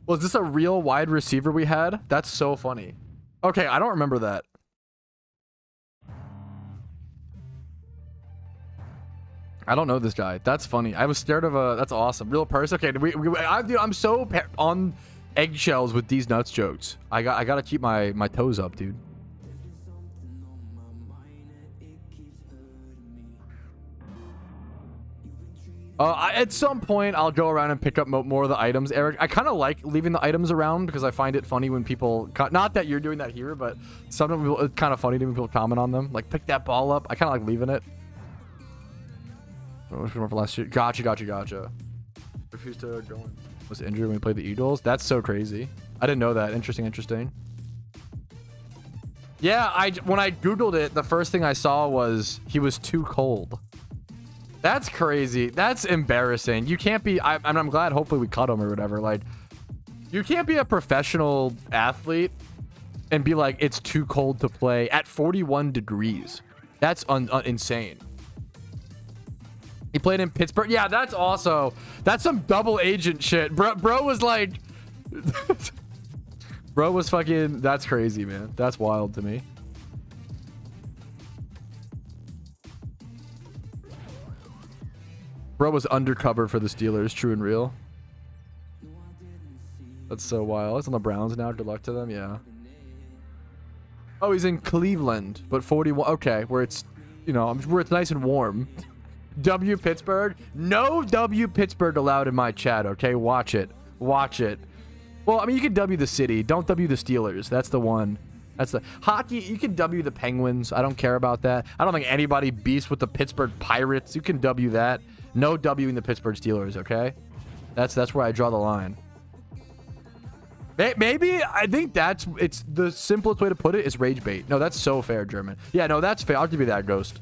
Was this a real wide receiver we had? That's so funny. Okay, I don't remember that. I don't know this guy. That's funny. I was scared of a... That's awesome. Real person. Okay, dude, I'm so on eggshells with these nuts jokes. I gotta keep my toes up, dude. At some point, I'll go around and pick up more of the items, Eric. I kind of like leaving the items around because I find it funny when people... Not that you're doing that here, but sometimes it's kind of funny to me when people comment on them. Like, pick that ball up. I kind of like leaving it. For last year. Gotcha. Refused to go in. Was injured when we played the Eagles. That's so crazy. I didn't know that. Interesting. Yeah, when I Googled it, the first thing I saw was he was too cold. That's crazy. That's embarrassing. You can't be... I'm glad hopefully we cut him or whatever. Like, you can't be a professional athlete and be like, it's too cold to play at 41 degrees. That's insane. He played in Pittsburgh. Yeah, that's some double agent shit. Bro was like... Bro was fucking... That's crazy, man. That's wild to me. Bro was undercover for the Steelers. True and real. That's so wild. It's on the Browns now. Good luck to them. Yeah. Oh, he's in Cleveland. But 41... Okay, where it's... You know, where it's nice and warm. W Pittsburgh. No W Pittsburgh allowed in my chat, okay? Watch it. Well, I mean, you can W the city. Don't W the Steelers. That's the one. That's the hockey. You can W the Penguins. I don't care about that. I don't think anybody beefs with the Pittsburgh Pirates. You can W that. No Wing the Pittsburgh Steelers, okay? That's where I draw the line. Maybe I think it's the simplest way to put it is rage bait. No, that's so fair, German. Yeah, no, that's fair. I'll give you that, Ghost.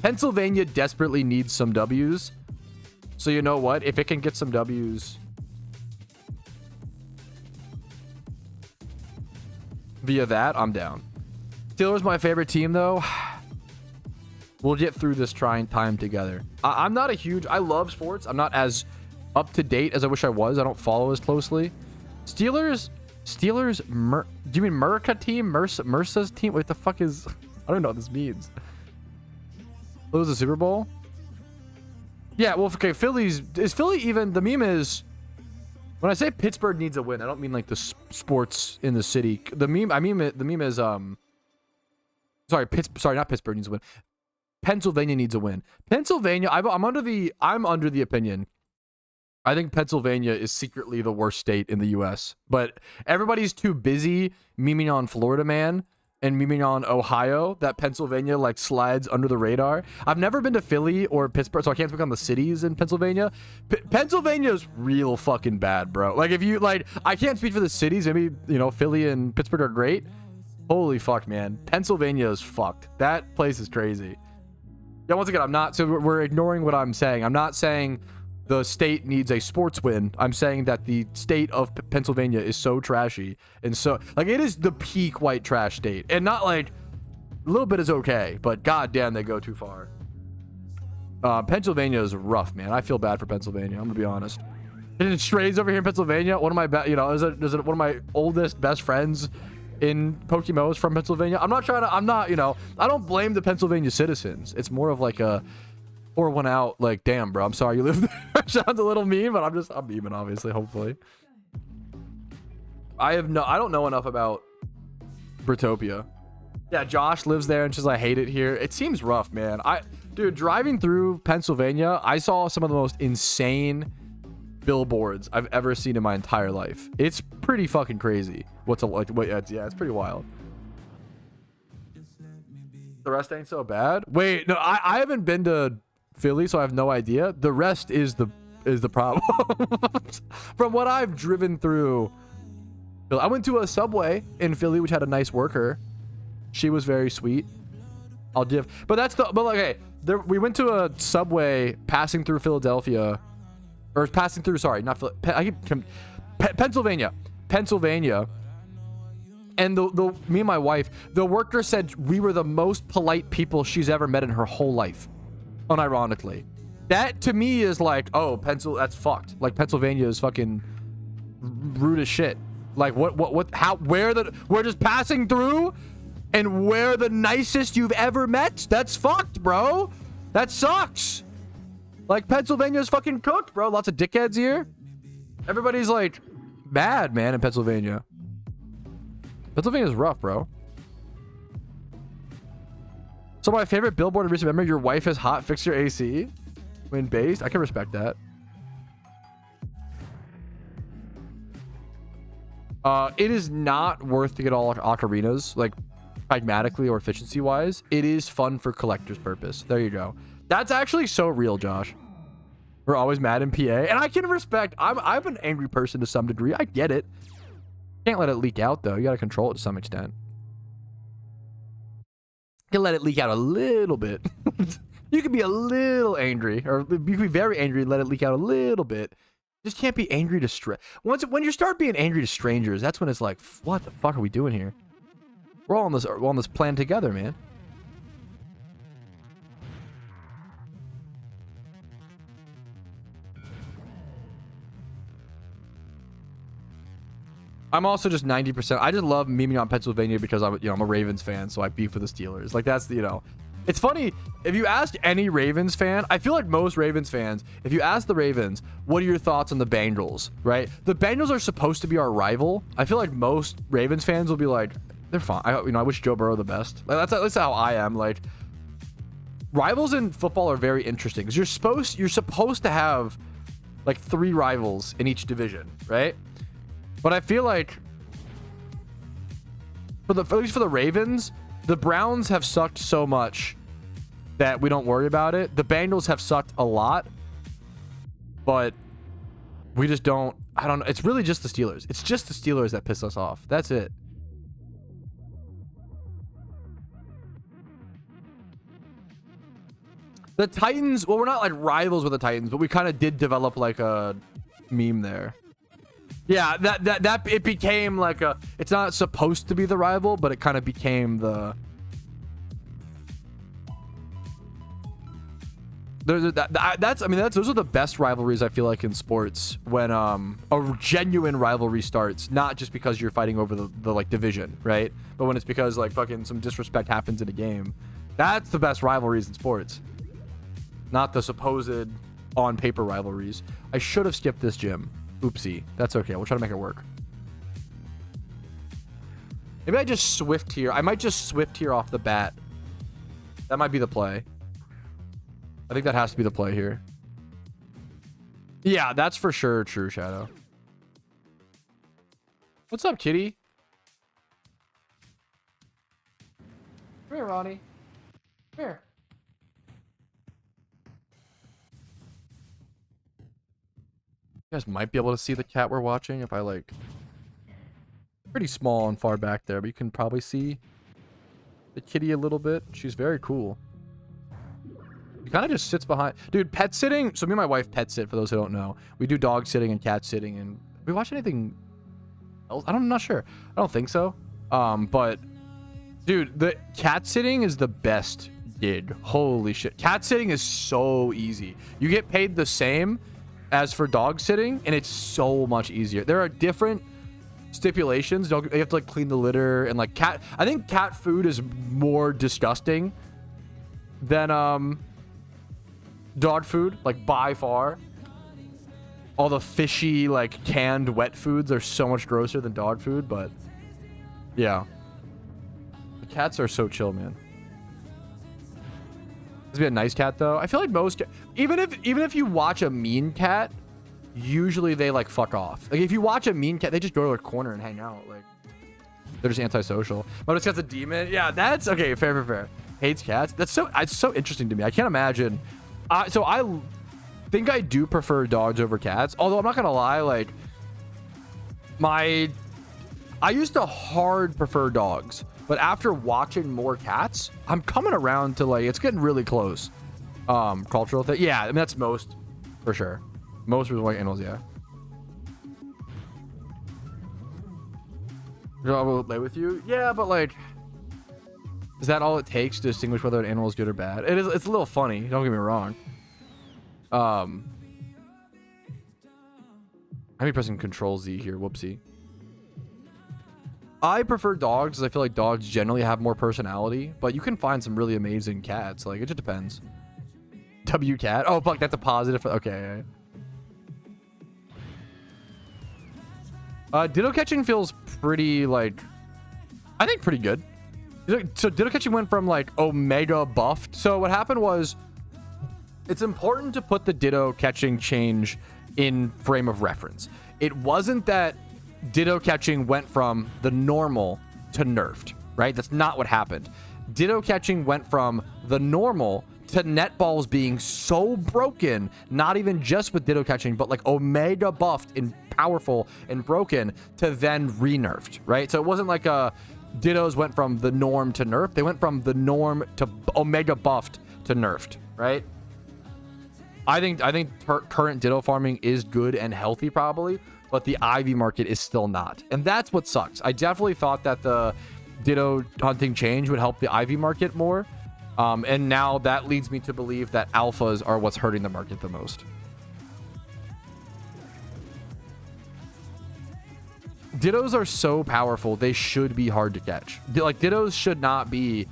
Pennsylvania desperately needs some W's. So you know what? If it can get some W's via that, I'm down. Steelers my favorite team, though. We'll get through this trying time together. I'm not a huge... I love sports. I'm not as up to date as I wish I was. I don't follow as closely. Steelers... do you mean Merca team? MRSA's team? What the fuck is... I don't know what this means. Lose the Super Bowl? Yeah, well, okay, is Philly even... The meme is... When I say Pittsburgh needs a win, I don't mean like the sports in the city. The meme is sorry, not Pittsburgh needs a win. Pennsylvania needs a win. Pennsylvania, I'm under the opinion. I think Pennsylvania is secretly the worst state in the U.S. But everybody's too busy memeing on Florida Man and memeing on Ohio that Pennsylvania like slides under the radar. I've never been to Philly or Pittsburgh, so I can't speak on the cities in Pennsylvania. Pennsylvania is real fucking bad, bro. Like if you like, I can't speak for the cities. Maybe, you know, Philly and Pittsburgh are great. Holy fuck, man. Pennsylvania is fucked. That place is crazy. Yeah, once again, I'm not, so we're ignoring what I'm saying. I'm not saying the state needs a sports win. I'm saying that the state of Pennsylvania is so trashy. And so, like, it is the peak white trash state. And not like, a little bit is okay, but goddamn, they go too far. Pennsylvania is rough, man. I feel bad for Pennsylvania. I'm gonna be honest. And Strays over here in Pennsylvania. One of my, is it one of my oldest best friends in PokeMMO is from Pennsylvania. I'm not, I don't blame the Pennsylvania citizens. It's more of like a pour one out, like, damn, bro, I'm sorry you live there. Sounds a little mean, but I'm memeing, obviously, hopefully. I don't know enough about Britopia. Yeah, Josh lives there and she's like, I hate it here. It seems rough, man. Dude, driving through Pennsylvania, I saw some of the most insane billboards I've ever seen in my entire life. It's pretty fucking crazy. It's pretty wild. The rest ain't so bad. Wait, no, I haven't been to Philly, so I have no idea. The rest is the problem. From what I've driven through, I went to a Subway in Philly, which had a nice worker. She was very sweet. But okay, we went to a Subway passing through Philadelphia, or passing through, sorry, not Philly, Pennsylvania. And me and my wife, the worker said we were the most polite people she's ever met in her whole life. Unironically. That to me is like, oh, that's fucked. Like Pennsylvania is fucking rude as shit. Like we're just passing through and we're the nicest you've ever met? That's fucked, bro. That sucks. Like Pennsylvania's fucking cooked, bro. Lots of dickheads here. Everybody's like mad, man, in Pennsylvania. Pennsylvania's rough, bro. So my favorite billboard in recent memory, your wife is hot, fix your AC. When based, I can respect that. It is not worth to get all ocarinas, like pragmatically or efficiency wise. It is fun for collector's purpose. There you go. That's actually so real, Josh. We're always mad in PA, and I can respect. I'm an angry person to some degree. I get it. Can't let it leak out though. You gotta control it to some extent. You can let it leak out a little bit. You can be a little angry, or you can be very angry and let it leak out a little bit. Just can't be angry to when you start being angry to strangers, that's when it's like, what the fuck are we doing here? We're all on this plan together, man. I'm also just 90%. I just love memeing on Pennsylvania because I'm a Ravens fan, so I beef with the Steelers. Like that's it's funny if you ask any Ravens fan. I feel like most Ravens fans, if you ask the Ravens, what are your thoughts on the Bengals? Right? The Bengals are supposed to be our rival. I feel like most Ravens fans will be like, they're fine. I wish Joe Burrow the best. Like, that's how I am. Like rivals in football are very interesting because you're supposed to have like 3 rivals in each division, right? But I feel like, at least for the Ravens, the Browns have sucked so much that we don't worry about it. The Bengals have sucked a lot, but we just don't. I don't know. It's really just the Steelers. It's just the Steelers that piss us off. That's it. The Titans, well, we're not like rivals with the Titans, but we kind of did develop like a meme there. Yeah, that it became like it's not supposed to be the rival, but it kind of became the those are the best rivalries I feel like in sports, when a genuine rivalry starts, not just because you're fighting over the like division, right? But when it's because like fucking some disrespect happens in a game. That's the best rivalries in sports, not the supposed on paper rivalries. I should have skipped this gym. Oopsie. That's okay. We'll try to make it work. Maybe I just swift here. I might just swift here off the bat That might be the play. I think that has to be the play here. Yeah, that's for sure true, Shadow. What's up, kitty? Come here, Ronnie. Come here. You guys might be able to see the cat we're watching if I like... Pretty small and far back there, but you can probably see the kitty a little bit. She's very cool. She kind of just sits behind... Dude, pet sitting... So me and my wife pet sit, for those who don't know. We do dog sitting and cat sitting, and... We watch anything else? I'm not sure. I don't think so. But... Dude, the cat sitting is the best gig. Holy shit. Cat sitting is so easy. You get paid the same as for dog sitting, and it's so much easier. There are different stipulations. You have to like clean the litter and like cat. I think cat food is more disgusting than dog food, like by far. All the fishy like canned wet foods are so much grosser than dog food, but yeah. The cats are so chill, man. This would be a nice cat though. I feel like most, even if you watch a mean cat, usually they like fuck off. Like if you watch a mean cat, they just go to their corner and hang out. Like they're just antisocial. But this cat's a demon. Yeah, that's okay. Fair. Hates cats. It's so interesting to me. I can't imagine. So I think I do prefer dogs over cats. Although I'm not gonna lie, like I used to hard prefer dogs. But after watching more cats, I'm coming around to like, it's getting really close. Cultural thing. Yeah, I mean, that's most, for sure. Most was white animals, yeah. I will play with you. Yeah, but like, is that all it takes to distinguish whether an animal is good or bad? It's a little funny. Don't get me wrong. I'm pressing Control Z here. Whoopsie. I prefer dogs because I feel like dogs generally have more personality, but you can find some really amazing cats. Like, it just depends. W cat. Oh, fuck, that's a positive. Okay. Ditto catching feels pretty, like, I think pretty good. So ditto catching went from, like, Omega buffed. So what happened was, it's important to put the ditto catching change in frame of reference. It wasn't that ditto catching went from the normal to nerfed, right? That's not what happened. Ditto catching went from the normal to netballs being so broken, not even just with ditto catching, but like Omega buffed and powerful and broken to then re-nerfed, right? So it wasn't like dittos went from the norm to nerf. They went from the norm to Omega buffed to nerfed, right? I think current ditto farming is good and healthy probably, but the Ivy market is still not. And that's what sucks. I definitely thought that the ditto hunting change would help the Ivy market more. And now that leads me to believe that alphas are what's hurting the market the most. Dittos are so powerful, they should be hard to catch. Like, dittos should not be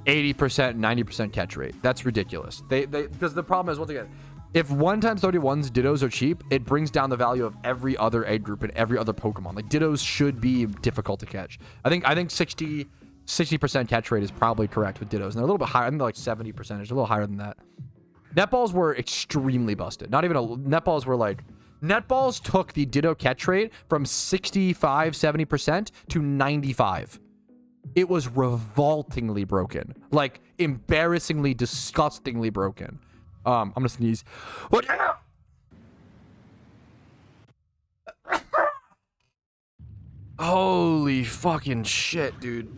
80%, 90% catch rate. That's ridiculous. Because the problem is, once again, if 1x31's dittos are cheap, it brings down the value of every other egg group and every other Pokemon. Like, dittos should be difficult to catch. I think 60% catch rate is probably correct with dittos. And they're a little bit higher. I think they're like 70%. It's a little higher than that. Netballs were extremely busted. Netballs took the ditto catch rate from 65, 70% to 95. It was revoltingly broken. Like, embarrassingly, disgustingly broken. I'm gonna sneeze. What? Holy fucking shit, dude.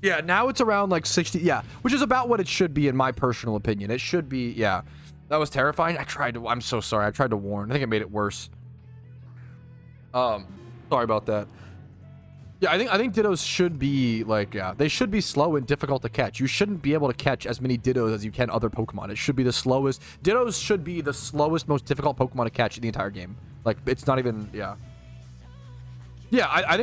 Yeah, now it's around like 60. Yeah, which is about what it should be in my personal opinion. It should be, yeah. That was terrifying. I'm so sorry. I tried to warn. I think it made it worse. Sorry about that. Yeah, I think dittos should be like, yeah, they should be slow and difficult to catch. You shouldn't be able to catch as many dittos as you can other Pokemon. It should be the slowest. Dittos should be the slowest, most difficult Pokemon to catch in the entire game. Like, it's not even, yeah. Yeah, I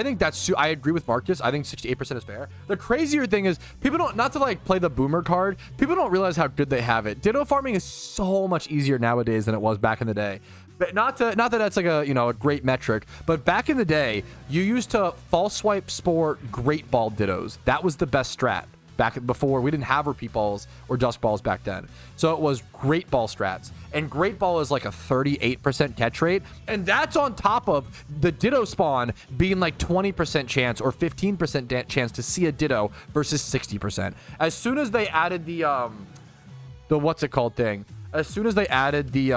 think that's, I agree with Marcus. I think 68% is fair. The crazier thing is people don't, not to like play the boomer card, people don't realize how good they have it. Ditto farming is so much easier nowadays than it was back in the day. But not that that's like a, you know, a great metric, but back in the day, you used to false swipe spore great ball dittos. That was the best strat. Back before, we didn't have repeat balls or dust balls back then. So it was great ball strats. And great ball is like a 38% catch rate. And that's on top of the ditto spawn being like 20% chance or 15% chance to see a ditto versus 60%. As soon as they added the what's it called thing, as soon as they added the,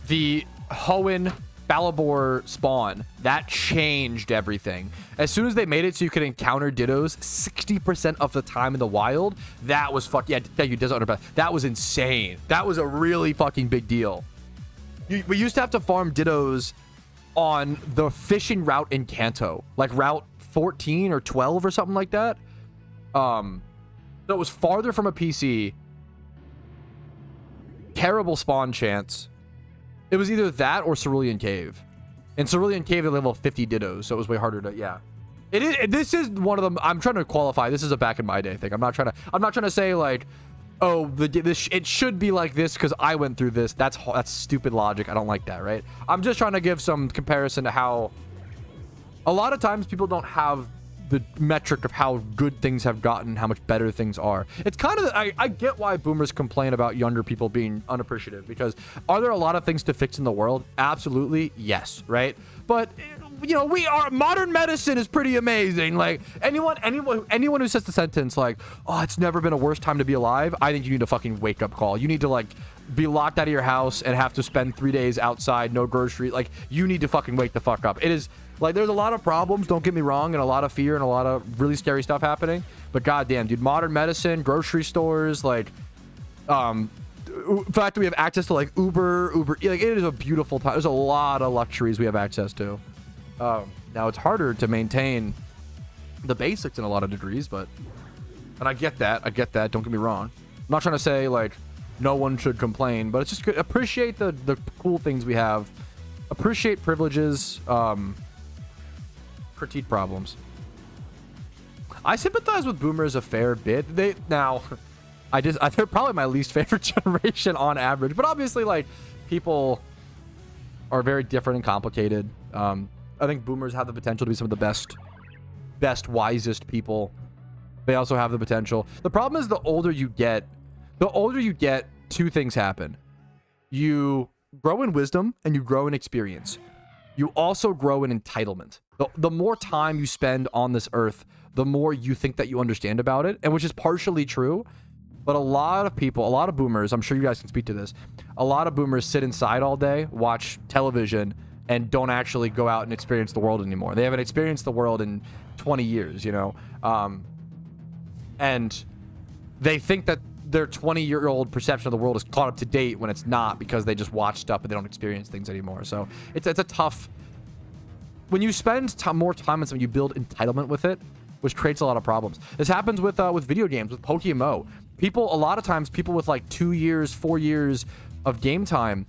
the Hoenn Falibor spawn, that changed everything. As soon as they made it so you could encounter dittos 60% of the time in the wild, that was yeah, thank you, Desert Underpass. That was insane. That was a really fucking big deal. We used to have to farm dittos on the fishing route in Kanto, like route 14 or 12 or something like that. So it was farther from a PC. Terrible spawn chance. It was either that or Cerulean Cave. In Cerulean Cave, they level 50 dittos, so it was way harder to, yeah. It is. This is one of them. I'm trying to qualify. This is a back in my day thing. I'm not trying to say like, oh, it should be like this because I went through this. That's stupid logic. I don't like that, right? I'm just trying to give some comparison to how a lot of times people don't have the metric of how good things have gotten, how much better things are. It's kind of, I get why boomers complain about younger people being unappreciative, because are there a lot of things to fix in the world? Absolutely, yes, right? But you know, modern medicine is pretty amazing. Like anyone who says the sentence like, oh, it's never been a worse time to be alive, I think you need a fucking wake up call. You need to like be locked out of your house and have to spend 3 days outside, no grocery. Like you need to fucking wake the fuck up. It is like, there's a lot of problems, don't get me wrong, and a lot of fear and a lot of really scary stuff happening. But goddamn, dude, modern medicine, grocery stores, like, the fact that we have access to like Uber, like it is a beautiful time. There's a lot of luxuries we have access to. Now it's harder to maintain the basics in a lot of degrees, but, and I get that. Don't get me wrong. I'm not trying to say like no one should complain, but it's just good. Appreciate the cool things we have. Appreciate privileges. Critique problems. I sympathize with boomers a fair bit. They're probably my least favorite generation on average, but obviously like people are very different and complicated. I think boomers have the potential to be some of the best, wisest people. They also have the potential. The problem is the older you get, two things happen. You grow in wisdom and you grow in experience. You also grow in entitlement. The more time you spend on this earth, the more you think that you understand about it, and which is partially true. But a lot of people, a lot of boomers, I'm sure you guys can speak to this, a lot of boomers sit inside all day, watch television, and don't actually go out and experience the world anymore. They haven't experienced the world in 20 years, you know? And they think that their 20-year-old perception of the world is caught up to date when it's not, because they just watch stuff and they don't experience things anymore. So it's a tough... When you spend more time on something, you build entitlement with it, which creates a lot of problems. This happens with video games, with PokeMMO. A lot of times, people with like 2 years, 4 years of game time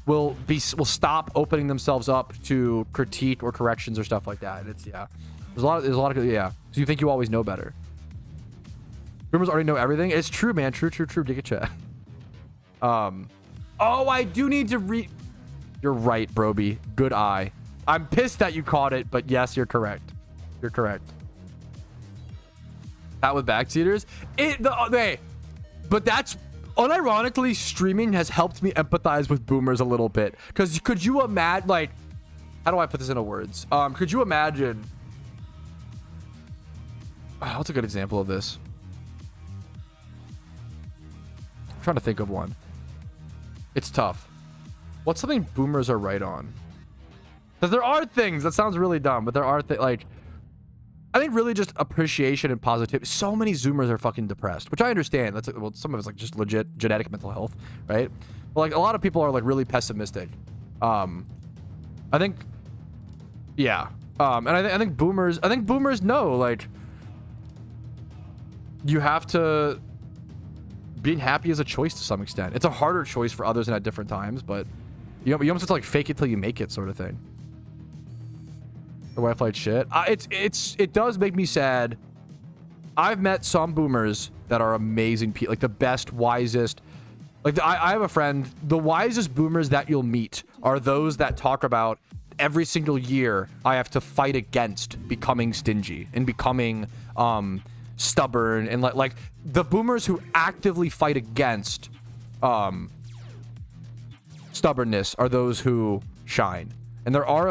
will stop opening themselves up to critique or corrections or stuff like that. It's, yeah. There's a lot of, yeah. So you think you always know better. Boomers already know everything. It's true, man. True. Dig chat. Oh, I do need to read. You're right, Broby. Good eye. I'm pissed that you caught it, but yes, you're correct. You're correct. That with backseaters? But that's... Unironically, streaming has helped me empathize with boomers a little bit. Because could you imagine... Like... How do I put this into words? Could you imagine... what's a good example of this? I'm trying to think of one. It's tough. What's something boomers are right on? Because there are things, that sounds really dumb, but there are things, like, I think really just appreciation and positivity. So many Zoomers are fucking depressed, which I understand. That's, well, some of it's like just legit genetic mental health, right? But like a lot of people are like really pessimistic. I think, yeah. And I think boomers know, like, you have to being happy is a choice to some extent. It's a harder choice for others and at different times, but you almost have to like fake it till you make it sort of thing. The wife like shit. It does make me sad. I've met some boomers that are amazing people, like the best, wisest. Like I have a friend, the wisest boomers that you'll meet are those that talk about every single year I have to fight against becoming stingy and becoming stubborn, and like the boomers who actively fight against stubbornness are those who shine. And they are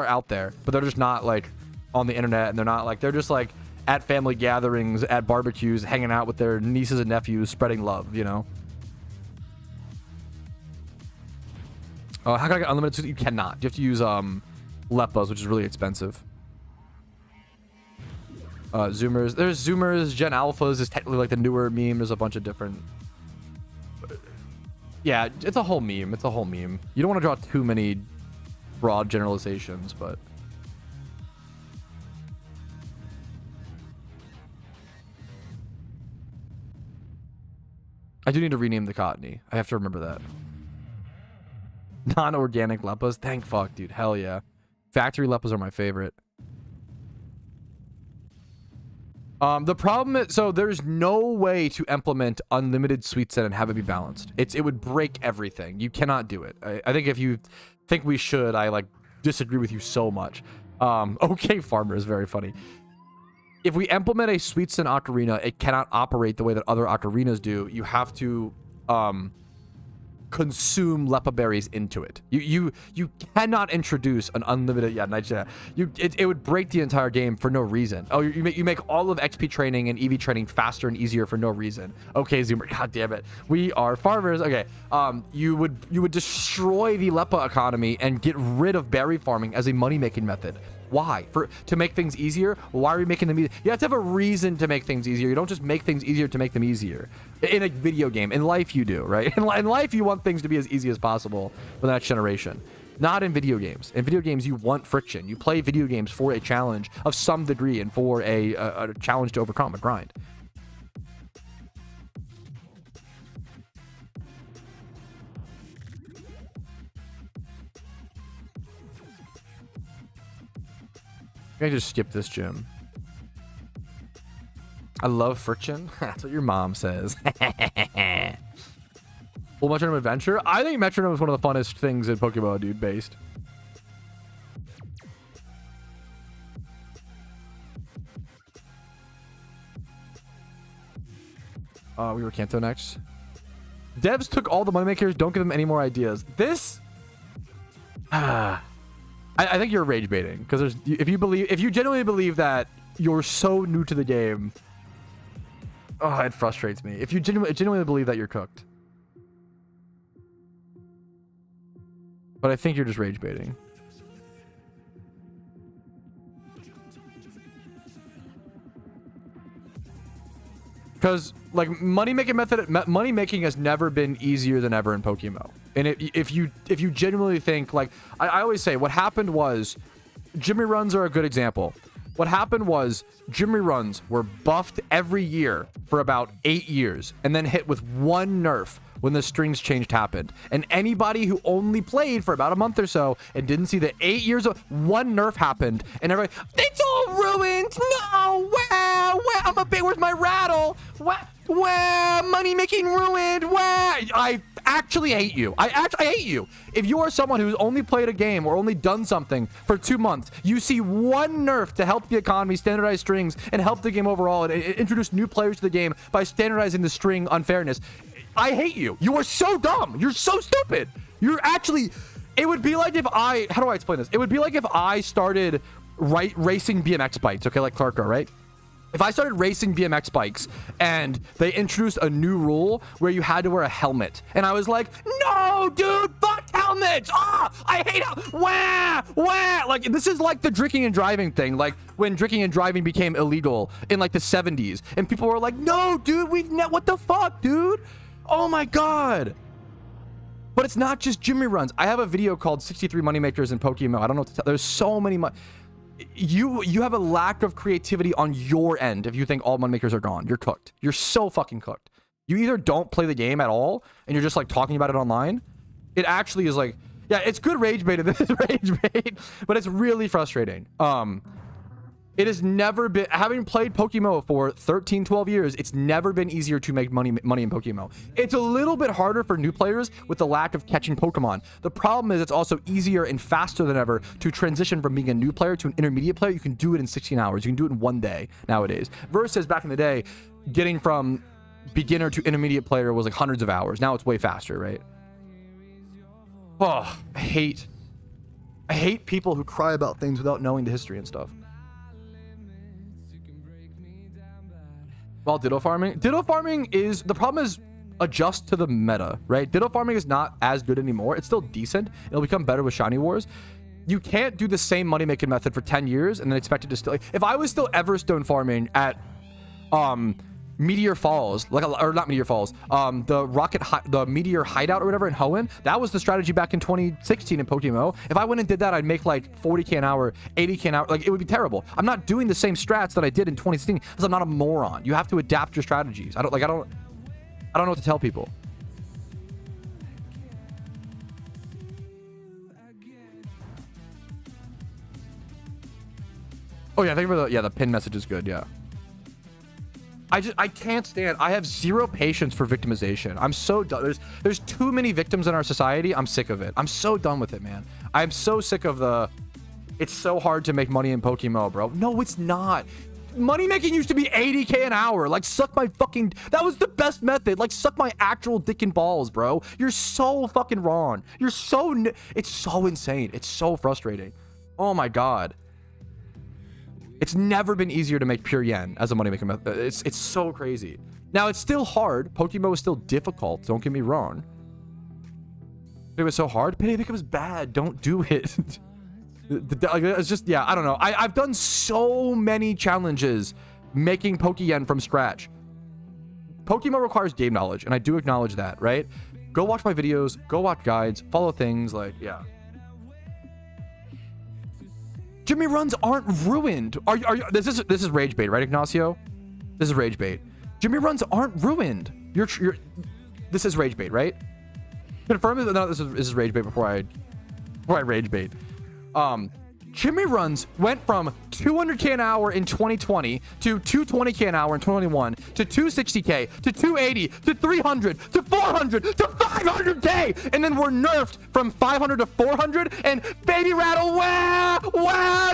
out there, but they're just not like on the internet, and they're not like, they're just like at family gatherings, at barbecues, hanging out with their nieces and nephews, spreading love, you know? How can I get unlimited? You cannot. You have to use Leppas, which is really expensive. Zoomers. There's Zoomers. Gen Alphas is technically like the newer meme. There's a bunch of different... Yeah, it's a whole meme. It's a whole meme. You don't want to draw too many broad generalizations, but... I do need to rename the Cottony. I have to remember that. Non-organic Leppas? Thank fuck, dude. Hell yeah. Factory Leppas are my favorite. The problem is, so there's no way to implement unlimited sweet set and have it be balanced. It would break everything. You cannot do it. I think if you think we should, I like disagree with you so much. Okay, Farmer is very funny. If we implement a Sweets and Ocarina, it cannot operate the way that other ocarinas do. You have to consume Leppa berries into it. You cannot introduce an unlimited it would break the entire game for no reason. Oh, you make all of XP training and EV training faster and easier for no reason. Okay, Zoomer, god damn it. We are farmers. Okay. You would destroy the Leppa economy and get rid of berry farming as a money-making method. Why? To make things easier? Why are we making them easier? You have to have a reason to make things easier. You don't just make things easier to make them easier. In a video game. In life, you do, right? In life, you want things to be as easy as possible for the next generation. Not in video games. In video games, you want friction. You play video games for a challenge of some degree and for a challenge to overcome, a grind. I just skip this gym. I love friction. That's what your mom says. Well, Metronome Adventure? I think Metronome is one of the funnest things in Pokemon, dude, based. We were Kanto next. Devs took all the moneymakers. Don't give them any more ideas. This... I think you're rage baiting, because if you genuinely believe that you're so new to the game, oh, it frustrates me. If you genuinely believe that you're cooked, but I think you're just rage baiting. Because like money making has never been easier than ever in PokeMMO. And if you genuinely think, like I always say, what happened was Jimmy runs are a good example. What happened was Jimmy runs were buffed every year for about 8 years and then hit with one nerf when the strings changed happened. And anybody who only played for about a month or so and didn't see the 8 years of one nerf happened, and everybody, it's all ruined. No, I'm a bit. Where's my rattle? Money making ruined. I actually hate you. I hate you. If you are someone who's only played a game or only done something for 2 months, you see one nerf to help the economy, standardize strings, and help the game overall, and introduce new players to the game by standardizing the string unfairness. I hate you. You are so dumb. You're so stupid. You're actually... It would be like if I... How do I explain this? It would be like if I started racing BMX bikes, okay, like Clarko, right? If I started racing BMX bikes and they introduced a new rule where you had to wear a helmet, and I was like, no, dude, fuck helmets. I hate it. Like, this is like the drinking and driving thing. Like when drinking and driving became illegal in like the 70s, and people were like, no, dude, what the fuck, dude? Oh my God. But it's not just Jimmy runs. I have a video called 63 Moneymakers in PokeMMO. I don't know what to tell. There's so many you have a lack of creativity on your end if you think all moneymakers are gone. You're cooked. You're so fucking cooked. You either don't play the game at all and you're just like talking about it online. It actually is like, yeah, it's good rage bait. This is rage bait, but it's really frustrating. It has never been, having played PokeMMO for 13, 12 years, it's never been easier to make money in PokeMMO. It's a little bit harder for new players with the lack of catching Pokemon. The problem is it's also easier and faster than ever to transition from being a new player to an intermediate player. You can do it in 16 hours. You can do it in 1 day nowadays. Versus back in the day, getting from beginner to intermediate player was like hundreds of hours. Now it's way faster, right? Oh, I hate people who cry about things without knowing the history and stuff. While ditto farming is, the problem is adjust to the meta, right? Ditto farming is not as good anymore. It's still decent. It'll become better with shiny wars. You can't do the same money making method for 10 years and then expect it to still, like, if I was still Everstone farming at Meteor Falls, or not Meteor Falls, the Meteor Hideout or whatever in Hoenn, that was the strategy back in 2016 in PokeMMO. If I went and did that, I'd make like 40k an hour, 80k an hour. Like, it would be terrible. I'm not doing the same strats that I did in 2016 because I'm not a moron. You have to adapt your strategies. I don't know what to tell people. Oh yeah, thank you for the pin message is good. Yeah. I can't stand. I have zero patience for victimization. I'm so done. There's too many victims in our society. I'm sick of it. I'm so done with it, man. I'm so sick of it's so hard to make money in PokeMMO, bro. No, it's not. Money making used to be 80k an hour. Like, suck my fucking, that was the best method. Like, suck my actual dick and balls, bro. You're so fucking wrong. It's so insane. It's so frustrating. Oh my God. It's never been easier to make pure yen as a money-making method. It's so crazy. Now, it's still hard. PokeMMO is still difficult. Don't get me wrong. It was so hard. It was bad. Don't do it. It's just, yeah, I don't know. I've done so many challenges making Pokeyen from scratch. PokeMMO requires game knowledge, and I do acknowledge that, right? Go watch my videos. Go watch guides. Follow things like, yeah. Jimmy runs aren't ruined. Are you, this is rage bait, right, Ignacio? This is rage bait. Jimmy runs aren't ruined. This is rage bait, right? Confirm that. No, this is rage bait before I rage bait. Jimmy runs went from 200k an hour in 2020 to 220k an hour in 2021 to 260k to 280 to 300 to 400 to 500k, and then we're nerfed from 500 to 400. And baby rattle, wah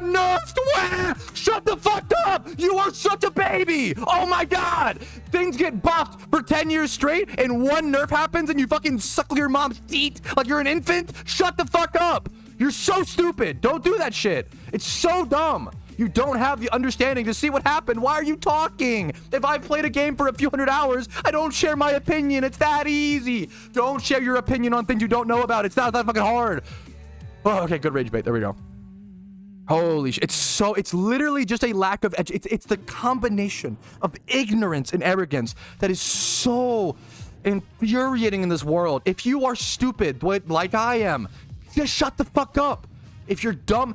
nerfed, wah. Shut the fuck up! You are such a baby. Oh my God, things get buffed for 10 years straight, and one nerf happens, and you fucking suckle your mom's teat like you're an infant. Shut the fuck up. You're so stupid. Don't do that shit. It's so dumb. You don't have the understanding to see what happened. Why are you talking? If I've played a game for a few hundred hours, I don't share my opinion. It's that easy. Don't share your opinion on things you don't know about. It's not that fucking hard. Oh, okay, good rage bait. There we go. Holy shit. It's literally just a lack of edge. It's the combination of ignorance and arrogance that is so infuriating in this world. If you are stupid, like I am, just shut the fuck up. If you're dumb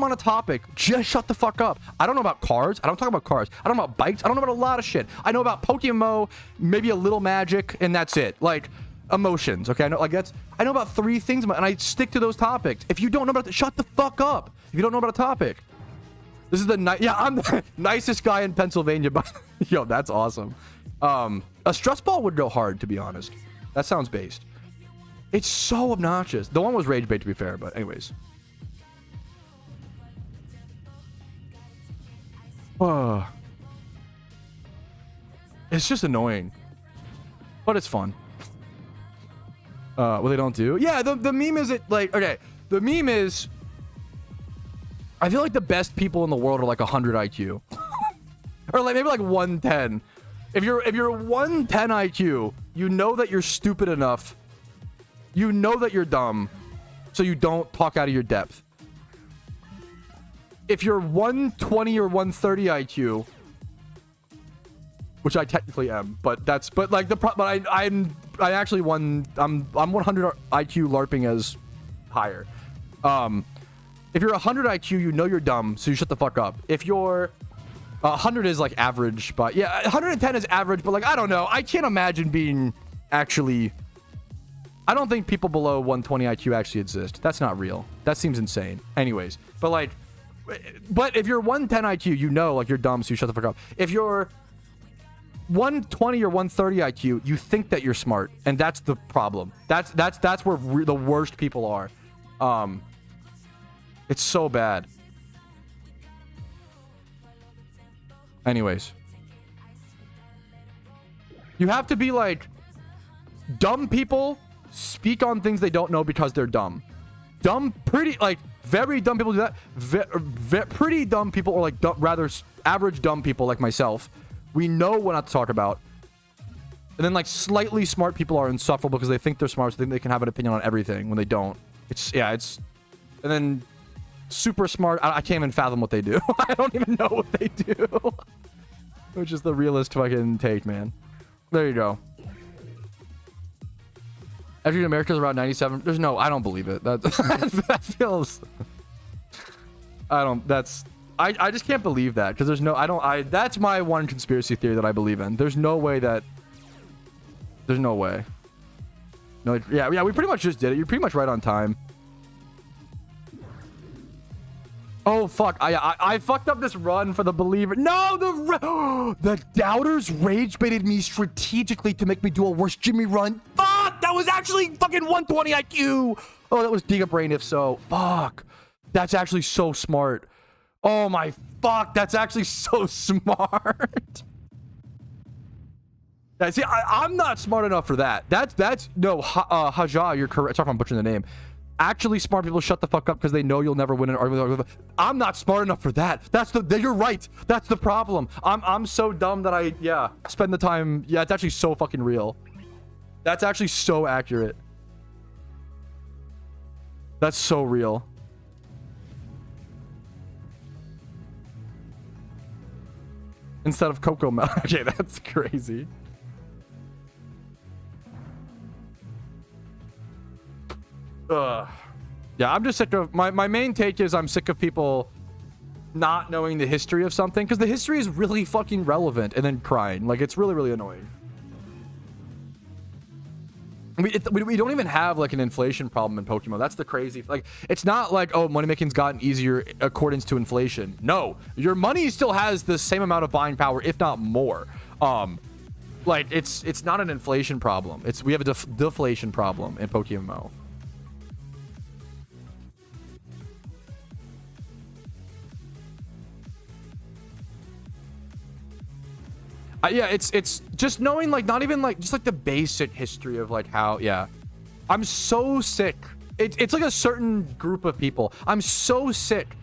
on a topic, just shut the fuck up. I don't know about cars. I don't talk about cars. I don't know about bikes. I don't know about a lot of shit. I know about PokeMMO, maybe a little magic, and that's it. Like, emotions, okay? I know about 3 things, and I stick to those topics. If you don't know about it, shut the fuck up. If you don't know about a topic. This is I'm the nicest guy in Pennsylvania, but yo, that's awesome. A stress ball would go hard, to be honest. That sounds based. It's so obnoxious. The one was rage bait, to be fair, but anyways. It's just annoying, but it's fun. What they don't do? Yeah, the meme is okay. The meme is, I feel like the best people in the world are like 100 IQ, or like maybe like 110. If you're 110 IQ, you know that you're stupid enough. You know that you're dumb, so you don't talk out of your depth. If you're 120 or 130 IQ, which I technically am, I'm 100 IQ LARPing as higher. If you're 100 IQ, you know you're dumb, so you shut the fuck up. If you're 100 is like average, but yeah, 110 is average, but like, I don't know. I can't imagine being actually... I don't think people below 120 IQ actually exist. That's not real. That seems insane. Anyways, but like, but if you're 110 IQ, you know, like you're dumb, so you shut the fuck up. If you're 120 or 130 IQ, you think that you're smart, and that's the problem. That's where the worst people are. It's so bad. Anyways, you have to be like, dumb people speak on things they don't know because they're dumb. Very dumb people do that. Pretty dumb people, or like rather average dumb people like myself, we know what not to talk about. And then like slightly smart people are insufferable because they think they're smart, so they think they can have an opinion on everything when they don't. And then super smart, I can't even fathom what they do. I don't even know what they do. Which is the realest fucking take, man. There you go. African Americans around 97. There's no, I don't believe it. That feels. I just can't believe that because there's no, that's my one conspiracy theory that I believe in. There's no way. No, yeah, we pretty much just did it. You're pretty much right on time. Oh fuck! I fucked up this run for the believer. No, the doubters rage baited me strategically to make me do a worse Jimmy run. Fuck! That was actually fucking 120 IQ. Oh, that was Giga Brain. If so, fuck. That's actually so smart. Oh my fuck! That's actually so smart. See, I'm not smart enough for that. Haja, you're correct. Sorry if I'm butchering the name. Actually, smart people shut the fuck up because they know you'll never win an argument. I'm not smart enough for that. You're right. That's the problem. I'm so dumb that spend the time. Yeah, it's actually so fucking real. That's actually so accurate. That's so real. Instead of CocoMMO. Okay, that's crazy. Yeah, I'm just sick of my main take is I'm sick of people not knowing the history of something because the history is really fucking relevant and then crying. Like, it's really, really annoying. We don't even have like an inflation problem in Pokemon. That's the crazy. Like, it's not like, oh, money making's gotten easier according to inflation. No, your money still has the same amount of buying power, if not more. Like, it's not an inflation problem. We have a deflation problem in PokeMMO. Yeah, it's just knowing, like, not even like just like the basic history of like how, yeah, I'm so sick. It's like a certain group of people. I'm so sick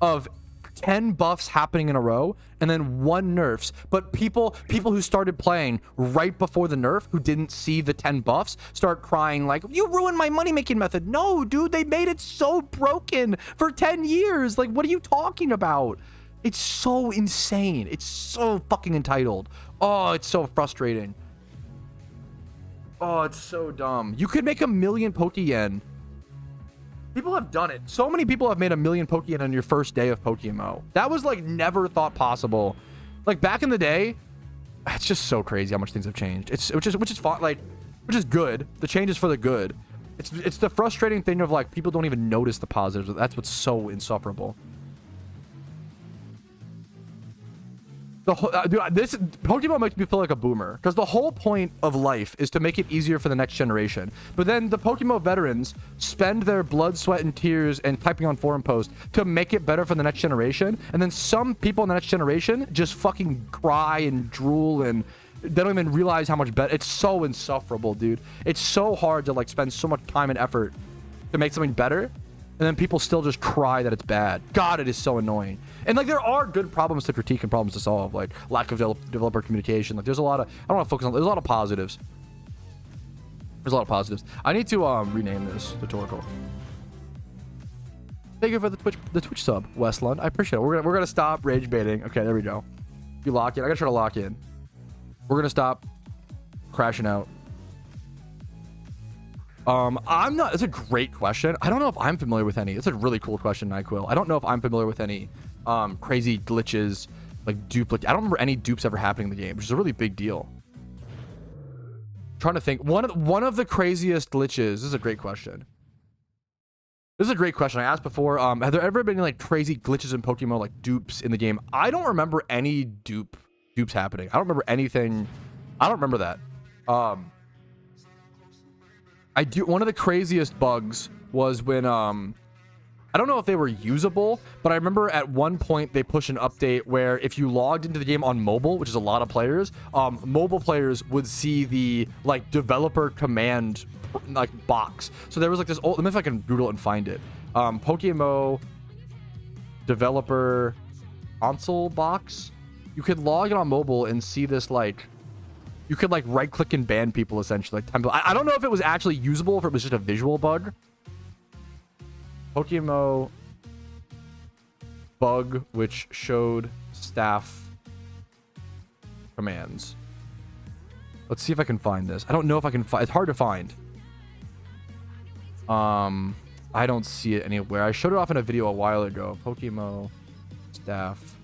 of 10 buffs happening in a row and then 1 nerfs. But people who started playing right before the nerf, who didn't see the 10 buffs, start crying like, you ruined my money making method. No, dude, they made it so broken for 10 years. Like, what are you talking about? It's so insane. It's so fucking entitled. Oh, it's so frustrating. Oh, it's so dumb. You could make 1 million Pokeyen. People have done it. So many people have made 1 million Pokeyen on your first day of PokeMMO. That was like never thought possible. Like back in the day, it's just so crazy how much things have changed. Which is fun, like, which is good. The change is for the good. It's the frustrating thing of like people don't even notice the positives. That's what's so insufferable. Dude, this Pokemon makes me feel like a boomer because the whole point of life is to make it easier for the next generation. But then the Pokemon veterans spend their blood, sweat, and tears and typing on forum posts to make it better for the next generation. And then some people in the next generation just fucking cry and drool and they don't even realize how much better. It's so insufferable, dude. It's so hard to like spend so much time and effort to make something better. And then people still just cry that it's bad. God, it is so annoying. And like, there are good problems to critique and problems to solve, like lack of developer communication. Like, there's a lot of, I don't want to focus on, there's a lot of positives. There's a lot of positives. I need to rename this tutorial. Thank you for the Twitch sub, Westland. I appreciate it. We're gonna stop rage baiting. Okay, there we go. You lock in. I gotta try to lock in. We're gonna stop crashing out. I'm not. It's a great question. I don't know if I'm familiar with any. It's a really cool question, NyQuil. I don't know if I'm familiar with any crazy glitches like duplicate. I don't remember any dupes ever happening in the game, which is a really big deal. Trying to think. One of the craziest glitches. This is a great question. This is a great question. I asked before. Have there ever been like crazy glitches in Pokemon, like dupes in the game? I don't remember any dupes happening. I don't remember anything. I don't remember that. I do. One of the craziest bugs was when I don't know if they were usable, but I remember at one point they pushed an update where if you logged into the game on mobile, which is a lot of players, mobile players would see the like developer command like box. So there was like this old, let me see if I can Google it and find it. PokeMMO developer console box. You could log in on mobile and see this like, you could like right click and ban people essentially. Like, I don't know if it was actually usable, if it was just a visual bug. PokeMMO bug which showed staff commands. Let's see if I can find this. I don't know if I can find. It's hard to find. I don't see it anywhere. I showed it off in a video a while ago. PokeMMO staff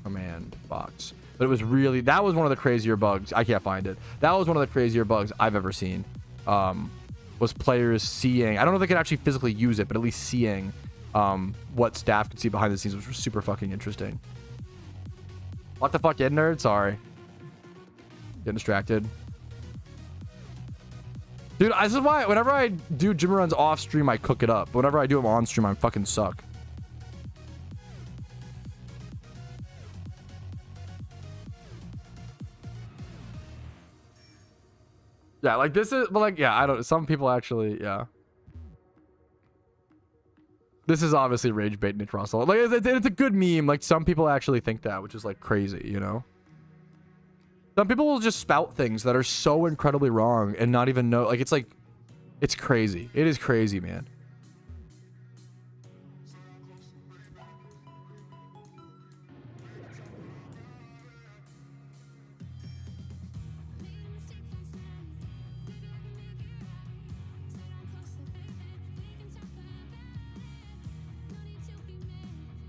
command box. But it was really, that was one of the crazier bugs. I can't find it. That was one of the crazier bugs I've ever seen. Was players seeing, I don't know if they could actually physically use it, but at least seeing what staff could see behind the scenes, which was super fucking interesting. What the fuck, nerd? Sorry. Getting distracted. Dude, this is why whenever I do gym runs off stream, I cook it up. But whenever I do them on stream, I fucking suck. Yeah, like this is, but like, yeah, I don't, some people actually, yeah. This is obviously rage bait, Nick Russell. Like, it's a good meme. Like, some people actually think that, which is like crazy, you know? Some people will just spout things that are so incredibly wrong and not even know. Like, it's like, it's crazy. It is crazy, man.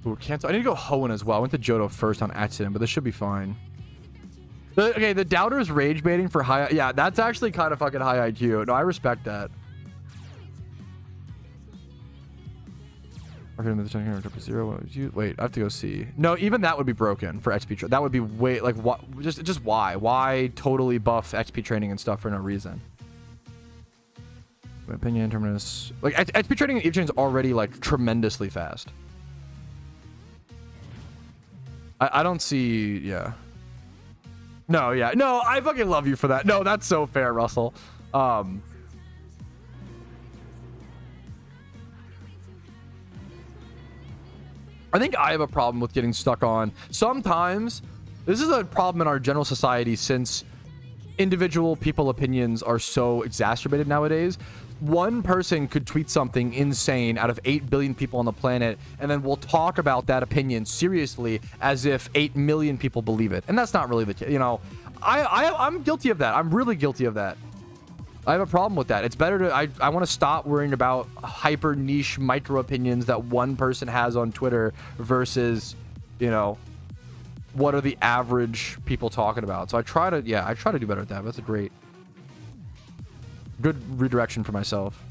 Ooh, cancel. I need to go Hoenn as well. I went to Johto first on accident, but this should be fine. Okay, the doubters rage baiting for high. Yeah, that's actually kind of fucking high IQ. No, I respect that. Wait, I have to go see. No, even that would be broken for XP. That would be way like what? Just why? Why totally buff XP training and stuff for no reason? My opinion, terminus. Like XP training in Eevee is already like tremendously fast. I don't see. Yeah. No, yeah. No, I fucking love you for that. No, that's so fair, Russell. I think I have a problem with getting stuck on. Sometimes, this is a problem in our general society since individual people opinions are so exacerbated nowadays. One person could tweet something insane out of 8 billion people on the planet, and then we'll talk about that opinion seriously as if 8 million people believe it. And that's not really the case. You know, I'm guilty of that. I'm really guilty of that. I have a problem with that. It's better to, I want to stop worrying about hyper niche micro opinions that one person has on Twitter versus, you know, what are the average people talking about. So I try to, yeah, I try to do better at that. That's a good redirection for myself.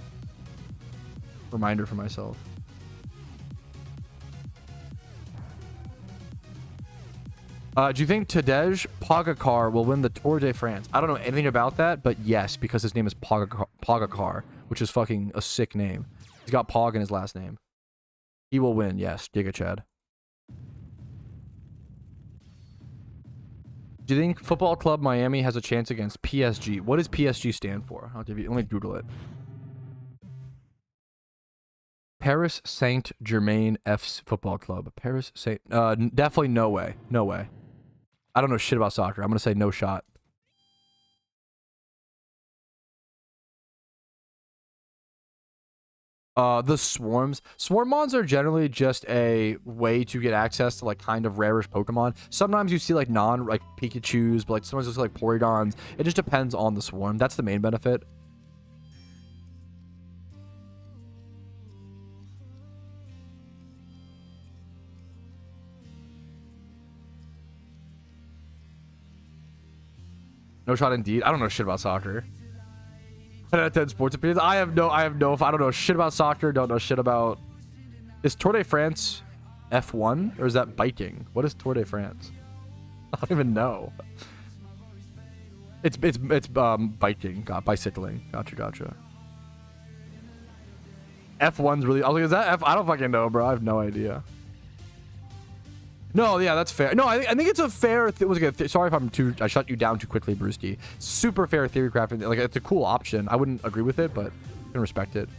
Reminder for myself. Do you think Tadej Pogacar will win the Tour de France? I don't know anything about that, but yes, because his name is Pogacar, which is fucking a sick name. He's got Pog in his last name. He will win, yes, Giga Chad. Do you think Football Club Miami has a chance against PSG? What does PSG stand for? I'll give you, let me Google it. Paris Saint-Germain F's Football Club. Paris Saint, definitely no way. No way. I don't know shit about soccer. I'm going to say no shot. The swarms. Swarmons are generally just a way to get access to like kind of rarish Pokemon. Sometimes you see like like Pikachus, but like sometimes you see like Porygons. It just depends on the swarm. That's the main benefit. No shot indeed. I don't know shit about soccer. 10 out of 10 sports opinions. I don't know shit about soccer. Don't know shit about. Is Tour de France F1 or is that biking? What is Tour de France? I don't even know. It's biking. Bicycling. Gotcha. F1's really. I was like, is that F? I don't fucking know, bro. I have no idea. No, yeah, that's fair. No, I think it's a fair. Sorry if I shut you down too quickly, Brewski. Super fair theory crafting. Like, it's a cool option. I wouldn't agree with it, but I can respect it.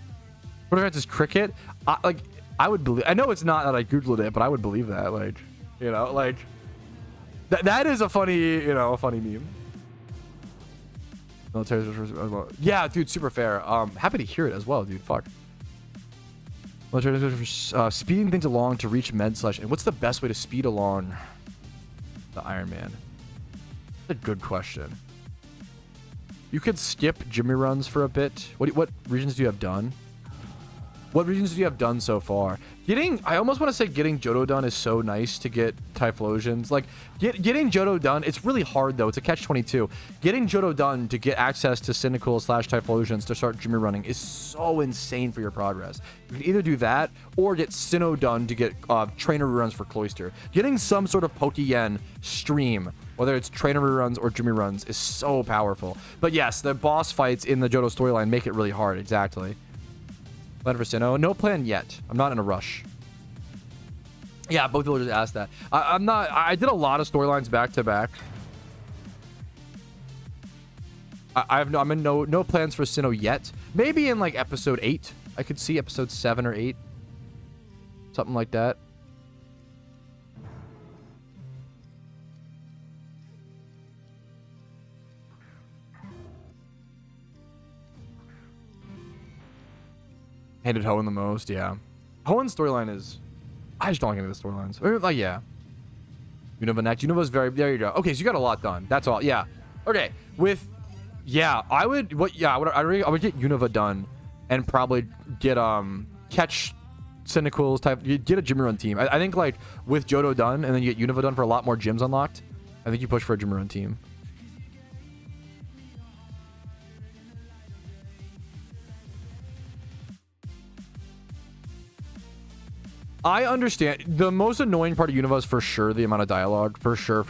What if it's cricket? I would believe. I know it's not that I googled it, but I would believe that. Like, you know, like that is a funny, a funny meme. Military. Yeah, dude, super fair. Happy to hear it as well, dude. Fuck. Speeding things along to reach med / and what's the best way to speed along the Iron Man? That's a good question. You could skip Jimmy runs for a bit. What regions do you have done? What regions do you have done so far? I almost want to say getting Johto done is so nice to get Typhlosions. Like, getting Johto done, it's really hard, though. It's a catch-22. Getting Johto done to get access to Cynical / Typhlosions to start Jimmy running is so insane for your progress. You can either do that or get Sinnoh done to get trainer reruns for Cloyster. Getting some sort of Pokeyen stream, whether it's trainer reruns or Jimmy runs, is so powerful. But yes, the boss fights in the Johto storyline make it really hard, exactly. Plan for Sinnoh? No plan yet. I'm not in a rush. Yeah, both people just asked that. I'm not. I did a lot of storylines back to back. I'm in no plans for Sinnoh yet. Maybe in like episode 8. I could see episode 7 or 8. Something like that. Hated Hoenn the most, yeah. Hoenn's storyline is... I just don't like any of the storylines. Like, yeah. Unova next. Unova's very... There you go. Okay, so you got a lot done. That's all. Yeah. Okay. With... Yeah, I would... I would get Unova done and probably get... Catch Cynicals type... Get a Jimmy Run team. I think, like, with Johto done and then you get Unova done for a lot more gyms unlocked, I think you push for a Jimmy Run team. I understand. The most annoying part of Unova is for sure the amount of dialogue. For sure.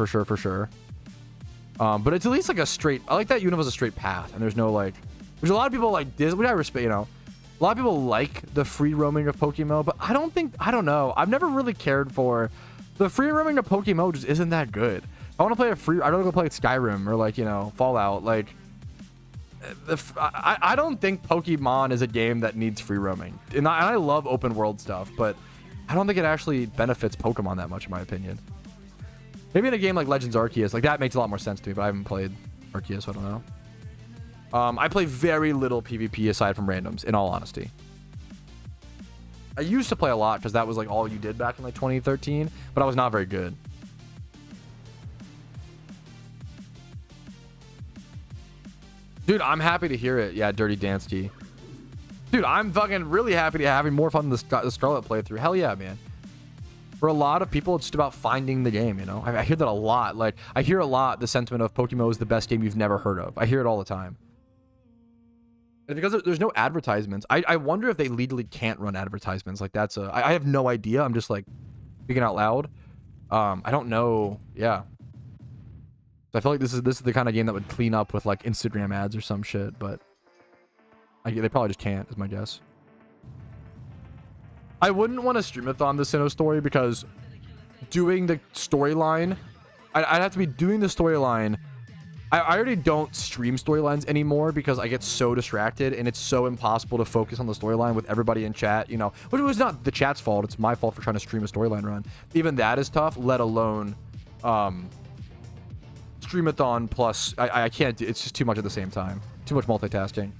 But it's at least like a straight... I like that Unova's a straight path. And there's no like... There's a lot of people like this, which I respect, A lot of people like the free roaming of PokeMMO, but I don't know. I've never really cared for... The free roaming of PokeMMO just isn't that good. I want to play a free... I don't go play Skyrim or like, Fallout. Like... I don't think Pokemon is a game that needs free roaming. And I love open world stuff, but... I don't think it actually benefits Pokemon that much, in my opinion. Maybe in a game like Legends Arceus, like that makes a lot more sense to me, but I haven't played Arceus, so I don't know. I play very little PvP aside from randoms, in all honesty. I used to play a lot because that was like all you did back in like 2013, but I was not very good. Dude, I'm happy to hear it. Yeah, Dirty Dansky. Dude, I'm fucking really happy to having more fun than the Scarlet playthrough. Hell yeah, man. For a lot of people, it's just about finding the game, I hear that a lot. Like, I hear a lot the sentiment of PokeMMO is the best game you've never heard of. I hear it all the time. And because there's no advertisements, I wonder if they legally can't run advertisements. Like, I have no idea. I'm just, like, speaking out loud. I don't know. Yeah. I feel like this is the kind of game that would clean up with, like, Instagram ads or some shit, but... they probably just can't, is my guess. I wouldn't want to streamathon the Sinnoh story because doing the storyline... I'd have to be doing the storyline... I already don't stream storylines anymore because I get so distracted and it's so impossible to focus on the storyline with everybody in chat, Which was not the chat's fault, it's my fault for trying to stream a storyline run. Even that is tough, let alone... streamathon plus... I can't do... It's just too much at the same time. Too much multitasking.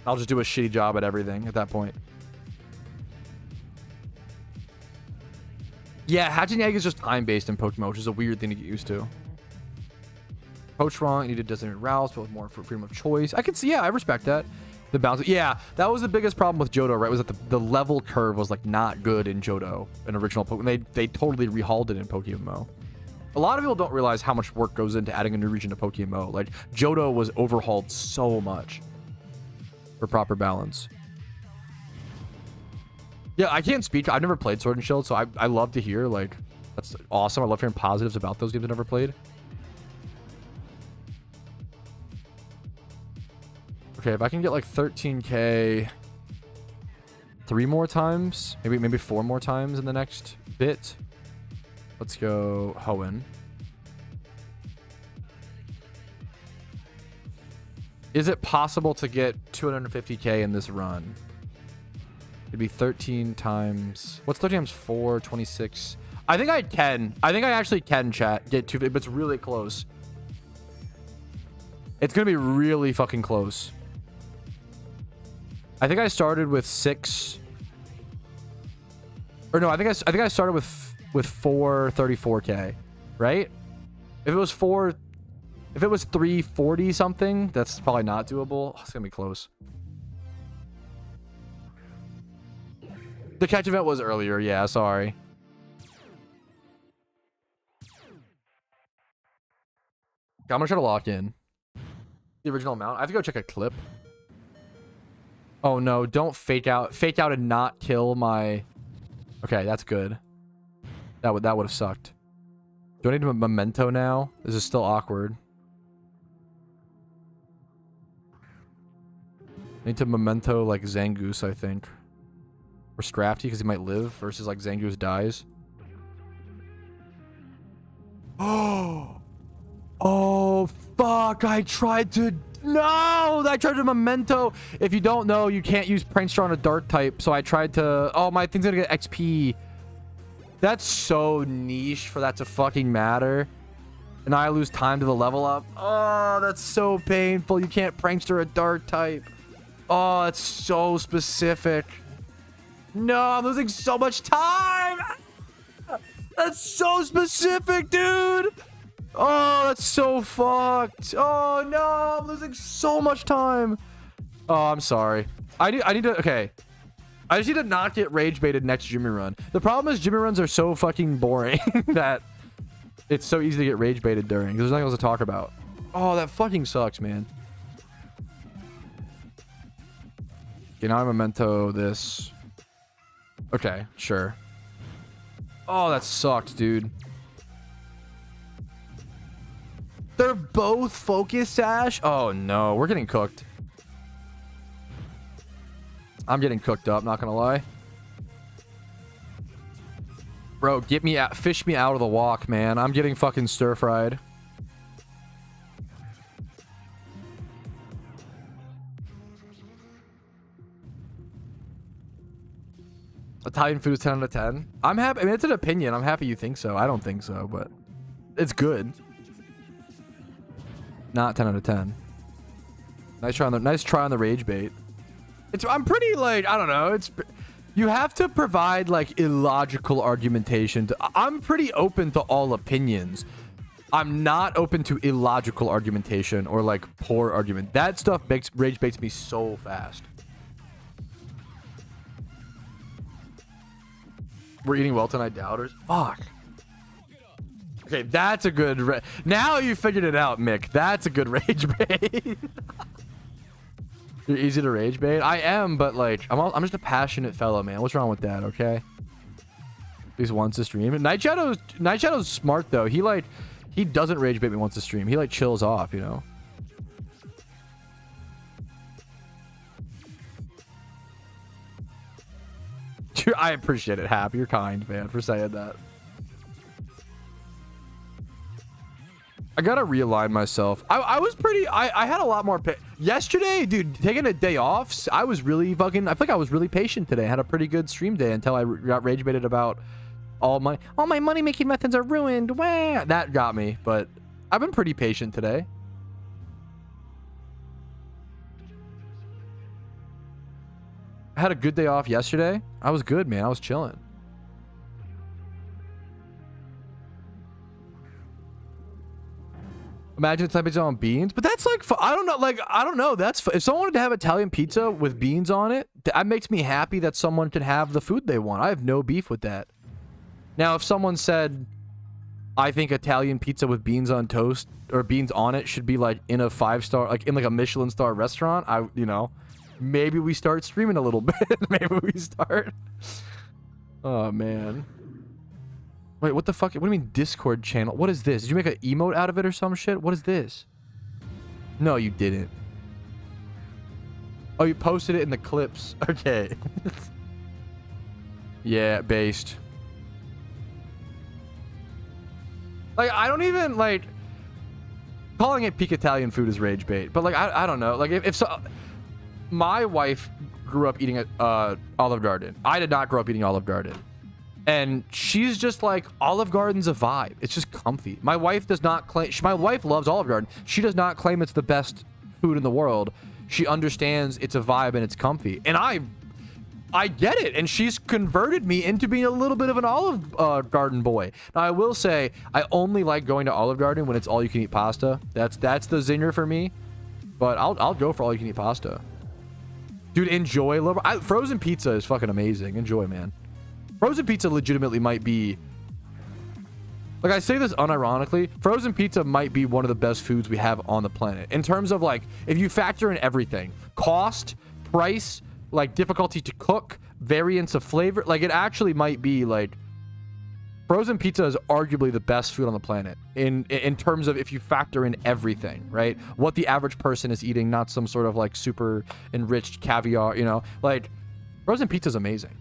I'll just do a shitty job at everything at that point. Yeah, hatching egg is just time-based in Pokemon, which is a weird thing to get used to. Poach wrong, you needed designated routes, but with more for freedom of choice. I can see, yeah, I respect that. The bounce, yeah, that was the biggest problem with Johto, right? Was that the level curve was like not good in Johto, in original Pokemon. They totally rehauled it in PokeMMO. A lot of people don't realize how much work goes into adding a new region to PokeMMO. Like, Johto was overhauled so much for proper balance. Yeah, I can't speak. I've never played Sword and Shield, so I love to hear, like, that's awesome. I love hearing positives about those games I've never played. Okay, if I can get, like, 13K 3 more times, maybe 4 more times in the next bit. Let's go Hoenn. Is it possible to get 250K in this run? It'd be 13 times... What's 13 times 4? 26. I think I can. I think I actually can, chat. Get 250, but it's really close. It's going to be really fucking close. I think I started with 6... Or no, I think I started with 434K, right? If it was 340 something, that's probably not doable. It's gonna be close. The catch event was earlier, yeah, sorry. I'm gonna try to lock in the original amount. I have to go check a clip. Oh no, don't fake out and not kill my... Okay, that's good. That would have sucked. Do I need a memento now? This is still awkward. I need to memento like Zangoose, I think. Or Scrafty, because he might live, versus like Zangoose dies. Oh! Oh, fuck! I tried to... No! I tried to memento. If you don't know, you can't use Prankster on a dark type, so I tried to... Oh, my thing's gonna get XP. That's so niche for that to fucking matter. And I lose time to the level up. Oh, that's so painful. You can't Prankster a dark type. Oh, it's so specific. No, I'm losing so much time. That's so specific, dude. Oh, that's so fucked. Oh, no, I'm losing so much time. Oh, I'm sorry. I need to... Okay. I just need to not get rage baited next Jimmy run. The problem is Jimmy runs are so fucking boring that it's so easy to get rage baited during. There's nothing else to talk about. Oh, that fucking sucks, man. Okay, now I memento this. Okay, sure. Oh, that sucked, dude. They're both focus sash? Oh no, we're getting cooked. I'm getting cooked up, not gonna lie. Bro, get me out, fish me out of the walk, man. I'm getting fucking stir-fried. Italian food is 10 out of 10. I'm happy. I mean, it's an opinion. I'm happy you think so. I don't think so, but it's good. Not 10 out of 10. Nice try on the rage bait. I'm pretty like, I don't know. You have to provide like illogical argumentation. I'm pretty open to all opinions. I'm not open to illogical argumentation or like poor argument. That stuff rage baits me so fast. We're eating well tonight, doubters. Fuck. Okay, that's a good... Now you figured it out, Mick. That's a good rage bait. You're easy to rage bait. I am, but like, I'm just a passionate fellow, man. What's wrong with that, okay? At least once a stream. Night Shadow's smart, though. He doesn't rage bait me once a stream. He like chills off, you know? I appreciate it, Hap. You're kind, man, for saying that. I gotta realign myself. I was pretty... I had a lot more... Yesterday, dude, taking a day off, I was really fucking... I think I was really patient today. I had a pretty good stream day until I got rage baited about all my money-making methods are ruined. Wah! That got me, but I've been pretty patient today. I had a good day off yesterday. I was good, man. I was chilling. Imagine typing pizza on beans, but that's like, I don't know, like, I don't know. That's, if someone wanted to have Italian pizza with beans on it, that makes me happy that someone can have the food they want. I have no beef with that. Now, if someone said, I think Italian pizza with beans on toast or beans on it should be like in a 5-star, like in like a Michelin star restaurant. Maybe we start streaming a little bit. Maybe we start. Oh man. Wait, what the fuck? What do you mean Discord channel? What is this? Did you make an emote out of it or some shit? What is this? No, you didn't. Oh, you posted it in the clips. Okay. Yeah, based. Like, I don't even, like... Calling it peak Italian food is rage bait. But, like, I don't know. Like, if so... My wife grew up eating Olive Garden. I did not grow up eating Olive Garden. And she's just like, Olive Garden's a vibe. It's just comfy. My wife does not claim... My wife loves Olive Garden. She does not claim it's the best food in the world. She understands it's a vibe and it's comfy. And I get it. And she's converted me into being a little bit of an Olive Garden boy. Now, I will say, I only like going to Olive Garden when it's all-you-can-eat pasta. That's the zinger for me. But I'll go for all-you-can-eat pasta. Dude, enjoy. Frozen pizza is fucking amazing. Enjoy, man. Frozen pizza legitimately might be... Like, I say this unironically, frozen pizza might be one of the best foods we have on the planet. In terms of, like, if you factor in everything. Cost, price, like, difficulty to cook, variance of flavor. Like, it actually might be, like... Frozen pizza is arguably the best food on the planet. In terms of if you factor in everything, right? What the average person is eating, not some sort of, like, super enriched caviar, you know? Like, frozen pizza is amazing.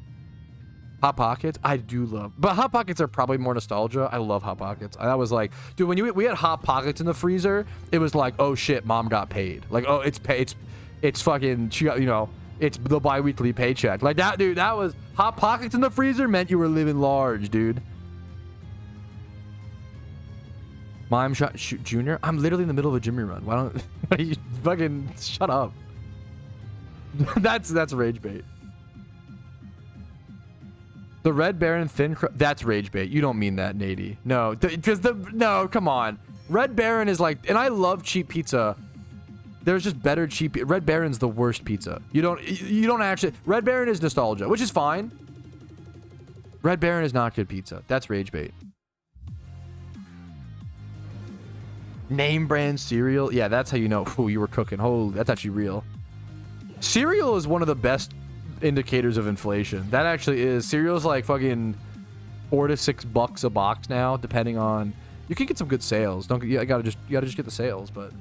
Hot Pockets, I do love, but Hot Pockets are probably more nostalgia. I love Hot Pockets. I was like, dude, when we had Hot Pockets in the freezer, it was like, oh shit, mom got paid. Like, oh, it's fucking, she got, you know, it's the bi-weekly paycheck. Like that, dude. That was Hot Pockets in the freezer meant you were living large, dude. Mime shot shoot Junior. I'm literally in the middle of a Jimmy run. Why don't you fucking shut up? that's rage bait. The Red Baron that's rage bait. You don't mean that, Nady. No, because no, come on. Red Baron is like, and I love cheap pizza. There's just better cheap. Red Baron's the worst pizza. You don't actually. Red Baron is nostalgia, which is fine. Red Baron is not good pizza. That's rage bait. Name brand cereal. Yeah, that's how you know. Ooh, you were cooking. Holy, that's actually real. Cereal is one of the best indicators of inflation. That actually is. Cereal's like fucking $4 to $6 a box now, depending on. You can get some good sales. You gotta just get the sales, but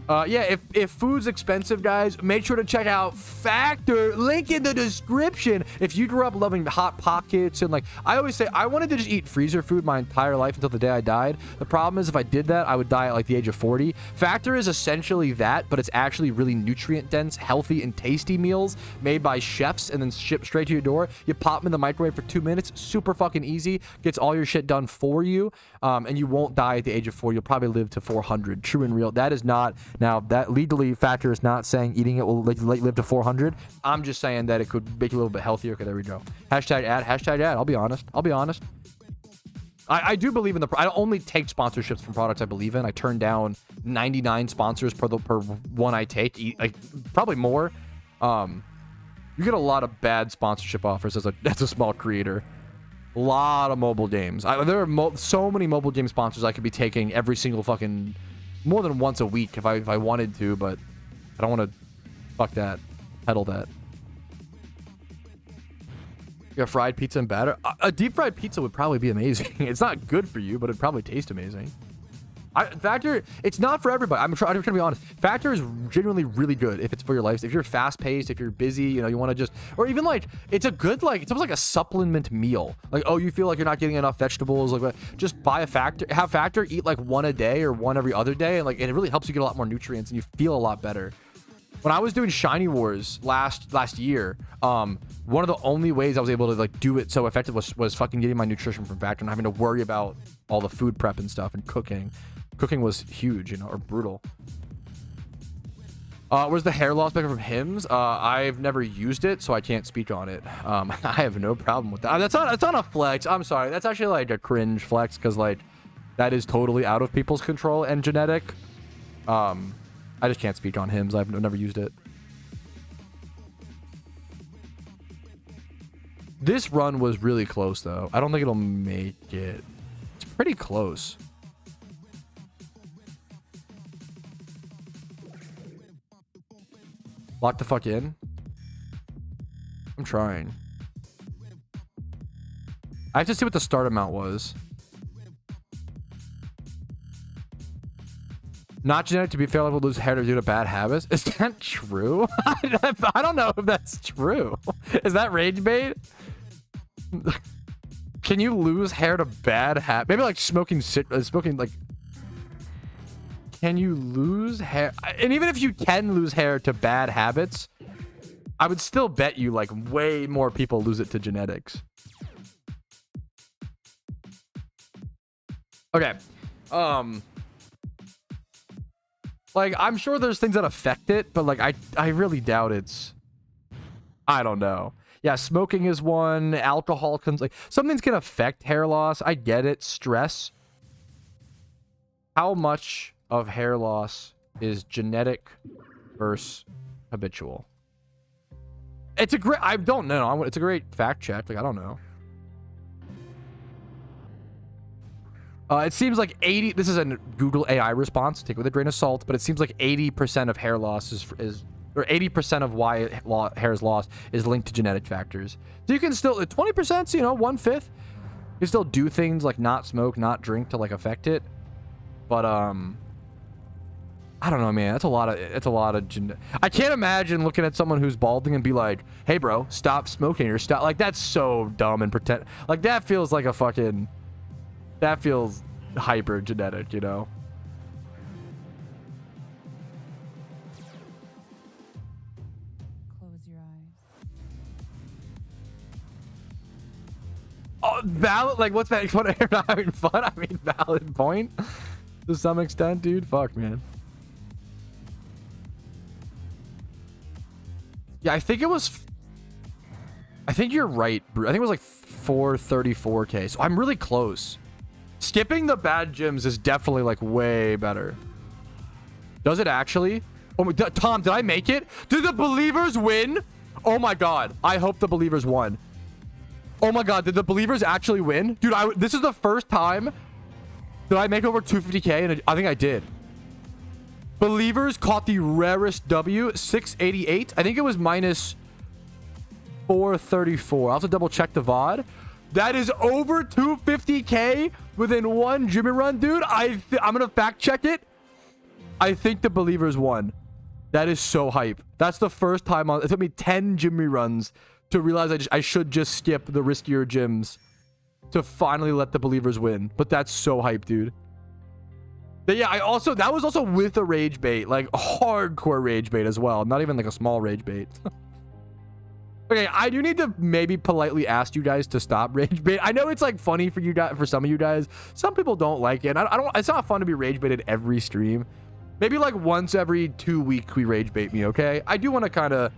yeah, if food's expensive, guys, make sure to check out Factor. Link in the description. If you grew up loving Hot Pockets and like, I always say I wanted to just eat freezer food my entire life until the day I died. The problem is if I did that, I would die at like the age of 40. Factor is essentially that, but it's actually really nutrient dense, healthy, and tasty meals made by chefs and then shipped straight to your door. You pop them in the microwave for 2 minutes. Super fucking easy. Gets all your shit done for you. And you won't die at the age of 40. You'll probably live to 400. True and real. That is not. Now, that legally Factor is not saying eating it will live to 400. I'm just saying that it could make you a little bit healthier. Okay, there we go. Hashtag ad. I'll be honest. I do believe in I only take sponsorships from products I believe in. I turn down 99 sponsors per one I take. Probably more. You get a lot of bad sponsorship offers as a small creator. A lot of mobile games. There are so many mobile game sponsors I could be taking every single fucking... more than once a week if I wanted to, but I don't want to fuck that. Pedal that. You got fried pizza and batter? A deep fried pizza would probably be amazing. It's not good for you, but it'd probably taste amazing. Factor, it's not for everybody. I'm trying to be honest. Factor is genuinely really good if it's for your life. If you're fast paced, if you're busy, you know, you want to just, or even like, it's a good, like, it's almost like a supplement meal. Like, oh, you feel like you're not getting enough vegetables. Like, just buy a Factor, have Factor, eat like one a day or one every other day. And like, it really helps you get a lot more nutrients and you feel a lot better. When I was doing Shiny Wars last year, one of the only ways I was able to like do it so effective was fucking getting my nutrition from Factor and having to worry about all the food prep and stuff and cooking. Cooking was huge, you know, or brutal. Where's the hair loss back from Hims? I've never used it, so I can't speak on it. I have no problem with that. That's not a flex. I'm sorry. That's actually like a cringe flex because like that is totally out of people's control and genetic. I just can't speak on Hims. I've never used it. This run was really close though. I don't think it'll make it. pretty close. Lock the fuck in. I'm trying. I have to see what the start amount was. Not genetic to be fair, will lose hair due to bad habits. Is that true? I don't know if that's true. Is that rage bait? Can you lose hair to bad habits? Maybe like smoking like. Can you lose hair? And even if you can lose hair to bad habits, I would still bet you like way more people lose it to genetics. Okay. Like, I'm sure there's things that affect it, but like I really doubt it's. I don't know. Yeah, smoking is one. Alcohol can, like, some things can affect hair loss. I get it. Stress. How much of hair loss is genetic versus habitual? It's a great. I don't know. It's a great fact check. Like, I don't know. It seems like 80. This is a Google AI response. Take it with a grain of salt, but it seems like 80% of hair loss is or 80% of why hair is lost is linked to genetic factors. So you can still 20%, you know, 1/5. You can still do things like not smoke, not drink to like affect it. But I don't know, man. It's a lot of. I can't imagine looking at someone who's balding and be like, "Hey, bro, stop smoking or stop." Like, that's so dumb and pretend. Like, that feels like a fucking. That feels hyper genetic, you know. Close your eyes. Oh, valid. Like, what's that? What, you're not having fun? I mean, valid point to some extent, dude. Fuck, man. Yeah, I think it was. I think you're right, Brew. I think it was like 434K. So I'm really close. Skipping the bad gyms is definitely like way better. Does it actually? Oh my, Tom, did I make it? Did the Believers win? Oh my god. I hope the Believers won. Oh my god, did the Believers actually win? Dude, this is the first time that I make over 250K, and I think I did. Believers caught the rarest W, 688. I think it was minus 434. I'll have to double check the VOD. That is over 250K within one Jimmy run, dude. I'm gonna fact check it. I think the Believers won. That is so hype. That's the first time it took me 10 Jimmy runs to realize I should just skip the riskier gyms to finally let the Believers win. But that's so hype, dude. But yeah, that was also with a rage bait, like hardcore rage bait as well. Not even like a small rage bait. Okay, I do need to maybe politely ask you guys to stop rage bait. I know it's like funny for you guys, for some of you guys. Some people don't like it. I don't. It's not fun to be rage baited every stream. Maybe like once every 2 weeks we rage bait me. Okay, I do want to kind of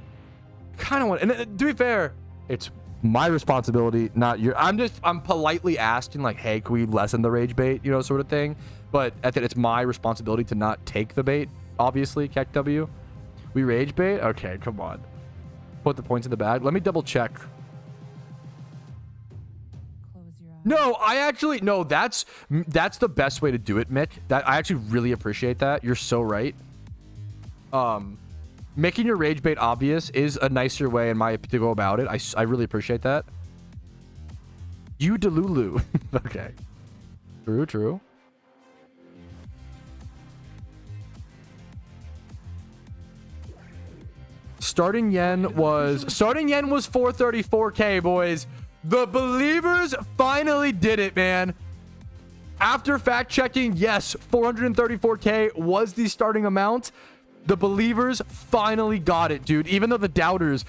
want. And to be fair, it's my responsibility, not your. I'm politely asking like, hey, can we lessen the rage bait, you know, sort of thing. But it's my responsibility to not take the bait. Obviously, Keck W. We rage bait. Okay, come on. Put the points in the bag. Let me double check. Close your eyes. No, no, that's the best way to do it, Mick. I actually really appreciate that. You're so right. Making your rage bait obvious is a nicer way in my to go about it. I really appreciate that. You Delulu. Okay. True. Starting yen was 434K, boys. The Believers finally did it, man. After fact checking, yes, 434K was the starting amount. The Believers finally got it, dude. Even though the doubters,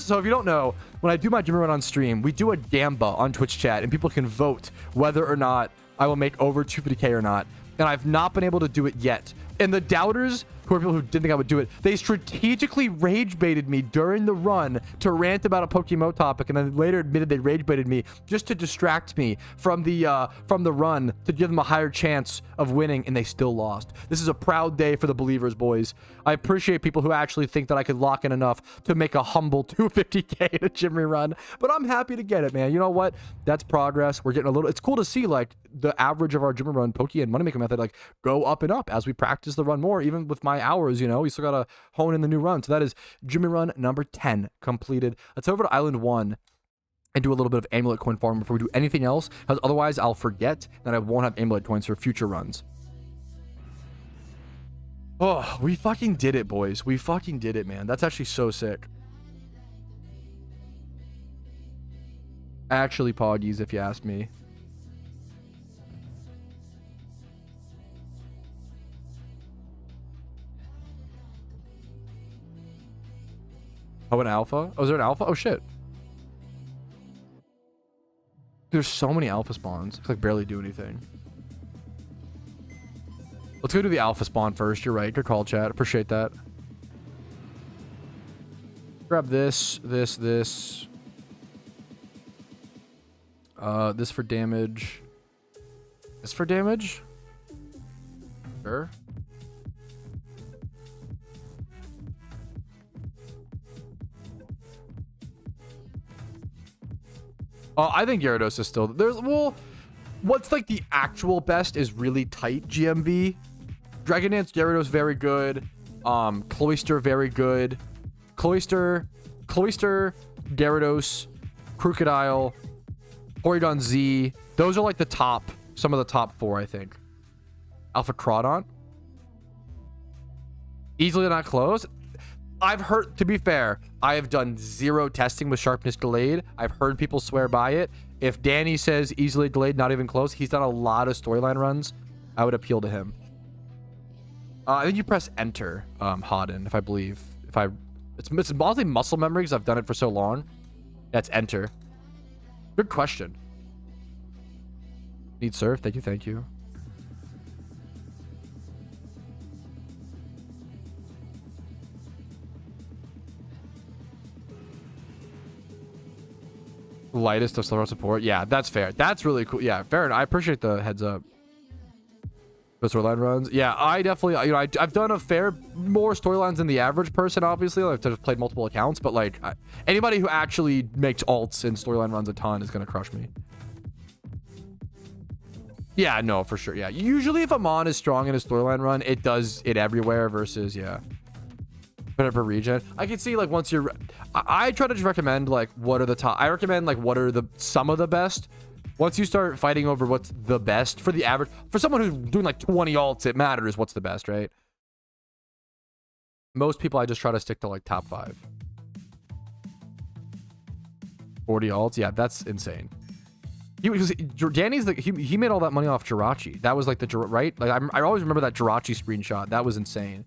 so if you don't know, when I do my Jimmy Run on stream, we do a gamba on Twitch chat and people can vote whether or not I will make over 250K or not. and I've not been able to do it yet. And the doubters, who are people who didn't think I would do it, they strategically rage baited me during the run to rant about a PokeMMO topic, and then later admitted they rage baited me just to distract me from the run to give them a higher chance of winning, and they still lost. This is a proud day for the believers, boys. I appreciate people who actually think that I could lock in enough to make a humble 250k in a gym rerun, but I'm happy to get it, man. You know what? That's progress. We're getting a little. It's cool to see like the average of our gym run Pokeyen moneymaker method like go up and up as we practice the run more, even with my hours. You know, we still gotta hone in the new run. So that is gym run number 10 completed. Let's head over to Island 1 and do a little bit of Amulet coin farm before we do anything else, because otherwise I'll forget that I won't have Amulet coins for future runs. Oh, we fucking did it, boys. We fucking did it, man. That's actually so sick. Actually, poggies, if you ask me. Oh, an alpha? Oh, is there an alpha? Oh, shit. There's so many alpha spawns. It's like barely do anything. Let's go do the alpha spawn first. You're right. Good call, chat. Appreciate that. Grab this, this, this. This for damage. This for damage? Sure. I think Gyarados is still well, what's like the actual best is really tight GMV. Dragon Dance Gyarados very good. Cloyster very good. Cloyster, Gyarados, Crocodile, Porygon Z. Those are like the top, some of the top 4, I think. Alpha Crawdon. Easily not close. I've heard, to be fair, I have done 0 testing with sharpness delayed. I've heard people swear by it. If Danny says easily delayed, not even close, he's done a lot of storyline runs. I would appeal to him. I think you press enter, Hodden, if I believe. It's mostly muscle memory because I've done it for so long. That's enter. Good question. Need surf? Thank you, thank you. Lightest of slow support. Yeah, that's fair. That's really cool. Yeah, fair enough. I appreciate the heads up. The storyline runs. Yeah, I definitely, you know, I've done a fair more storylines than the average person, obviously. I've just played multiple accounts, but like anybody who actually makes alts and storyline runs a ton is going to crush me. Yeah, no, for sure. Yeah, usually if a mon is strong in a storyline run, it does it everywhere versus, yeah. Per region. I can see like once you're I try to just recommend like what are the top. I recommend like what are the some of the best. Once you start fighting over what's the best for the average, for someone who's doing like 20 alts, it matters what's the best, right? Most people I just try to stick to like top 5. 40 alts, yeah, that's insane. Danny's like he made all that money off Jirachi. That was like the right. Like I always remember that Jirachi screenshot. That was insane.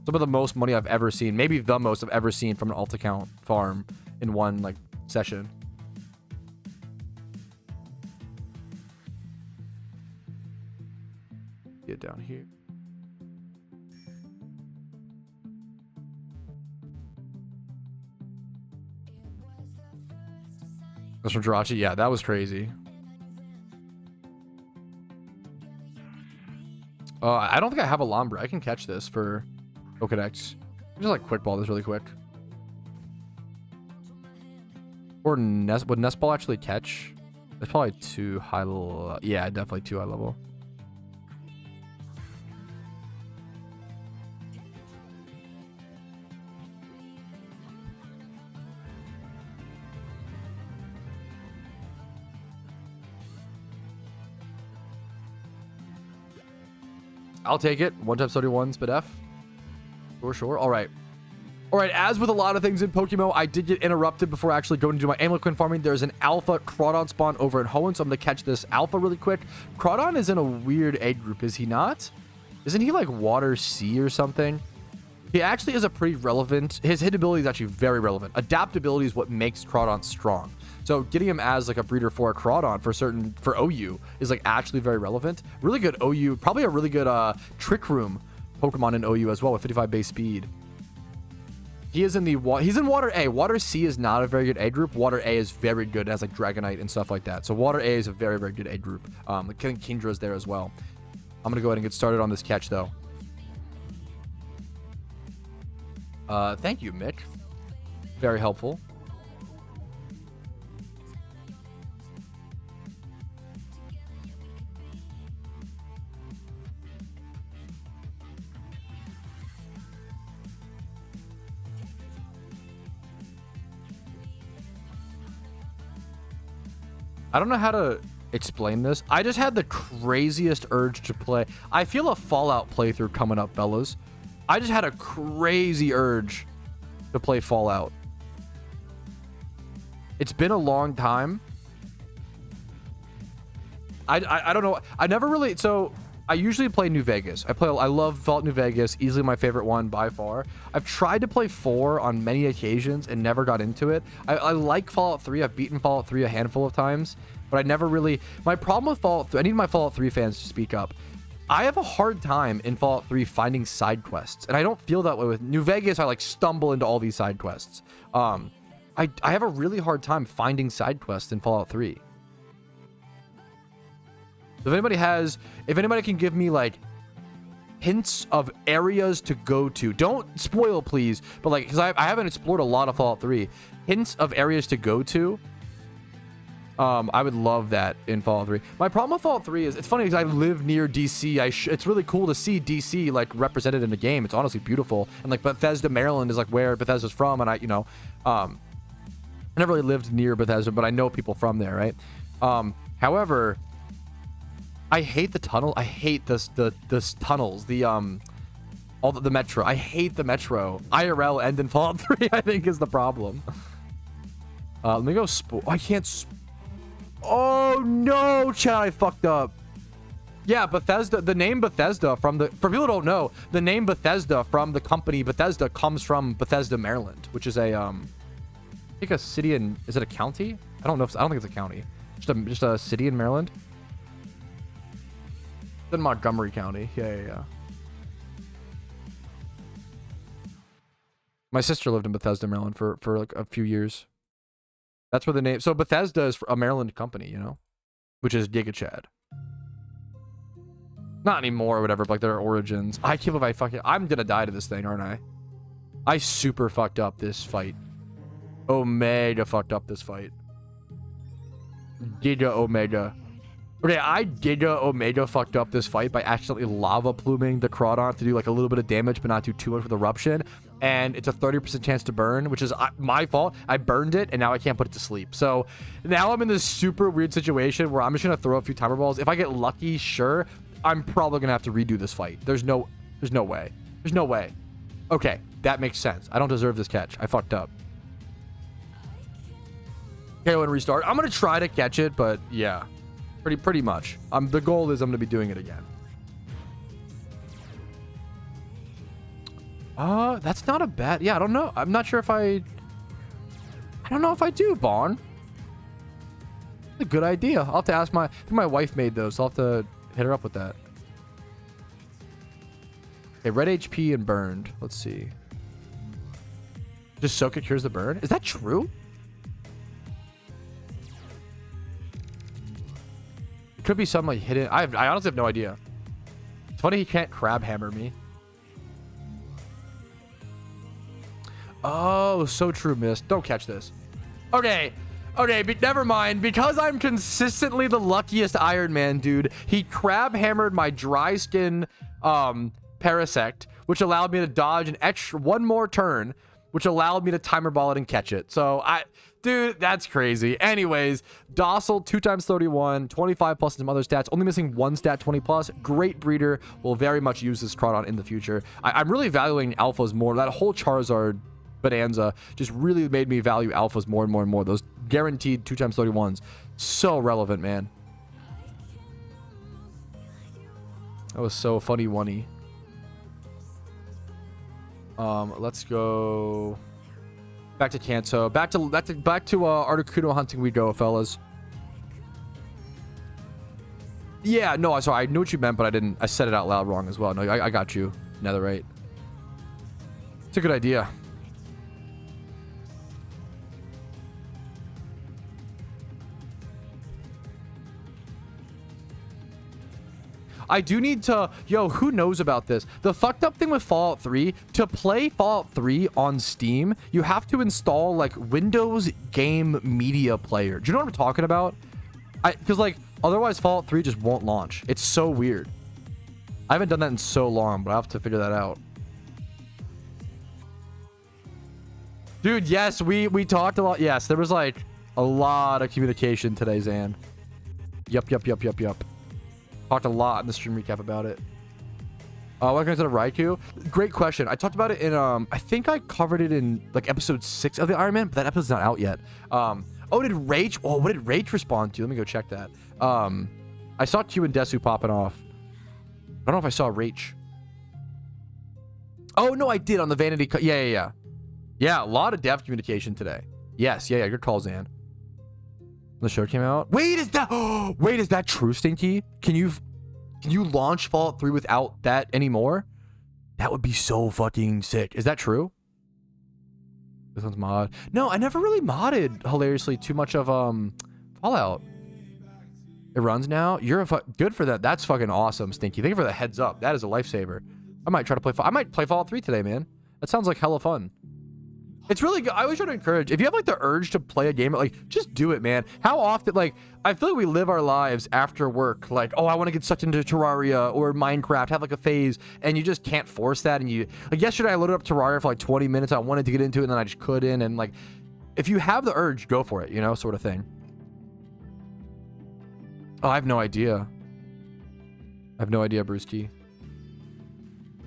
Some of the most money I've ever seen, maybe the most I've ever seen from an alt account farm in one like session. Get down here. That's from Jirachi. Yeah, that was crazy. I don't think I have a Lombra. I can catch this for Pokedex. Just like quick ball this really quick. Or would Nest Ball actually catch? It's probably too high level. Yeah, definitely too high level. I'll take it. 1x31 spit F. Sure. All right. As with a lot of things in Pokemon, I did get interrupted before actually going to do my Amulet coin farming. There's an alpha Crawdon spawn over in Hoenn, so I'm going to catch this alpha really quick. Crawdon is in a weird egg group, is he not? Isn't he like water sea or something? He actually is a pretty relevant. His hit ability is actually very relevant. Adaptability is what makes Crawdon strong. So getting him as like a breeder for a Crawdon for OU is like actually very relevant. Really good OU, probably a really good Trick Room Pokemon in OU as well with 55 base speed. He is in the he's in Water A. Water C is not a very good A group. Water A is very good. It has like Dragonite and stuff like that. So Water A is a very, very good A group. I think Kindra's there as well. I'm gonna go ahead and get started on this catch though. Thank you, Mick. Very helpful. I don't know how to explain this. I just had the craziest urge to play. I feel a Fallout playthrough coming up, fellas. I just had a crazy urge to play Fallout. It's been a long time. I don't know. I never really... So, I usually play New Vegas. I love Fallout New Vegas. Easily my favorite one by far. I've tried to play 4 on many occasions and never got into it. I like Fallout 3. I've beaten Fallout 3 a handful of times. But I never really... My problem with Fallout 3... I need my Fallout 3 fans to speak up. I have a hard time in Fallout 3 finding side quests. And I don't feel that way with New Vegas. I like stumble into all these side quests. I have a really hard time finding side quests in Fallout 3. If anybody can give me like hints of areas to go to, don't spoil please, but like, because I haven't explored a lot of Fallout 3, hints of areas to go to, I would love that in Fallout 3. My problem with Fallout 3 is, it's funny because I live near DC. It's really cool to see DC like represented in the game. It's honestly beautiful. And like Bethesda, Maryland is like where Bethesda's from. And I never really lived near Bethesda, but I know people from there, right? However, I hate the tunnel. I hate this tunnels. All the metro. I hate the metro. IRL and in Fallout 3, I think is the problem. Let me go. I can't. Oh no, Chad! I fucked up. Yeah, Bethesda. The name Bethesda for people who don't know, the name Bethesda from the company Bethesda comes from Bethesda, Maryland, which is a I think a city in. Is it a county? I don't know. I don't think it's a county. Just a city in Maryland. It's in Montgomery County. Yeah. My sister lived in Bethesda, Maryland for like a few years. That's where the name... So Bethesda is a Maryland company, you know? Which is Giga Chad. Not anymore or whatever, but like their origins. I can't believe I'm gonna die to this thing, aren't I? I super fucked up this fight. Omega fucked up this fight. Giga Omega. Okay, I Giga Omega fucked up this fight by accidentally lava pluming the Crawdon to do like a little bit of damage, but not do too much with Eruption. And it's a 30% chance to burn, which is my fault. I burned it, and now I can't put it to sleep. So now I'm in this super weird situation where I'm just gonna throw a few timer balls. If I get lucky, sure, I'm probably gonna have to redo this fight. There's no way. There's no way. Okay, that makes sense. I don't deserve this catch. I fucked up. Okay, I want to restart. I'm gonna try to catch it, but yeah. Pretty much. The goal is I'm gonna be doing it again. That's not a bad... Yeah, I don't know. I'm not sure if I don't know if I do, Vaughn. That's a good idea. I'll have to ask I think my wife made those, so I'll have to hit her up with that. Okay, red HP and burned. Let's see. Just soak it cures the burn? Is that true? Could be some like hidden. I honestly have no idea. It's funny he can't crab hammer me. Oh, so true, miss. Don't catch this. Okay, but never mind. Because I'm consistently the luckiest Iron Man dude, he crab hammered my dry skin Parasect, which allowed me to dodge an extra one more turn, which allowed me to timer ball it and catch it. So dude, that's crazy. Anyways, Docile, 2 times 31, 25 plus some other stats, only missing 1 stat, 20 plus. Great breeder. Will very much use this Crawdon in the future. I'm really valuing alphas more. That whole Charizard bonanza just really made me value alphas more and more and more. Those guaranteed 2 times 31s. So relevant, man. That was so funny, one-y. Let's go back to Kanto. Back to Articuno hunting we go, fellas. Yeah, no, sorry, I knew what you meant, but I said it out loud wrong as well. No, I got you, Netherite. It's a good idea. I do need to... Yo, who knows about this? The fucked up thing with Fallout 3, to play Fallout 3 on Steam, you have to install, like, Windows Game Media Player. Do you know what I'm talking about? Because, like, otherwise Fallout 3 just won't launch. It's so weird. I haven't done that in so long, but I have to figure that out. Dude, yes, we talked a lot. Yes, there was, like, a lot of communication today, Zan. Yup. Talked a lot in the stream recap about it. What can I say to Raikou? Great question. I talked about it in, I think I covered it in, like, episode 6 of the Iron Man, but that episode's not out yet. Oh, did Rach... Oh, what did Rach respond to? Let me go check that. I saw Q and Desu popping off. I don't know if I saw Rach. Oh, no, I did on the Vanity... Yeah. Yeah, a lot of dev communication today. Yes, yeah, good call, Zan. The show came out. Wait, is that true, Stinky? Can you launch Fallout 3 without that anymore? That would be so fucking sick. Is that true? This one's mod. No, I never really modded, hilariously, too much of Fallout. It runs now. You're good for that. That's fucking awesome, Stinky. Thank you for the heads up. That is a lifesaver. I might play Fallout 3 today, man. That sounds like hella fun. It's really good. I always try to encourage, if you have like the urge to play a game, like just do it, man. How often, like, I feel like we live our lives after work, like, oh, I want to get sucked into Terraria or Minecraft, have like a phase, and you just can't force that. And like yesterday I loaded up Terraria for like 20 minutes. I wanted to get into it and then I just couldn't. And like, if you have the urge, go for it, you know, sort of thing. Oh, I have no idea. Brewski.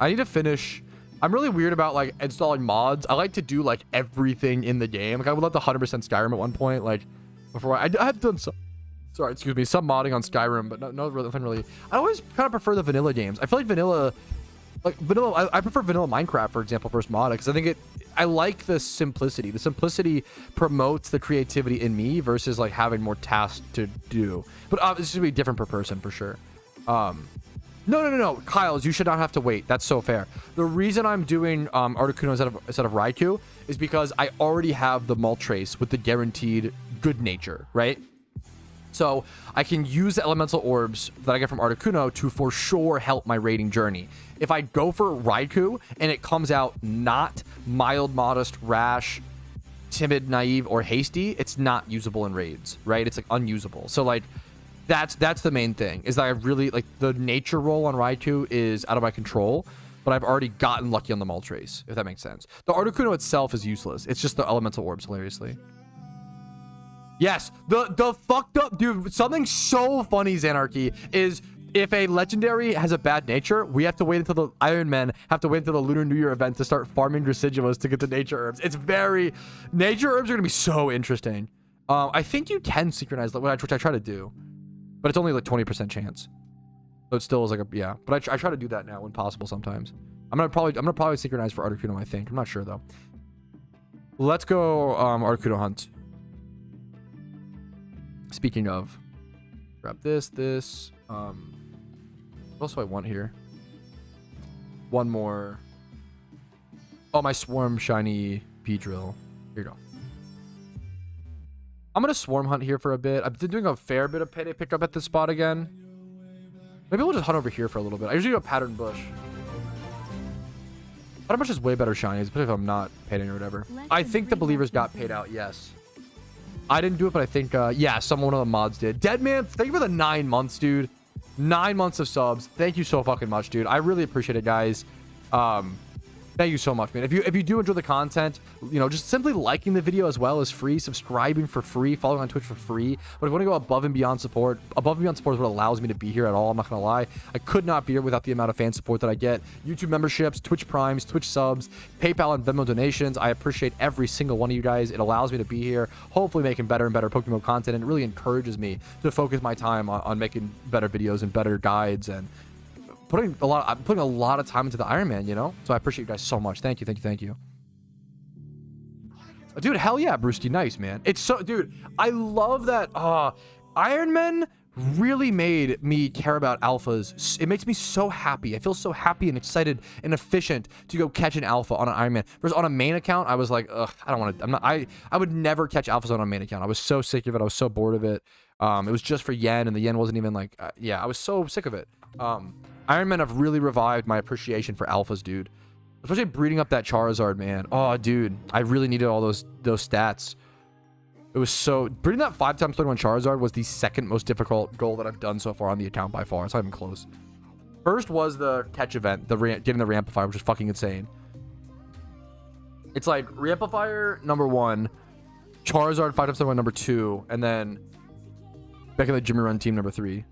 I need to finish... I'm really weird about like installing mods. I like to do like everything in the game. Like I would love to 100% Skyrim at one point. Like before I have done some, some modding on Skyrim, but nothing really. I always kind of prefer the vanilla games. I feel like vanilla, I prefer vanilla Minecraft, for example, versus mod, because I think I like the simplicity. The simplicity promotes the creativity in me versus like having more tasks to do. But this should be different per person for sure. No, Kyles, you should not have to wait. That's so fair. The reason I'm doing Articuno instead of Raikou is because I already have the Moltres with the guaranteed good nature, right? So I can use the elemental orbs that I get from Articuno to for sure help my raiding journey. If I go for Raikou and it comes out not mild, modest, rash, timid, naive, or hasty, it's not usable in raids, right? It's like unusable. So like, that's the main thing, is that I really like the nature roll on Raikou is out of my control, but I've already gotten lucky on the Moltres, if that makes sense. The Articuno itself is useless. It's just the elemental orbs, hilariously. Yes, the fucked up, dude, something so funny, Xanarchy, is if a legendary has a bad nature, we have to wait until the Iron Men have to wait until the Lunar New Year event to start farming Residuos to get the nature herbs. It's very... Nature herbs are going to be so interesting. I think you can synchronize, which I try to do. But it's only like 20% chance. So it still is like a, yeah. But I try to do that now when possible sometimes. I'm gonna probably synchronize for Articuno, I think. I'm not sure though. Let's go Articuno hunt. Speaking of, grab this. What else do I want here? One more. Oh, my swarm shiny P-drill. Here you go. I'm gonna swarm hunt here for a bit. I've been doing a fair bit of payday pickup at this spot again. Maybe we'll just hunt over here for a little bit. I usually go pattern bush. Pattern bush is way better shinies, especially if I'm not paying or whatever. I think the believers got paid out, yes. I didn't do it, but I think, yeah, one of the mods did. Deadman, thank you for the 9 months, dude. 9 months of subs. Thank you so fucking much, dude. I really appreciate it, guys. Thank you so much, man. If you do enjoy the content, you know, just simply liking the video as well is free, subscribing for free, following on Twitch for free. But if you want to go above and beyond support is what allows me to be here at all. I'm not gonna lie, I could not be here without the amount of fan support that I get. YouTube memberships, Twitch primes, Twitch subs, PayPal and Venmo donations. I appreciate every single one of you guys. It allows me to be here, hopefully making better and better PokeMMO content, and it really encourages me to focus my time on making better videos and better guides and putting a lot of time into the Iron Man, you know? So I appreciate you guys so much. Thank you. Dude, hell yeah, Brewski. Nice, man. It's so, dude, I love that. Iron Man really made me care about alphas. It makes me so happy. I feel so happy and excited and efficient to go catch an alpha on an Iron Man. Whereas on a main account, I was like, ugh, I don't want to. I would never catch alphas on a main account. I was so sick of it. I was so bored of it. It was just for yen, and the yen wasn't even like, yeah, I was so sick of it. Iron Man have really revived my appreciation for alphas, dude. Especially breeding up that Charizard, man. Oh, dude, I really needed all those stats. It was so... Breeding that 5x31 Charizard was the second most difficult goal that I've done so far on the account by far. It's not even close. First was the catch event, getting the Ramplifier, which is fucking insane. It's like Ramplifier number 1, Charizard 5x31 number 2, and then back in the Jimmy Run team number 3.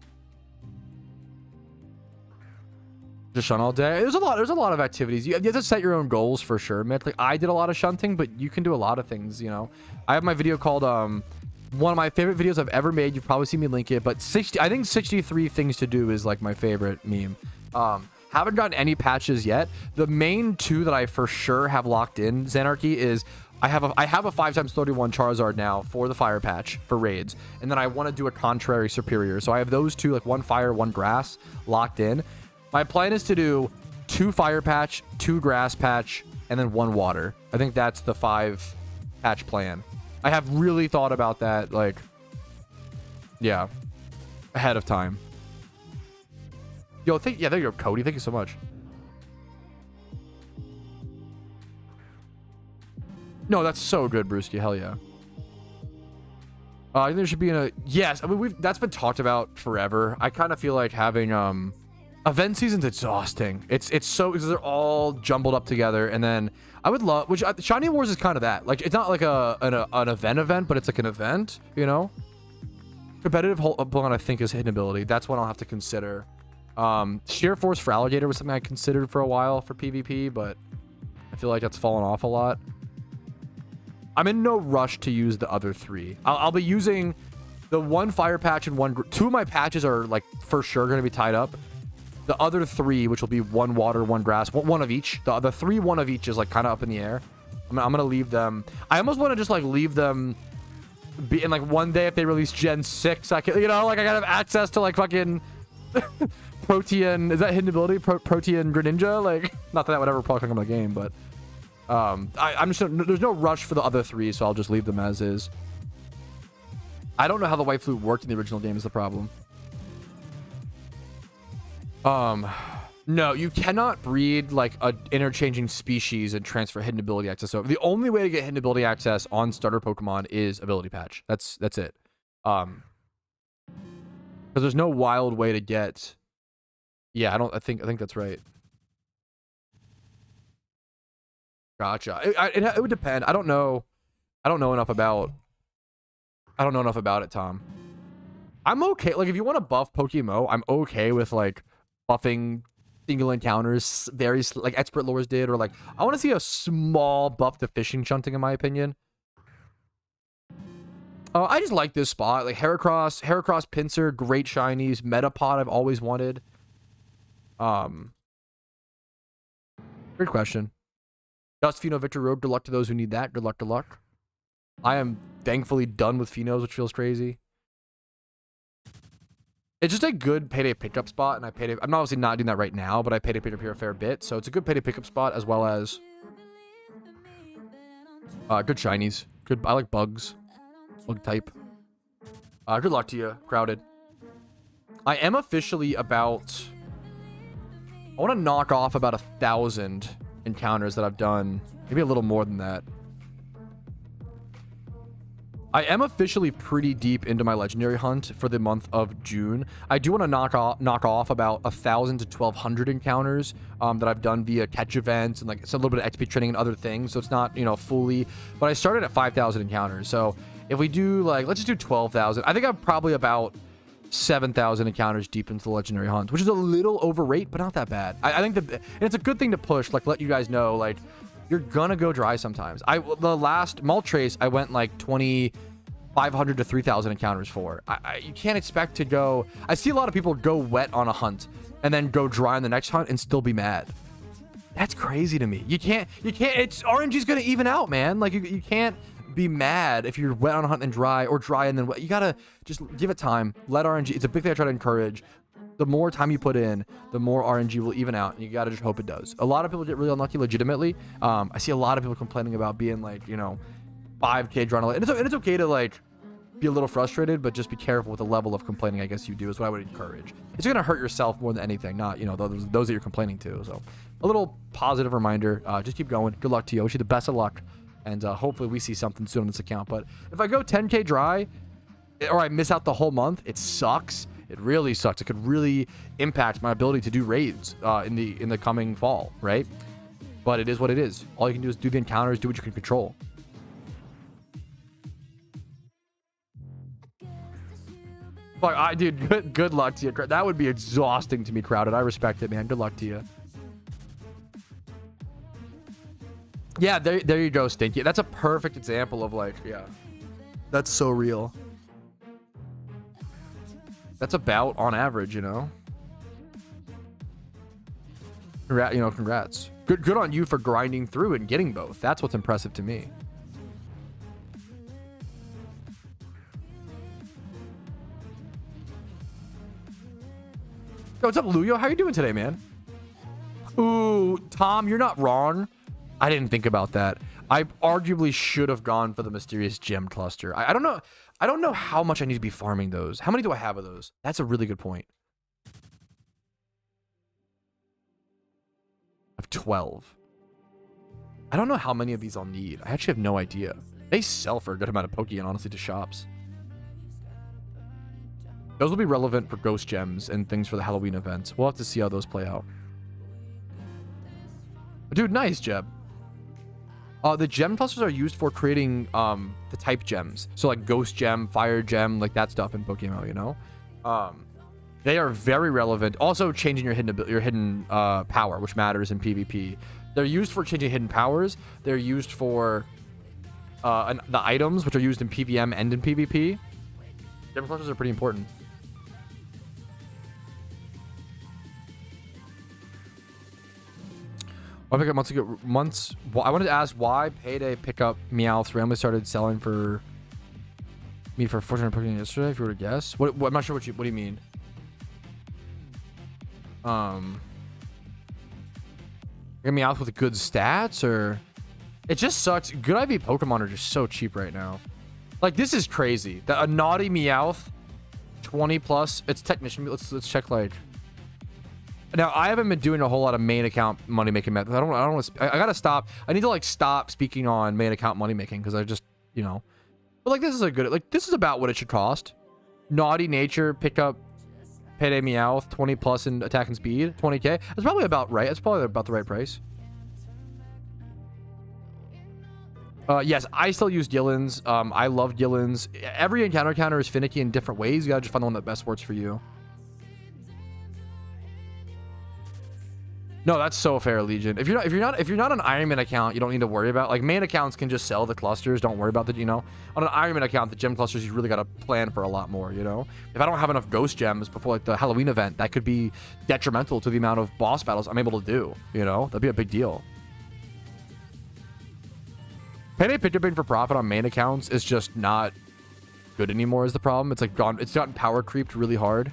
Just shunt all day. There's a lot of activities. You have to set your own goals for sure, man. Like, I did a lot of shunting, but you can do a lot of things, you know. I have my video called one of my favorite videos I've ever made. You've probably seen me link it, but I think 63 things to do is like my favorite meme. Haven't gotten any patches yet. The main 2 that I for sure have locked in, Xanarchy, is I have a 5x31 Charizard now for the fire patch for raids, and then I want to do a contrary superior. So I have those 2, like 1 fire, 1 grass, locked in. My plan is to do 2 fire patch, 2 grass patch, and then 1 water. I think that's the 5 patch plan. I have really thought about that, like, yeah, ahead of time. Yo, there you go, Cody. Thank you so much. No, that's so good, Brewski. Hell yeah. I think there should be yes. I mean, that's been talked about forever. I kind of feel like having event season's exhausting. It's so, because they're all jumbled up together, and then I would love, which Shiny Wars is kind of that. Like, it's not like an event, but it's like an event, you know. Competitive Pokemon, I think, is hidden ability. That's one I'll have to consider. Sheer Force for Alligator was something I considered for a while for PvP, but I feel like that's fallen off a lot. I'm in no rush to use the other 3. I'll be using the 1 fire patch and 2 of my patches are like for sure going to be tied up. The other 3, which will be 1 water, 1 grass, 1 of each. The 3, 1 of each is like kind of up in the air. I'm gonna leave them. I almost want to just like leave them be in like one day if they release Gen 6. I can, you know, like I gotta have access to like fucking Protean. Is that hidden ability? Protean Greninja? Like, not that would ever probably come in the game, but I'm just, there's no rush for the other 3, so I'll just leave them as is. I don't know how the White Flute worked in the original game is the problem. No, you cannot breed like a interchanging species and transfer hidden ability access. So the only way to get hidden ability access on starter Pokemon is ability patch. That's it. Because there's no wild way to get. Yeah, I think that's right. Gotcha. It would depend. I don't know enough about it, Tom. I'm okay. Like, if you want to buff PokeMMO, I'm okay with like buffing single encounters, very like Expert Lures did, or like I want to see a small buff to fishing shunting, in my opinion. I just like this spot, like Heracross, Pinsir, great shinies, Metapod I've always wanted. Great question. Just Pheno Victor Road. Good luck to those who need that. Good luck, good luck. I am thankfully done with Phenos, which feels crazy. It's just a good payday pickup spot, and I'm obviously not doing that right now, but I payday pick up here a fair bit, so it's a good payday pickup spot, as well as good shinies. Good, I like bugs. Bug type. Good luck to you, Crowded. I am officially about... I want to knock off about 1,000 encounters that I've done. Maybe a little more than that. I am officially pretty deep into my legendary hunt for the month of June. I do want to knock off about 1,000 to 1,200 encounters that I've done via catch events and like it's a little bit of XP training and other things. So it's not, you know, fully, but I started at 5,000 encounters. So if we do like, let's just do 12,000. I think I'm probably about 7,000 encounters deep into the legendary hunt, which is a little overrate, but not that bad. I think that, and it's a good thing to push, like let you guys know, like, you're gonna go dry sometimes. The last Moltres, I went like 25 500 to 3,000 encounters for. You can't expect to go. I see a lot of people go wet on a hunt and then go dry on the next hunt and still be mad. That's crazy to me. You can't, it's RNG's gonna even out, man. Like you can't be mad if you're wet on a hunt and dry, or dry and then wet. You gotta just give it time. Let RNG, it's a big thing I try to encourage. The more time you put in, the more RNG will even out, and you gotta just hope it does. A lot of people get really unlucky legitimately. I see a lot of people complaining about being like, you know, 5K drawn, and it's okay to like be a little frustrated, but just be careful with the level of complaining, I guess you do, is what I would encourage. It's gonna hurt yourself more than anything, not, you know, those that you're complaining to. So a little positive reminder, just keep going. Good luck to you. I wish you the best of luck, and hopefully we see something soon on this account. But if I go 10K dry, or I miss out the whole month, it sucks. It really sucks. It could really impact my ability to do raids in the coming fall, right? But it is what it is. All you can do is do the encounters, do what you can control. But dude, good luck to you. That would be exhausting to me, Crowded. I respect it, man. Good luck to you. Yeah, there you go, Stinky. That's a perfect example of like, yeah, that's so real. That's about on average, you know. Congrats. Good on you for grinding through and getting both. That's what's impressive to me. Yo, what's up, Luyo? How you doing today, man? Ooh, Tom, you're not wrong. I didn't think about that. I arguably should have gone for the mysterious gem cluster. I don't know. I don't know how much I need to be farming those. How many do I have of those? That's a really good point. I have 12. I don't know how many of these I'll need. I actually have no idea. They sell for a good amount of Pokeyen, honestly, to shops. Those will be relevant for ghost gems and things for the Halloween events. We'll have to see how those play out. Dude, nice, Jeb. The gem clusters are used for creating the type gems. So like ghost gem, fire gem, like that stuff in PokeMMO, you know? They are very relevant. Also changing your hidden power, which matters in PvP. They're used for changing hidden powers. They're used for the items, which are used in PvM and in PvP. Gem clusters are pretty important. I pick up months. I wanted to ask why Payday pickup Meowth randomly started selling for me for 400 Pokeyen yesterday. If you were to guess, what I'm not sure what do you mean. Meowth with good stats, or it just sucks. Good IV Pokemon are just so cheap right now. Like this is crazy. A naughty Meowth, 20 plus. It's technician. Let's check like. Now, I haven't been doing a whole lot of main account money making methods. I gotta stop. I need to like stop speaking on main account money making because I just, you know. But like this is a good, like this is about what it should cost. Naughty nature, pick up Payday Meowth, 20 plus in attack and speed, 20k. That's probably about right. That's probably about the right price. Yes, I still use Gillens. I love Gillens. Every encounter is finicky in different ways. You gotta just find the one that best works for you. No, that's so fair, Legion. If you're not an Ironman account, you don't need to worry about, like, main accounts can just sell the clusters. Don't worry about that, you know. On an Ironman account, the gem clusters, you really got to plan for a lot more, you know. If I don't have enough ghost gems before like the Halloween event, that could be detrimental to the amount of boss battles I'm able to do, you know. That'd be a big deal. Payday pickupping for profit on main accounts is just not good anymore is the problem. It's like it's gotten power creeped really hard.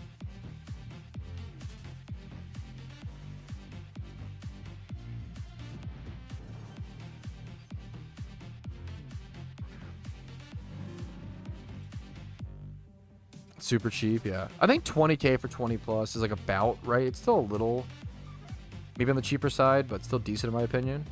Super cheap, yeah. I think 20k for 20 plus is like about right. It's still a little maybe on the cheaper side, but still decent in my opinion.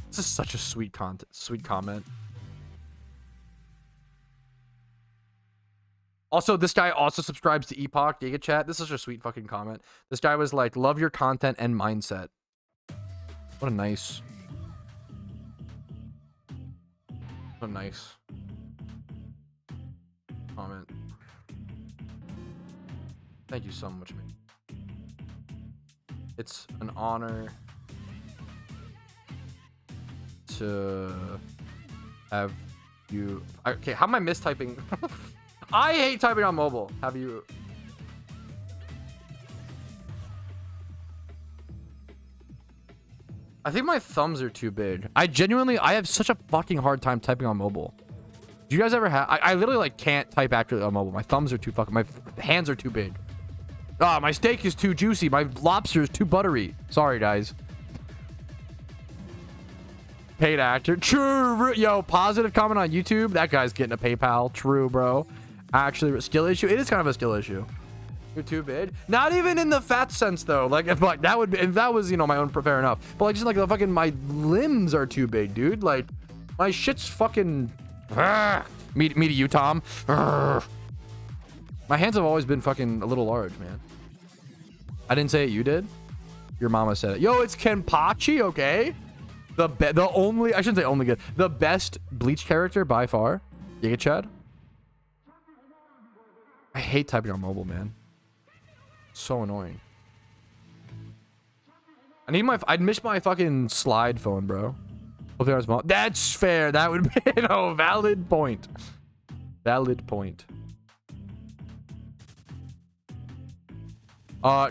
This is such a sweet comment. Also, this guy also subscribes to Epoch Giga Chat. This is such a sweet fucking comment. This guy was like, "Love your content and mindset." What a nice So nice comment. Thank you so much, man. It's an honor to have you. Okay, how am I mistyping? I hate typing on mobile. Have you? I think my thumbs are too big. I have such a fucking hard time typing on mobile. Do you guys ever have? I literally like can't type accurately on mobile. My thumbs are too fucking. My hands are too big. Ah, my steak is too juicy. My lobster is too buttery. Sorry, guys. Paid actor. True. Yo, positive comment on YouTube. That guy's getting a PayPal. True, bro. Actually, skill issue. It is kind of a skill issue. You're too big. Not even in the fat sense though. Like if like that would be, if that was, you know, my own, fair enough. But like just like the fucking, my limbs are too big, dude. Like my shit's fucking. Me to you, Tom. My hands have always been fucking a little large, man. I didn't say it. You did. Your mama said it. Yo, it's Kenpachi. Okay. The only, I shouldn't say only good. The best Bleach character by far. Giga Chad. I hate typing on mobile, man. So annoying. I'd miss my fucking slide phone, bro. Hope they aren't small. That's fair. That would be a valid point. Valid point.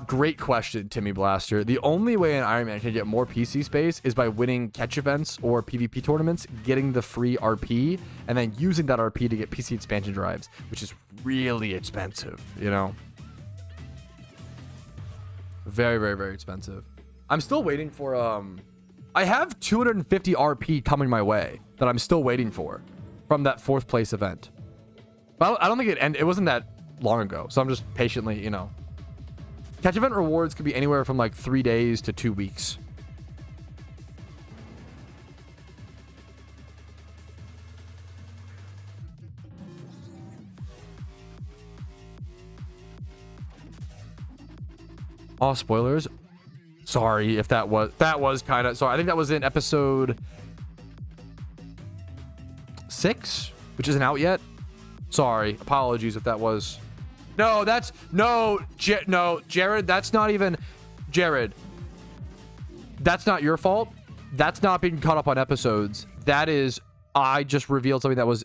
Great question, Timmy Blaster. The only way an Iron Man can get more PC space is by winning catch events or PvP tournaments, getting the free RP, and then using that RP to get PC expansion drives, which is really expensive, you know? Very, very, very expensive. I'm still waiting for, I have 250 RP coming my way that I'm still waiting for from that 4th place event. But I don't think it wasn't that long ago, so I'm just patiently, you know. Catch event rewards could be anywhere from like 3 days to 2 weeks. Oh, spoilers. Sorry if that was kind of, sorry. I think that was in episode 6, which isn't out yet. Sorry. Apologies if that was. No, that's no, Jared, that's not even Jared. That's not your fault. That's not being caught up on episodes. That is, I just revealed something that was,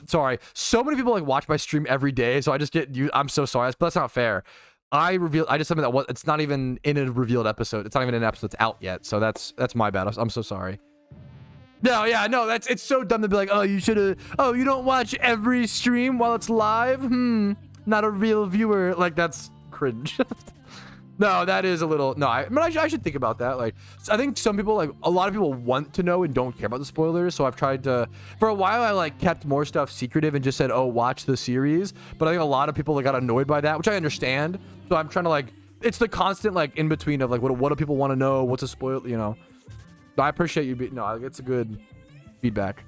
sorry. So many people like watch my stream every day, so I just get you. I'm so sorry, but that's not fair. I just something that was, it's not even in a revealed episode. It's not even in an episode that's out yet. So that's my bad. I'm so sorry. No, yeah, no, it's so dumb to be like, oh, you don't watch every stream while it's live? Not a real viewer. Like, that's cringe. No, that is a little, no, I should think about that. Like, I think some people, like, a lot of people want to know and don't care about the spoilers. So I've tried to, for a while, I like kept more stuff secretive and just said, oh, watch the series. But I think a lot of people like, got annoyed by that, which I understand. So I'm trying to like, it's the constant like in between of like, what do people want to know? What's a spoil, you know? I appreciate you. No, it's a good feedback.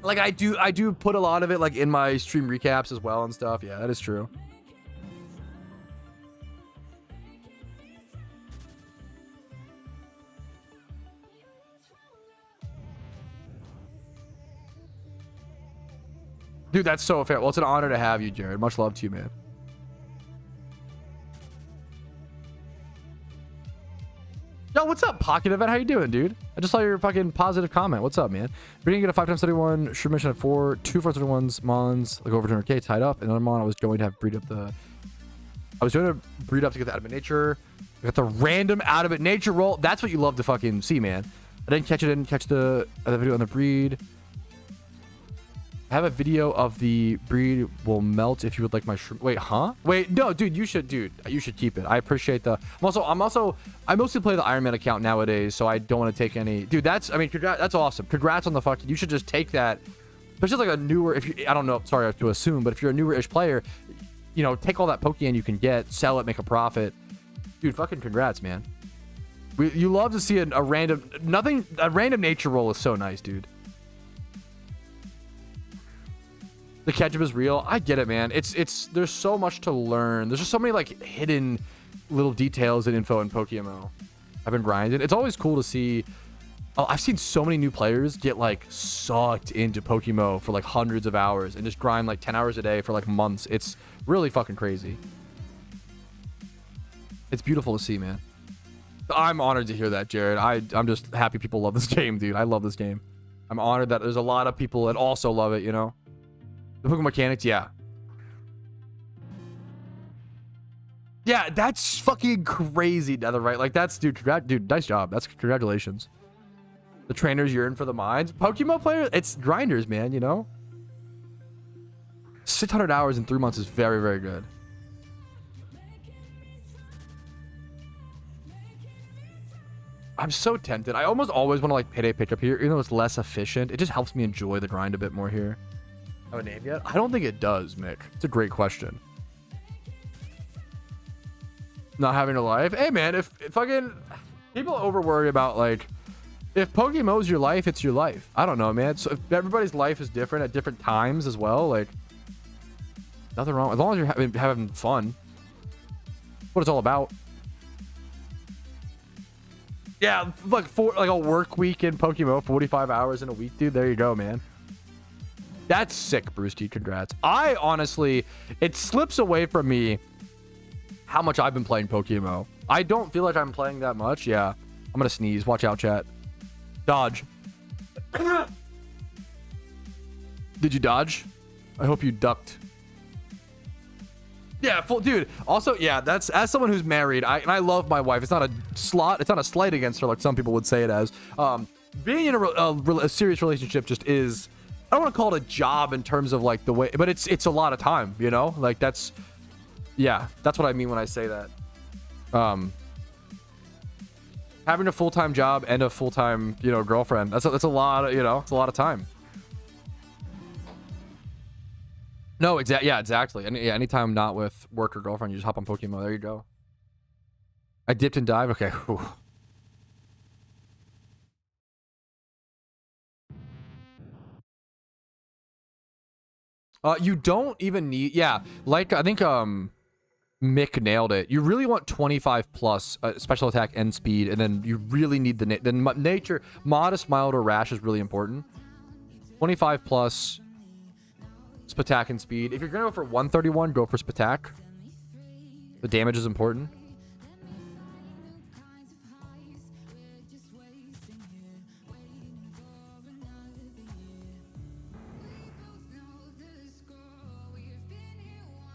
Like I do put a lot of it like in my stream recaps as well and stuff. Yeah, that is true. Dude, that's so fair. Well, it's an honor to have you, Jared. Much love to you, man. Yo, what's up, Pocket Event? How you doing, dude? I just saw your fucking positive comment. What's up, man? We're gonna get a 5x31 shroom mission at 4, 2 431s, Mons, like over 200k tied up. Another Mon I was going to have breed up to get the Adamant Nature. I got the random Adamant Nature roll. That's what you love to fucking see, man. I didn't catch the video on the breed. I have a video of the breed will melt if you would like my shroom. Wait, huh? Wait, no, dude, you should keep it. I appreciate the. I mostly play the Iron Man account nowadays, so I don't want to take any. Dude, that's awesome. Congrats on the fucking. You should just take that. Especially like a newer, I don't know, sorry to assume, but if you're a newer-ish player, you know, take all that Pokeyen you can get, sell it, make a profit. Dude, fucking congrats, man. You love to see a random nature roll is so nice, dude. The ketchup is real. I get it, man. There's so much to learn. There's just so many like hidden little details and info in PokeMMO. I've been grinding. It's always cool to see Oh, I've seen so many new players get like sucked into PokeMMO for like hundreds of hours and just grind like 10 hours a day for like months. It's really fucking crazy. It's beautiful to see, man. I'm honored to hear that, Jared. I'm just happy people love this game, dude. I love this game. I'm honored that there's a lot of people that also love it, you know? The Pokemon mechanics, yeah. Yeah, that's fucking crazy, Nether, right? Like, that's, dude, nice job. That's, congratulations. The trainers yearn for the mines. Pokemon players, it's grinders, man, you know? 600 hours in 3 months is very, very good. I'm so tempted. I almost always want to like payday pick up here, even though it's less efficient. It just helps me enjoy the grind a bit more here. Have a name yet? I don't think it does, Mick. It's a great question. Not having a life? Hey, man, if fucking people over worry about like, if PokeMMO's your life, it's your life. I don't know, man. So if everybody's life is different at different times as well, like, nothing wrong. As long as you're having fun. What it's all about. Yeah, like a work week in PokeMMO, 45 hours in a week, dude. There you go, man. That's sick, Brewski. Congrats. I honestly, it slips away from me how much I've been playing PokeMMO. I don't feel like I'm playing that much. Yeah, I'm gonna sneeze. Watch out, chat. Dodge. Did you dodge? I hope you ducked. Yeah, full dude. Also, yeah, that's as someone who's married, I love my wife. It's not a slight against her like some people would say it as. Being in a serious relationship just is, I don't want to call it a job in terms of like the way, but it's a lot of time, you know? Like that's what I mean when I say that. Having a full-time job and a full-time, you know, girlfriend, that's a lot of, you know, it's a lot of time. No, exactly. And yeah, anytime not with work or girlfriend, you just hop on PokeMMO. There you go. I dipped and dive. Okay. Whew. You don't even need, yeah, like I think Mick nailed it. You really want 25 plus special attack and speed, and then you really need the nature. Modest, mild, or rash is really important. 25 plus Spatak and speed. If you're gonna go for 131, go for Spatak. The damage is important.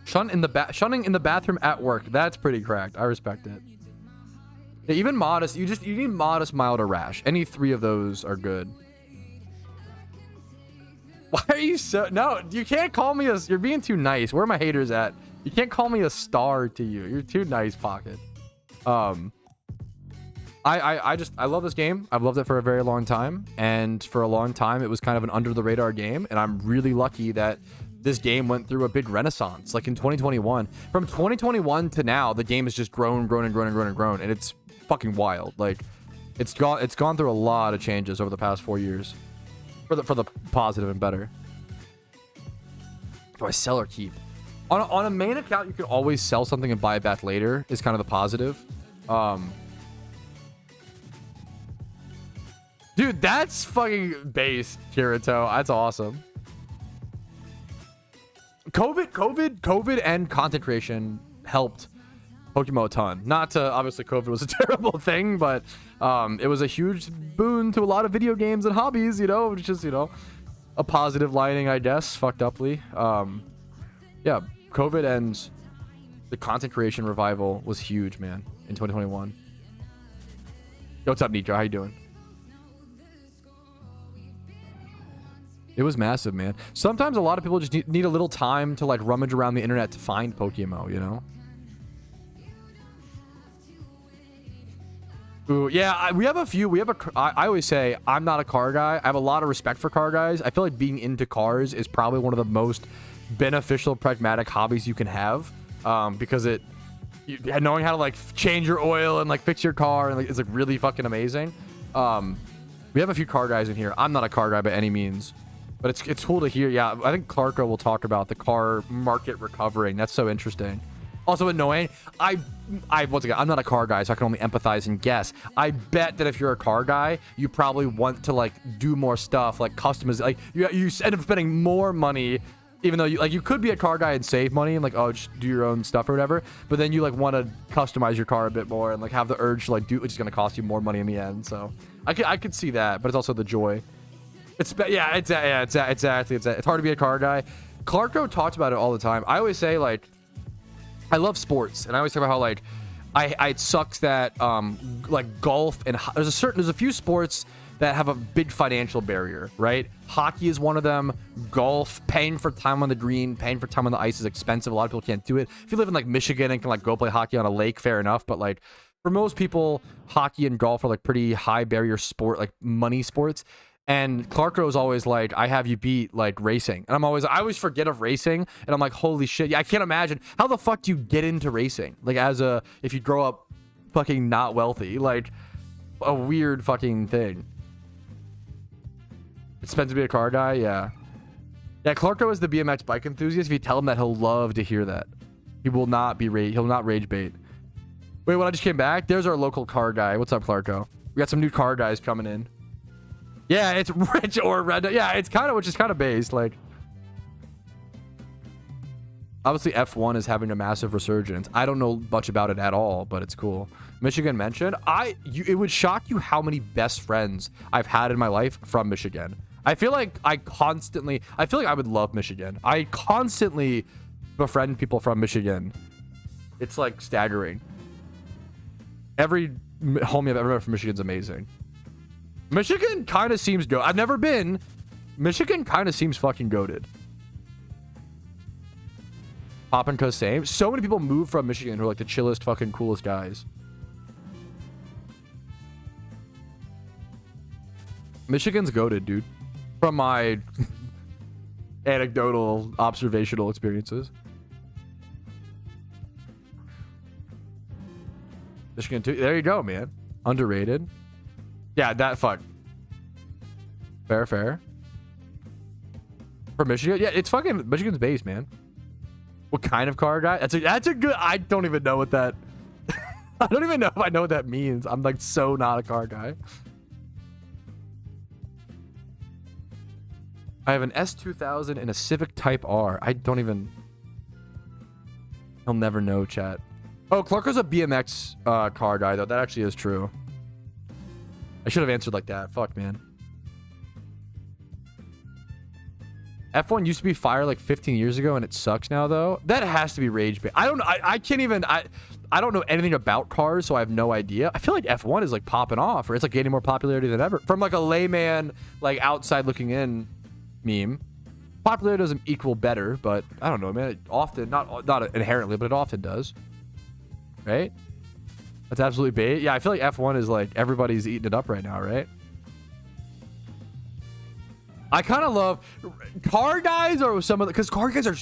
Shunning in the bathroom at work. That's pretty cracked. I respect it. Yeah, even modest. You need modest, mild, or rash. Any three of those are good. Why are you so... No, you can't call me a... You're being too nice. Where are my haters at? You can't call me a star to you. You're too nice, Pocket. I love this game. I've loved it for a very long time. And for a long time, it was kind of an under-the-radar game. And I'm really lucky that this game went through a big renaissance. Like in 2021. From 2021 to now, the game has just grown. And it's fucking wild. Like, it's gone through a lot of changes over the past 4 years. For the positive and better. Do I sell or keep? On a main account, you can always sell something and buy it back later. Is kind of the positive. Dude, that's fucking base, Kirito. That's awesome. COVID and content creation helped PokeMMO a ton. Not to, obviously COVID was a terrible thing, but it was a huge boon to a lot of video games and hobbies, you know, which is, you know, a positive lighting, I guess, fucked uply. Yeah, COVID and the content creation revival was huge, man, in 2021. Yo, what's up, Nico? How you doing? It was massive, man. Sometimes a lot of people just need a little time to like rummage around the internet to find PokeMMO, you know? Ooh, yeah, I always say I'm not a car guy. I have a lot of respect for car guys. I feel like being into cars is probably one of the most beneficial, pragmatic hobbies you can have, because knowing how to like change your oil and like fix your car and like, it's like really fucking amazing. We have a few car guys in here. I'm not a car guy by any means, but it's cool to hear. Yeah, I think Clarko will talk about the car market recovering. That's so interesting. Also annoying. I once again, I'm not a car guy, so I can only empathize and guess. I bet that if you're a car guy, you probably want to like do more stuff, like customize. Like you end up spending more money, even though you could be a car guy and save money and like, oh, just do your own stuff or whatever. But then you like want to customize your car a bit more and like have the urge to like do, which is gonna cost you more money in the end. So I could see that, but it's also the joy. It's exactly. It's hard to be a car guy. Clarko talks about it all the time. I always say like, I love sports, and I always talk about how like, it sucks that like golf and there's a few sports that have a big financial barrier, right? Hockey is one of them. Golf, paying for time on the green, paying for time on the ice is expensive. A lot of people can't do it. If you live in like Michigan and can like go play hockey on a lake, fair enough. But like for most people, hockey and golf are like pretty high barrier sport, like money sports. And Clarko is always like, I have you beat like racing. And I always forget of racing. And I'm like, holy shit. Yeah, I can't imagine. How the fuck do you get into racing? Like if you grow up fucking not wealthy, like a weird fucking thing. It's meant to be a car guy, yeah. Yeah, Clarko is the BMX bike enthusiast. If you tell him that, he'll love to hear that. He will not be he'll not rage bait. Wait, when I just came back, there's our local car guy. What's up, Clarko? We got some new car guys coming in. Yeah, it's rich or red. Yeah, it's kind of, which is kind of based. Like, obviously F1 is having a massive resurgence. I don't know much about it at all, but it's cool. Michigan mentioned. It would shock you how many best friends I've had in my life from Michigan. I feel like I would love Michigan. I constantly befriend people from Michigan. It's like staggering. Every homie I've ever met from Michigan's amazing. Michigan kind of seems go. I've never been. Michigan kind of seems fucking goated. Poppin' cause same. So many people move from Michigan who are like the chillest, fucking coolest guys. Michigan's goated, dude. From my anecdotal, observational experiences. Michigan too. There you go, man. Underrated. Yeah, that fuck. Fair. For Michigan, yeah, it's fucking Michigan's base, man. What kind of car guy? That's a good. I don't even know what that. I don't even know if I know what that means. I'm like so not a car guy. I have an S2000 and a Civic Type R. I don't even... He'll never know, chat. Oh, Clarko's a BMX car guy, though. That actually is true. I should have answered like that. Fuck, man. F1 used to be fire like 15 years ago, and it sucks now, though. That has to be rage bait. I don't know. I can't even... I don't know anything about cars, so I have no idea. I feel like F1 is like popping off, or it's like gaining more popularity than ever. From like a layman, like outside looking in meme. Popularity doesn't equal better, but I don't know, man. It often, not inherently, but it often does. Right? That's absolutely bait. Yeah, I feel like F1 is like everybody's eating it up right now, right? I kind of love car guys or some of the, because car guys are,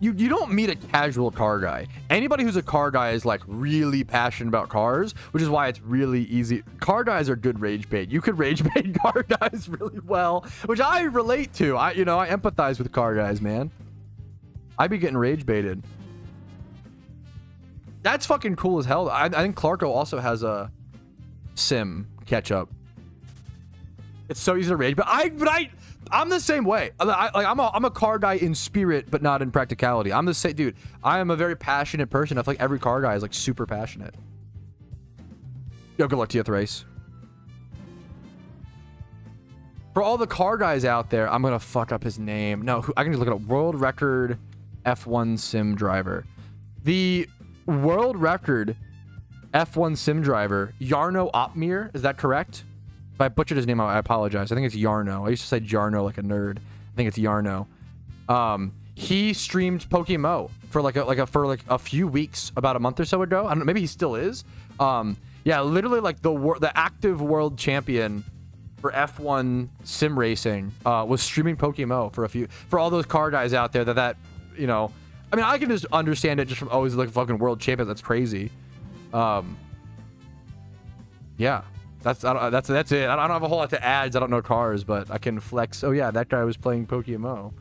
you don't meet a casual car guy. Anybody who's a car guy is like really passionate about cars, which is why it's really easy. Car guys are good rage bait. You could rage bait car guys really well, which I relate to. I empathize with car guys, man. I'd be getting rage baited. That's fucking cool as hell. I think Clarko also has a sim catch up. It's so easy to rage, but I'm the same way. I'm a car guy in spirit, but not in practicality. I'm the same dude. I am a very passionate person. I feel like every car guy is like super passionate. Yo, good luck to you at the race. For all the car guys out there, I'm gonna fuck up his name. No, I can just look at a world record F1 sim driver. The world record F1 sim driver, Jarno Opmeer, is that correct? If I butchered his name, I apologize. I think it's Jarno. I used to say Jarno like a nerd. I think it's Jarno. He streamed PokeMMO for like a few weeks, about a month or so ago. I don't know, maybe he still is. Yeah, literally like the active world champion for F1 sim racing was streaming PokeMMO for all those car guys out there that you know. I mean, I can just understand it just from always like fucking world champion. That's crazy. Yeah. That's it. I don't have a whole lot to add. I don't know cars, but I can flex. Oh yeah, that guy was playing PokeMMO,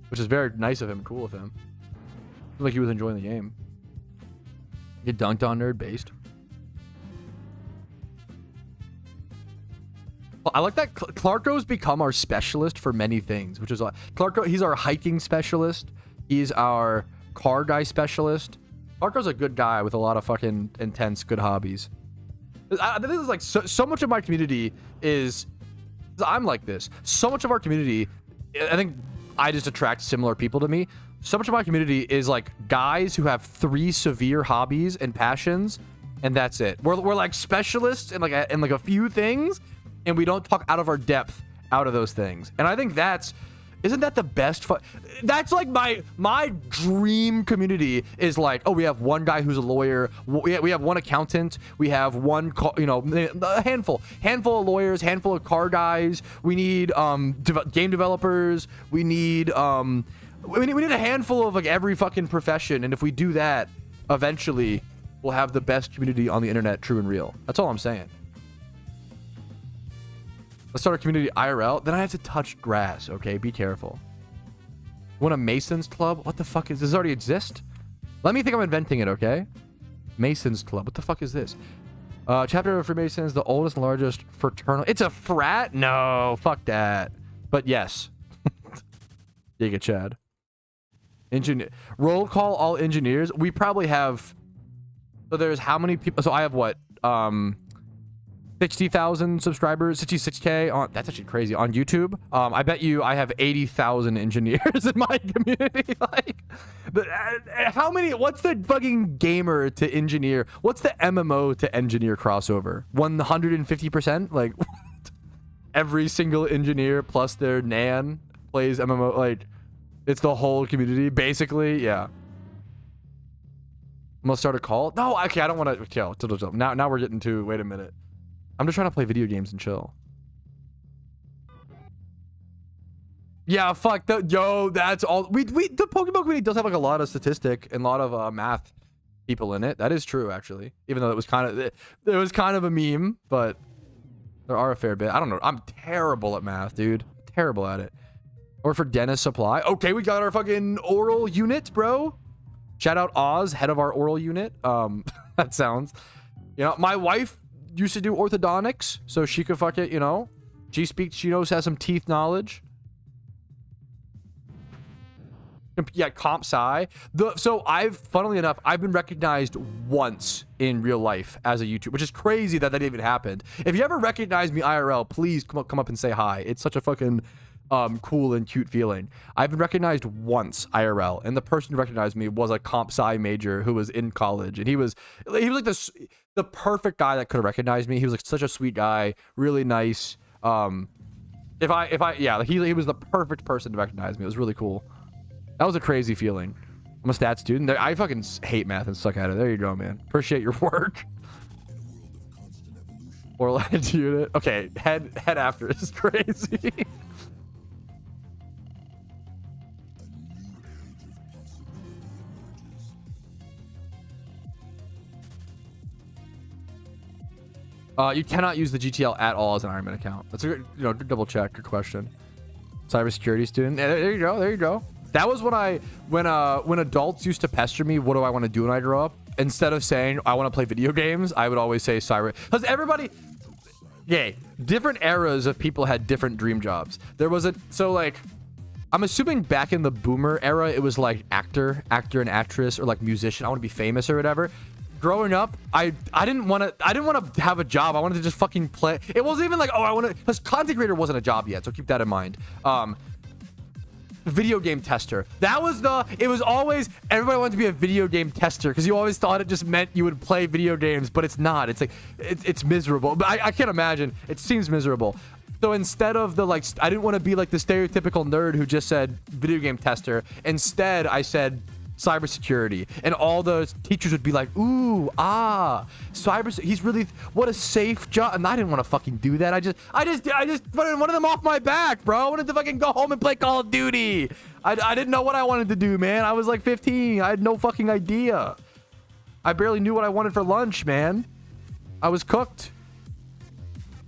which is very nice of him, cool of him. Like he was enjoying the game. Get dunked on, nerd based. I like that Clarko's become our specialist for many things, which is Clarko. He's our hiking specialist. He's our car guy specialist. Clarko's a good guy with a lot of fucking intense good hobbies. This is like so much of my community is. I'm like this. So much of our community, I think I just attract similar people to me. So much of my community is like guys who have 3 severe hobbies and passions, and that's it. We're like specialists in like a few things, and we don't talk out of our depth out of those things. And I think isn't that the best that's like my dream community is like, oh, we have one guy who's a lawyer, we have one accountant, we have one a handful of lawyers, handful of car guys, we need game developers, we need a handful of like every fucking profession. And if we do that, eventually we'll have the best community on the internet, true and real. That's all I'm saying. Let's start a community IRL. Then I have to touch grass, okay? Be careful. Want a Masons Club? What the fuck is this? Does it already exist? Let me think I'm inventing it, okay? Masons Club. What the fuck is this? Chapter of Freemasons, the oldest and largest fraternal. It's a frat? No, fuck that. But yes. Giga Chad. Engineer. Roll call all engineers. We probably have... So there's how many people? So I have what? 60,000 subscribers, 66K on, that's actually crazy, on YouTube. I bet you I have 80,000 engineers in my community. Like, how many, what's the fucking gamer to engineer? What's the MMO to engineer crossover? 150%? Like, every single engineer plus their nan plays MMO. Like, it's the whole community, basically. Yeah. I'm gonna start a call. No, okay, I don't want to kill. Now we're getting to, wait a minute. I'm just trying to play video games and chill. Yeah, fuck that's all. The Pokemon community does have like a lot of statistic and a lot of math people in it. That is true, actually. Even though it was kind of a meme, but there are a fair bit. I don't know. I'm terrible at math, dude. Terrible at it. Or for dentist supply. Okay, we got our fucking oral unit, bro. Shout out Oz, head of our oral unit. That sounds, my wife used to do orthodontics, so she could fuck it, she has some teeth knowledge. Yeah, comp sci. Funnily enough, I've been recognized once in real life as a YouTuber, which is crazy that even happened. If you ever recognize me IRL, please come up and say hi. It's such a fucking cool and cute feeling. I've been recognized once IRL, and the person who recognized me was a comp sci major who was in college, and he was like the perfect guy that could have recognized me. He was like such a sweet guy, really nice. He was the perfect person to recognize me. It was really cool. That was a crazy feeling. I'm a stats student. I fucking hate math and suck at it. There you go, man. Appreciate your work. Or land unit. Okay, head after. This is crazy. You cannot use the GTL at all as an Ironman account. That's a good, double check. Good question. Cybersecurity student. Yeah, there you go. There you go. That was when adults used to pester me, what do I want to do when I grow up? Instead of saying I want to play video games, I would always say cyber. Because different eras of people had different dream jobs. I'm assuming back in the boomer era, it was like actor and actress, or like musician. I want to be famous or whatever. Growing up, I didn't want to have a job. I wanted to just fucking play. It wasn't even like, because content creator wasn't a job yet, so keep that in mind. Video game tester. It was always, everybody wanted to be a video game tester because you always thought it just meant you would play video games, but it's not. It's like, it's miserable. But I can't imagine. It seems miserable. So instead of I didn't want to be like the stereotypical nerd who just said video game tester. Instead, I said cybersecurity, and all the teachers would be like, ooh, he's really, what a safe job. And I didn't want to fucking do that. I just wanted them off my back, bro. I wanted to fucking go home and play Call of Duty. I didn't know what I wanted to do, man. I was like 15. I had no fucking idea. I barely knew what I wanted for lunch, man. I was cooked.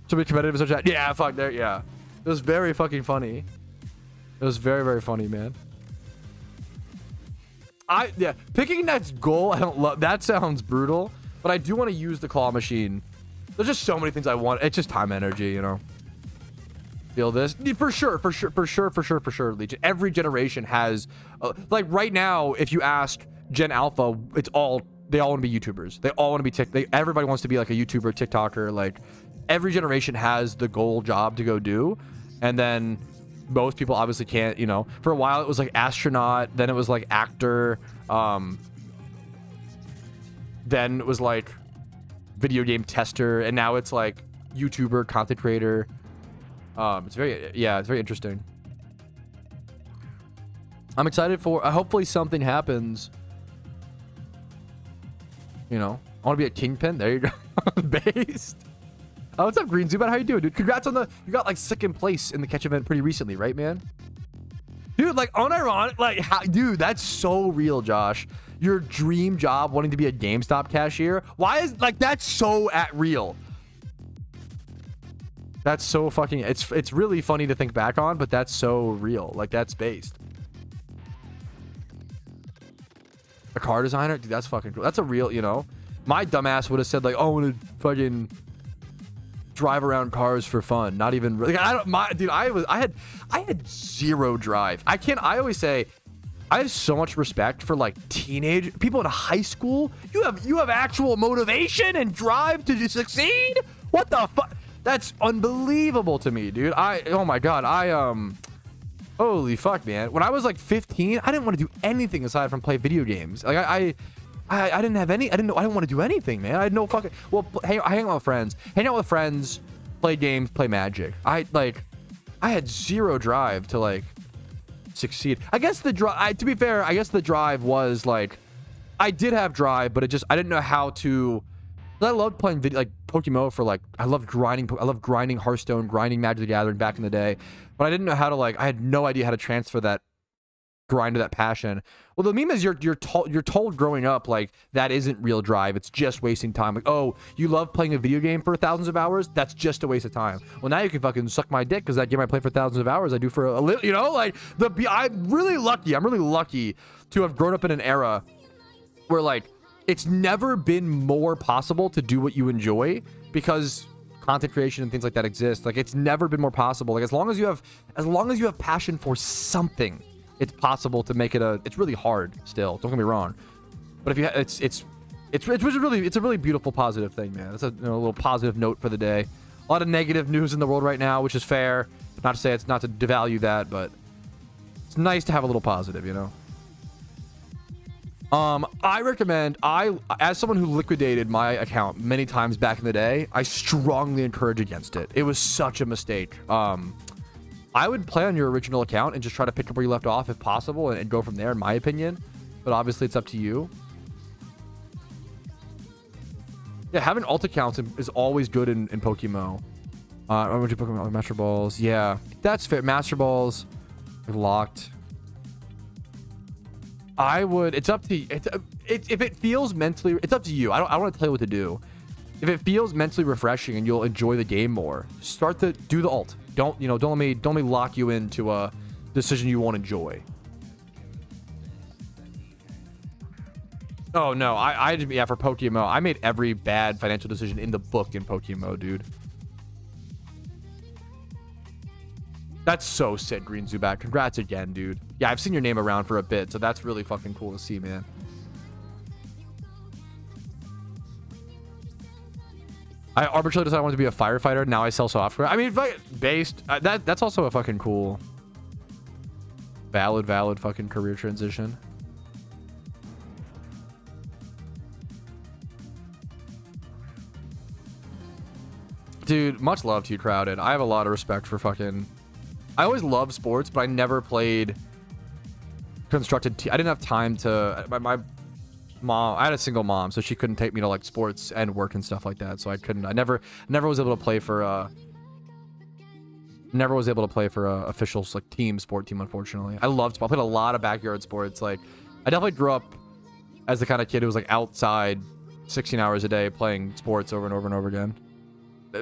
To be competitive in such yeah, fuck there, yeah. It was very fucking funny. It was very, very funny, man. Yeah, picking next goal, I don't love. That sounds brutal, but I do want to use the claw machine. There's just so many things I want. It's just time and energy, you know. Feel this for sure, Legion. Every generation has, like right now, if you ask Gen Alpha, they all want to be YouTubers. They all want to be everybody wants to be like a YouTuber, TikToker. Like every generation has the goal job to go do, and then most people obviously can't. You know, for a while it was like astronaut, then it was like actor, then it was like video game tester, and now it's like YouTuber, content creator. It's very interesting. I'm excited for hopefully something happens. You know, I want to be a kingpin. There you go. Based. Oh, what's up, Green Zubat? How you doing, dude? Congrats on you got like second place in the catch event pretty recently, right, man? Dude, like unironic, like dude, that's so real, Josh. Your dream job wanting to be a GameStop cashier. Why is like that's so real? That's so fucking, it's really funny to think back on, but that's so real. Like that's based. A car designer? Dude, that's fucking cool. That's a real, you know, my dumbass would have said like, oh, I want to fucking drive around cars for fun. Not even really, I had zero drive. I always say, I have so much respect for like teenage people in high school. You have actual motivation and drive to succeed? What the fuck? That's unbelievable to me, dude. Oh my god, holy fuck, man. When I was like 15, I didn't want to do anything aside from play video games. Like I didn't have any. I didn't want to do anything, man. I had no fucking. Well, hang out with friends, play games, play Magic. I had zero drive to like succeed. I guess the drive. To be fair, I guess the drive was like, I did have drive, but I didn't know how to. I loved playing like PokeMMO for like, I loved grinding Hearthstone, grinding Magic the Gathering back in the day, but I didn't know how to like, I had no idea how to transfer that grind to that passion. Well, the meme is you're told growing up like that isn't real drive. It's just wasting time. Like, oh, you love playing a video game for thousands of hours? That's just a waste of time. Well, now you can fucking suck my dick because that game I play for thousands of hours I do for a little, you know, like I'm really lucky to have grown up in an era where like, it's never been more possible to do what you enjoy because content creation and things like that exist. Like it's never been more possible. Like as long as you have passion for something, it's possible to make it it's really hard still. Don't get me wrong. But if you it's a really beautiful positive thing, man. It's a little positive note for the day. A lot of negative news in the world right now, which is fair. Not to say it's not to devalue that, but it's nice to have a little positive, you know. I recommend, as someone who liquidated my account many times back in the day, I strongly encourage against it. It was such a mistake. I would play on your original account and just try to pick up where you left off if possible and go from there, in my opinion. But obviously it's up to you. Yeah, having alt accounts is always good in PokeMMO. I want to Pokemon Master Balls. Yeah, that's fair. Master Balls locked. I would. It's up to you. If it feels mentally, it's up to you. I don't want to tell you what to do. If it feels mentally refreshing and you'll enjoy the game more, do the alt. Don't let me lock you into a decision you won't enjoy. Oh no, yeah, for PokeMMO, I made every bad financial decision in the book in PokeMMO, dude. That's so sick, Green Zubat. Congrats again, dude. Yeah, I've seen your name around for a bit, so that's really fucking cool to see, man. I arbitrarily decided I wanted to be a firefighter. Now I sell software. I mean, based. That's also a fucking cool, valid fucking career transition. Dude, much love to you, Crowded. I have a lot of respect for fucking... I always loved sports, but I never played constructed I didn't have time to... My mom... I had a single mom, so she couldn't take me to, like, sports and work and stuff like that, so I couldn't... I never was able to play for, Never was able to play for official, like, sport team, unfortunately. I played a lot of backyard sports. Like, I definitely grew up as the kind of kid who was, like, outside 16 hours a day playing sports over and over and over again.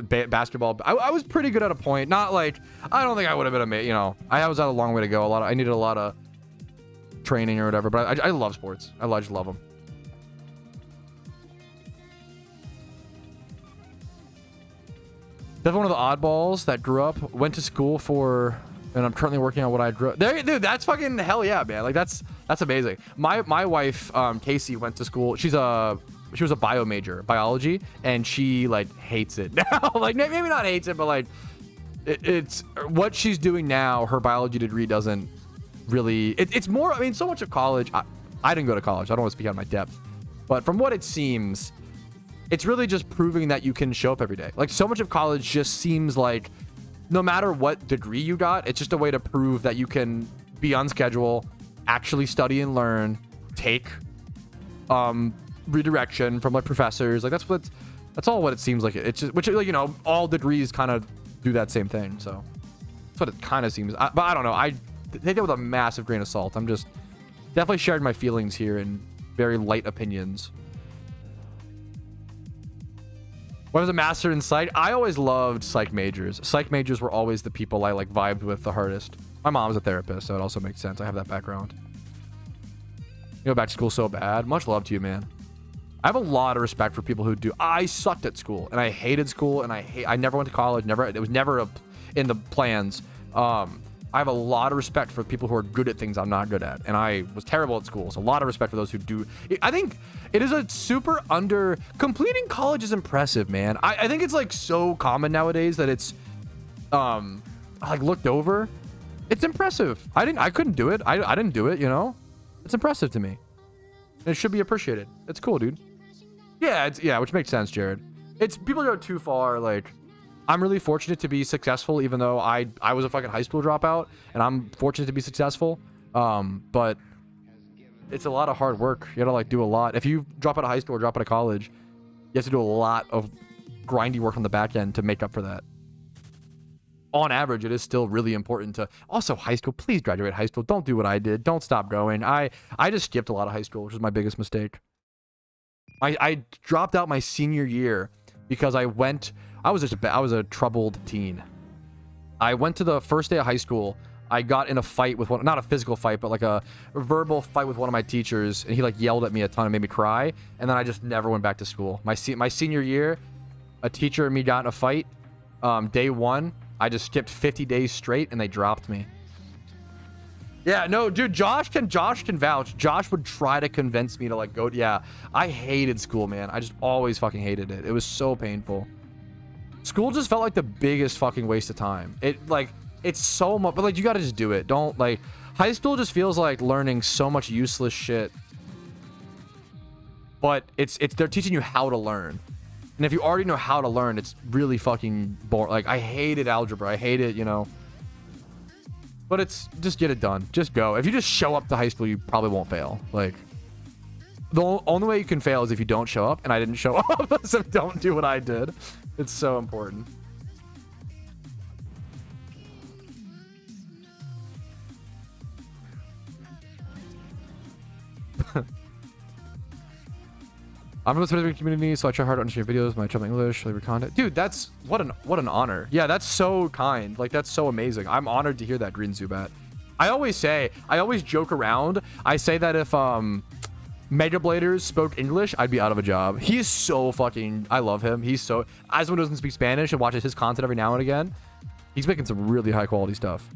Basketball, I was pretty good at a point. Not like, I don't think I would have been I was at a long way to go. I needed a lot of training or whatever. But I love sports. I just love them. Definitely one of the oddballs that grew up, went to school for, and I'm currently working on what I grew up. There, dude, that's fucking hell yeah, man. Like that's amazing. My wife, Casey, went to school. She was a bio major, biology, and she like hates it now. Like maybe not hates it, but like it's what she's doing now. Her biology degree doesn't really. It's more. I mean, so much of college. I didn't go to college. I don't want to speak out of my depth, but from what it seems, it's really just proving that you can show up every day. Like so much of college just seems like no matter what degree you got, it's just a way to prove that you can be on schedule, actually study and learn, take redirection from like professors. Like that's all what it seems like. It's just, which like, you know, all degrees kind of do that same thing. So that's what it kind of seems. But I don't know. I take it with a massive grain of salt. I'm just definitely sharing my feelings here in very light opinions. What was a master in psych? I always loved psych majors. Psych majors were always the people I like vibed with the hardest. My mom's a therapist, so it also makes sense. I have that background. You go back to school so bad. Much love to you, man. I have a lot of respect for people who do. I sucked at school and I hated school and I never went to college. It was never in the plans. I have a lot of respect for people who are good at things I'm not good at. And I was terrible at school. So a lot of respect for those who do. I think it is a super completing college is impressive, man. I think it's like so common nowadays that it's like looked over. It's impressive. I couldn't do it. I didn't do it, you know? It's impressive to me. It should be appreciated. It's cool, dude. Yeah, which makes sense, Jared. It's people go too far, like I'm really fortunate to be successful, even though I was a fucking high school dropout, and I'm fortunate to be successful. But it's a lot of hard work. You gotta like do a lot. If you drop out of high school or drop out of college, you have to do a lot of grindy work on the back end to make up for that. On average, it is still really important to also high school. Please graduate high school. Don't do what I did. Don't stop going. I just skipped a lot of high school, which was my biggest mistake. I dropped out my senior year because I was a troubled teen. I went to the first day of high school. I got in a fight with not a physical fight, but like a verbal fight with one of my teachers, and he like yelled at me a ton and made me cry. And then I just never went back to school. My senior year, a teacher and me got in a fight. Day one, I just skipped 50 days straight, and they dropped me. Yeah, no, dude, Josh can vouch. Josh would try to convince me to like go. Yeah, I hated school, man. I just always fucking hated it. It was so painful. School just felt like the biggest fucking waste of time. It's so much, but like you gotta just do it. Don't like high school just feels like learning so much useless shit. But it's they're teaching you how to learn. And if you already know how to learn, it's really fucking boring. Like I hated algebra. I hate it, you know. But it's just get it done. Just go. If you just show up to high school, you probably won't fail. Like the only way you can fail is if you don't show up, and I didn't show up, so don't do what I did. It's so important. I'm from the specific community, so I try hard to understand your videos, my trouble English, deliver content. Dude, that's what an honor. Yeah, that's so kind. Like that's so amazing. I'm honored to hear that, Green Zubat. I always joke around. I say that if Mega Bladers spoke English, I'd be out of a job. He is so fucking. I love him. He's so. As someone who doesn't speak Spanish and watches his content every now and again, he's making some really high quality stuff.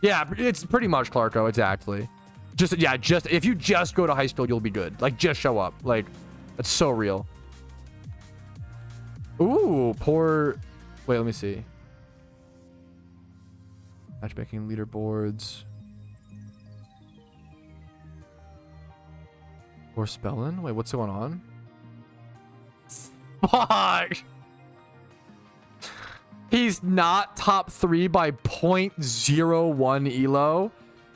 Yeah, it's pretty much Clarko, exactly. Just if you just go to high school, you'll be good. Like just show up. Like that's so real. Ooh, poor. Wait, let me see. Matchmaking leaderboards. Or spelling? Wait, what's going on? Fuck! He's not top 3 by 0.01 elo.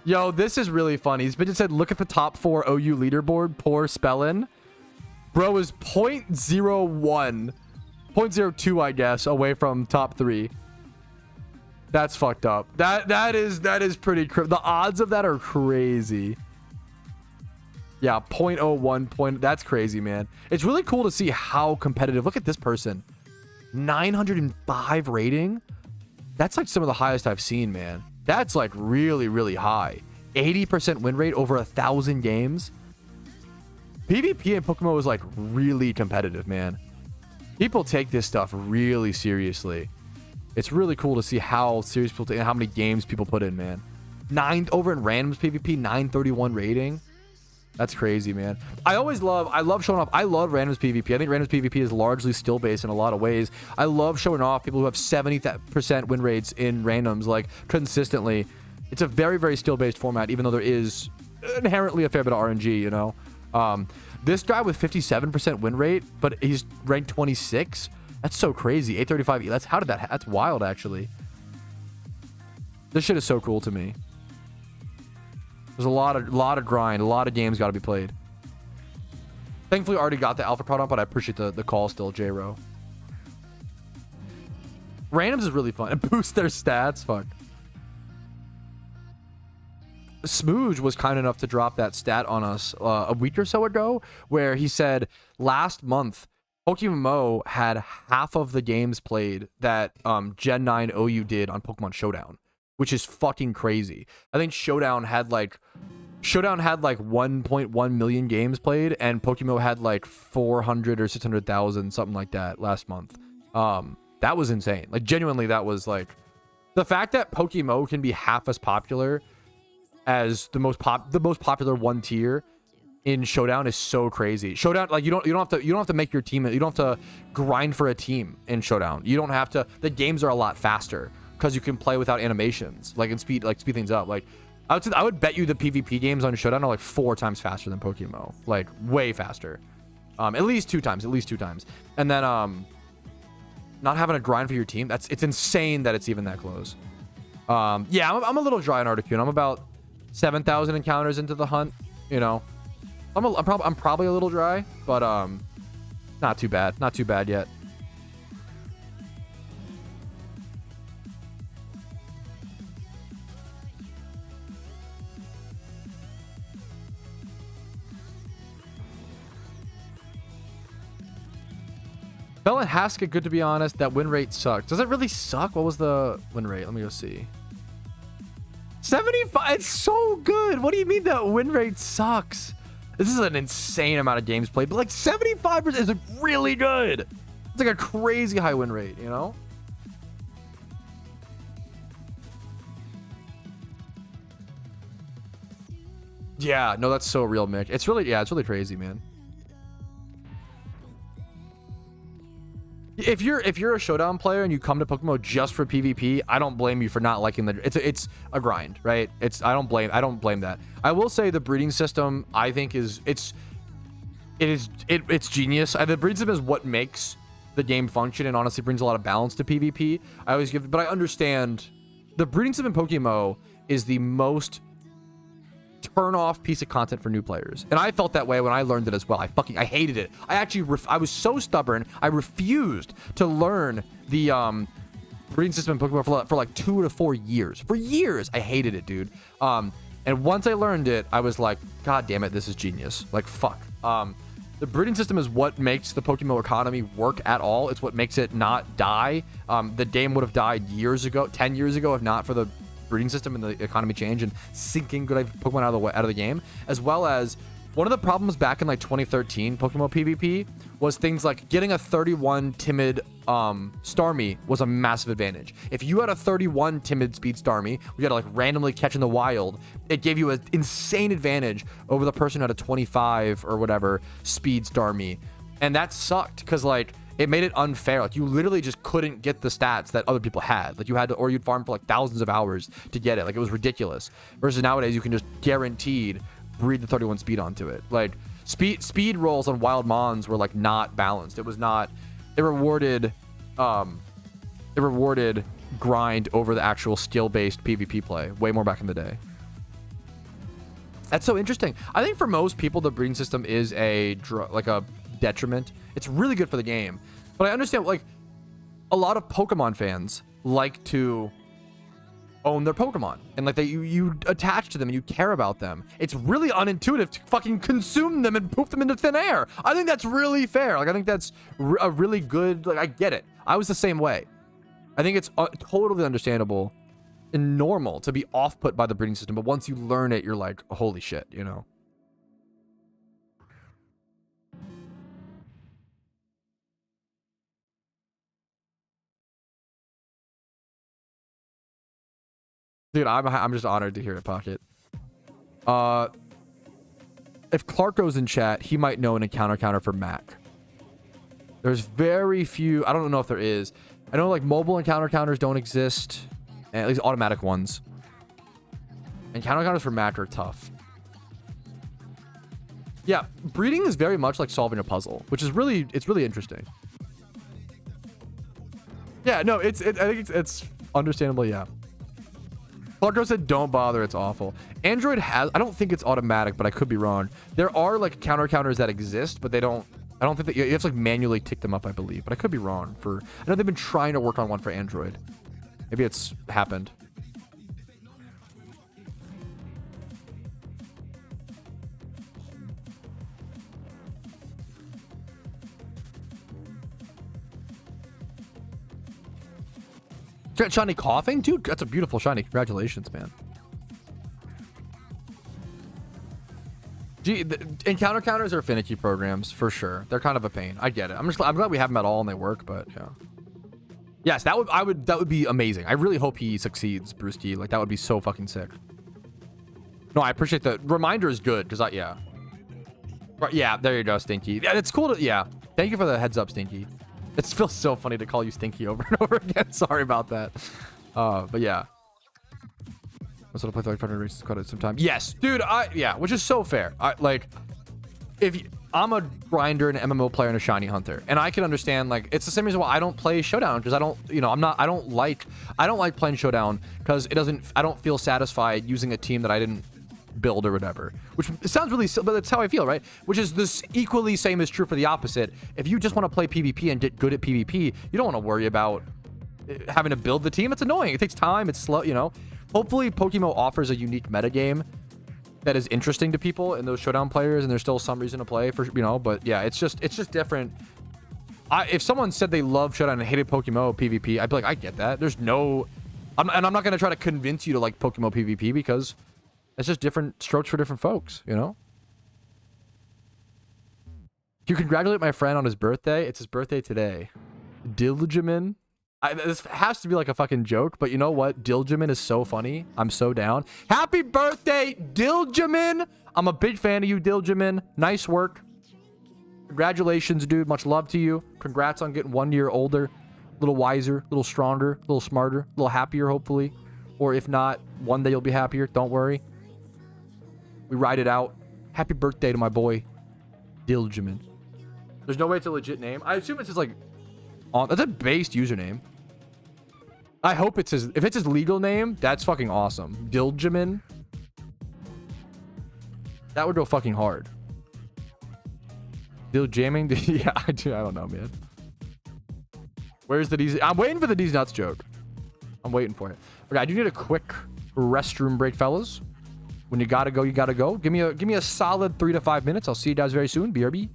Yo, this is really funny. He's been just said, look at the top 4 OU leaderboard. Poor spelling. Bro is 0.01. 0.02, I guess, away from top 3. That's fucked up. That is pretty the odds of that are crazy. Yeah, 0.01 that's crazy, man. It's really cool to see how competitive. Look at this person. 905 rating. That's like some of the highest I've seen, man. That's like really, really high. 80% win rate over 1,000 games. PvP in PokeMMO is like really competitive, man. People take this stuff really seriously. It's really cool to see how serious people take and how many games people put in, man. Over in randoms PvP, 931 rating. That's crazy, man. I love showing off. I love randoms PvP. I think randoms PvP is largely still based in a lot of ways. I love showing off people who have 70% win rates in randoms, like consistently. It's a very, very still based format, even though there is inherently a fair bit of RNG, you know? This guy with 57% win rate, but he's ranked 26. That's so crazy. 835. That's wild, actually. This shit is so cool to me. There's a lot of grind, a lot of games got to be played. Thankfully, I already got the alpha product, but I appreciate the call still, J-Ro. Randoms is really fun. And boost their stats. Fuck. Smooge was kind enough to drop that stat on us a week or so ago, where he said last month, PokeMMO had half of the games played that Gen 9 OU did on Pokemon Showdown, which is fucking crazy. I think Showdown had like 1.1 million games played, and PokeMMO had like 400 or 600,000, something like that last month. That was insane. Like genuinely, that was like the fact that PokeMMO can be half as popular as the most popular one tier in Showdown is so crazy. Showdown, like you don't have to make your team. You don't have to grind for a team in Showdown. You don't have to. The games are a lot faster because you can play without animations, like speed things up. Like I would bet you the PvP games on Showdown are like 4 times faster than PokeMMO, like way faster. At least two times. And then not having to grind for your team. It's insane that it's even that close. Yeah, I'm a little dry on Articuno. I'm about 7,000 encounters into the hunt, you know. I'm probably a little dry, but not too bad yet. Bell and Haskett, good to be honest. That win rate sucks. Does it really suck? What was the win rate? Let me go see. 75. It's so good. What do you mean that win rate sucks? This is an insane amount of games played, but like 75% is really good. It's like a crazy high win rate, you know? Yeah, no, that's so real, Mick. It's really crazy, man. If you're a Showdown player and you come to PokeMMO just for PvP, I don't blame you for not liking it's a grind, right? I don't blame that. I will say the breeding system I think it's genius. The breeding system is what makes the game function and honestly brings a lot of balance to PvP. But I understand the breeding system in PokeMMO is the most turn off piece of content for new players, and I felt that way when I learned it as well. I hated it. I was so stubborn. I refused to learn the breeding system in Pokemon for like 2 to 4 years. For years, I hated it, dude. And once I learned it, I was like, God damn it, this is genius. Like, fuck. The breeding system is what makes the Pokemon economy work at all. It's what makes it not die. The game would have died years ago, 10 years ago, if not for the breeding system and the economy change and sinking good Pokemon out of the game, as well as one of the problems back in like 2013 PokeMMO PvP was things like getting a 31 timid Starmie was a massive advantage. If you had a 31 timid speed Starmie, we had to like randomly catch in the wild, it gave you an insane advantage over the person who had a 25 or whatever speed Starmie, and that sucked because like it made it unfair. Like you literally just couldn't get the stats that other people had. Like you had to, or you'd farm for like thousands of hours to get it. Like it was ridiculous. Versus nowadays, you can just guaranteed breed the 31 speed onto it. Like speed rolls on wild mons were like not balanced. It was not. It rewarded grind over the actual skill based PvP play way more back in the day. That's so interesting. I think for most people, the breeding system is a detriment. It's really good for the game, but I understand like a lot of Pokemon fans like to own their Pokemon and like you attach to them and you care about them. It's really unintuitive to fucking consume them and poof them into thin air. I think that's really fair. Like I think that's a really good, like I get it. I was the same way. I think it's totally understandable and normal to be off-put by the breeding system, but once you learn it, you're like, holy shit, you know? Dude, I'm just honored to hear it, Pocket. If Clark goes in chat, he might know an encounter counter for Mac. There's very few. I don't know if there is. I know like mobile encounter counters don't exist, at least automatic ones. Encounter counters for Mac are tough. Yeah, breeding is very much like solving a puzzle, which is really interesting. Yeah, no, I think it's understandable. Yeah. Clarko said, "Don't bother. It's awful." Android has. I don't think it's automatic, but I could be wrong. There are like counters that exist, but they don't. I don't think that you have to like manually tick them up. I believe, but I could be wrong. I know they've been trying to work on one for Android. Maybe it's happened. Shiny coughing? Dude, that's a beautiful shiny. Congratulations, man. Gee, encounter counters are finicky programs, for sure. They're kind of a pain. I get it. I'm glad we have them at all and they work, but yeah. Yes, that would be amazing. I really hope he succeeds, Bruce T. Like, that would be so fucking sick. No, I appreciate the reminder is good, because yeah. Right, yeah, there you go, Stinky. Yeah, it's cool to, yeah. Thank you for the heads up, Stinky. It feels so funny to call you Stinky over and over again. Sorry about that. But yeah. I was gonna play 500 races quite some time. Yes, dude. Yeah, which is so fair. I'm a grinder, an MMO player, and a shiny hunter, and I can understand like it's the same reason why I don't play Showdown because I don't like playing Showdown because I don't feel satisfied using a team that I didn't build or whatever, which sounds really silly, but that's how I feel, right? Which is this equally same is true for the opposite. If you just want to play PvP and get good at PvP, you don't want to worry about having to build the team. It's annoying. It takes time. It's slow, you know. Hopefully PokeMMO offers a unique metagame that is interesting to people and those Showdown players, and there's still some reason to play for, you know, but yeah, it's just different. If someone said they love Showdown and hated PokeMMO PvP, I'd be like, I get that. And I'm not going to try to convince you to like PokeMMO PvP because it's just different strokes for different folks, you know? You congratulate my friend on his birthday. It's his birthday today. Dilgemin. This has to be like a fucking joke, but you know what? Dilgemin is so funny. I'm so down. Happy birthday, Dilgemin! I'm a big fan of you, Dilgemin. Nice work. Congratulations, dude. Much love to you. Congrats on getting 1 year older. A little wiser, a little stronger, a little smarter, a little happier, hopefully. Or if not, one day you'll be happier. Don't worry. We ride it out. Happy birthday to my boy, Dilgemin. There's no way it's a legit name. I assume it's just like... that's a based username. I hope it's his... If it's his legal name, that's fucking awesome. Dilgemin. That would go fucking hard. Diljamming? Yeah, I don't know, man. Where's the D's? I'm waiting for the D's nuts joke. I'm waiting for it. Okay, I do need a quick restroom break, fellas. When you gotta go, you gotta go. Give me a solid 3 to 5 minutes. I'll see you guys very soon. BRB.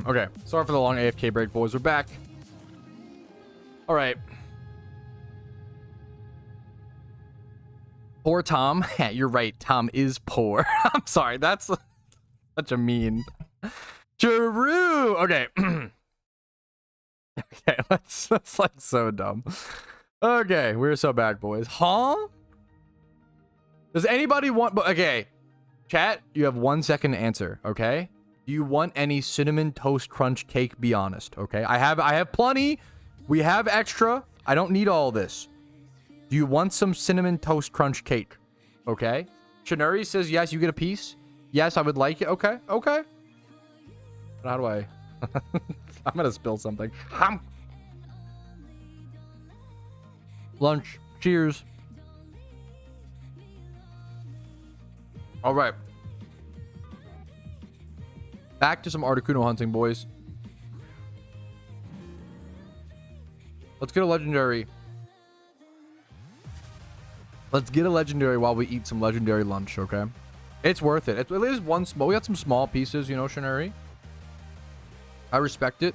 Okay, sorry for the long AFK break, boys. We're back. All right. Poor Tom. Yeah, you're right. Tom is poor. I'm sorry. That's such a mean. True. Okay. Okay, that's like so dumb. Okay, we're so bad, boys. Huh? Does anybody want? Okay, chat. You have 1 second to answer. Okay. Do you want any cinnamon toast crunch cake? Be honest. Okay. I have plenty. We have extra. I don't need all this. Do you want some cinnamon toast crunch cake? Okay. Shinuri says yes. You get a piece. Yes, I would like it. Okay. Okay. How do I? I'm gonna spill something. Lunch. Cheers. All right. Back to some Articuno hunting, boys. Let's get a legendary. Let's get a legendary while we eat some legendary lunch, okay? It's worth it. It is one small. We got some small pieces, you know, Shinari. I respect it.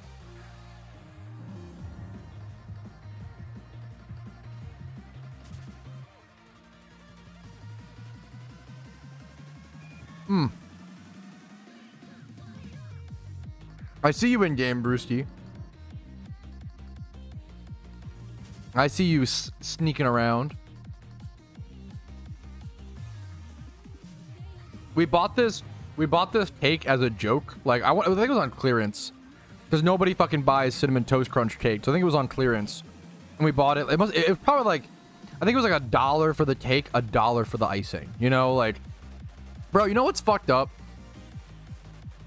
I see you in game, Brewski. I see you sneaking around. We bought this cake as a joke. Like I think it was on clearance, because nobody fucking buys cinnamon toast crunch cake. So I think it was on clearance, and we bought it. It was probably like, I think it was like $1 for the cake, $1 for the icing. You know, like, bro, you know what's fucked up?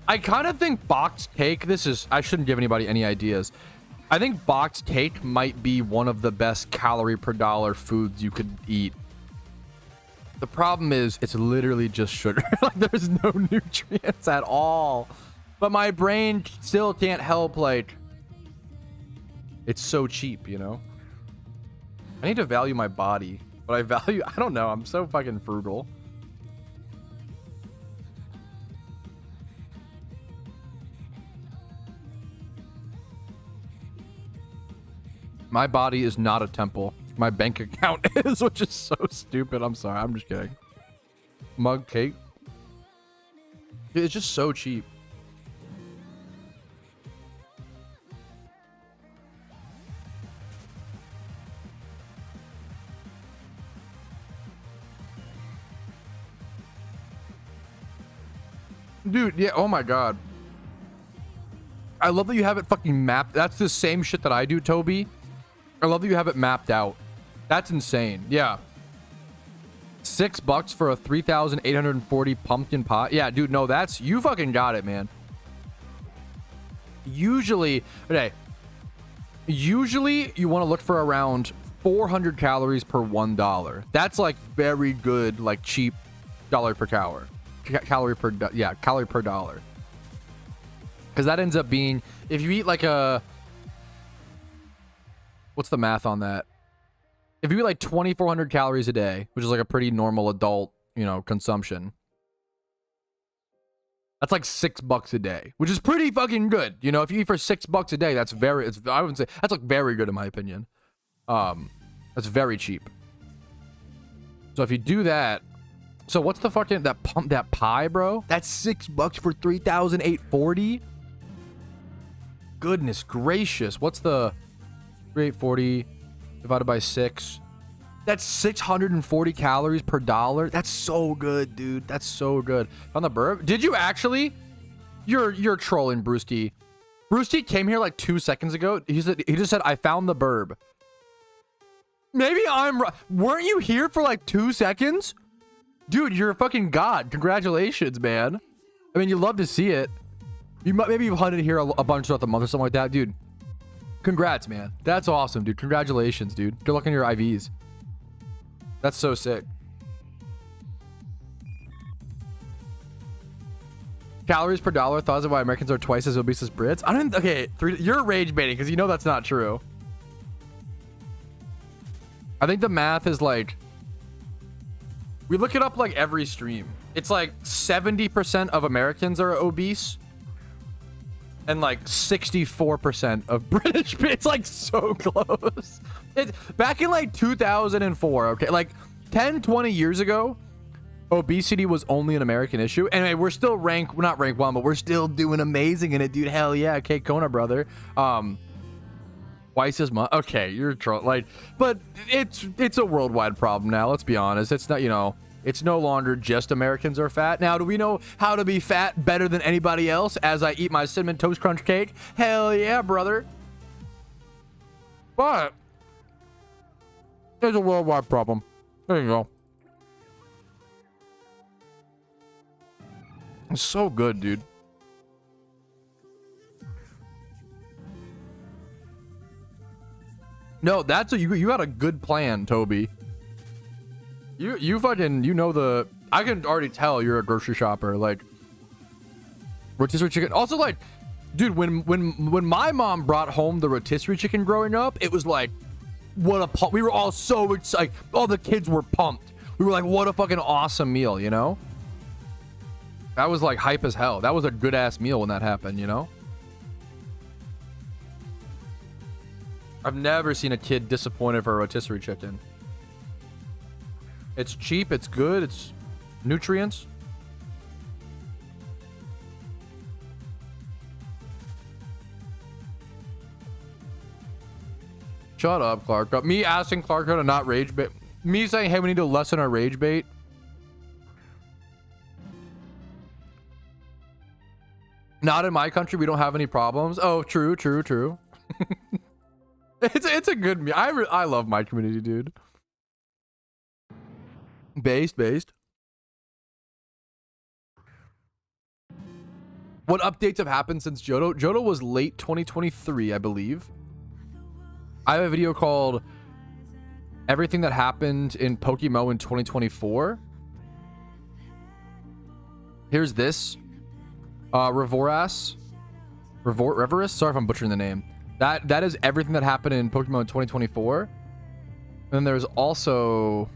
I kind of think boxed cake. I shouldn't give anybody any ideas. I think boxed cake might be one of the best calorie per dollar foods you could eat. The problem is it's literally just sugar. Like there's no nutrients at all. But my brain still can't help, like, it's so cheap, you know? I need to value my body. But I don't know. I'm so fucking frugal. My body is not a temple. My bank account is, which is so stupid. I'm sorry. I'm just kidding. Mug cake. It's just so cheap. Dude, yeah, oh my god. I love that you have it fucking mapped. That's the same shit that I do, Toby. I love that you have it mapped out. That's insane. Yeah. $6 for a 3,840 pumpkin pie. Yeah, dude, no, you fucking got it, man. Usually you want to look for around 400 calories per $1. That's like very good, like cheap dollar per calorie. Calorie per dollar. Because that ends up being, if you eat like what's the math on that? If you eat like 2,400 calories a day, which is like a pretty normal adult, you know, consumption, that's like $6 a day, which is pretty fucking good. You know, if you eat for $6 a day, I wouldn't say, that's like very good in my opinion. That's very cheap. So if you do that, so what's the fucking, that pie, bro? That's $6 for 3,840? Goodness gracious. What's the 3,840 divided by 6? That's 640 calories per $1. That's so good, dude. That's so good. On the burb? Did you actually? You're trolling, Brewski. Brewski came here like 2 seconds ago. He just said, I found the burb. Maybe I'm right. Weren't you here for like 2 seconds? Dude, you're a fucking god. Congratulations, man. I mean, you love to see it. Maybe you've hunted here a bunch throughout the month or something like that, dude. Congrats, man. That's awesome, dude. Congratulations, dude. Good luck on your IVs. That's so sick. Calories per dollar. Thoughts of why Americans are twice as obese as Brits. I don't. Okay, you're rage baiting because you know that's not true. I think the math is like, we look it up like every stream. It's like 70% of Americans are obese. and like 64% of British. It's like so close. It back in like 2004. Okay, like 10, 20 years ago, obesity was only an American issue. Anyway, we're still not rank 1, but we're still doing amazing in it, dude. Hell yeah, okay, Kona, brother. Twice as much. Okay, you're like, but it's a worldwide problem now. Let's be honest. It's not, you know, it's no longer just Americans are fat. Now, do we know how to be fat better than anybody else as I eat my Cinnamon Toast Crunch cake? Hell yeah, brother. But it's a worldwide problem. There you go. It's so good, dude. No, that's a you got a good plan, Toby. You fucking, you know, the I can already tell you're a grocery shopper. Like rotisserie chicken. Also, like, dude, when my mom brought home the rotisserie chicken growing up, it was like, what a pump. We were all so excited. All the kids were pumped. We were like, what a fucking awesome meal, you know? That was like hype as hell. That was a good ass meal when that happened, you know? I've never seen a kid disappointed for a rotisserie chicken. It's cheap, it's good, it's nutrients. Shut up, Clark. Me asking Clark to not rage bait. Me saying, hey, we need to lessen our rage bait. Not in my country, we don't have any problems. Oh, true. It's a good meal. I love my community, dude. Based. What updates have happened since Johto? Johto was late 2023, I believe. I have a video called Everything That Happened in PokeMMO in 2024. Here's this. Revorous. Sorry if I'm butchering the name. That is everything that happened in Pokemon in 2024. And then there's also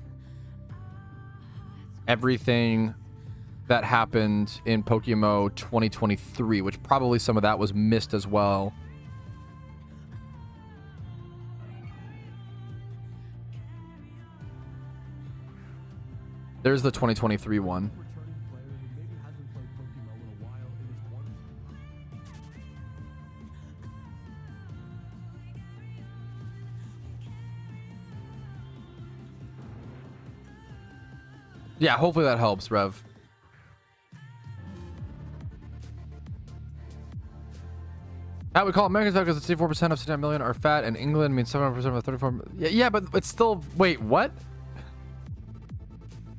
everything that happened in PokeMMO 2023, which probably some of that was missed as well. There's the 2023 one. Yeah, hopefully that helps, Rev. How we call Americans fat because 64% of 69 million are fat, and England means 7% of 34. Yeah, but it's still. Wait, what?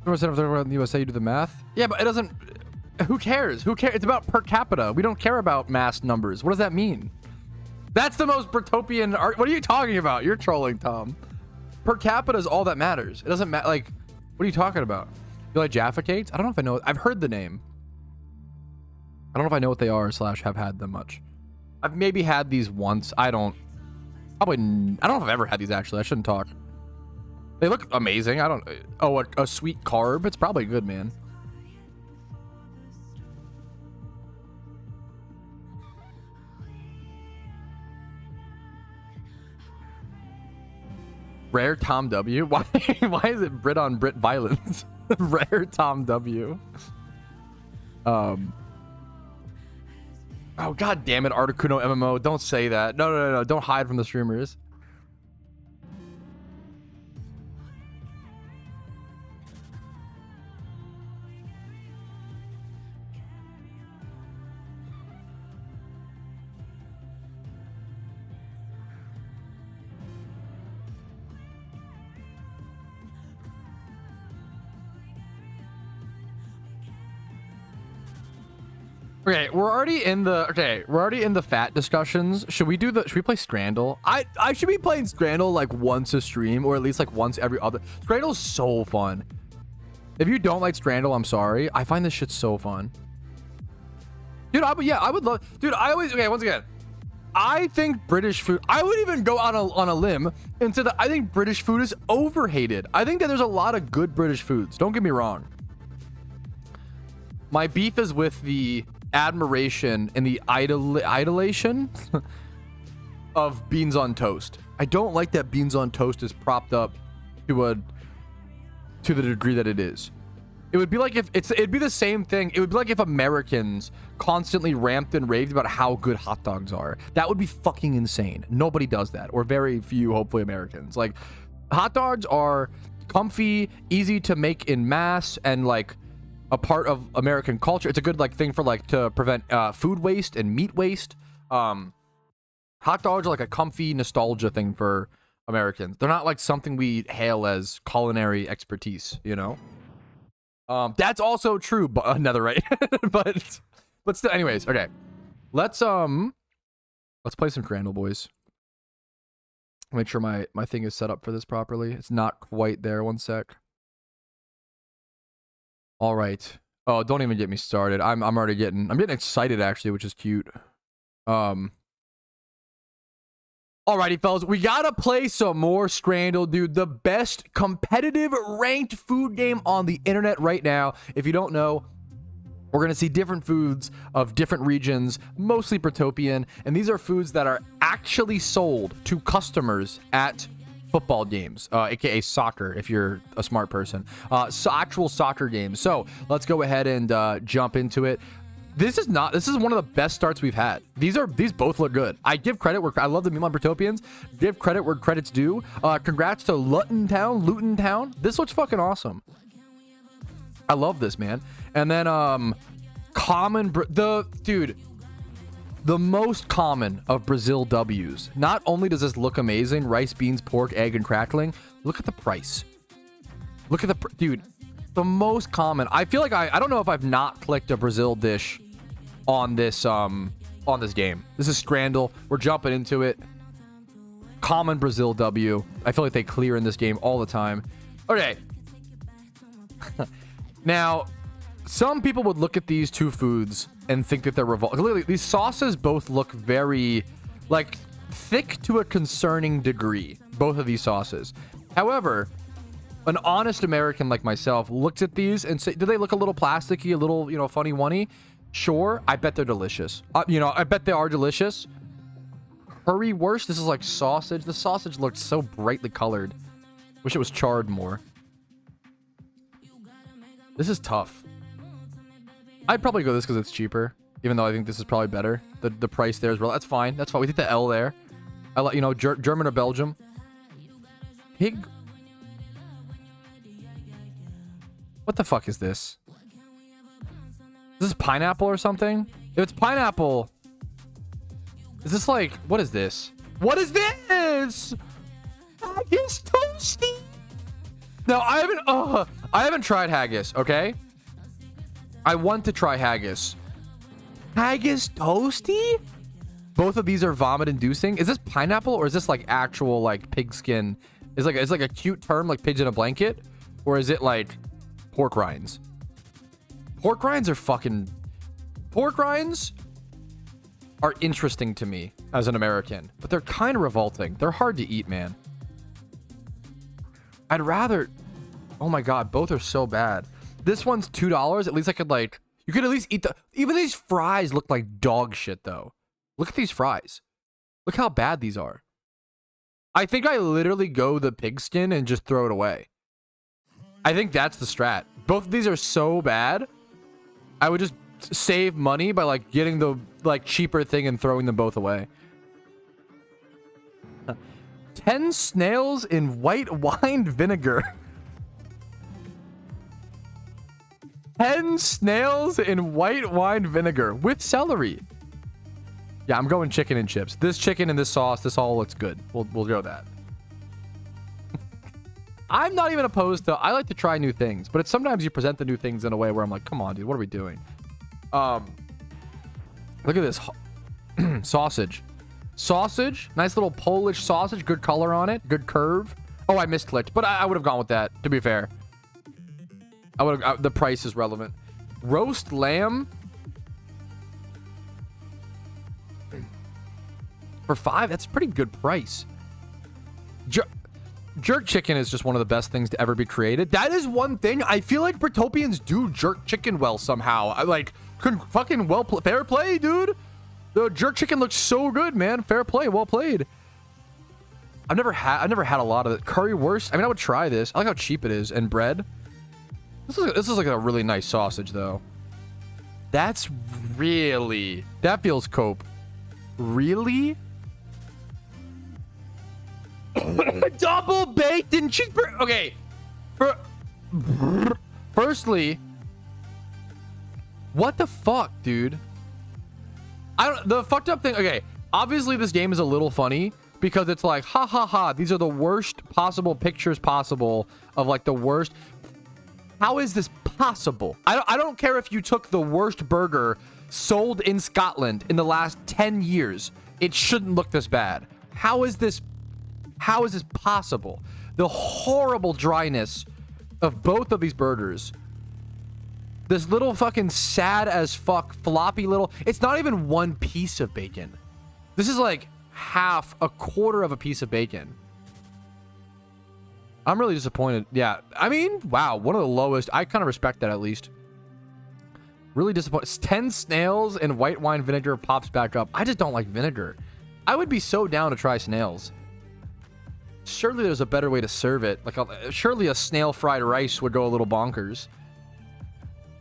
7% of 34 in the USA. You do the math. Yeah, but it doesn't. Who cares? Who cares? It's about per capita. We don't care about mass numbers. What does that mean? That's the most Bertopian art. What are you talking about? You're trolling, Tom. Per capita is all that matters. It doesn't matter. Like, what are you talking about? You like Jaffa cakes? I don't know if I know. I've heard the name. I don't know if I know what they are / have had them much. I've maybe had these once. I don't know if I've ever had these actually. I shouldn't talk. They look amazing. Oh, a sweet carb. It's probably good, man. Rare Tom W. Why is it Brit on Brit violence? Rare Tom W. Oh, god damn it, Articuno MMO. Don't say that. No. Don't hide from the streamers. Okay, we're already in the fat discussions. Should we play Scrandle? I should be playing Scrandle like once a stream, or at least like once every other. Scrandle's so fun. If you don't like Scrandle, I'm sorry. I find this shit so fun. Dude, I would love, dude, once again, I think British food, I would even go on a limb and say that I think British food is overhated. I think that there's a lot of good British foods. Don't get me wrong. My beef is with the admiration and the idolation of beans on toast. I don't like that beans on toast is propped up to the degree that it is. It would be like if it'd be the same thing. It would be like if Americans constantly ramped and raved about how good hot dogs are. That would be fucking insane. Nobody does that, or very few, hopefully, Americans. Like, hot dogs are comfy, easy to make in mass, and like a part of American culture. It's a good like thing for like to prevent food waste and meat waste. Hot dogs are like a comfy nostalgia thing for Americans. They're not like something we hail as culinary expertise, you know? That's also true, but netherite. but still, anyways, okay. Let's play some Crandall, boys. Make sure my thing is set up for this properly. It's not quite there. One sec. All right. Oh, don't even get me started. I'm getting excited actually, which is cute. Alrighty, fellas, we gotta play some more Scrandle, dude. The best competitive ranked food game on the internet right now. If you don't know, we're gonna see different foods of different regions, mostly Protopian, and these are foods that are actually sold to customers at football games, aka soccer, if you're a smart person. Actual soccer games. So let's go ahead and jump into it. This is one of the best starts we've had. These both look good. I give credit where I love the meme on Protopians. Give credit where credit's due. Congrats to Luton Town. This looks fucking awesome. I love this, man. And then the most common of Brazil W's. Not only does this look amazing, rice, beans, pork, egg, and crackling. Look at the price. Look at dude. The most common. I feel like I don't know if I've not clicked a Brazil dish on this game. This is Scrandle. We're jumping into it. Common Brazil W. I feel like they clear in this game all the time. Okay. Now, some people would look at these two foods and think that they're revolting. Literally, these sauces both look very like thick to a concerning degree. Both of these sauces. However, an honest American like myself looks at these and say, do they look a little plasticky, a little, funny wunny? Sure. I bet they're delicious. I bet they are delicious. Currywurst. This is like sausage. The sausage looked so brightly colored. Wish it was charred more. This is tough. I'd probably go this because it's cheaper, even though I think this is probably better. The price there as well. That's fine. That's fine. We take the L there. I like, German or Belgium. Pig. What the fuck is this? Is this pineapple or something? If it's pineapple, is this like, what is this? What is this? Haggis toasty. No, I haven't tried haggis, okay? I want to try haggis. Haggis toasty? Both of these are vomit inducing. Is this pineapple or is this like actual like pig skin? It's like a cute term like pigs in a blanket, or is it like pork rinds? Pork rinds are interesting to me as an American, but they're kind of revolting. They're hard to eat, man. I'd rather, oh my god, both are so bad. This one's $2. At least I could like, you could at least eat even these fries look like dog shit though. Look at these fries. Look how bad these are. I think I literally go the pigskin and just throw it away. I think that's the strat. Both of these are so bad. I would just save money by like getting the like cheaper thing and throwing them both away. 10 snails in white wine vinegar. 10 snails in white wine vinegar with celery. Yeah, I'm going chicken and chips. This chicken and this sauce, this all looks good. We'll go that. I'm not even opposed to, I like to try new things, but it's sometimes you present the new things in a way where I'm like, come on, dude, what are we doing? Look at this sausage. Sausage, nice little Polish sausage, good color on it, good curve. Oh, I misclicked, but I would have gone with that, to be fair. The price is relevant. Roast lamb for $5. That's a pretty good price. Jerk chicken is just one of the best things to ever be created. That is one thing. I feel like Protopians do jerk chicken well somehow. Fucking fair play, dude. The jerk chicken looks so good, man. Fair play, well played. I've never had a lot of it. Currywurst. I mean, I would try this. I like how cheap it is. And bread. This is like a really nice sausage, though. That feels cope. Really? Double baked and cheeseburger. Okay. Firstly, what the fuck, dude? The fucked up thing. Okay, obviously this game is a little funny because it's like, ha ha ha, these are the worst possible pictures possible of like the worst. How is this possible? I don't care if you took the worst burger sold in Scotland in the last 10 years. It shouldn't look this bad. How is this possible? The horrible dryness of both of these burgers. This little fucking sad as fuck floppy little, it's not even one piece of bacon. This is like a quarter of a piece of bacon. I'm really disappointed. Yeah, I mean, wow, one of the lowest. I kind of respect that at least. Really disappointed. 10 snails and white wine vinegar pops back up. I just don't like vinegar. I would be so down to try snails. Surely there's a better way to serve it. Like, surely a snail fried rice would go a little bonkers.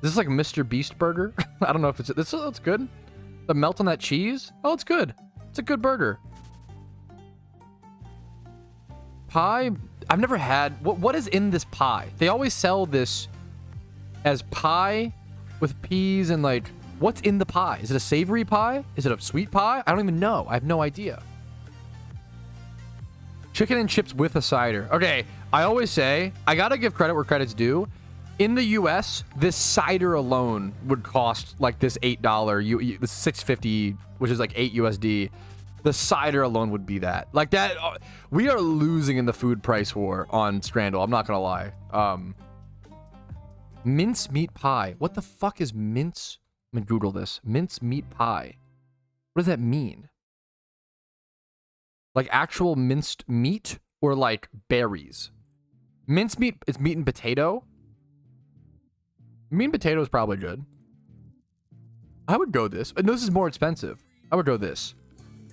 This is like Mr. Beast burger. I don't know if this looks good. The melt on that cheese. Oh, it's good. It's a good burger. Pie. I've never had. What is in this pie? They always sell this as pie with peas and like. What's in the pie? Is it a savory pie? Is it a sweet pie? I don't even know. I have no idea. Chicken and chips with a cider. Okay, I always say I gotta give credit where credit's due. In the US, this cider alone would cost like this $8, the $6.50, which is like 8 USD. The cider alone would be that. Like that, we are losing in the food price war on Strandle. I'm not gonna lie. Mince meat pie. What the fuck is mince? I'm gonna Google this. Mince meat pie. What does that mean? Like actual minced meat or like berries? Mince meat is meat and potato. Meat and potato is probably good. I would go this. And this is more expensive. I would go this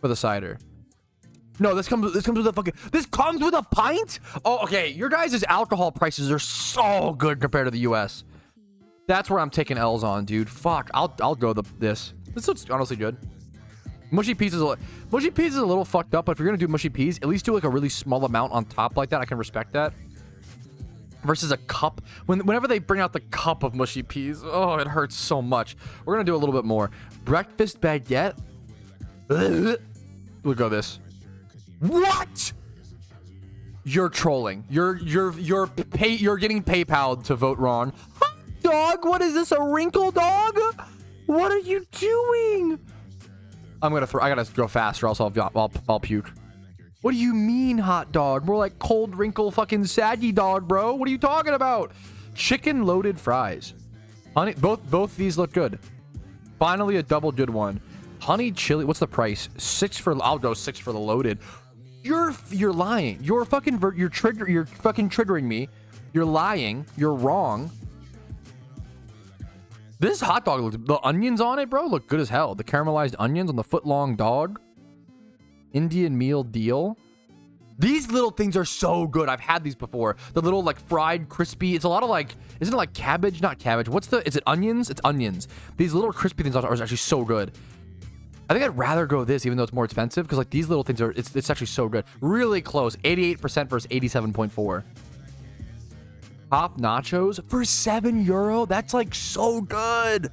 for the cider. No, this comes with a fucking. This comes with a pint. Oh, okay. Your guys' alcohol prices are so good compared to the U.S. That's where I'm taking L's on, dude. Fuck. I'll go this. This looks honestly good. Mushy peas is a little fucked up, but if you're gonna do mushy peas, at least do like a really small amount on top like that. I can respect that. Versus a cup. Whenever they bring out the cup of mushy peas, oh, it hurts so much. We're gonna do a little bit more. Breakfast baguette. We'll go this. What? You're trolling. You're getting PayPal to vote wrong. Hot dog? What is this? A wrinkle dog? What are you doing? I gotta go faster, else I'll puke. What do you mean, hot dog? More like cold wrinkle fucking saggy dog, bro. What are you talking about? Chicken loaded fries. Honey, both these look good. Finally, a double good one. Honey chili. What's the price? I'll go 6 for the loaded. You're lying. You're fucking triggering me. You're lying. You're wrong. This hot dog looks. The onions on it, bro, look good as hell. The caramelized onions on the foot-long dog. Indian meal deal. These little things are so good. I've had these before. The little like fried crispy. It's a lot of like, isn't it like cabbage? Not cabbage. Is it onions? It's onions. These little crispy things are actually so good. I think I'd rather go this even though it's more expensive because like these little things are, it's actually so good. Really close. 88% versus 87.4. Top nachos for €7. That's like so good.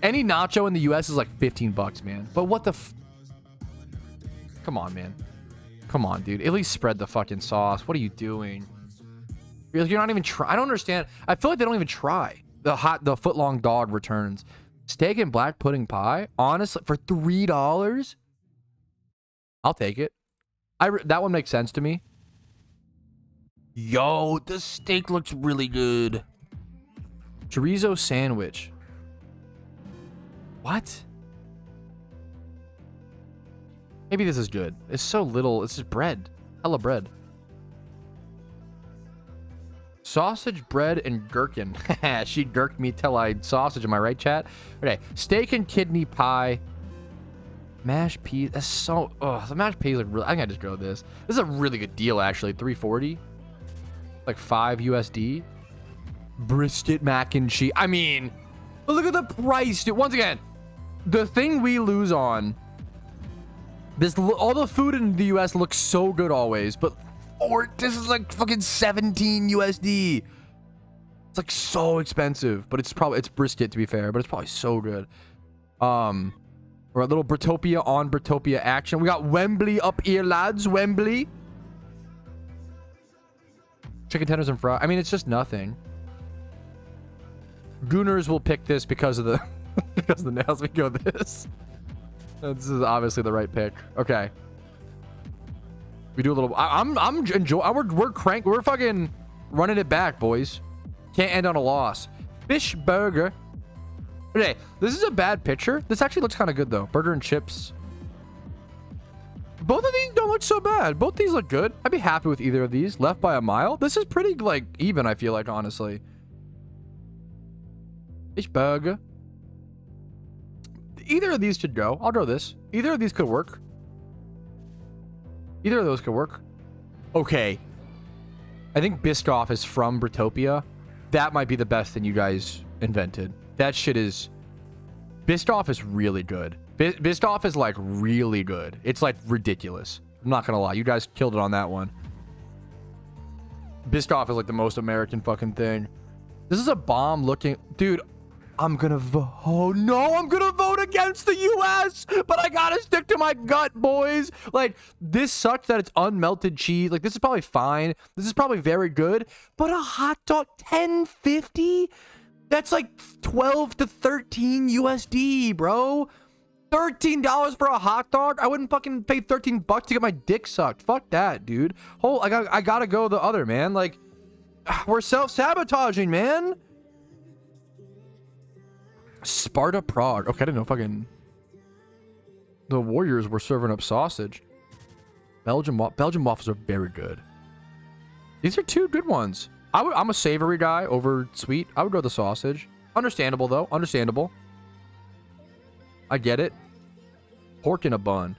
Any nacho in the US is like $15, man. But what the come on, man. Come on, dude. At least spread the fucking sauce. What are you doing? You're not even trying. I don't understand. I feel like they don't even try. The foot-long dog returns. Steak and black pudding pie. Honestly, for $3, I'll take it. That one makes sense to me. Yo, the steak looks really good. Chorizo sandwich. What? Maybe this is good. It's so little. It's just bread. Hella bread. Sausage, bread, and gherkin. She gherked me till I sausage. Am I right, chat? Okay. Steak and kidney pie. Mashed peas. That's so... Oh, the mashed peas are really... I think I just go with this. This is a really good deal, actually. $3.40. Like 5 USD. Brisket mac and cheese. I mean... But look at the price, dude. Once again, the thing we lose on... All the food in the US looks so good always, but... this is like fucking 17 USD. It's like so expensive, but it's brisket to be fair, but it's probably so good. We're a little Britopia on Britopia action. We got Wembley up here, lads. Wembley. Chicken tenders and fries. I mean, it's just nothing. Gooners will pick this because of the because of the nails. We go this. This is obviously the right pick. Okay. We do a little. I'm enjoying. We're fucking running it back, boys. Can't end on a loss. Fish burger. Okay, this is a bad picture. This actually looks kind of good though. Burger and chips. Both of these don't look so bad. Both these look good. I'd be happy with either of these. Left by a mile. This is pretty like even. I feel like honestly. Fish burger. Either of these should go. I'll draw this. Either of these could work. Either of those could work. Okay. I think Biscoff is from Britopia. That might be the best thing you guys invented. That shit is... Biscoff is really good. Biscoff is like really good. It's like ridiculous. I'm not gonna lie. You guys killed it on that one. Biscoff is like the most American fucking thing. This is a bomb looking... Dude, I'm gonna vote. Oh no, I'm gonna vote against the US, but I gotta stick to my gut, boys. Like, this sucks that it's unmelted cheese. Like, this is probably fine. This is probably very good, but a hot dog, $10.50? That's like 12 to 13 USD, bro. $13 for a hot dog? I wouldn't fucking pay 13 bucks to get my dick sucked. Fuck that, dude. I gotta go the other, man. Like, we're self-sabotaging, man. Sparta Prague. Okay, I didn't know fucking the Warriors were serving up sausage. Belgian waffles are very good. These are two good ones. I'm a savory guy over sweet. I would go the sausage. Understandable though. Understandable. I get it. Pork in a bun.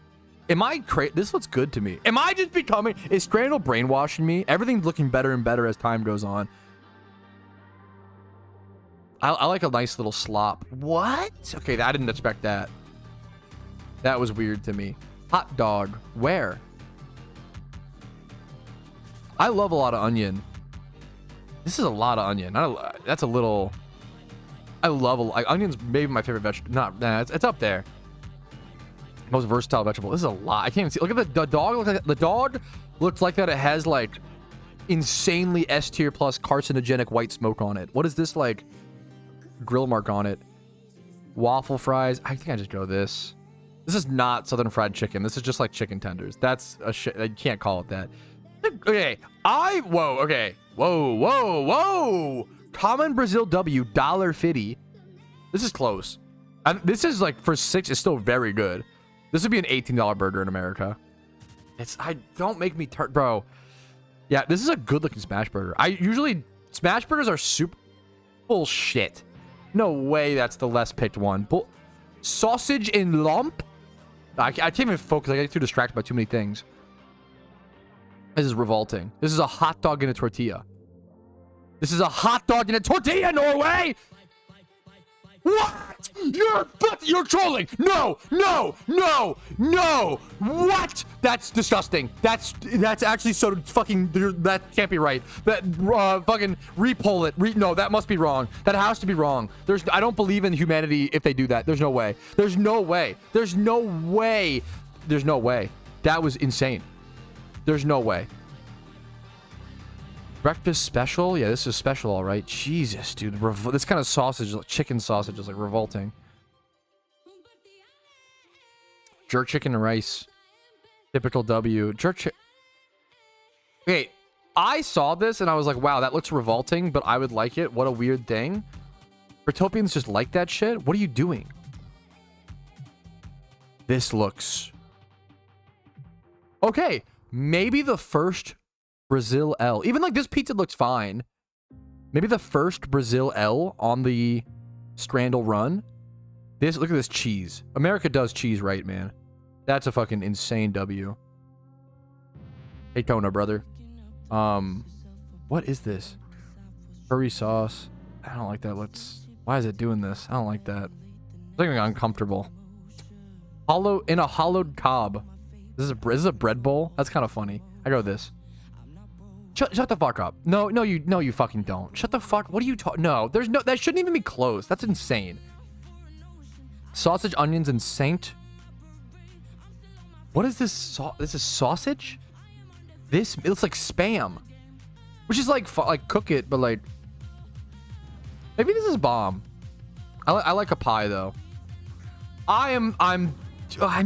This looks good to me. Am I just becoming... Is Scrandal brainwashing me? Everything's looking better and better as time goes on. I like a nice little slop. What? Okay, I didn't expect that. That was weird to me. Hot dog. Where? I love a lot of onion. This is a lot of onion. That's a little... I love onion's maybe my favorite vegetable. It's up there. Most versatile vegetable. This is a lot. I can't even see. Look at the dog. The dog looks like that. It has like insanely S tier plus carcinogenic white smoke on it. What is this like? Grill mark on it. Waffle fries. I think I just go this. This is not Southern fried chicken. This is just like chicken tenders. That's a shit. You can't call it that. Okay. Whoa. Okay. Whoa. Common Brazil W, $1.50. This is close. This is like for $6. It's still very good. This would be an $18 burger in America. Don't make me turn, bro. Yeah, this is a good looking smash burger. Smash burgers are super bullshit. No way that's the less picked one. Sausage in lump? I can't even focus. I get too distracted by too many things. This is revolting. This is a hot dog in a tortilla. This is a hot dog in a tortilla, Norway! What? You're trolling! No! What? That's disgusting. That's actually so fucking... That can't be right. That fucking repoll it. No, that must be wrong. That has to be wrong. I don't believe in humanity if they do that. There's no way. There's no way. That was insane. There's no way. Breakfast special? Yeah, this is special, all right. Jesus, dude. This kind of sausage, chicken sausage, is like revolting. Jerk chicken and rice. Typical W. Okay, I saw this and I was like, wow, that looks revolting, but I would like it. What a weird thing. Bertopians just like that shit? What are you doing? This looks... Okay, maybe the first... Brazil L. Even like this pizza looks fine. Maybe the first Brazil L on the Strandle run. Look at this cheese. America does cheese right, man. That's a fucking insane W. Hey, Kona, brother. What is this? Curry sauce. I don't like that. Why is it doing this? I don't like that. It's making me uncomfortable. In a hollowed cob. This is a bread bowl? That's kind of funny. I go with this. Shut the fuck up. No, you fucking don't. Shut the fuck. What are you talking? No, that shouldn't even be close. That's insane. Sausage, onions, and Saint. What is this? This is sausage? It looks like Spam. Which is like cook it, but like. Maybe this is bomb. I like a pie though. I'm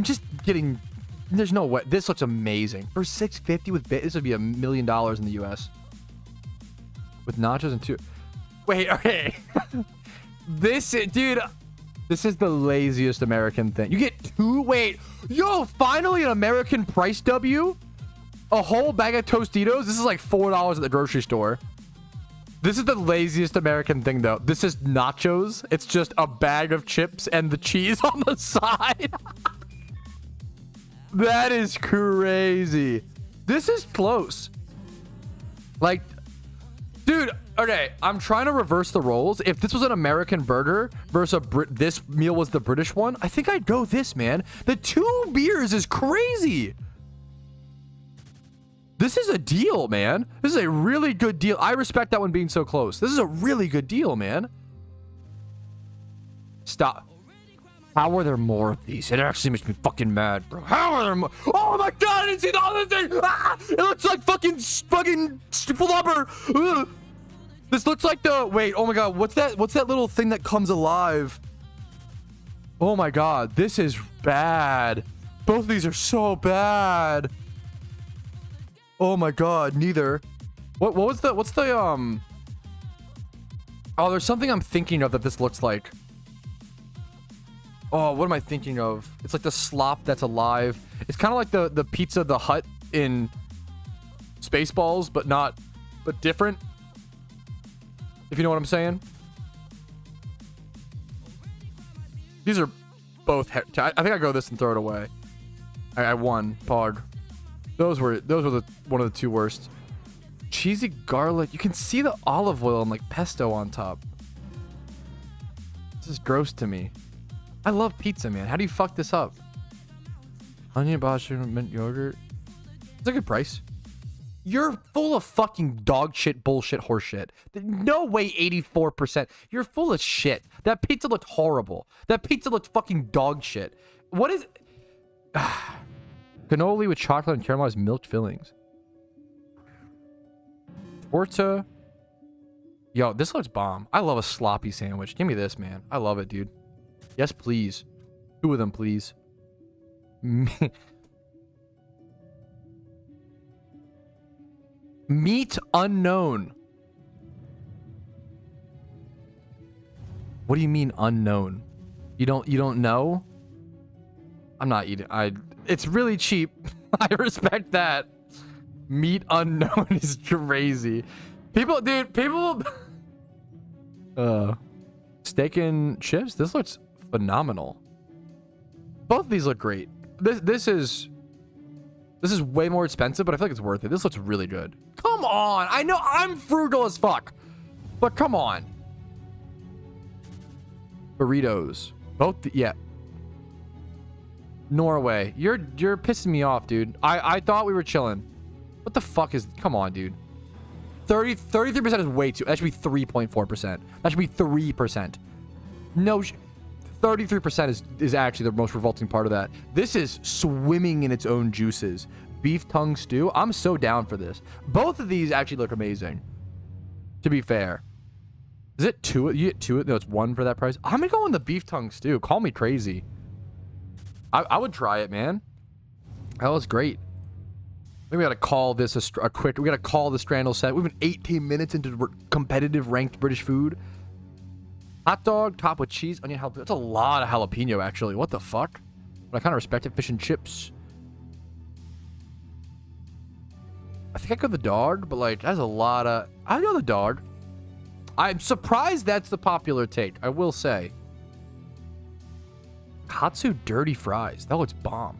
just getting. There's no way. This looks amazing. For $6.50 with bit, this would be $1 million in the US. With nachos and two. Wait, okay. Dude, this is the laziest American thing. You get two. Wait, yo, finally an American price W. A whole bag of Tostitos. This is like $4 at the grocery store. This is the laziest American thing, though. This is nachos. It's just a bag of chips and the cheese on the side. That is crazy. This is close. Like, dude, okay, I'm trying to reverse the roles. If this was an American burger versus this meal was the British one, I think I'd go this, man. The 2 beers is crazy. This is a deal, man. This is a really good deal. I respect that one being so close. This is a really good deal, man. Stop. How are there more of these? It actually makes me fucking mad, bro. How are there more? Oh my god, I didn't see the other thing! Ah! It looks like fucking flubber. Ugh. This looks like the... Wait, oh my god, what's that little thing that comes alive? Oh my god, this is bad. Both of these are so bad. Oh my god, neither. What's the Oh, there's something I'm thinking of that this looks like. Oh, what am I thinking of? It's like the slop that's alive. It's kind of like the Pizza the Hut in Spaceballs, but different. If you know what I'm saying. These are both. I think I go this and throw it away. I won. Pog. Those were one of the 2 worst. Cheesy garlic. You can see the olive oil and like pesto on top. This is gross to me. I love pizza, man. How do you fuck this up? Onion mushroom mint yogurt. It's a good price. You're full of fucking dog shit, bullshit, horse shit. No way 84%. You're full of shit. That pizza looked horrible. That pizza looked fucking dog shit. What is... Cannoli with chocolate and caramelized milk fillings. Torta. Yo, this looks bomb. I love a sloppy sandwich. Give me this, man. I love it, dude. Yes, please. 2 of them, please. Meat unknown. What do you mean unknown? You don't know? I'm not eating. It's really cheap. I respect that. Meat unknown is crazy. People. Steak and chips. This looks phenomenal. Both of these look great. This is way more expensive, but I feel like it's worth it. This looks really good. Come on. I know I'm frugal as fuck, but come on. Burritos. Yeah. Norway. You're pissing me off, dude. I thought we were chilling. What the fuck is... Come on, dude. 33% is way too... That should be 3.4%. That should be 3%. No... 33% is actually the most revolting part of that. This is swimming in its own juices. Beef tongue stew. I'm so down for this. Both of these actually look amazing. To be fair. Is it 2? You get 2? No, it's 1 for that price. I'm gonna go on the beef tongue stew. Call me crazy. I would try it, man. That was great. We gotta call this a quick... We gotta call the Strandle set. We've been 18 minutes into competitive ranked British food. Hot dog, topped with cheese, onion, jalapeno. That's a lot of jalapeno, actually. What the fuck? But I kind of respect it. Fish and chips. I think I go the dog, but like, that's a lot of... I'll go the dog. I'm surprised that's the popular take, I will say. Katsu dirty fries. That looks bomb.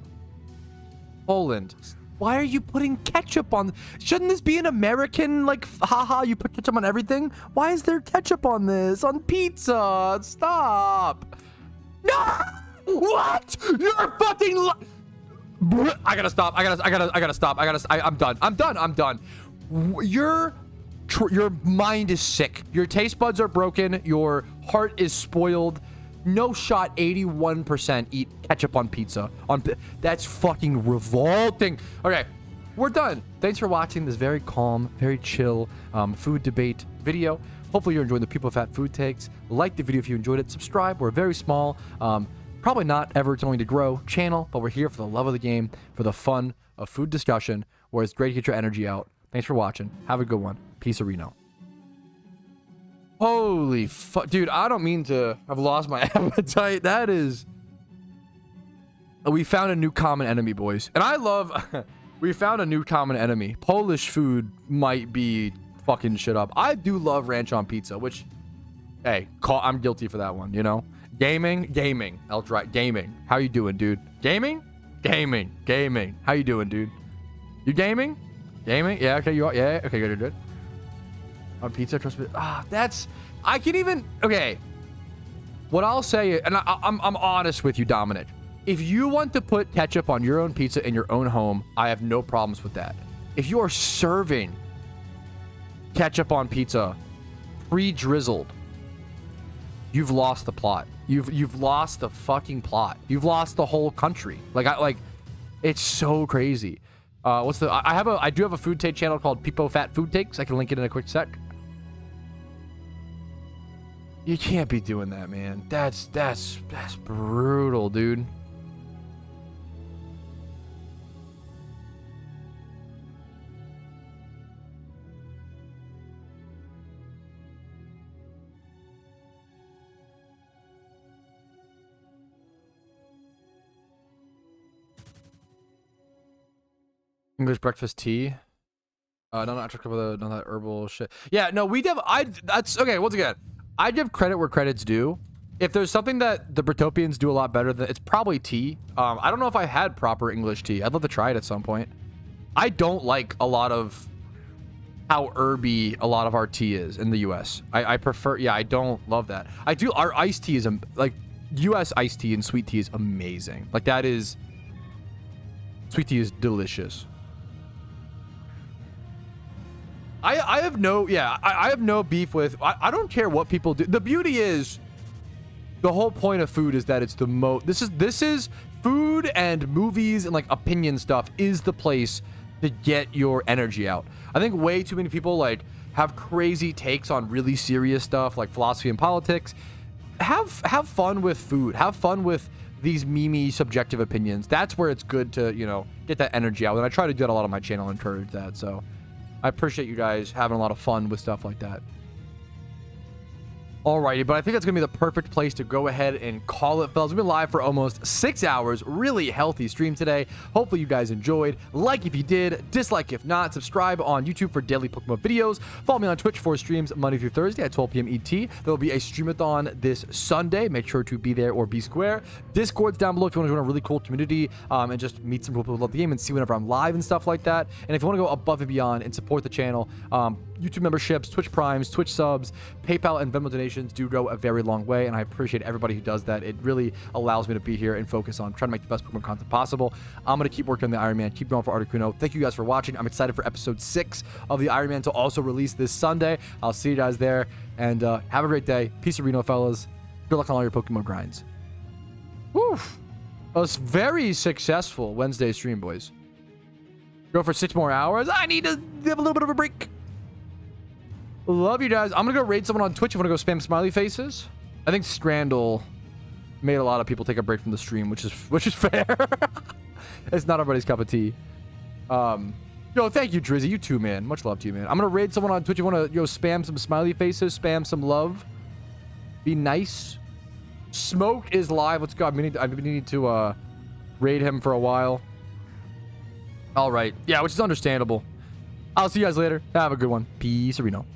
Poland. Why are you putting ketchup on? Shouldn't this be an American, like, haha, you put ketchup on everything? Why is there ketchup on this? On pizza? Stop. No! What? You're fucking I gotta stop. I gotta stop. I'm done. Your mind is sick. Your taste buds are broken. Your heart is spoiled. No shot 81% eat ketchup on pizza. That's fucking revolting. Okay, we're done. Thanks for watching this very calm, very chill food debate video. Hopefully you're enjoying the People Fat Food Takes. Like the video if you enjoyed it. Subscribe. We're very small. Probably not ever going to grow channel, but we're here for the love of the game, for the fun of food discussion, where it's great to get your energy out. Thanks for watching. Have a good one. Peace, Reno. Holy fuck, dude, I don't mean to have lost my appetite. That is... We found a new common enemy, boys. And I love... We found a new common enemy. Polish food might be fucking shit up. I do love ranch on pizza, which... Hey, I'm guilty for that one, you know? Gaming. I'll try. Gaming. How you doing, dude? Gaming. How you doing, dude? You gaming? Yeah, okay, you are. Yeah, okay, good. On pizza, trust me. That's... I can even... Okay. What I'll say, and I'm honest with you, Dominic. If you want to put ketchup on your own pizza in your own home, I have no problems with that. If you are serving ketchup on pizza pre-drizzled, you've lost the plot. You've lost the fucking plot. You've lost the whole country. Like it's so crazy. I do have a food take channel called People Fat Food Takes. I can link it in a quick sec. You can't be doing that, man. That's brutal, dude. English breakfast tea. No, not talking about that herbal shit. Yeah, no, that's okay. Once again, I give credit where credit's due. If there's something that the Britopians do a lot better than, it's probably tea. I don't know if I had proper English tea. I'd love to try it at some point. I don't like a lot of how herby a lot of our tea is in the US. I prefer, yeah, I don't love that. I do, our iced tea is, like, US iced tea and sweet tea is amazing. Like, that is, sweet tea is delicious. I have no, yeah, I have no beef with, I don't care what people do. The beauty is, the whole point of food is that it's the this is food and movies and like opinion stuff is the place to get your energy out. I think way too many people like have crazy takes on really serious stuff like philosophy and politics. Have fun with food. Have fun with these memey subjective opinions. That's where it's good to, you know, get that energy out. And I try to do that a lot on my channel and encourage that. So I appreciate you guys having a lot of fun with stuff like that. Alrighty, but I think that's going to be the perfect place to go ahead and call it, fellas. We've been live for almost 6 hours. Really healthy stream today. Hopefully you guys enjoyed. Like if you did, dislike if not. Subscribe on YouTube for daily Pokemon videos. Follow me on Twitch for streams Monday through Thursday at 12 p.m. ET. There will be a streamathon this Sunday. Make sure to be there or be square. Discord's down below if you want to join a really cool community and just meet some people who love the game and see whenever I'm live and stuff like that. And if you want to go above and beyond and support the channel, YouTube memberships, Twitch Primes, Twitch subs, PayPal and Venmo donations do go a very long way, and I appreciate everybody who does that. It really allows me to be here and focus on trying to make the best Pokemon content possible. I'm going to keep working on the Iron Man, keep going for Articuno. Thank you guys for watching. I'm excited for episode 6 of the Iron Man to also release this Sunday. I'll see you guys there, and have a great day. Peace, Reno, fellas. Good luck on all your Pokemon grinds. Woo! That was very successful Wednesday stream, boys. Go for 6 more hours. I need to have a little bit of a break. Love you guys. I'm gonna go raid someone on Twitch. You wanna go spam smiley faces? I think Strandle made a lot of people take a break from the stream, which is fair. It's not everybody's cup of tea. Yo, thank you, Drizzy. You too, man. Much love to you, man. I'm gonna raid someone on Twitch. You wanna spam some smiley faces, spam some love. Be nice. Smoke is live. Let's go. I need to raid him for a while. All right. Yeah, which is understandable. I'll see you guys later. Have a good one. Peace, Reno.